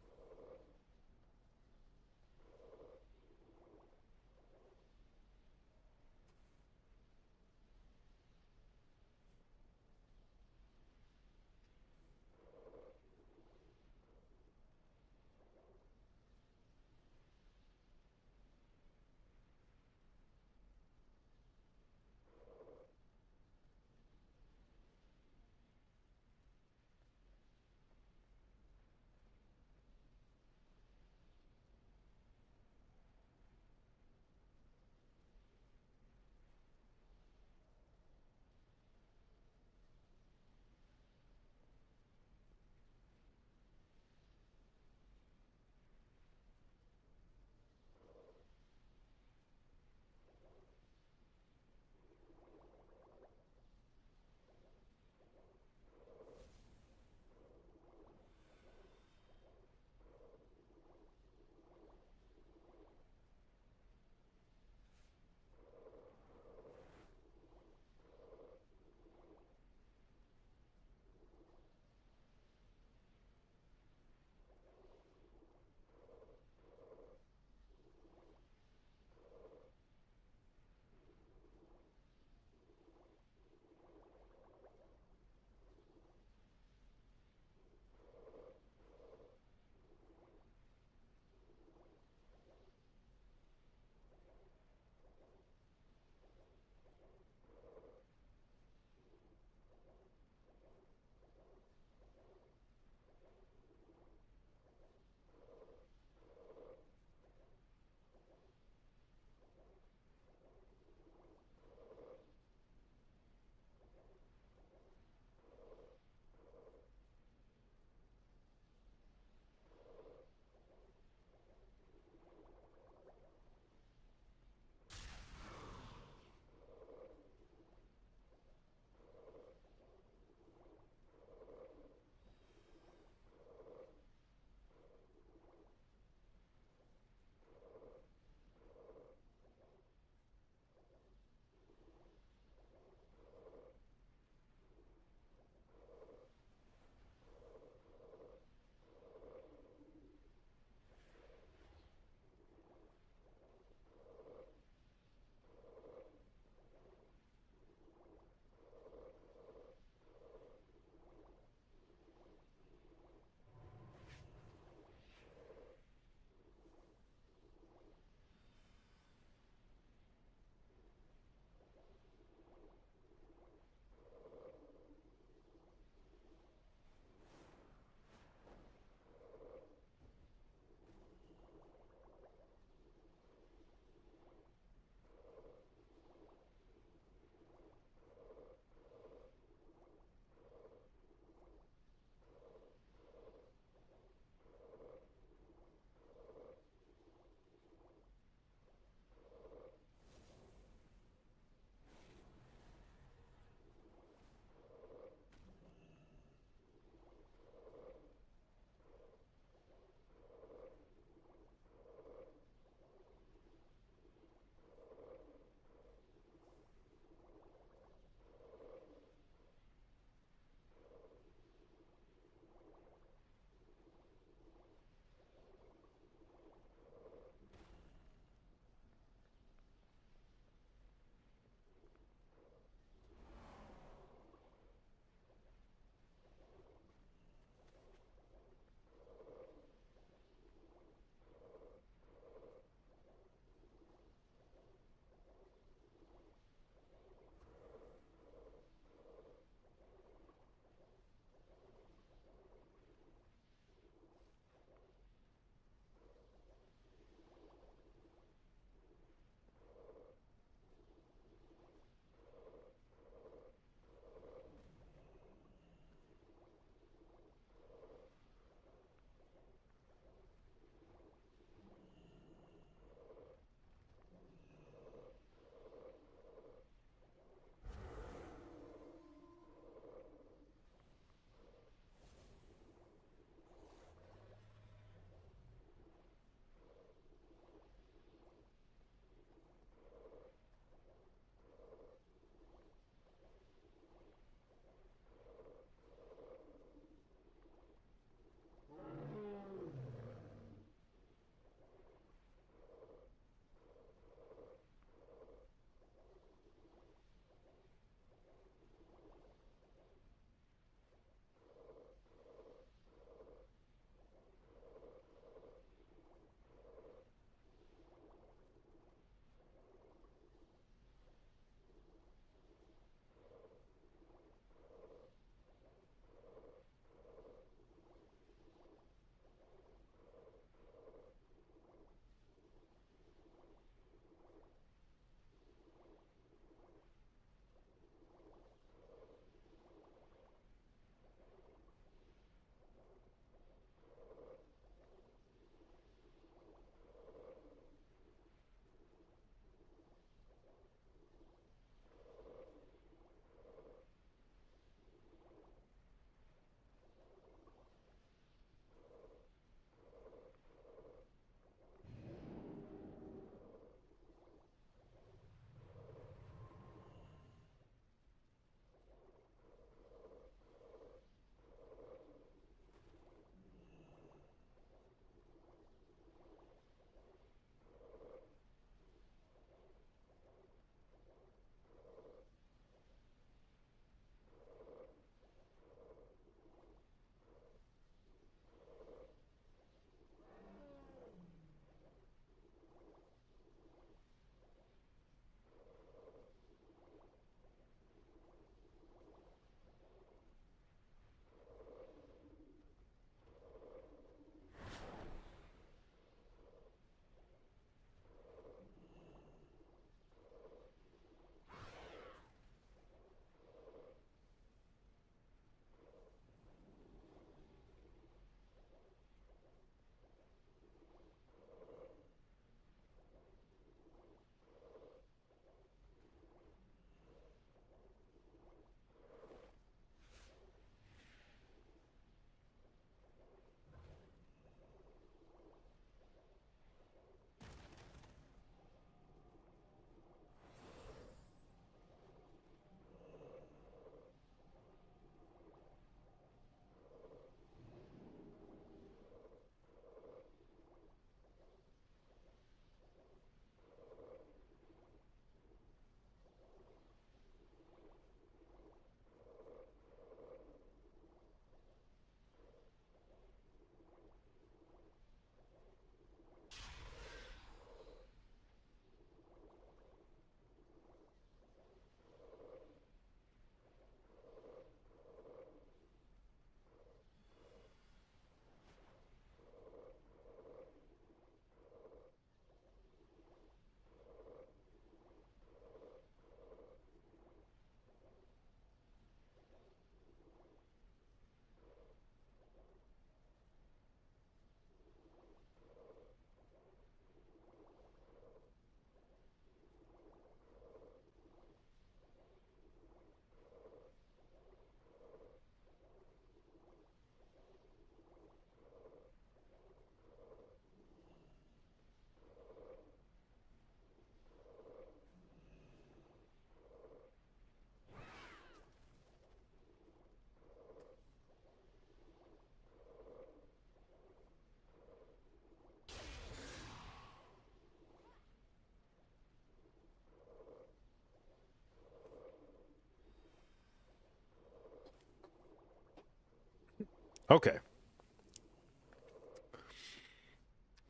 Okay.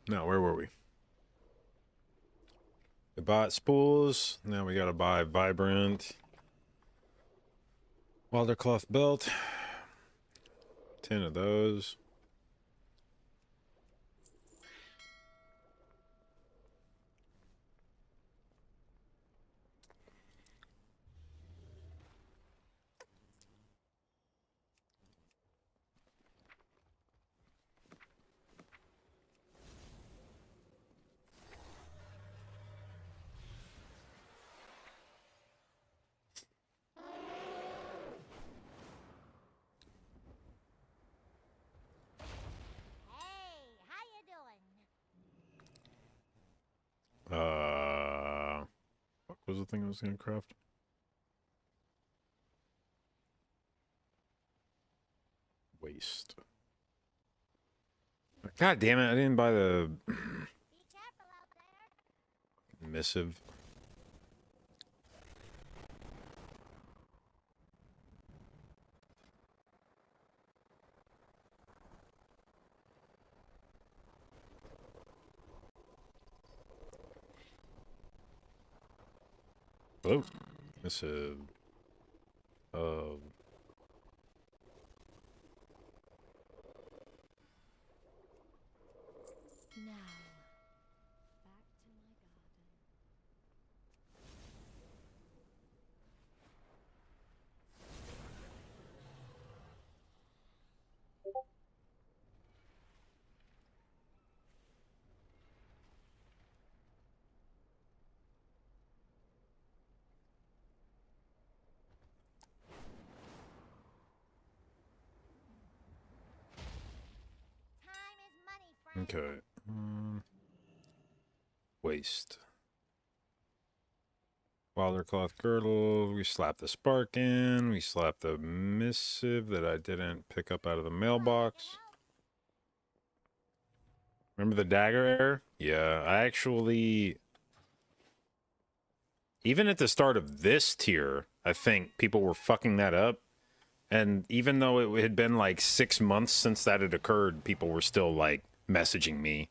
Now, where were we? We bought spools. Now we gotta buy vibrant. Wilder cloth belt. 10 of those. What was the thing I was gonna craft? Waste. God damn it! I didn't buy the missive. Oh, missive. Okay. Waste. Wilder cloth girdle. We slap the spark in. We slap the missive that I didn't pick up out of the mailbox. Remember the dagger error? Yeah, I actually... Even at the start of this tier, I think people were fucking that up. And even though it had been like 6 months since that had occurred, people were still like messaging me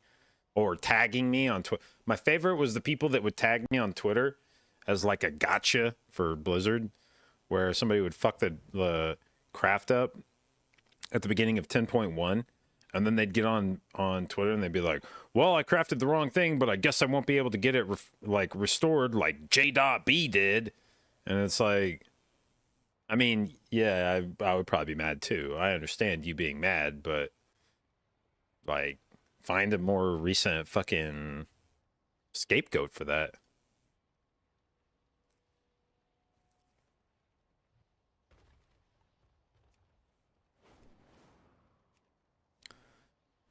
or tagging me on Twitter. My favorite was the people that would tag me on Twitter as like a gotcha for Blizzard, where somebody would fuck the craft up at the beginning of 10.1, and then they'd get on Twitter and they'd be like, well, I crafted the wrong thing, but I guess I won't be able to get it restored like J.B did. And it's like, I mean, yeah, I would probably be mad too. I understand you being mad, but like, find a more recent fucking scapegoat for that.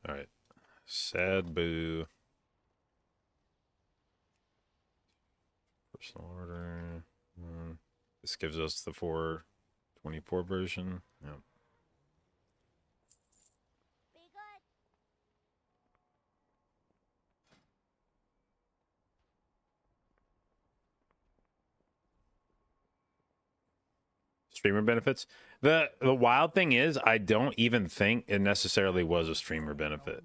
All right. Sad boo. Personal order. This gives us the 424 version. Yep. Streamer benefits. The wild thing is, I don't even think it necessarily was a streamer benefit.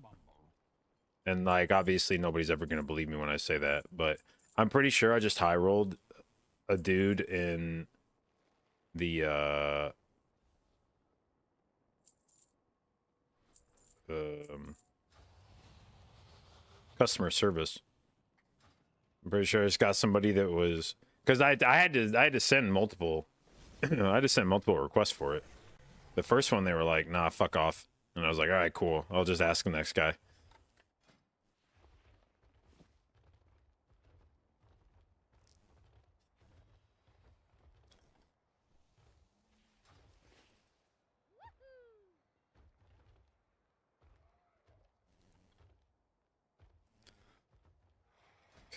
And like, obviously nobody's ever going to believe me when I say that, but I'm pretty sure I just high rolled a dude in the customer service. I'm pretty sure I just got somebody that was, because I had to send multiple I had to send multiple requests for it. The first one they were like, nah, fuck off. And I was like, all right, cool. I'll just ask the next guy.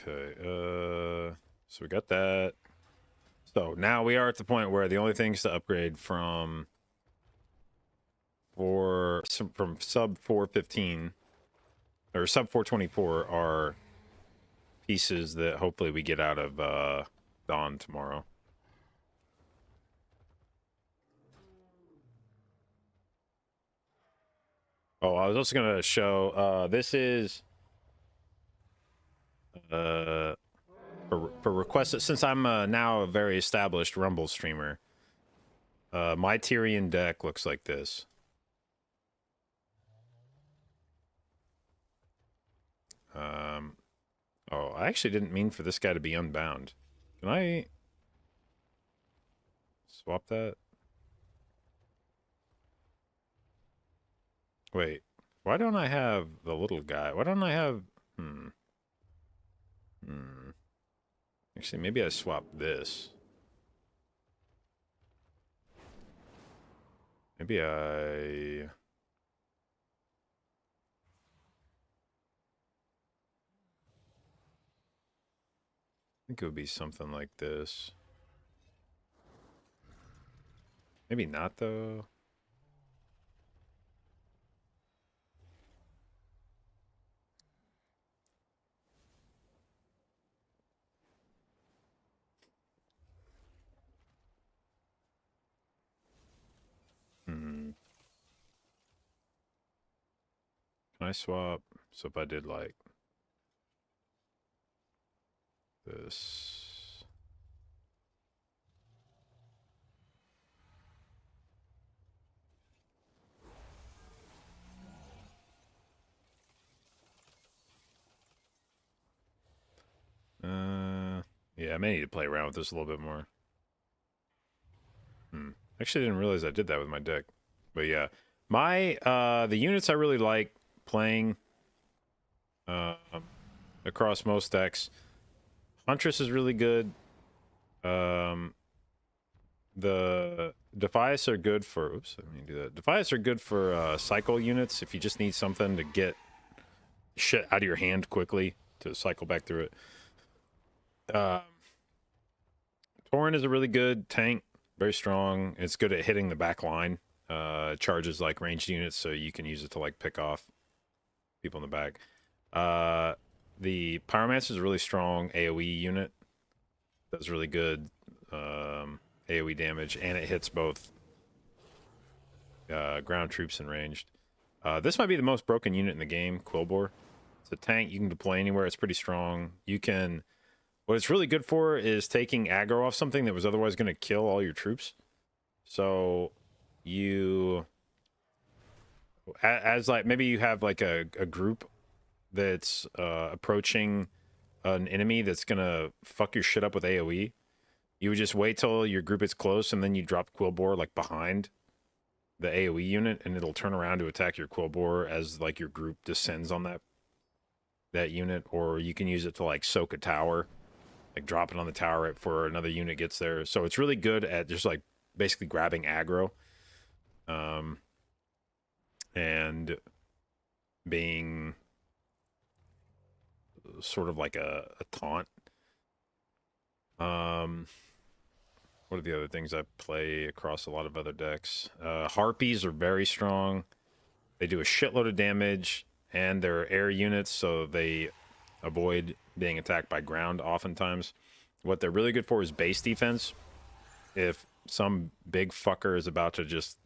Okay, so we got that. So now we are at the point where the only things to upgrade from sub 415 or sub 424 are pieces that hopefully we get out of Dawn tomorrow. Oh, I was also gonna show. This is for requests. Since I'm now a very established Rumble streamer, my Tyrion deck looks like this. Oh, I actually didn't mean for this guy to be unbound. Can I swap that? Wait, why don't I have the little guy? Why don't I have... Actually, maybe I swap this. Maybe I... think it would be something like this. Maybe not, though. Can I swap? So if I did like this. Yeah, I may need to play around with this a little bit more. Actually, I didn't realize I did that with my deck. But yeah, my the units I really like playing across most decks. Huntress is really good. The Defias are good for... Oops, I didn't do that. Defias are good for cycle units if you just need something to get shit out of your hand quickly to cycle back through it. Tauren is a really good tank, very strong. It's good at hitting the back line. It charges like ranged units, so you can use it to like pick off people in the back. The Pyromancer is a really strong AoE unit. Does really good AoE damage, and it hits both ground troops and ranged. This might be the most broken unit in the game, Quillbore. It's a tank you can deploy anywhere. It's pretty strong. You can... What it's really good for is taking aggro off something that was otherwise going to kill all your troops. So you... As like, maybe you have like a group that's approaching an enemy that's going to fuck your shit up with AoE. You would just wait till your group is close, and then you drop Quillbore like behind the AoE unit, and it'll turn around to attack your Quillbore as like your group descends on that unit. Or you can use it to like soak a tower, like drop it on the tower right before another unit gets there. So it's really good at just like basically grabbing aggro, and being sort of like a taunt. What are the other things I play across a lot of other decks? Harpies are very strong. They do a shitload of damage, and they're air units, so they avoid being attacked by ground oftentimes. What they're really good for is base defense. If some big fucker is about to just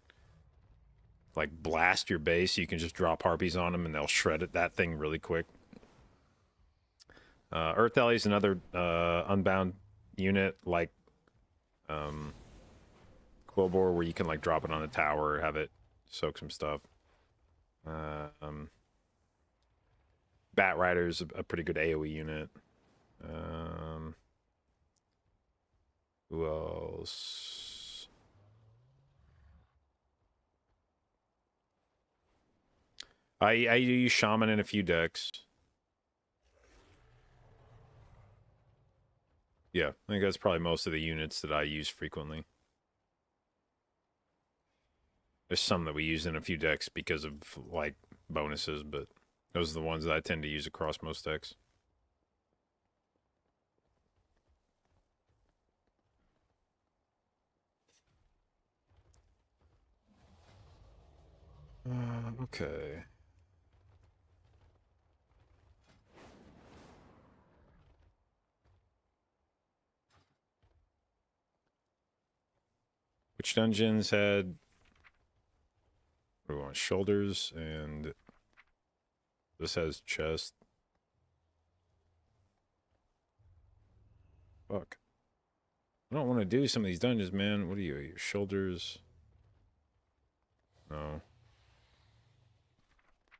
like blast your base, you can just drop Harpies on them, and they'll shred that thing really quick. Earth Alley is another unbound unit like Quillbore, where you can like drop it on a tower, have it soak some stuff. Bat Rider's a pretty good AoE unit. Who else? I use Shaman in a few decks. Yeah, I think that's probably most of the units that I use frequently. There's some that we use in a few decks because of like bonuses, but those are the ones that I tend to use across most decks. Okay. Which dungeons had... We want shoulders, and this has chest. Fuck. I don't want to do some of these dungeons, man. What are you? Your shoulders? No.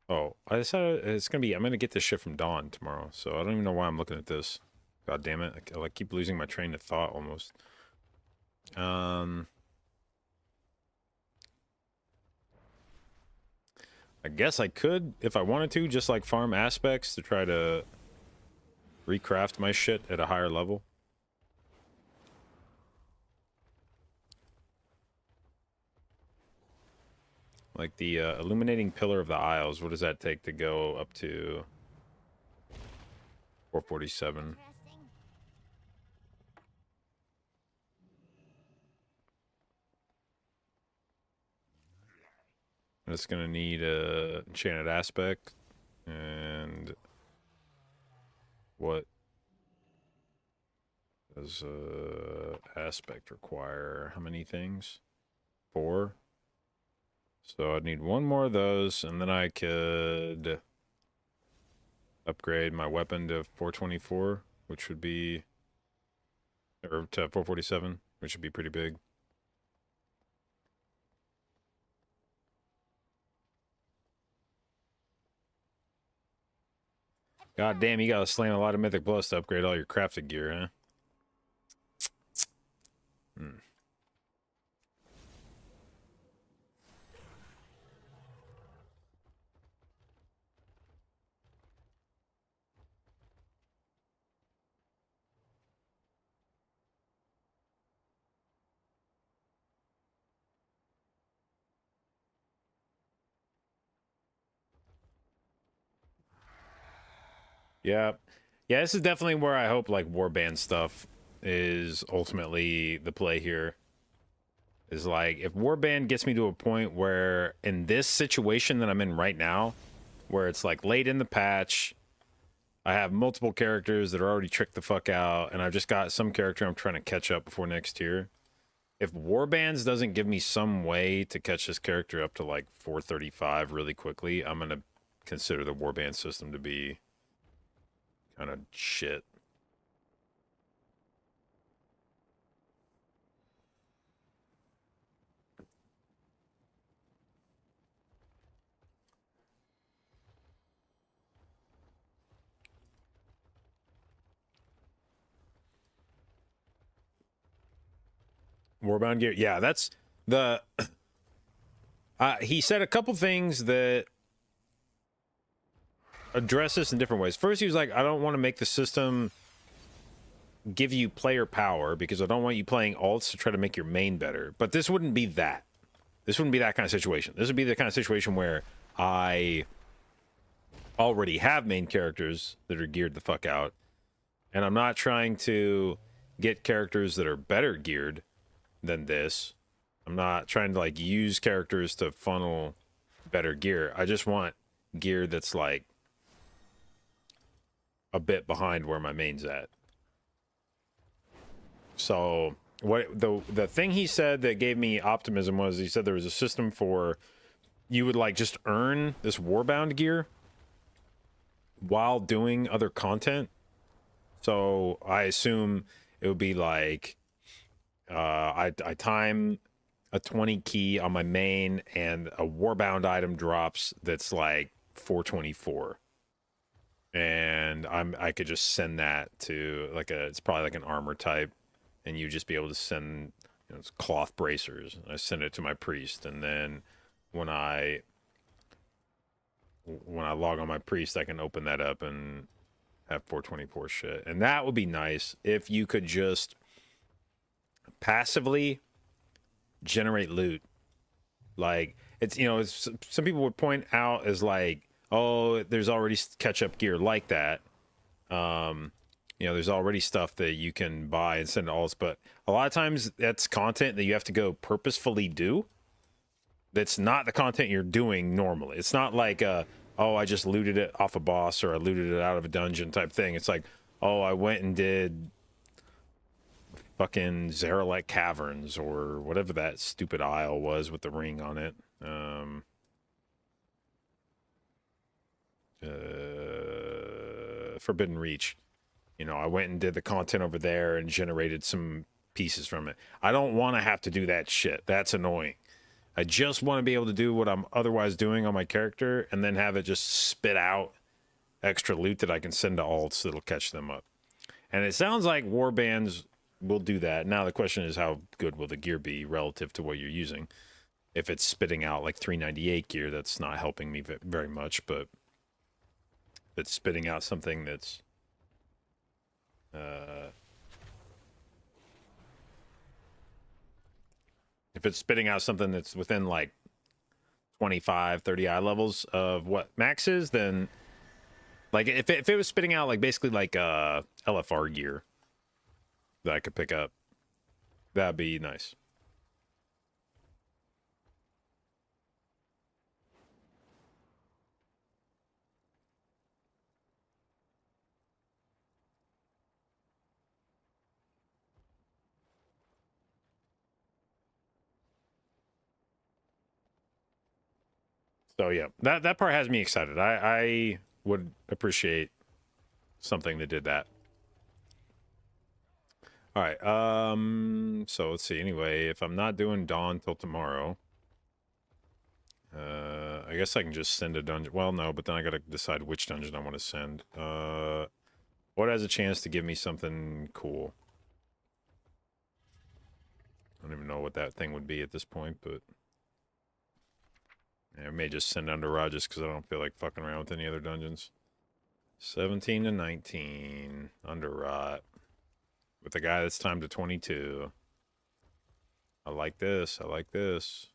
Oh, I decided it's gonna be. I'm gonna get this shit from Dawn tomorrow, so I don't even know why I'm looking at this. God damn it! I like keep losing my train of thought almost. I guess I could, if I wanted to, just like farm aspects to try to recraft my shit at a higher level. Like the illuminating pillar of the Isles, what does that take to go up to 447? It's gonna need a enchanted aspect, and what does aspect require? How many things? 4. So I'd need 1 more of those, and then I could upgrade my weapon to 424, which would be, or to 447, which would be pretty big. God damn, you gotta slam a lot of mythic blows to upgrade all your crafted gear, huh? Yeah. Yeah, this is definitely where I hope, like, warband stuff is ultimately the play here. Is like, if warband gets me to a point where, in this situation that I'm in right now, where it's, like, late in the patch, I have multiple characters that are already tricked the fuck out, and I've just got some character I'm trying to catch up before next tier. If warbands doesn't give me some way to catch this character up to, like, 435 really quickly, I'm gonna consider the warband system to be kind of shit. Warbound gear. Yeah, that's the he said a couple things that address this in different ways. First, he was like, I don't want to make the system give you player power because I don't want you playing alts to try to make your main better. But this wouldn't be that. This wouldn't be that kind of situation. This would be the kind of situation where I already have main characters that are geared the fuck out, and I'm not trying to get characters that are better geared than this. I'm not trying to, like, use characters to funnel better gear. I just want gear that's, like, a bit behind where my main's at. So what the thing he said that gave me optimism was, he said there was a system for you would, like, just earn this warbound gear while doing other content. So I assume it would be like I time a 20 key on my main, and a warbound item drops that's like 424, and I could just send that to, like, it's probably like an armor type, and you just be able to send, you know, it's cloth bracers. I send it to my priest, and then when I log on my priest, I can open that up and have 424 shit. And that would be nice if you could just passively generate loot. Like, it's, you know, it's, some people would point out as like, oh, there's already catch-up gear like that. You know, there's already stuff that you can buy and send to alts, but a lot of times that's content that you have to go purposefully do. That's not the content you're doing normally. It's not like, oh, I just looted it off a boss, or I looted it out of a dungeon type thing. It's like, oh, I went and did fucking Zarelek Caverns, or whatever that stupid isle was with the ring on it. Forbidden Reach. You know, I went and did the content over there and generated some pieces from it. I don't want to have to do that shit. That's annoying. I just want to be able to do what I'm otherwise doing on my character and then have it just spit out extra loot that I can send to alts that'll catch them up. And it sounds like warbands will do that. Now the question is, how good will the gear be relative to what you're using? If it's spitting out like 398 gear, that's not helping me very much, but if it's spitting out something that's if it's spitting out something that's within like 25, 30 eye levels of what max is, then like if it was spitting out like basically like LFR gear that I could pick up, that'd be nice. So yeah, that part has me excited. I would appreciate something that did that. All right. So let's see. Anyway, if I'm not doing Dawn till tomorrow, I guess I can just send a dungeon. Well, no, but then I gotta decide which dungeon I want to send. What has a chance to give me something cool? I don't even know what that thing would be at this point, but yeah, I may just send Under Rod just because I don't feel like fucking around with any other dungeons. 17 to 19. Under Rot. With a guy that's timed to 22. I like this. I like this.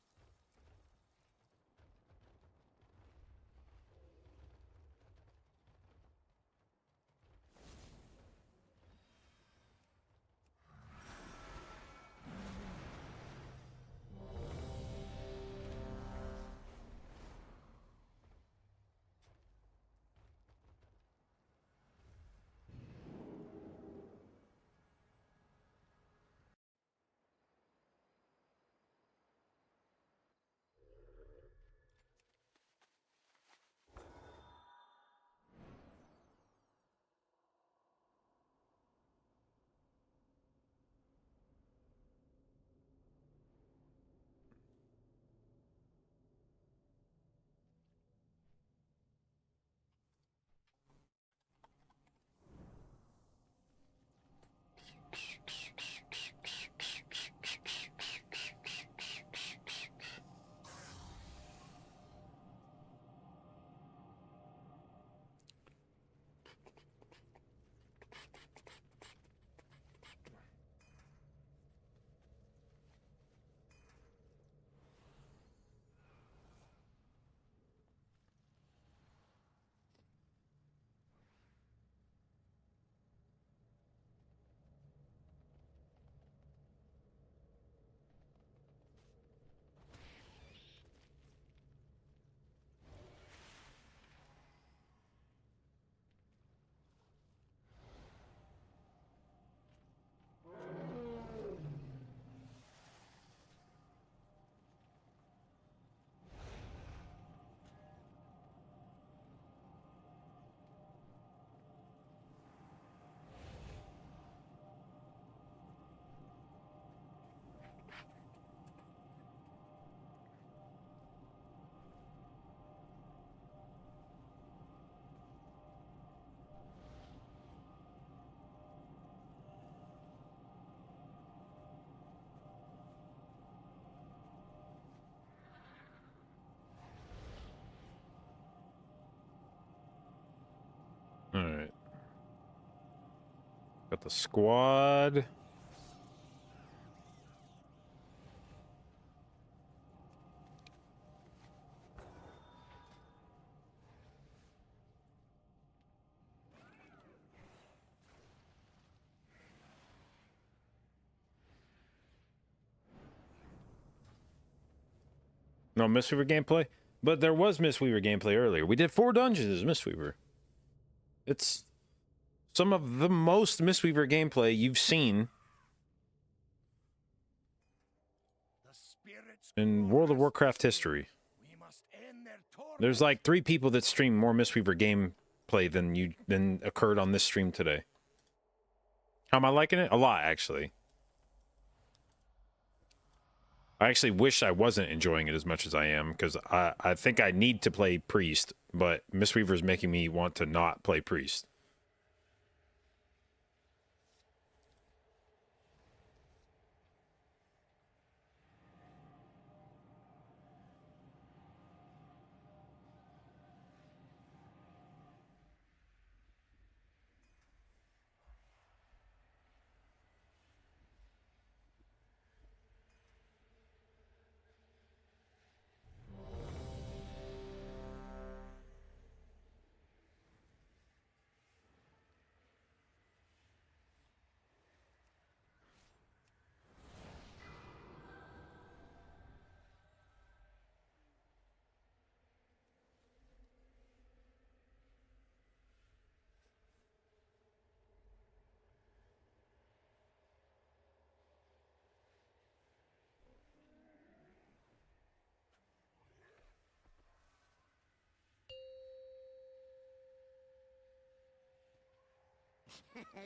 All right. Got the squad. No Mistweaver gameplay? But there was Mistweaver gameplay earlier. We did 4 dungeons as Mistweaver. It's some of the most Mistweaver gameplay you've seen in World of Warcraft history. We must end their There's like 3 people that stream more Mistweaver gameplay than occurred on this stream today. How am I liking it? A lot, actually. I actually wish I wasn't enjoying it as much as I am, because I think I need to play Priest, but Mistweaver is making me want to not play Priest.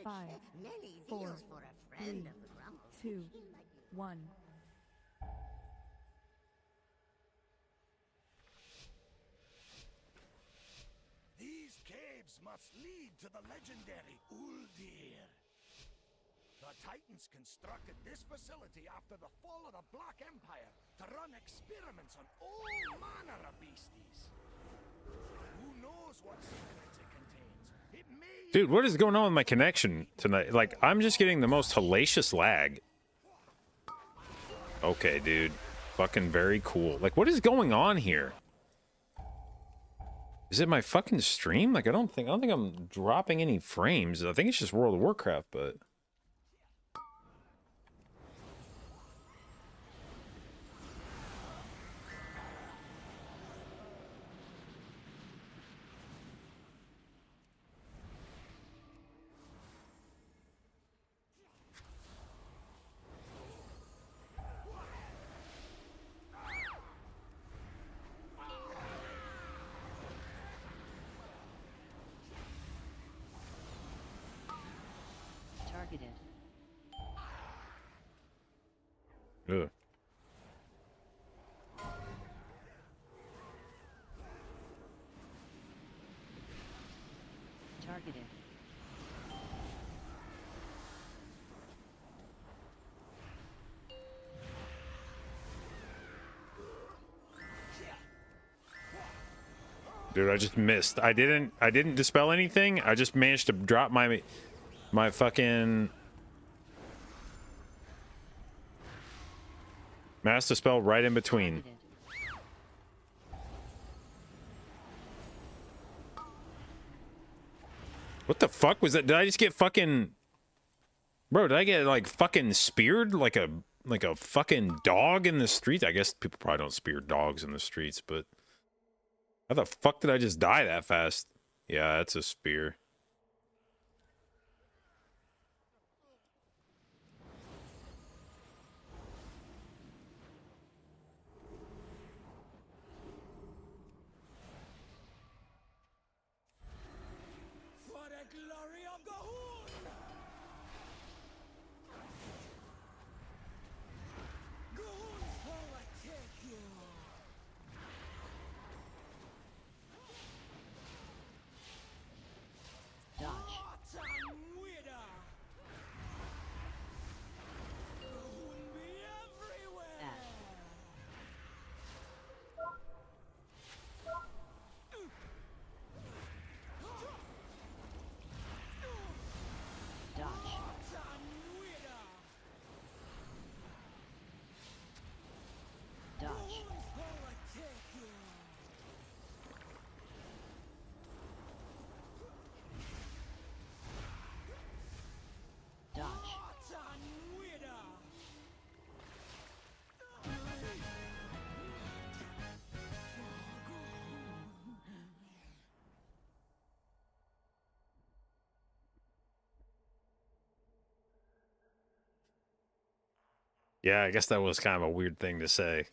Five, four, three, two, one. These caves must lead to the legendary Uldir. The Titans constructed this facility after the fall of the Black Empire to run experiments on all manner of beasties. Who knows what secrets it contains? It may... Dude, what is going on with my connection tonight? Like, I'm just getting the most hellacious lag. Okay, dude. Fucking very cool. Like, what is going on here? Is it my fucking stream? Like, I don't think I'm dropping any frames. I think it's just World of Warcraft, but... Targeted. Ugh. Targeted. Dude, I just missed. I didn't dispel anything. I just managed to drop my fucking Mass Dispel right in between. What the fuck was that? Did I just get fucking... Bro, did I get like fucking speared like a fucking dog in the streets? I guess people probably don't spear dogs in the streets, but how the fuck did I just die that fast? Yeah, that's a spear. For the glory of Gahul! Gahul's power take you! Dodge. Dodge. Dodge. Dodge. Yeah, I guess that was kind of a weird thing to say.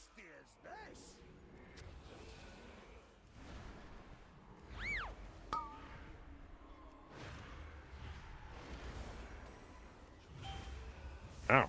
tasty as this? Ow.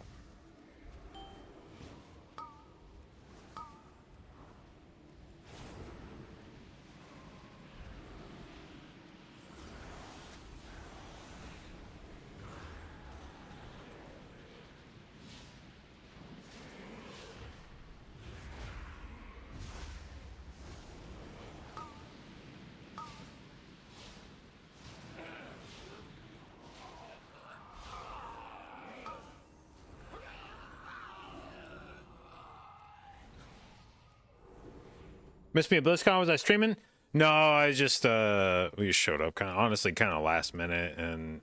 Missed me at BlizzCon? Was I streaming? No, I just we just showed up honestly kind of last minute, and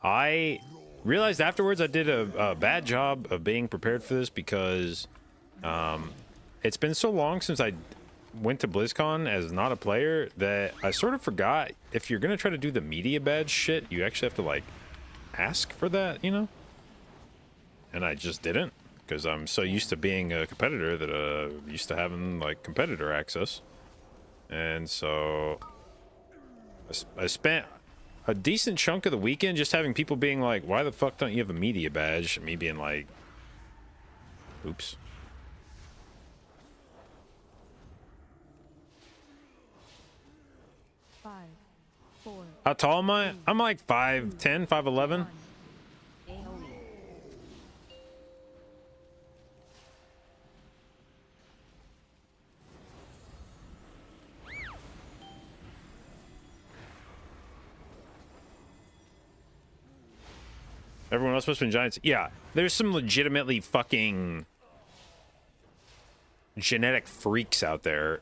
I realized afterwards I did a bad job of being prepared for this because it's been so long since I went to BlizzCon as not a player that I sort of forgot if you're gonna try to do the media badge shit, you actually have to like ask for that, you know? And I just didn't. Because I'm so used to being a competitor that used to having like competitor access, and so I spent a decent chunk of the weekend just having people being like, "Why the fuck don't you have a media badge?" And me being like, "Oops." Five, 4. How tall am I? I'm like 5'10", 5'11". Everyone else must have been giants. Yeah, there's some legitimately fucking genetic freaks out there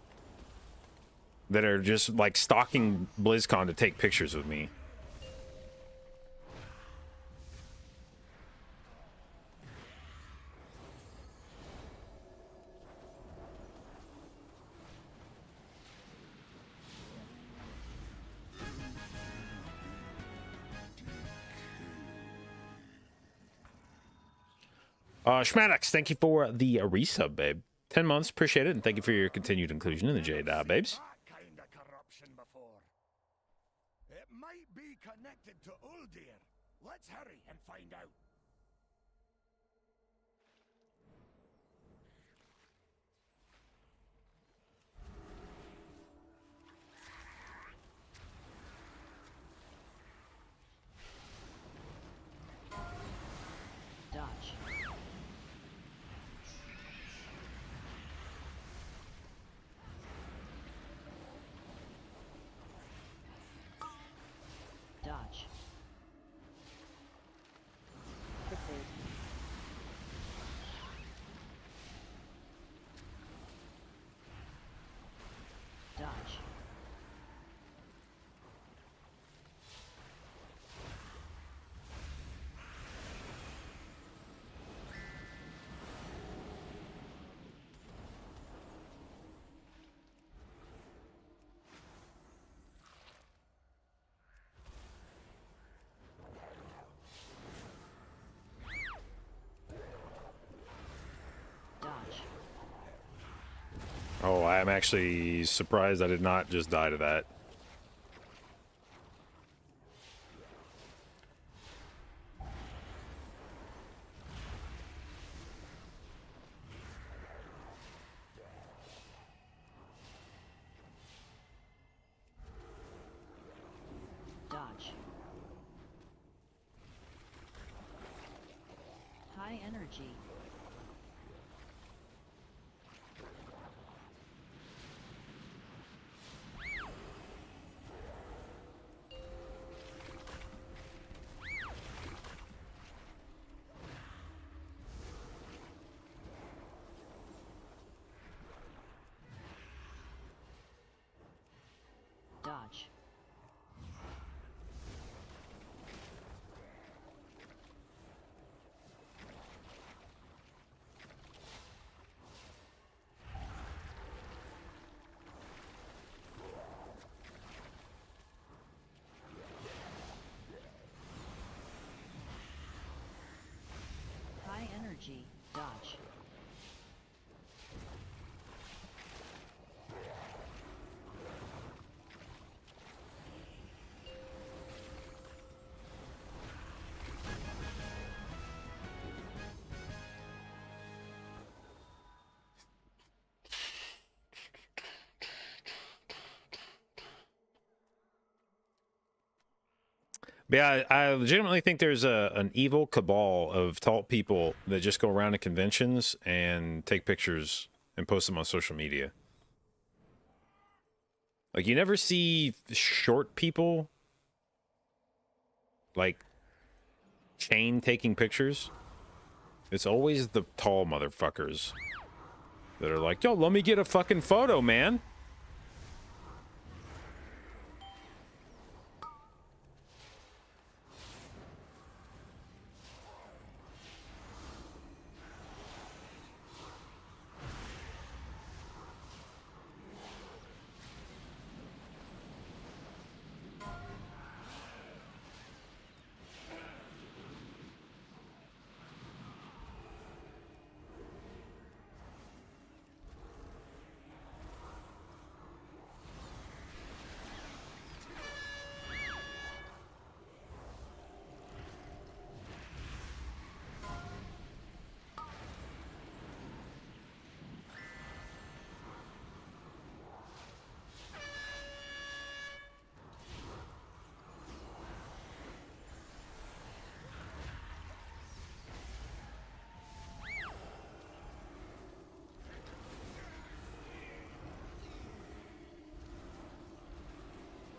that are just like stalking BlizzCon to take pictures with me. Schmaddox, thank you for the resub, babe. 10 months, appreciate it, and thank you for your continued inclusion in the Jade babes. Kind of corruption before. It might be connected to Uldir. Let's hurry and find out. Dodge. Dodge. Dodge. Dodge. Oh, I'm actually surprised I did not just die to that. Dodge. High energy. Dodge. High energy. Dodge. But yeah, I legitimately think there's an evil cabal of tall people that just go around to conventions and take pictures and post them on social media. Like, you never see short people, like, chain taking pictures. It's always the tall motherfuckers that are like, yo, let me get a fucking photo, man.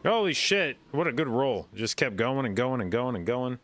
Holy shit, what a good roll. Just kept going and going and going and going.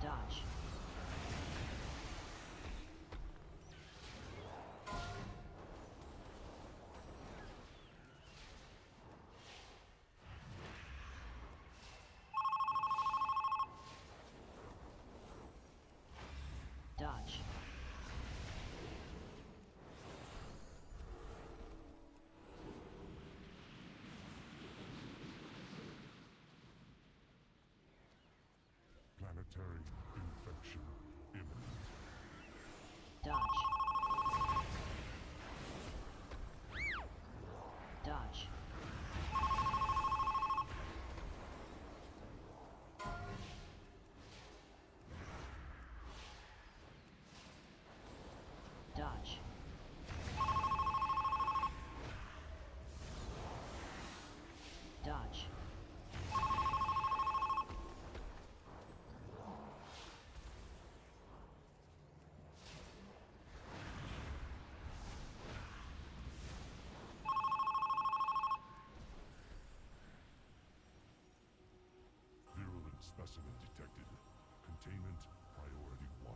Dodge. Dodge. Planetary infection imminent. Dodge. Dodge. Dodge. Dodge. Virulent specimen detected. Containment priority 1.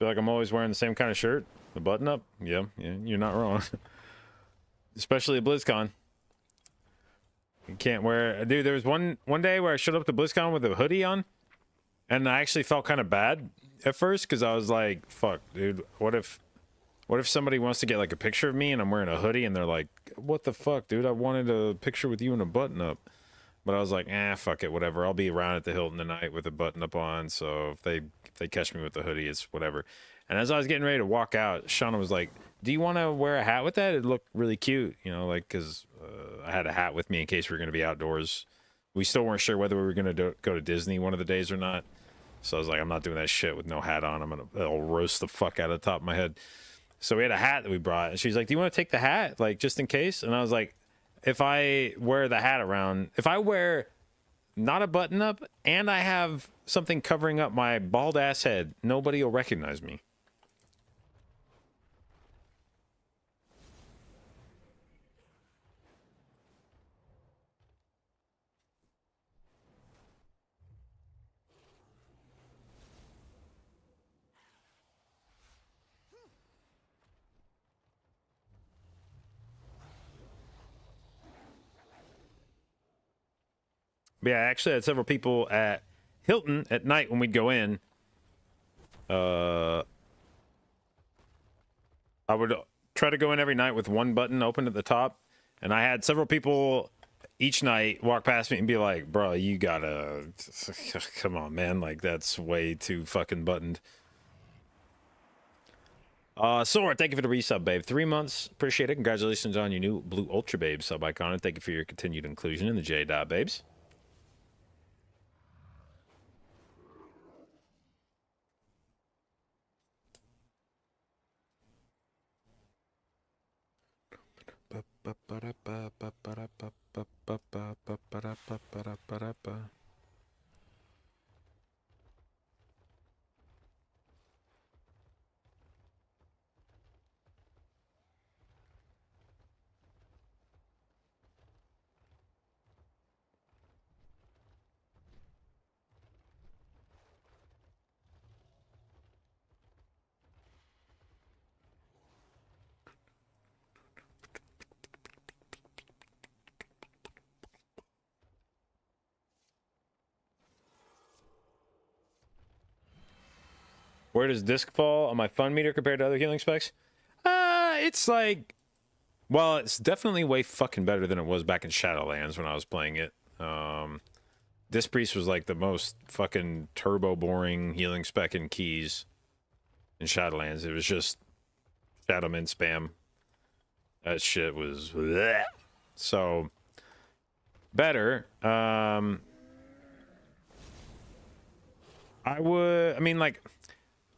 Feel like I'm always wearing the same kind of shirt, the button up. Yeah, you're not wrong. Especially at BlizzCon. You can't wear. Dude, there was one day where I showed up to BlizzCon with a hoodie on, and I actually felt kind of bad at first because I was like, "Fuck, dude, what if somebody wants to get like a picture of me and I'm wearing a hoodie and they're like, what the fuck, dude? I wanted a picture with you in a button up." But I was like, fuck it, whatever. I'll be around at the Hilton tonight with a button up on, so if they catch me with the hoodie, it's whatever. And as I was getting ready to walk out, Shauna was like, "Do you want to wear a hat with that? It looked really cute, you know, like because I had a hat with me in case we were going to be outdoors. We still weren't sure whether we were going to go to Disney one of the days or not. So I was like, I'm not doing that shit with no hat on. It'll roast the fuck out of the top of my head." So we had a hat that we brought, and she's like, "Do you want to take the hat, like just in case?" And I was like, if I wear the hat around, if I wear not a button up and I have something covering up my bald ass head, nobody will recognize me. But yeah, I actually had several people at Hilton at night when we'd go in. I would try to go in every night with one button open at the top, and I had several people each night walk past me and be like, "Bro, you gotta come on, man! Like that's way too fucking buttoned." Sword, thank you for the resub, babe. 3 months, appreciate it. Congratulations on your new Blue Ultra Babe sub icon, and thank you for your continued inclusion in the J Dot Babes. Where does disc fall on my fun meter compared to other healing specs? It's like, well, it's definitely way fucking better than it was back in Shadowlands when I was playing it. Disc Priest was like the most fucking turbo boring healing spec in keys in Shadowlands. It was just Shadowman spam. That shit was bleh. So better. I mean, like,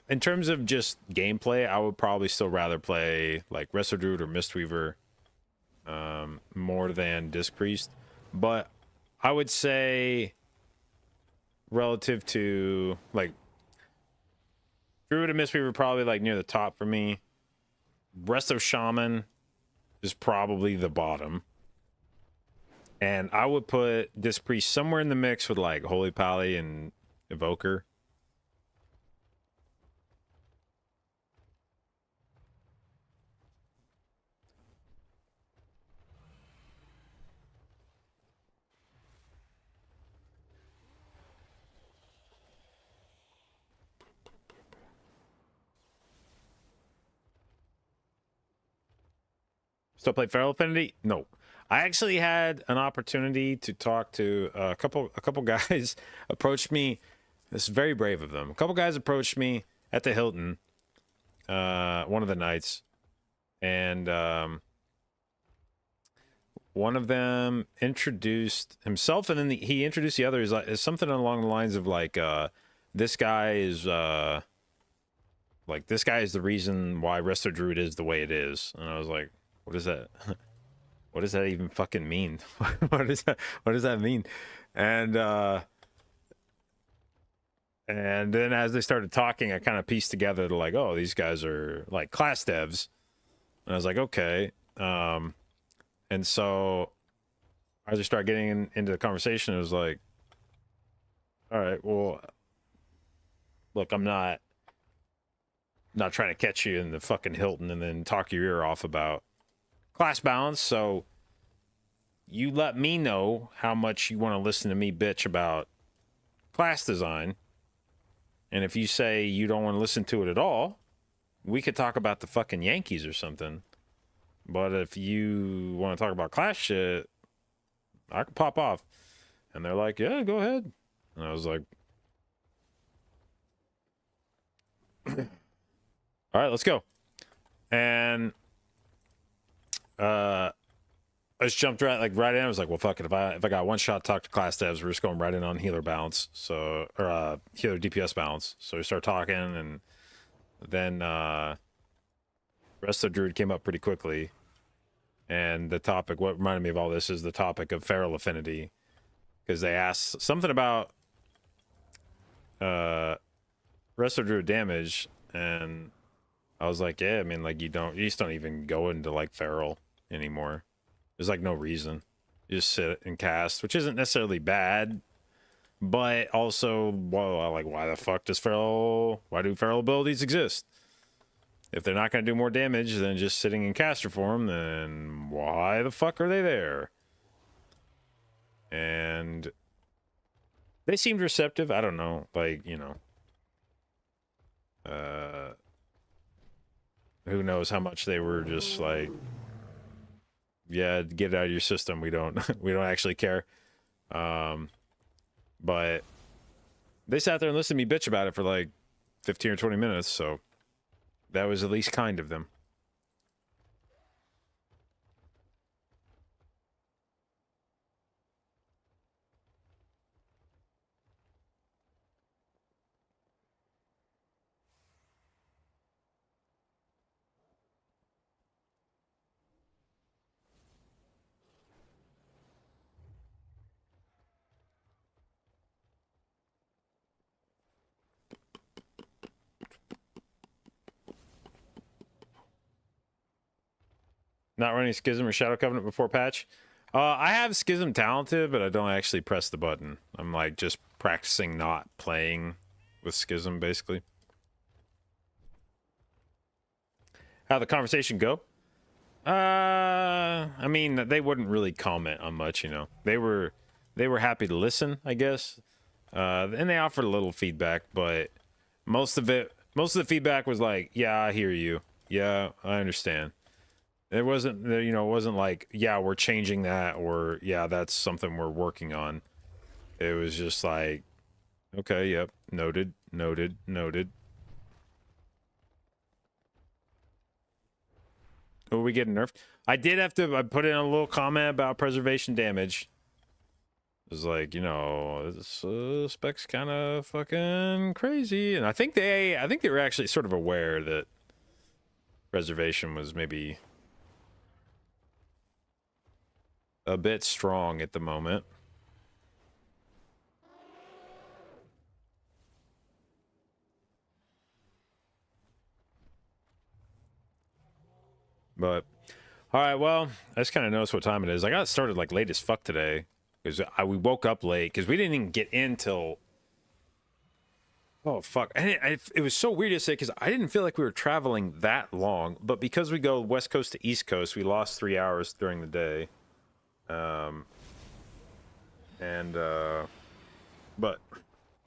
in terms of just gameplay, I would probably still rather play like Resto Druid or Mistweaver more than Disc Priest. But I would say relative to like Druid and Mistweaver probably like near the top for me. Resto Shaman is probably the bottom. And I would put Disc Priest somewhere in the mix with like Holy Pally and Evoker. Still play Feral Affinity? No. I actually had an opportunity to talk to a couple guys approached me. This is very brave of them. A couple guys approached me at the Hilton one of the nights, and one of them introduced himself, and then he introduced the others like something along the lines of like this guy is the reason why Resto Druid is the way it is. And I was like, what is that? What does that even fucking mean? What does that mean? And then as they started talking, I kind of pieced together to like, oh, these guys are like class devs. And I was like, okay. And so as I started getting into the conversation, it was like, all right, well, look, I'm not not trying to catch you in the fucking Hilton and then talk your ear off about class balance. So you let me know how much you want to listen to me bitch about class design. And if you say you don't want to listen to it at all, we could talk about the fucking Yankees or something. But if you want to talk about class shit, I can pop off. And they're like, yeah, go ahead. And I was like, all right, let's go. And I just jumped right in. I was like, well, fuck it. If I got one shot to talk to class devs, we're just going right in on healer balance. So, or healer DPS balance. So we start talking, and then Resto Druid came up pretty quickly. And the topic, what reminded me of all this is the topic of feral affinity. Because they asked something about Resto Druid damage, and I was like, yeah, I mean, like, you just don't even go into like feral anymore. There's like no reason. You just sit and cast, which isn't necessarily bad, but also, well, like, why the fuck why do feral abilities exist? If they're not going to do more damage than just sitting in caster form, then why the fuck are they there? And they seemed receptive. I don't know, like, you know, who knows how much they were just like, yeah, get it out of your system. We don't actually care. But they sat there and listened to me bitch about it for like 15 or 20 minutes. So that was at least kind of them. Not running Schism or Shadow Covenant before patch. I have Schism talented, but I don't actually press the button. I'm like just practicing not playing with Schism, basically. How'd the conversation go? I mean, they wouldn't really comment on much, you know. They were happy to listen, I guess. And they offered a little feedback, but most of the feedback was like, yeah, I hear you. Yeah, I understand. It wasn't, you know, it wasn't like, yeah, we're changing that, or yeah, that's something we're working on. It was just like, okay, yep, noted, noted, noted. Oh, we getting nerfed? I put in a little comment about preservation damage. It was like, you know, this spec's kind of fucking crazy, and I think they were actually sort of aware that preservation was maybe a bit strong at the moment. But all right, well, I just kind of noticed what time it is. I got started like late as fuck today because we woke up late because we didn't even get in till, oh fuck, and it was so weird to say because I didn't feel like we were traveling that long, but because we go west coast to east coast, we lost 3 hours during the day. But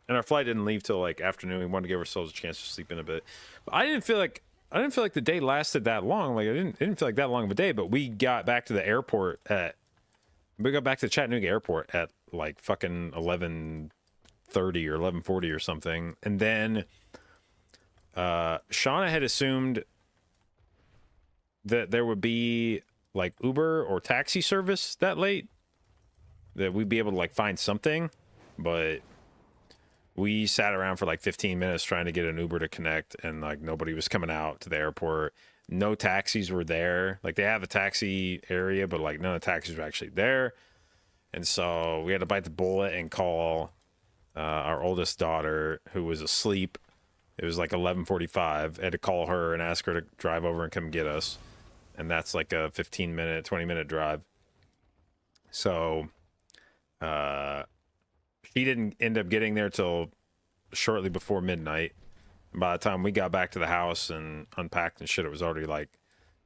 our flight didn't leave till like afternoon. We wanted to give ourselves a chance to sleep in a bit. But I didn't feel like the day lasted that long. Like I didn't feel like that long of a day. But we got back to the Chattanooga airport at like fucking 11:30 or 11:40 or something. And then Shauna had assumed that there would be like Uber or taxi service that late, that we'd be able to like find something, but we sat around for like 15 minutes trying to get an Uber to connect, and like nobody was coming out to the airport. No taxis were there. Like they have a taxi area, but like none of the taxis were actually there. And so we had to bite the bullet and call our oldest daughter, who was asleep. It was like 11:45. I had to call her and ask her to drive over and come get us. And that's like a 15-minute, 20-minute drive. So she didn't end up getting there till shortly before midnight. By the time we got back to the house and unpacked and shit, it was already like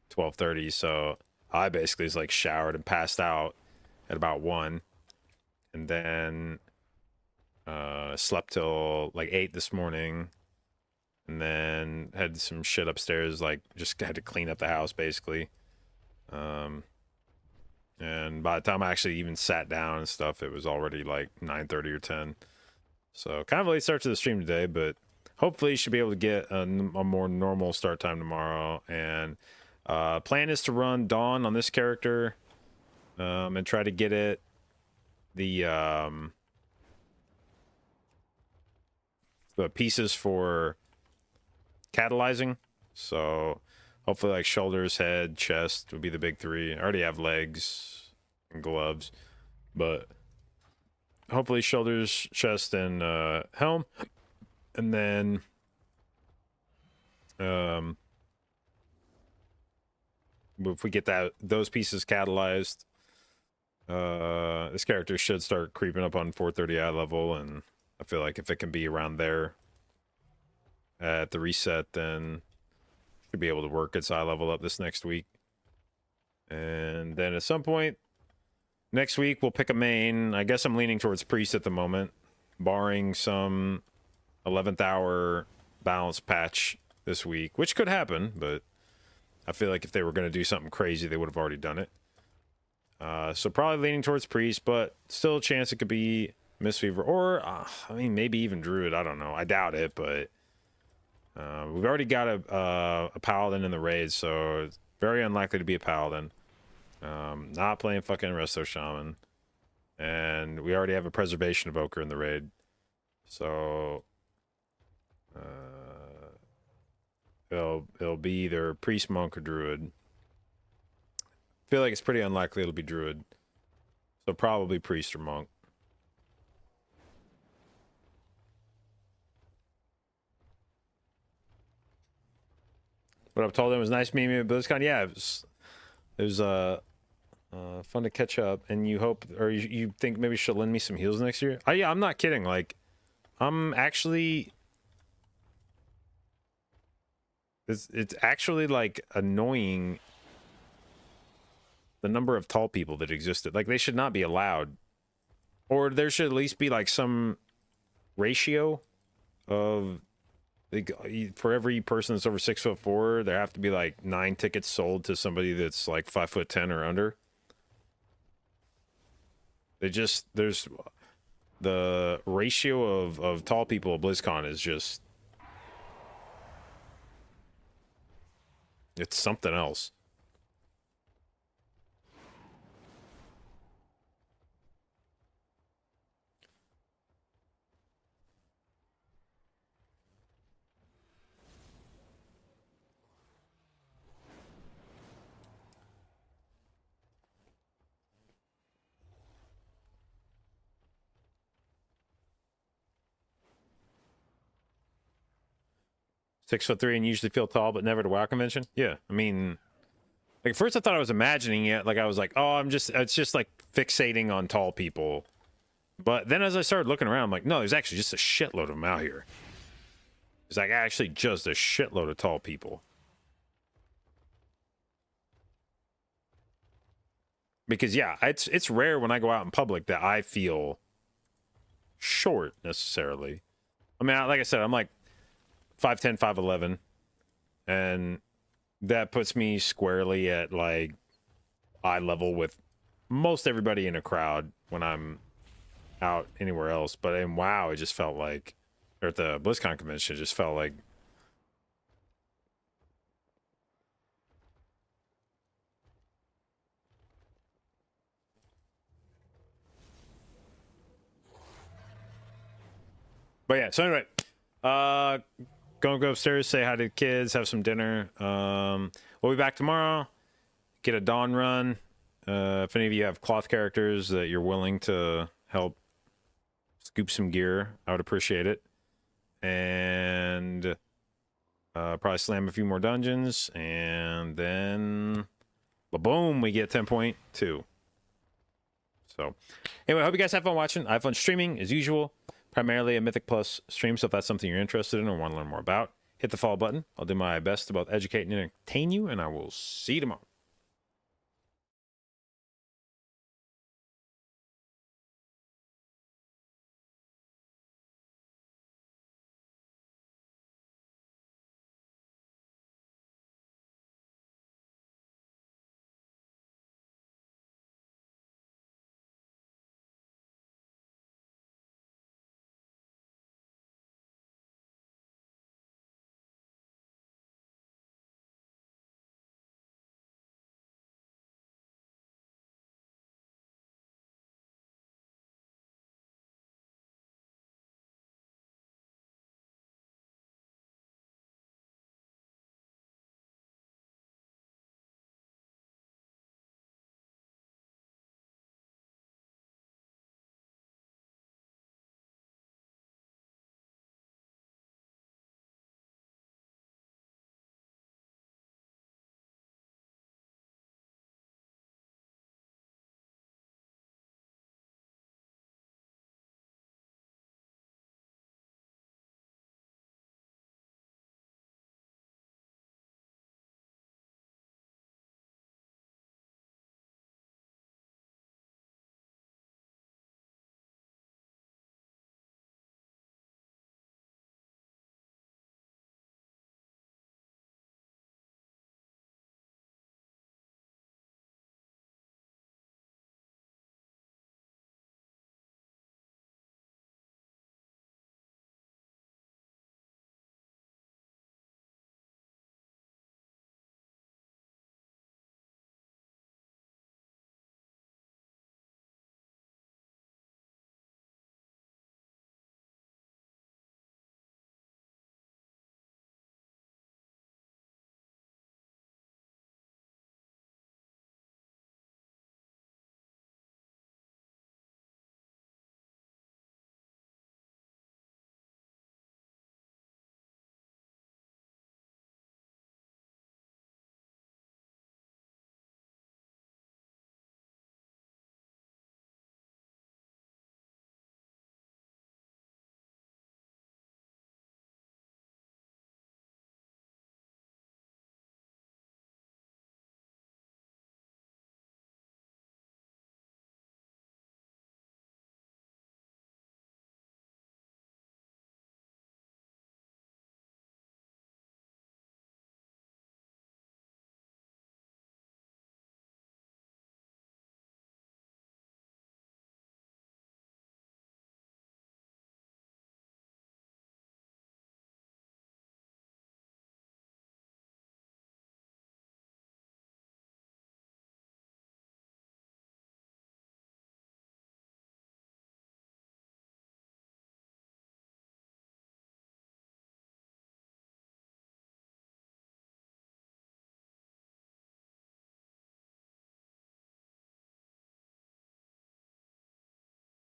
12:30. So I basically was like showered and passed out at about 1, and then slept till like 8 this morning, and then had some shit upstairs, like just had to clean up the house basically. And by the time I actually even sat down and stuff, it was already like 9:30 or 10. So kind of a late start to the stream today, but hopefully you should be able to get a more normal start time tomorrow. And plan is to run Dawn on this character, and try to get it the pieces for catalyzing. So hopefully like shoulders, head, chest would be the big 3. I already have legs and gloves, but hopefully shoulders, chest, and helm. And then if we get those pieces catalyzed, this character should start creeping up on 430 eye level, and I feel like if it can be around there at the reset, then should be able to work its eye level up this next week. And then at some point next week we'll pick a main. I guess I'm leaning towards priest at the moment, barring some 11th hour balance patch this week, which could happen, but I feel like if they were going to do something crazy, they would have already done it. So probably leaning towards priest, but still a chance it could be Mistweaver, or I mean maybe even druid. I don't know. I doubt it, but we've already got a paladin in the raid, so it's very unlikely to be a paladin. Not playing fucking resto shaman, and we already have a preservation evoker in the raid, so it'll be either priest, monk, or druid. I feel like it's pretty unlikely it'll be druid, so probably priest or monk. But I've told him it was nice meeting you at BlizzCon. Yeah, it was fun to catch up, and you hope, or you think maybe she'll lend me some heals next year? Oh yeah, I'm not kidding. Like, I'm actually, it's actually like annoying the number of tall people that existed. Like, they should not be allowed, or there should at least be like some ratio of, like, for every person that's over 6'4", there have to be like 9 tickets sold to somebody that's like 5'10" or under. There's the ratio of tall people at BlizzCon is just, it's something else. "6'3" and usually feel tall, but never at a WoW convention. Yeah, I mean, like, at first I thought I was imagining it. Like, I was like, oh, it's just like fixating on tall people. But then as I started looking around, I'm like, no, there's actually just a shitload of them out here. It's like actually just a shitload of tall people. Because yeah, it's rare when I go out in public that I feel short necessarily. I mean, like I said, I'm like 5'10", 5'11", and that puts me squarely at like eye level with most everybody in a crowd when I'm out anywhere else. But in WoW, it just felt like, or at the BlizzCon convention, it just felt like but yeah, so anyway, gonna go upstairs, say hi to the kids, have some dinner. We'll be back tomorrow, get a dawn run. If any of you have cloth characters that you're willing to help scoop some gear, I would appreciate it. And probably slam a few more dungeons, and then boom, we get 10.2. So anyway, I hope you guys have fun watching. I have fun streaming as usual, primarily a Mythic Plus stream, so if that's something you're interested in or want to learn more about, hit the follow button. I'll do my best to both educate and entertain you, and I will see you tomorrow.